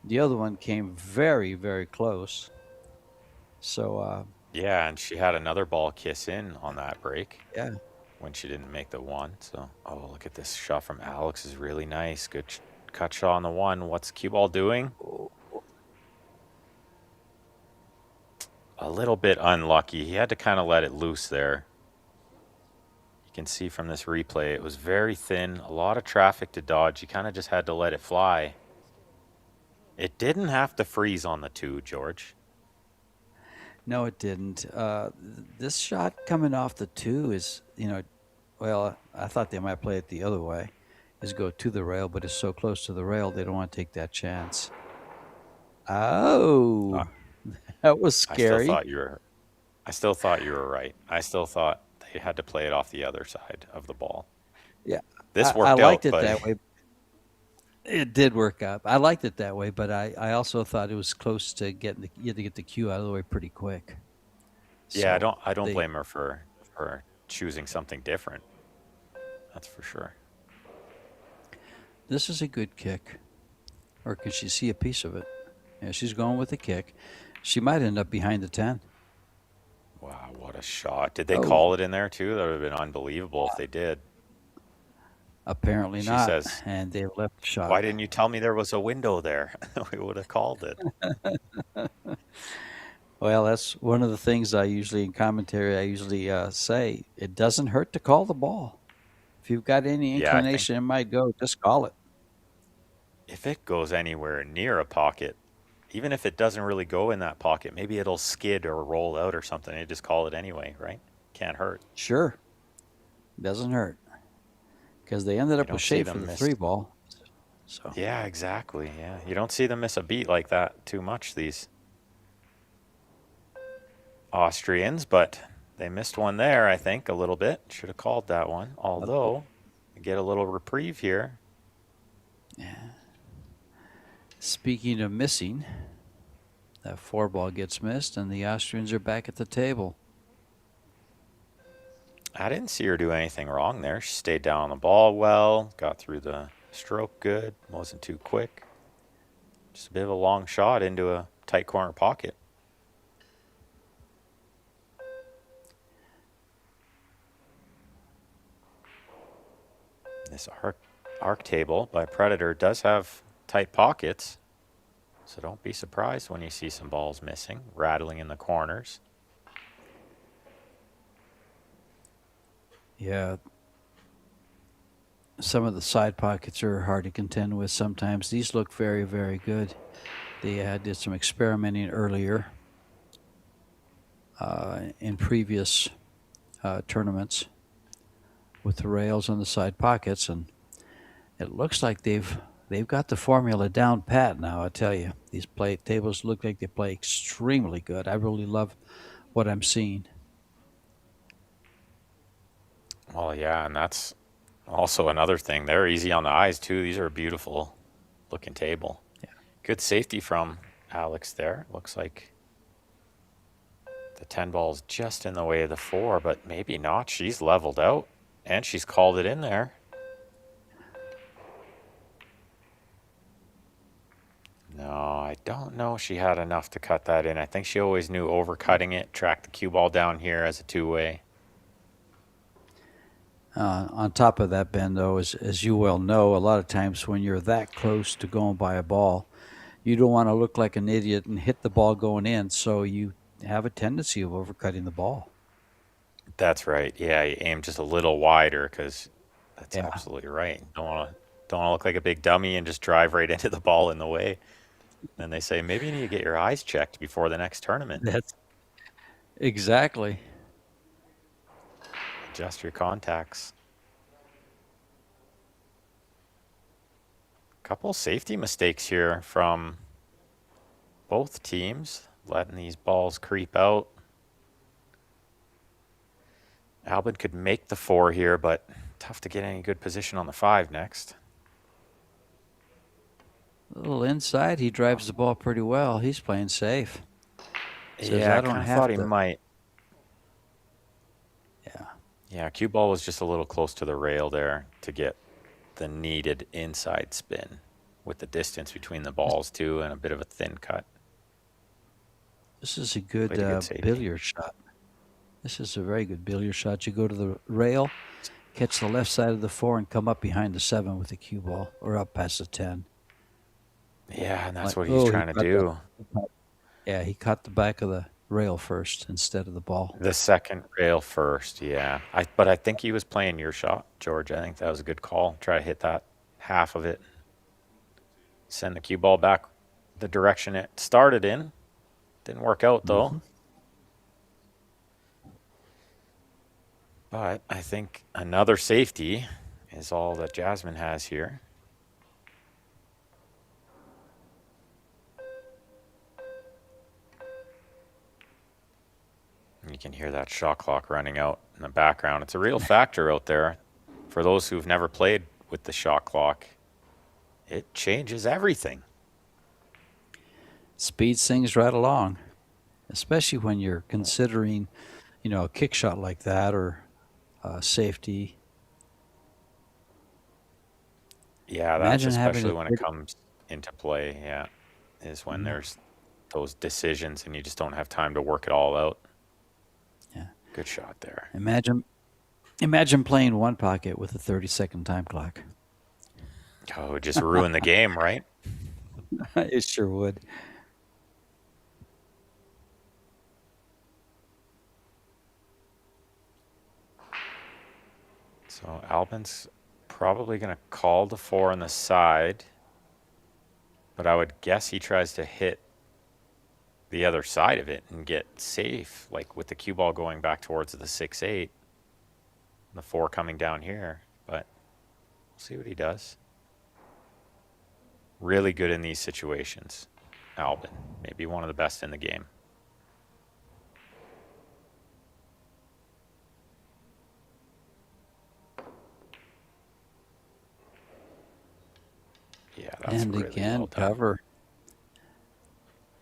The other one came very, very close. So Yeah, and she had another ball kiss in on that break yeah, when she didn't make the one. So, oh, look at this shot from Alex is really nice. Good cut shot on the one. What's cue ball doing? A little bit unlucky. He had to kind of let it loose there. You can see from this replay, it was very thin, a lot of traffic to dodge. You kind of just had to let it fly. It didn't have to freeze on the 2, George. no, it didn't. This shot coming off the 2 is, well, I thought they might play it the other way, is go to the rail, but it's so close to the rail they don't want to take that chance. Oh, that was scary. I still thought you were right. I still thought they had to play it off the other side of the ball. Yeah, This I worked liked out, it but that way. It did work out. I liked it that way, but I also thought it was close to getting you had to get the cue out of the way pretty quick. yeah, So I don't they- blame her for choosing something different. That's for sure. This is a good kick, or could she see a piece of it? Yeah, she's going with the kick. She might end up behind the 10. Wow, what a shot. Did they Oh. call it in there too? That would have been unbelievable if they did. Apparently She not, says, and they left the shot. why didn't you tell me there was a window there? We would have called it. Well, that's one of the things I usually in commentary say. It doesn't hurt to call the ball. If you've got any Yeah, I think- inclination it might go, just call it. If it goes anywhere near a pocket, even if it doesn't really go in that pocket, maybe it'll skid or roll out or something. You just call it anyway, right? Can't hurt. Sure, doesn't hurt because they ended up don't with see shade them for the miss. 3 ball. So Yeah, exactly. Yeah, you don't see them miss a beat like that too much, these Austrians, but they missed one there, I think, a little bit. Should have called that one. Although, you get a little reprieve here. speaking of missing, that 4 ball gets missed, and the Austrians are back at the table. I didn't see her do anything wrong there. She stayed down on the ball well, got through the stroke good, wasn't too quick. Just a bit of a long shot into a tight corner pocket. This arc table by Predator does have tight pockets, so don't be surprised when you see some balls missing, rattling in the corners. Yeah. Some of the side pockets are hard to contend with sometimes. These look very, very good. They did some experimenting earlier in previous tournaments with the rails on the side pockets, and it looks like they've got the formula down pat now. I tell you, these tables look like they play extremely good. I really love what I'm seeing. Well, yeah, and that's also another thing. They're easy on the eyes, too. These are a beautiful looking table. Yeah. Good safety from Alex there. Looks like the 10 ball's just in the way of the 4, but maybe not. She's leveled out, and she's called it in there. No, I don't know she had enough to cut that in. I think she always knew overcutting it, track the cue ball down here as a two-way. On top of that, Ben, though, as you well know, a lot of times when you're that close to going by a ball, you don't want to look like an idiot and hit the ball going in, so you have a tendency of overcutting the ball. That's right. Yeah, you aim just a little wider because that's absolutely right. Don't want to look like a big dummy and just drive right into the ball in the way. Then they say maybe you need to get your eyes checked before the next tournament. That's exactly. Adjust your contacts. Couple safety mistakes here from both teams, letting these balls creep out. Albin could make the 4 here, but tough to get any good position on the 5 next. A little inside, he drives the ball pretty well. He's playing safe. Says, yeah, I kind of thought he might. Yeah. Yeah, cue ball was just a little close to the rail there to get the needed inside spin with the distance between the balls too and a bit of a thin cut. This is a good billiard shot. This is a very good billiard shot. You go to the rail, catch the left side of the 4 and come up behind the 7 with the cue ball or up past the 10. Yeah, and that's what he's trying to do. Yeah, he caught the back of the rail first instead of the ball. The second rail first, yeah. But I think he was playing your shot, George. I think that was a good call. Try to hit that half of it. Send the cue ball back the direction it started in. Didn't work out, though. Mm-hmm. But I think another safety is all that Jasmine has here. You can hear that shot clock running out in the background. It's a real factor out there. For those who've never played with the shot clock, it changes everything. Speeds things right along, especially when you're considering, a kick shot like that or safety. Yeah, that's especially when it comes into play, is when there's those decisions and you just don't have time to work it all out. Yeah. Good shot there. Imagine playing one pocket with a 30-second time clock. Oh, it just ruined the game, right? It sure would. So Albin's probably going to call the 4 on the side, but I would guess he tries to hit the other side of it and get safe, like with the cue ball going back towards the 6-8, the 4 coming down here, but we'll see what he does. Really good in these situations, Albin. Maybe one of the best in the game. Yeah, that's and really again, well done. cover.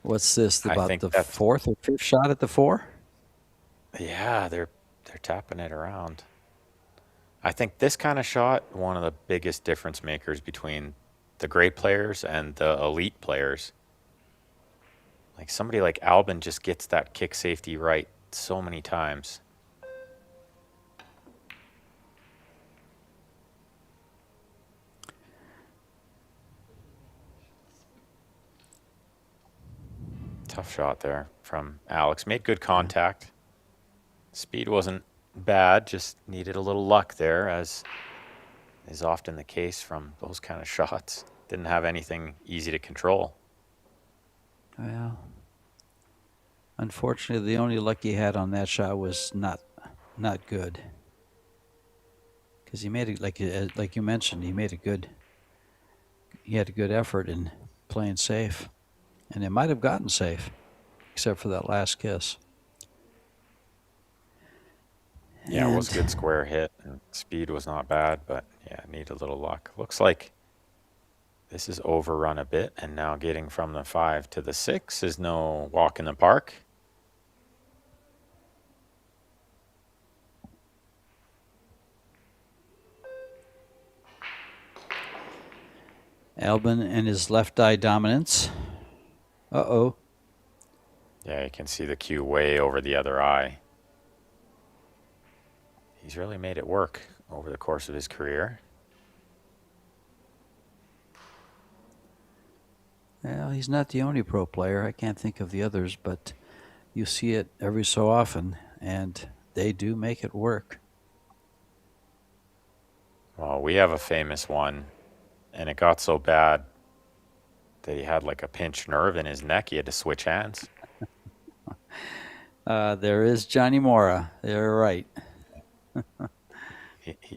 What's this, I about think the that's- 4th or 5th shot at the 4? Yeah, they're tapping it around. I think this kind of shot, one of the biggest difference makers between the great players and the elite players. Like somebody like Albin just gets that kick safety right so many times. Tough shot there from Alex. Made good contact. Speed wasn't bad, just needed a little luck there, as is often the case from those kind of shots. Didn't have anything easy to control. Well, unfortunately, the only luck he had on that shot was not good. Because he made it, like you mentioned, he had a good effort in playing safe. And it might have gotten safe, except for that last kiss. Yeah, it was a good square hit. And speed was not bad, but yeah, need a little luck. Looks like this is overrun a bit, and now getting from the 5 to the 6 is no walk in the park. Albin and his left eye dominance Uh-oh. Yeah, you can see the cue way over the other eye. He's really made it work over the course of his career. Well, he's not the only pro player. I can't think of the others, but you see it every so often, and they do make it work. Well, we have a famous one, and it got so bad that he had like a pinched nerve in his neck. He had to switch hands. There is Johnny Mora. You're right.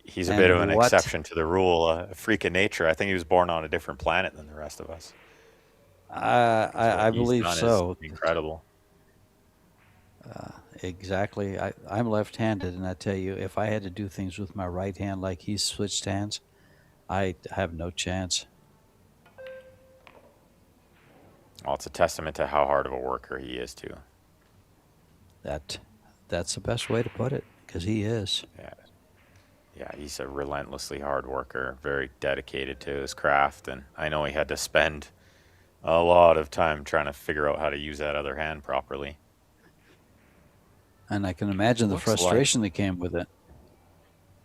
He's a And bit of an what- exception to the rule, a freak of nature. I think he was born on a different planet than the rest of us. I What he's believe done is so. incredible. Exactly. I'm left-handed, and I tell you, if I had to do things with my right hand like he's switched hands, I have no chance. Well, it's a testament to how hard of a worker he is, too. That's the best way to put it, because he is. Yeah, he's a relentlessly hard worker, very dedicated to his craft, and I know he had to spend a lot of time trying to figure out how to use that other hand properly. And I can imagine the Looks like- frustration that came with it.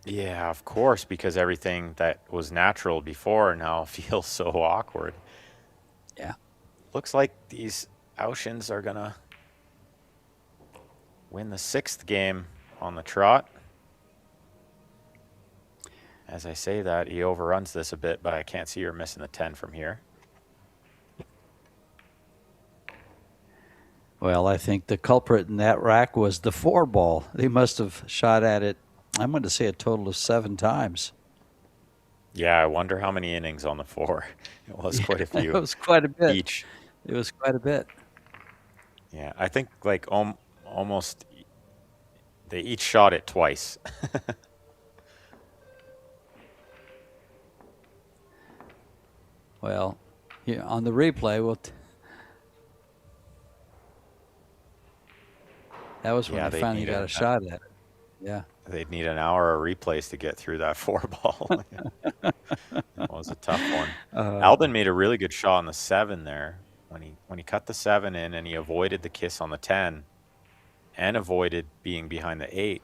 Yeah, of course, because everything that was natural before now feels so awkward. Yeah. Looks like these Auschins are gonna win the 6th game on the trot. As I say that, he overruns this a bit, but I can't see her missing the 10 from here. Well, I think the culprit in that rack was the 4 ball. They must have shot at it, I'm going to say a total of 7 times. Yeah, I wonder how many innings on the 4. It was quite a few. It was quite a bit. Each. It was quite a bit. Yeah, I think like almost they each shot it twice. Well, here on the replay, that was when Yeah, they they finally needed got a that. shot at it. Yeah. They'd need an hour of replays to get through that 4 ball. It was a tough one. Albin made a really good shot on the 7 there when he cut the 7 in and he avoided the kiss on the 10 and avoided being behind the 8,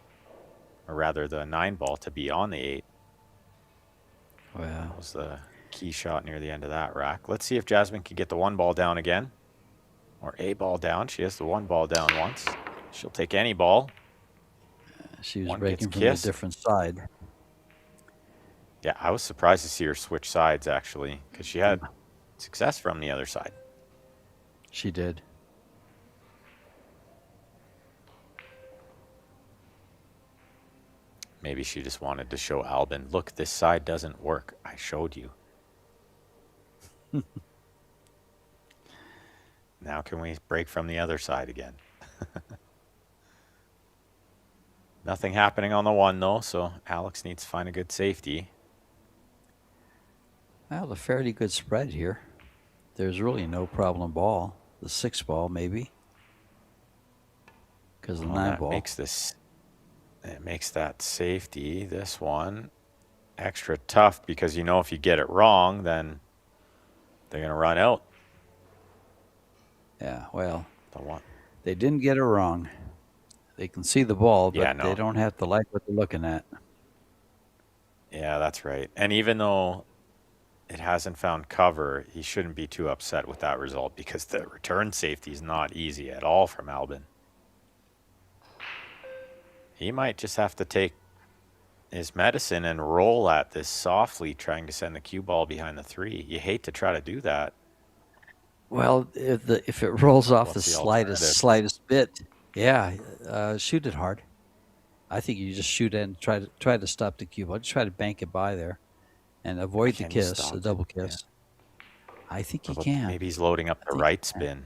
or rather the 9 ball to be on the 8. Well, That was the key shot near the end of that rack. Let's see if Jasmine can get the 1 ball down again, or a ball down. She has the 1 ball down once. She'll take any ball. she was One breaking gets from a kissed. different side. Yeah, I was surprised to see her switch sides, actually, because she had success from the other side. She did. Maybe she just wanted to show Albin, look, this side doesn't work. I showed you. Now can we break from the other side again? Nothing happening on the 1, though, so Alex needs to find a good safety. Well, a fairly good spread here. There's really no problem ball. The 6 ball, maybe. Because the Well, 9 that ball. It makes that safety, this one, extra tough because you know if you get it wrong, then they're going to run out. Yeah, well, The one. they didn't get it wrong. They can see the ball, but Yeah, no. they don't have to like what they're looking at. Yeah, that's right. And even though it hasn't found cover, he shouldn't be too upset with that result because the return safety is not easy at all from Albin. He might just have to take his medicine and roll at this softly, trying to send the cue ball behind the 3. You hate to try to do that. Well, if it rolls off What's the the slightest bit, yeah, shoot it hard. I think you just shoot it and try to stop the cue ball. Just try to bank it by there, and avoid the Can you kiss, stop the it? double kiss. I think he But can. Maybe he's loading up the think right he can. spin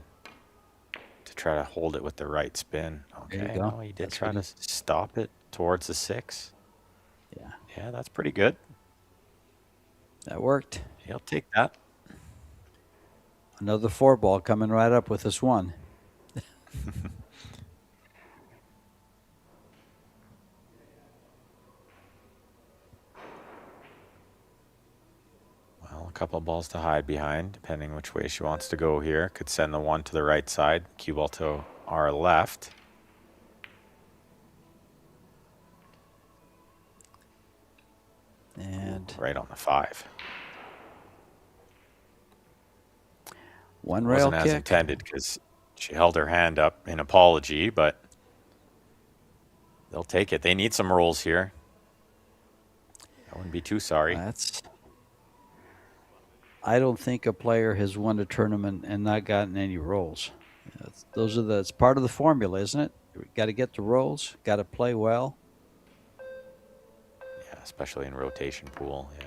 to try to hold it with the right spin. There Okay, you go. no, he did That's try what to stop it towards the 6. Yeah, Yeah, that's pretty good. that worked. He'll take that. Another 4 ball coming right up with this 1. Well, a couple of balls to hide behind, depending which way she wants to go here. Could send the one to the right side, cue ball to our left. And right on the 5. One rail Wasn't kick. as intended because she held her hand up in apology, but they'll take it. They need some rolls here. I wouldn't be too sorry. I don't think a player has won a tournament and not gotten any rolls. It's part of the formula, isn't it? Got to get the rolls, got to play well. Yeah, especially in rotation pool. Yeah.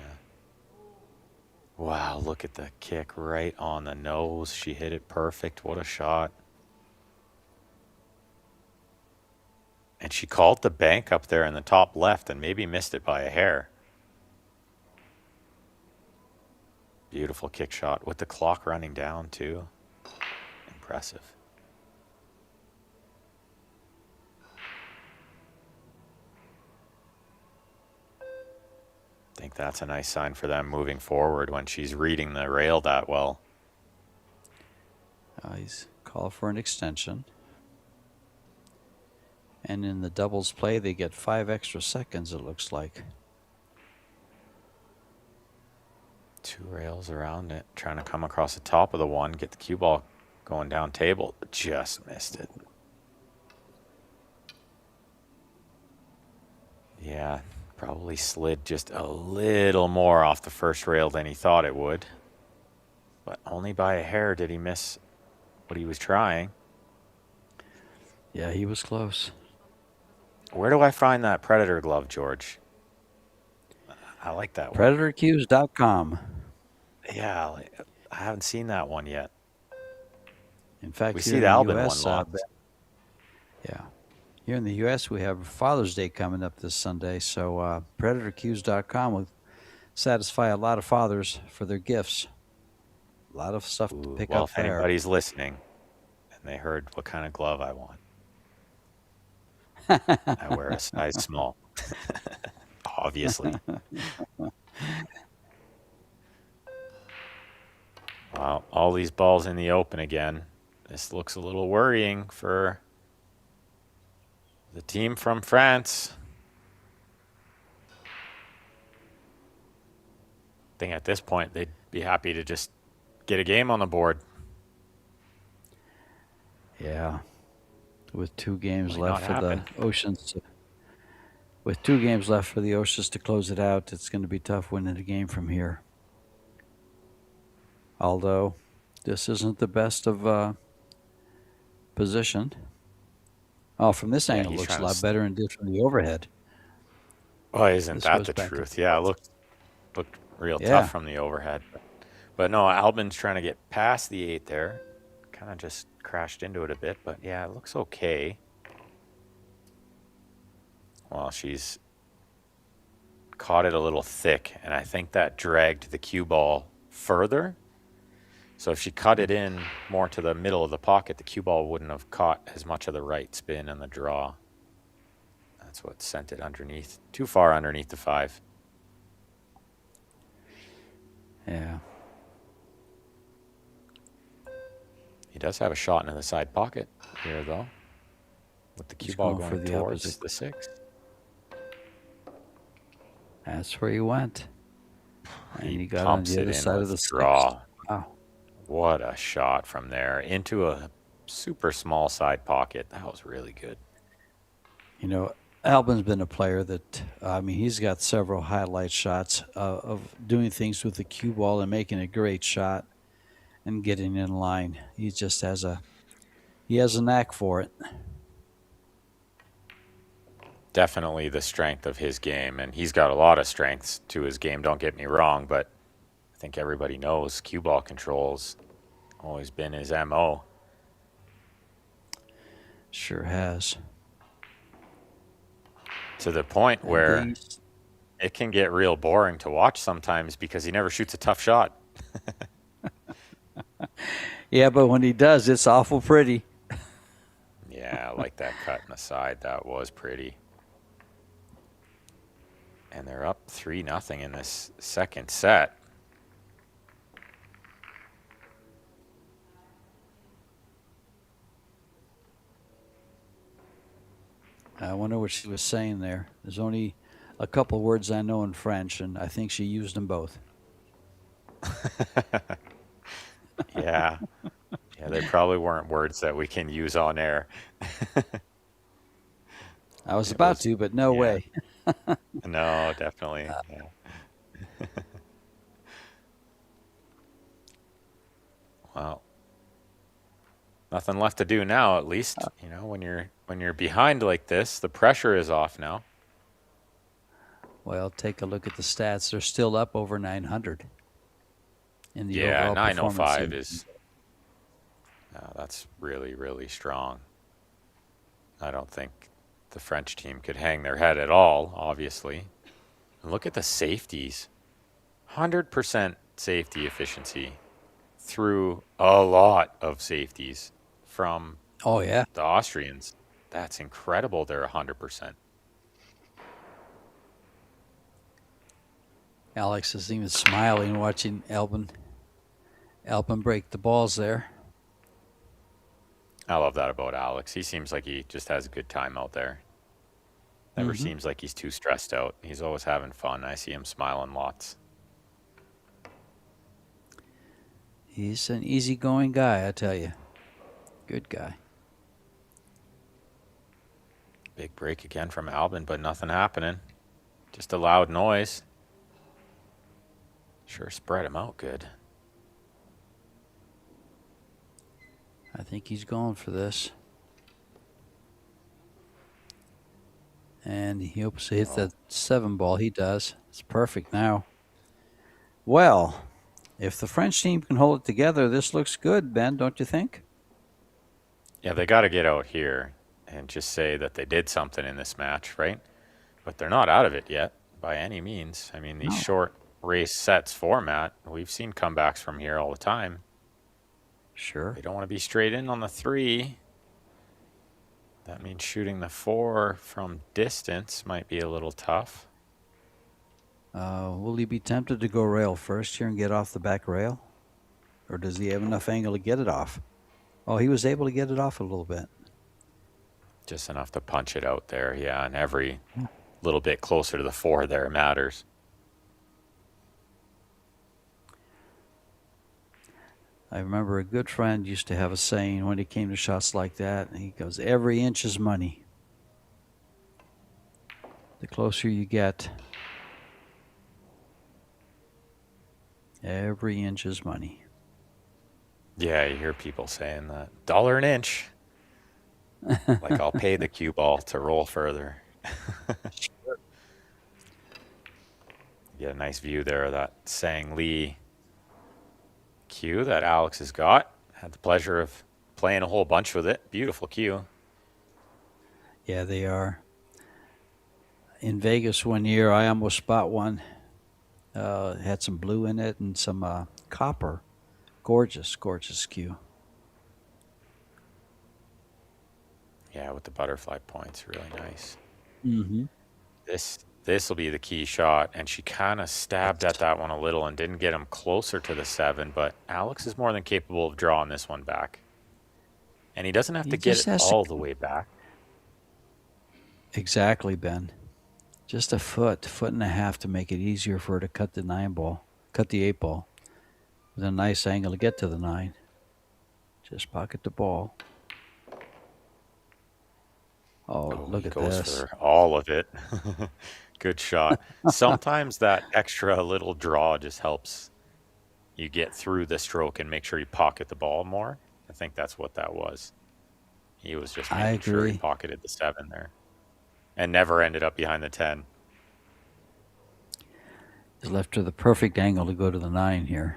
Wow, look at the kick right on the nose. She hit it perfect. What a shot. And she called the bank up there in the top left and maybe missed it by a hair. Beautiful kick shot with the clock running down too. Impressive. I think that's a nice sign for them moving forward when she's reading the rail that well. He's called for an extension. And in the doubles play, they get 5 extra seconds, it looks like. 2 rails around it, trying to come across the top of the one, get the cue ball going down table. Just missed it. Yeah, probably slid just a little more off the first rail than he thought it would. But only by a hair did he miss what he was trying. Yeah, he was close. Where do I find that Predator glove, George? I like that one. PredatorCues.com. Yeah, I haven't seen that one yet. In fact, we here see in the Albin US, one lots. Yeah. Here in the U.S., we have Father's Day coming up this Sunday, so PredatorCues.com will satisfy a lot of fathers for their gifts. A lot of stuff to pick well, up if there. anybody's listening and they heard what kind of glove I want, I wear a size small, obviously. Wow, all these balls in the open again. This looks a little worrying for the team from France. I think at this point they'd be happy to just get a game on the board. Yeah. With 2 games Might left not for happen. the Oceans. With 2 games left for the Oceans to close it out, it's going to be tough winning a game from here. Although this isn't the best of position. Oh, from this angle, it looks a lot better than it did from the overhead. Oh, isn't This that goes the back to truth? Yeah, it looked real Yeah. tough from the overhead. But no, Albin's trying to get past the 8 there. Kind of just crashed into it a bit, but yeah, it looks okay. Well, she's caught it a little thick, and I think that dragged the cue ball further. So if she cut it in more to the middle of the pocket, the cue ball wouldn't have caught as much of the right spin and the draw. That's what sent it underneath, too far underneath the 5. Yeah. He does have a shot into the side pocket here, though, with the cue He's ball going for going the towards opposite. the 6. That's where he went. And he got on pumps the it other in side of with the 6. draw. Wow. What a shot from there into a super small side pocket. That was really good. You know, Albin's been a player that, he's got several highlight shots of doing things with the cue ball and making a great shot and getting in line. He just has a knack for it. Definitely the strength of his game, and he's got a lot of strengths to his game, don't get me wrong, but I think everybody knows cue ball control's always been his MO. Sure has. To the point where And it can get real boring to watch sometimes because he never shoots a tough shot. yeah, but when he does, it's awful pretty. Yeah, I like that cut in the side. That was pretty. And they're up 3-0 in this second set. I wonder what she was saying there. There's only a couple words I know in French, and I think she used them both. Yeah. Yeah, they probably weren't words that we can use on air. I was about to, but no way. No, definitely. Yeah. Well, nothing left to do now, at least. You know, when you're behind like this, the pressure is off now. Well, take a look at the stats. They're still up over 900. In the Yeah, overall 905 performance. is that's really, really strong. I don't think the French team could hang their head at all, obviously. Look at the safeties. 100% safety efficiency through a lot of safeties from Oh, yeah. the Austrians. That's incredible. They're 100%. Alex is even smiling watching Alpin break the balls there. I love that about Alex. He seems like he just has a good time out there. Never Mm-hmm. seems like he's too stressed out. He's always having fun. I see him smiling lots. He's an easygoing guy, I tell you. Good guy. Big break again from Albin, but nothing happening. Just a loud noise. Sure spread him out good. I think he's going for this. And he hopes to hit that 7 ball. He does. It's perfect now. Well, if the French team can hold it together, this looks good, Ben, don't you think? Yeah, they got to get out here and just say that they did something in this match, right? But they're not out of it yet by any means. I mean, these short race sets format, we've seen comebacks from here all the time. Sure. They don't want to be straight in on the 3. That means shooting the 4 from distance might be a little tough. Will he be tempted to go rail first here and get off the back rail? Or does he have enough angle to get it off? Oh, he was able to get it off a little bit. Just enough to punch it out there, yeah, and every little bit closer to the 4 there matters. I remember a good friend used to have a saying when it came to shots like that. He goes, every inch is money. The closer you get, every inch is money. Yeah, you hear people saying that. $1 an inch. Like I'll pay the cue ball to roll further. Get a nice view there of that Sang Lee cue that Alex has got. Had the pleasure of playing a whole bunch with it. Beautiful cue. Yeah, they are. In Vegas one year, I almost spot one. Had some blue in it and some copper. Gorgeous, gorgeous cue. Yeah, with the butterfly points, really nice. Mm-hmm. This will be the key shot, and she kind of stabbed at that one a little and didn't get him closer to the 7, but Alex is more than capable of drawing this one back. And he doesn't have to get it all the way back. Exactly, Ben. Just a foot and a half to make it easier for her to cut the 8 ball. With a nice angle to get to the 9. Just pocket the ball. Oh, look at goes this. For all of it. Good shot. Sometimes that extra little draw just helps you get through the stroke and make sure you pocket the ball more. I think that's what that was. He was just making sure he pocketed the 7 there. And never ended up behind the 10. He's left her the perfect angle to go to the 9 here.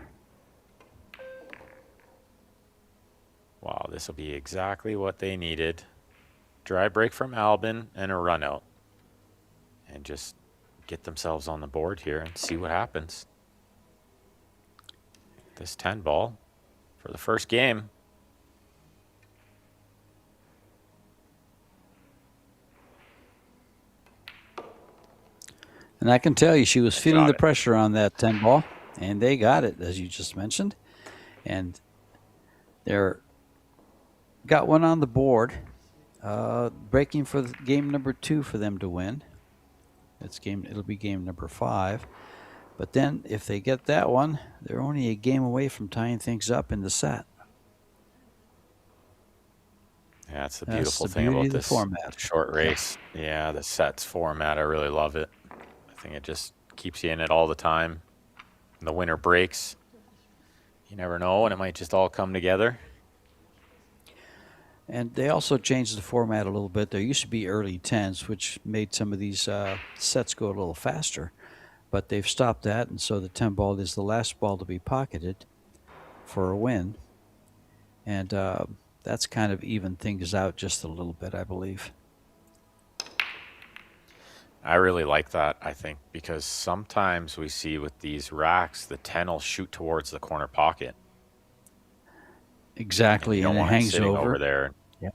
Wow, this will be exactly what they needed. Dry break from Albin and a run out. And just get themselves on the board here and see what happens. This 10 ball for the first game. And I can tell you she was feeling the pressure on that 10 ball. And they got it, as you just mentioned. And they're got one on the board. Breaking for game number 2 for them to win. It'll be game number 5. But then if they get that one, they're only a game away from tying things up in the set. Yeah, that's the That's beautiful the thing beauty about of the this format. short race. Yeah, the sets format, I really love it. I think it just keeps you in it all the time. When the winner breaks, you never know, and it might just all come together. And they also changed the format a little bit. There used to be early 10s, which made some of these sets go a little faster. But they've stopped that, and so the 10 ball is the last ball to be pocketed for a win. And that's kind of evened things out just a little bit, I believe. I really like that, I think, because sometimes we see with these racks, the 10 will shoot towards the corner pocket. Exactly, You don't and it want it hangs sitting over. over there. Yeah.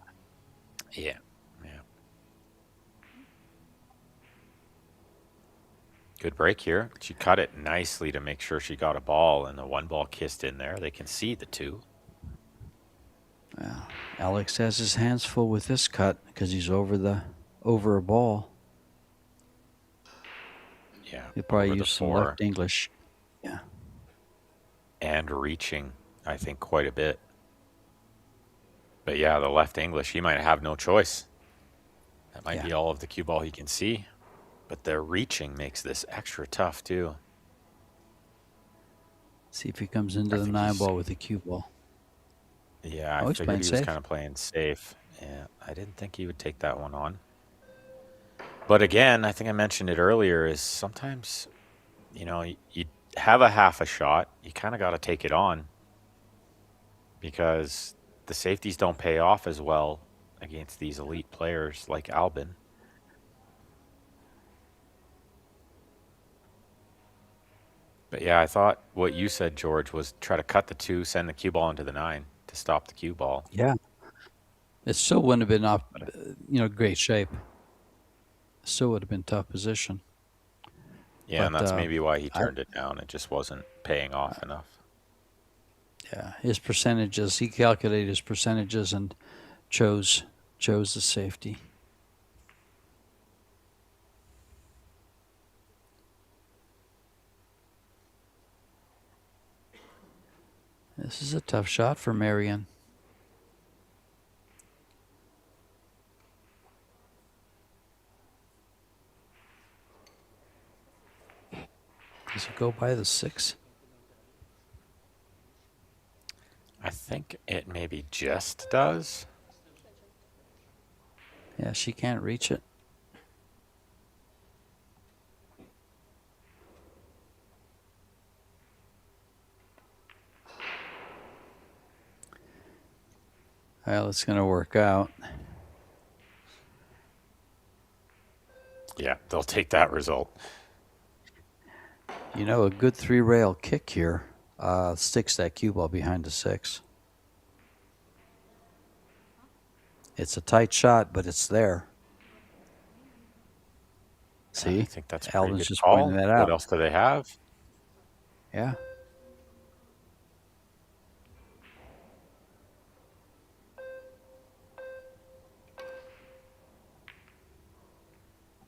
Yeah. Good break here. She cut it nicely to make sure she got a ball, and the 1 ball kissed in there. They can see the 2. Well, Alex has his hands full with this cut because he's over a ball. Yeah. He'll probably over the use some 4. left English. Yeah. And reaching, I think, quite a bit. But yeah, the left English, he might have no choice. That might be all of the cue ball he can see. But the reaching makes this extra tough, too. See if he comes into the 9 ball with the cue ball. Yeah, I he's figured playing he was safe. kind of playing safe. Yeah, I didn't think he would take that one on. But again, I think I mentioned it earlier, is sometimes, you have a half a shot. You kind of got to take it on because the safeties don't pay off as well against these elite players like Albin. But yeah, I thought what you said, George, was try to cut the 2, send the cue ball into the 9 to stop the cue ball. Yeah. It still wouldn't have been off, great shape. Still would have been tough position. Yeah, and But, that's maybe why he turned it down. It just wasn't paying off enough. Yeah, his percentages, he calculated his percentages and chose the safety. This is a tough shot for Marion. Does it go by the 6? I think it maybe just does. Yeah, she can't reach it. Well, it's going to work out. Yeah, they'll take that result. A good 3-rail kick here sticks that cue ball behind the 6. It's a tight shot, but it's there. See? I think that's a pretty Alvin's good just call. pointing that out. What else do they have? Yeah.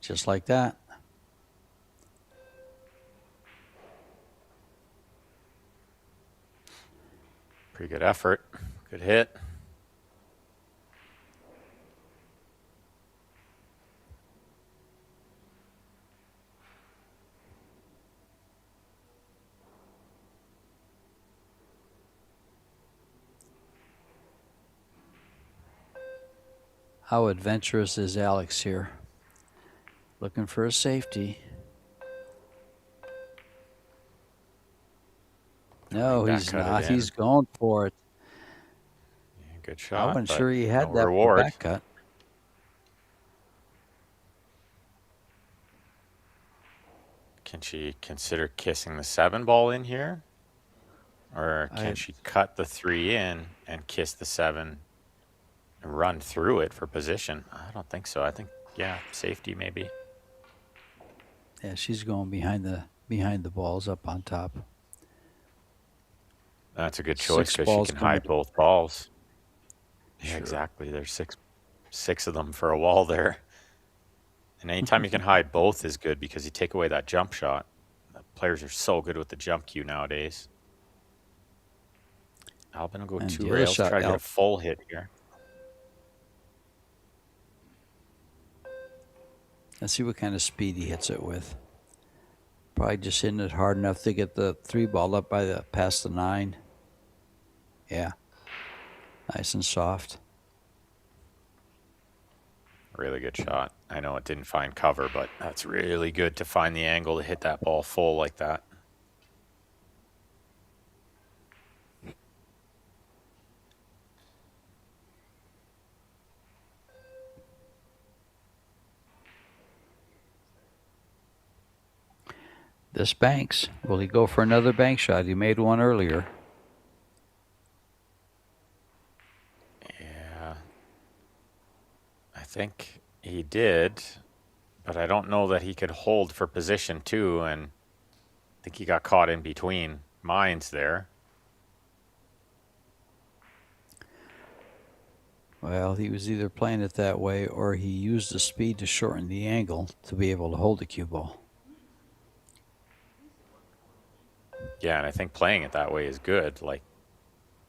Just like that. Pretty good effort. Good hit. How adventurous is Alex here? Looking for a safety. No, That he's cut it not. in. He's going for it. Yeah, good I shot. wasn't but sure he had no that reward. back cut. Can she consider kissing the 7 ball in here? Or can she cut the 3 in and kiss the 7 and run through it for position? I don't think so. I think, safety maybe. Yeah, she's going behind the balls up on top. That's a good choice 6 because balls she can coming hide both balls. Yeah, Sure. exactly. There's 6. 6 of them for a wall there. And anytime you can hide both is good because you take away that jump shot. The players are so good with the jump cue nowadays. Alpina go And 2 the other rails, shot, try to get a full hit here. Let's see what kind of speed he hits it with. Probably just hitting it hard enough to get the 3 ball up by the past the 9. Yeah. Nice and soft. Really good shot. I know it didn't find cover, but that's really good to find the angle to hit that ball full like that. This banks. Will he go for another bank shot? He made one earlier. Yeah. I think he did, but I don't know that he could hold for position 2, and I think he got caught in between mines there. Well, he was either playing it that way or he used the speed to shorten the angle to be able to hold the cue ball. Yeah, and I think playing it that way is good, like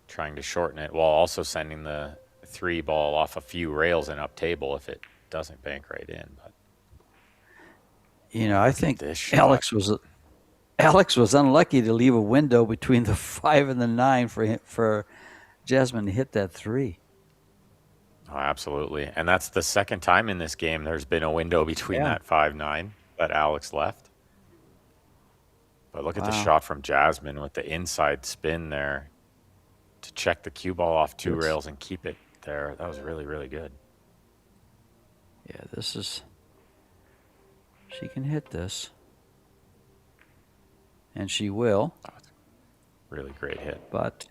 trying to shorten it while also sending the 3 ball off a few rails and up table if it doesn't bank right in. But you know, I think this shot. Alex was unlucky to leave a window between the 5 and the 9 for Jasmine to hit that 3. Oh, absolutely. And that's the second time in this game there's been a window between that 5-9 that Alex left. But look at the shot from Jasmine with the inside spin there to check the cue ball off 2 rails and keep it there. That was really, really good. Yeah, this is... She can hit this. And she will. Oh, really great hit. But...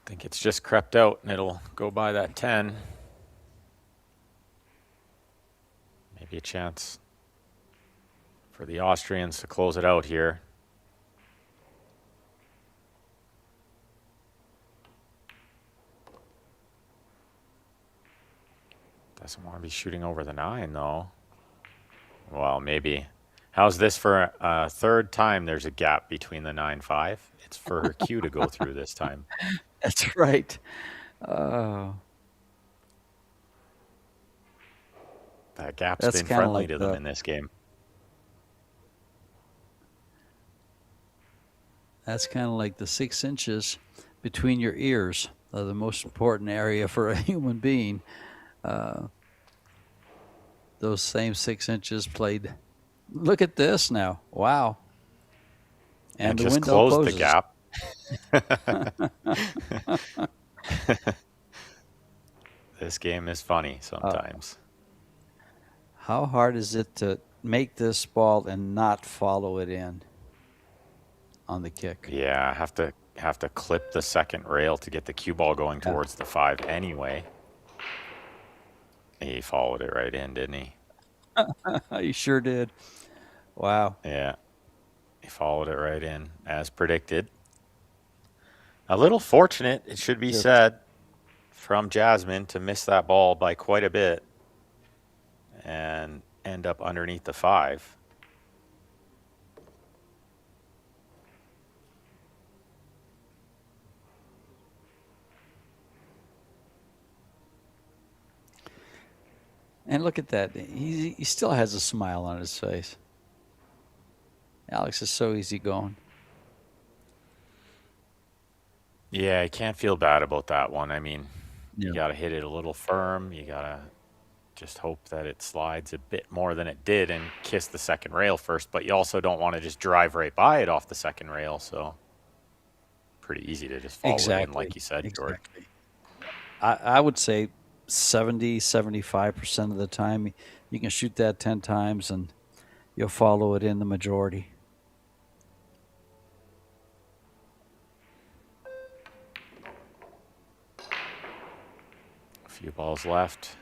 I think it's just crept out and it'll go by that 10. Maybe a chance for the Austrians to close it out here. Doesn't want to be shooting over the 9 though. Well, maybe. How's this for a third time there's a gap between the 9-5? It's for her cue to go through this time. That's right. That gap's been friendly like to them in this game. That's kind of like the 6 inches between your ears, the most important area for a human being. Those same 6 inches played. Look at this now. Wow. And the just window closed closes. the gap. This game is funny sometimes. How hard is it to make this ball and not follow it in on the kick? Yeah, have to clip the second rail to get the cue ball going towards the 5 anyway. He followed it right in, didn't he? He sure did. Wow. Yeah. He followed it right in as predicted. A little fortunate, it should be said, from Jasmine to miss that ball by quite a bit and end up underneath the 5. And look at that. He still has a smile on his face. Alex is so easygoing. Yeah, I can't feel bad about that one. I mean, Yeah. you got to hit it a little firm. You got to just hope that it slides a bit more than it did and kiss the second rail first. But you also don't want to just drive right by it off the second rail. So pretty easy to just follow it in, like you said, George. I would say 70-75% of the time you can shoot that 10 times and you'll follow it in the majority. A few balls left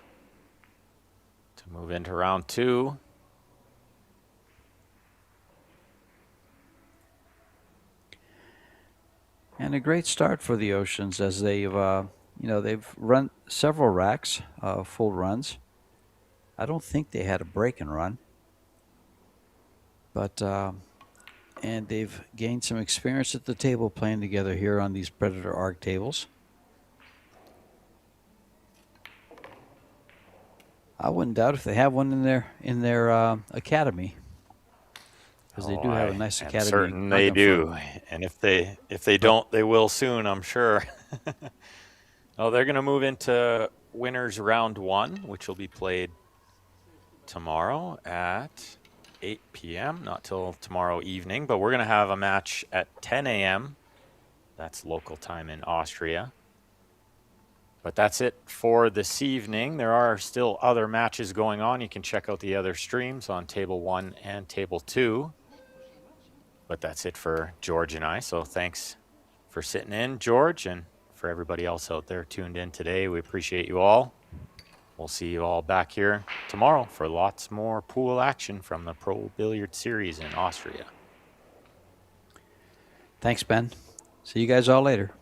to move into round 2. And a great start for the Oceans as they've, you know, they've run several racks, full runs. I don't think they had a break and run. But, and they've gained some experience at the table playing together here on these Predator Arc tables. I wouldn't doubt if they have one in their academy, because they do have a nice academy. Certain they do, and if they don't, they will soon, I'm sure. Oh, they're going to move into winners round 1, which will be played tomorrow at 8 p.m. Not till tomorrow evening, but we're going to have a match at 10 a.m. That's local time in Austria. But that's it for this evening. There are still other matches going on. You can check out the other streams on Table 1 and Table 2. But that's it for George and I. So thanks for sitting in, George, and for everybody else out there tuned in today. We appreciate you all. We'll see you all back here tomorrow for lots more pool action from the Pro Billiard Series in Austria. Thanks, Ben. See you guys all later.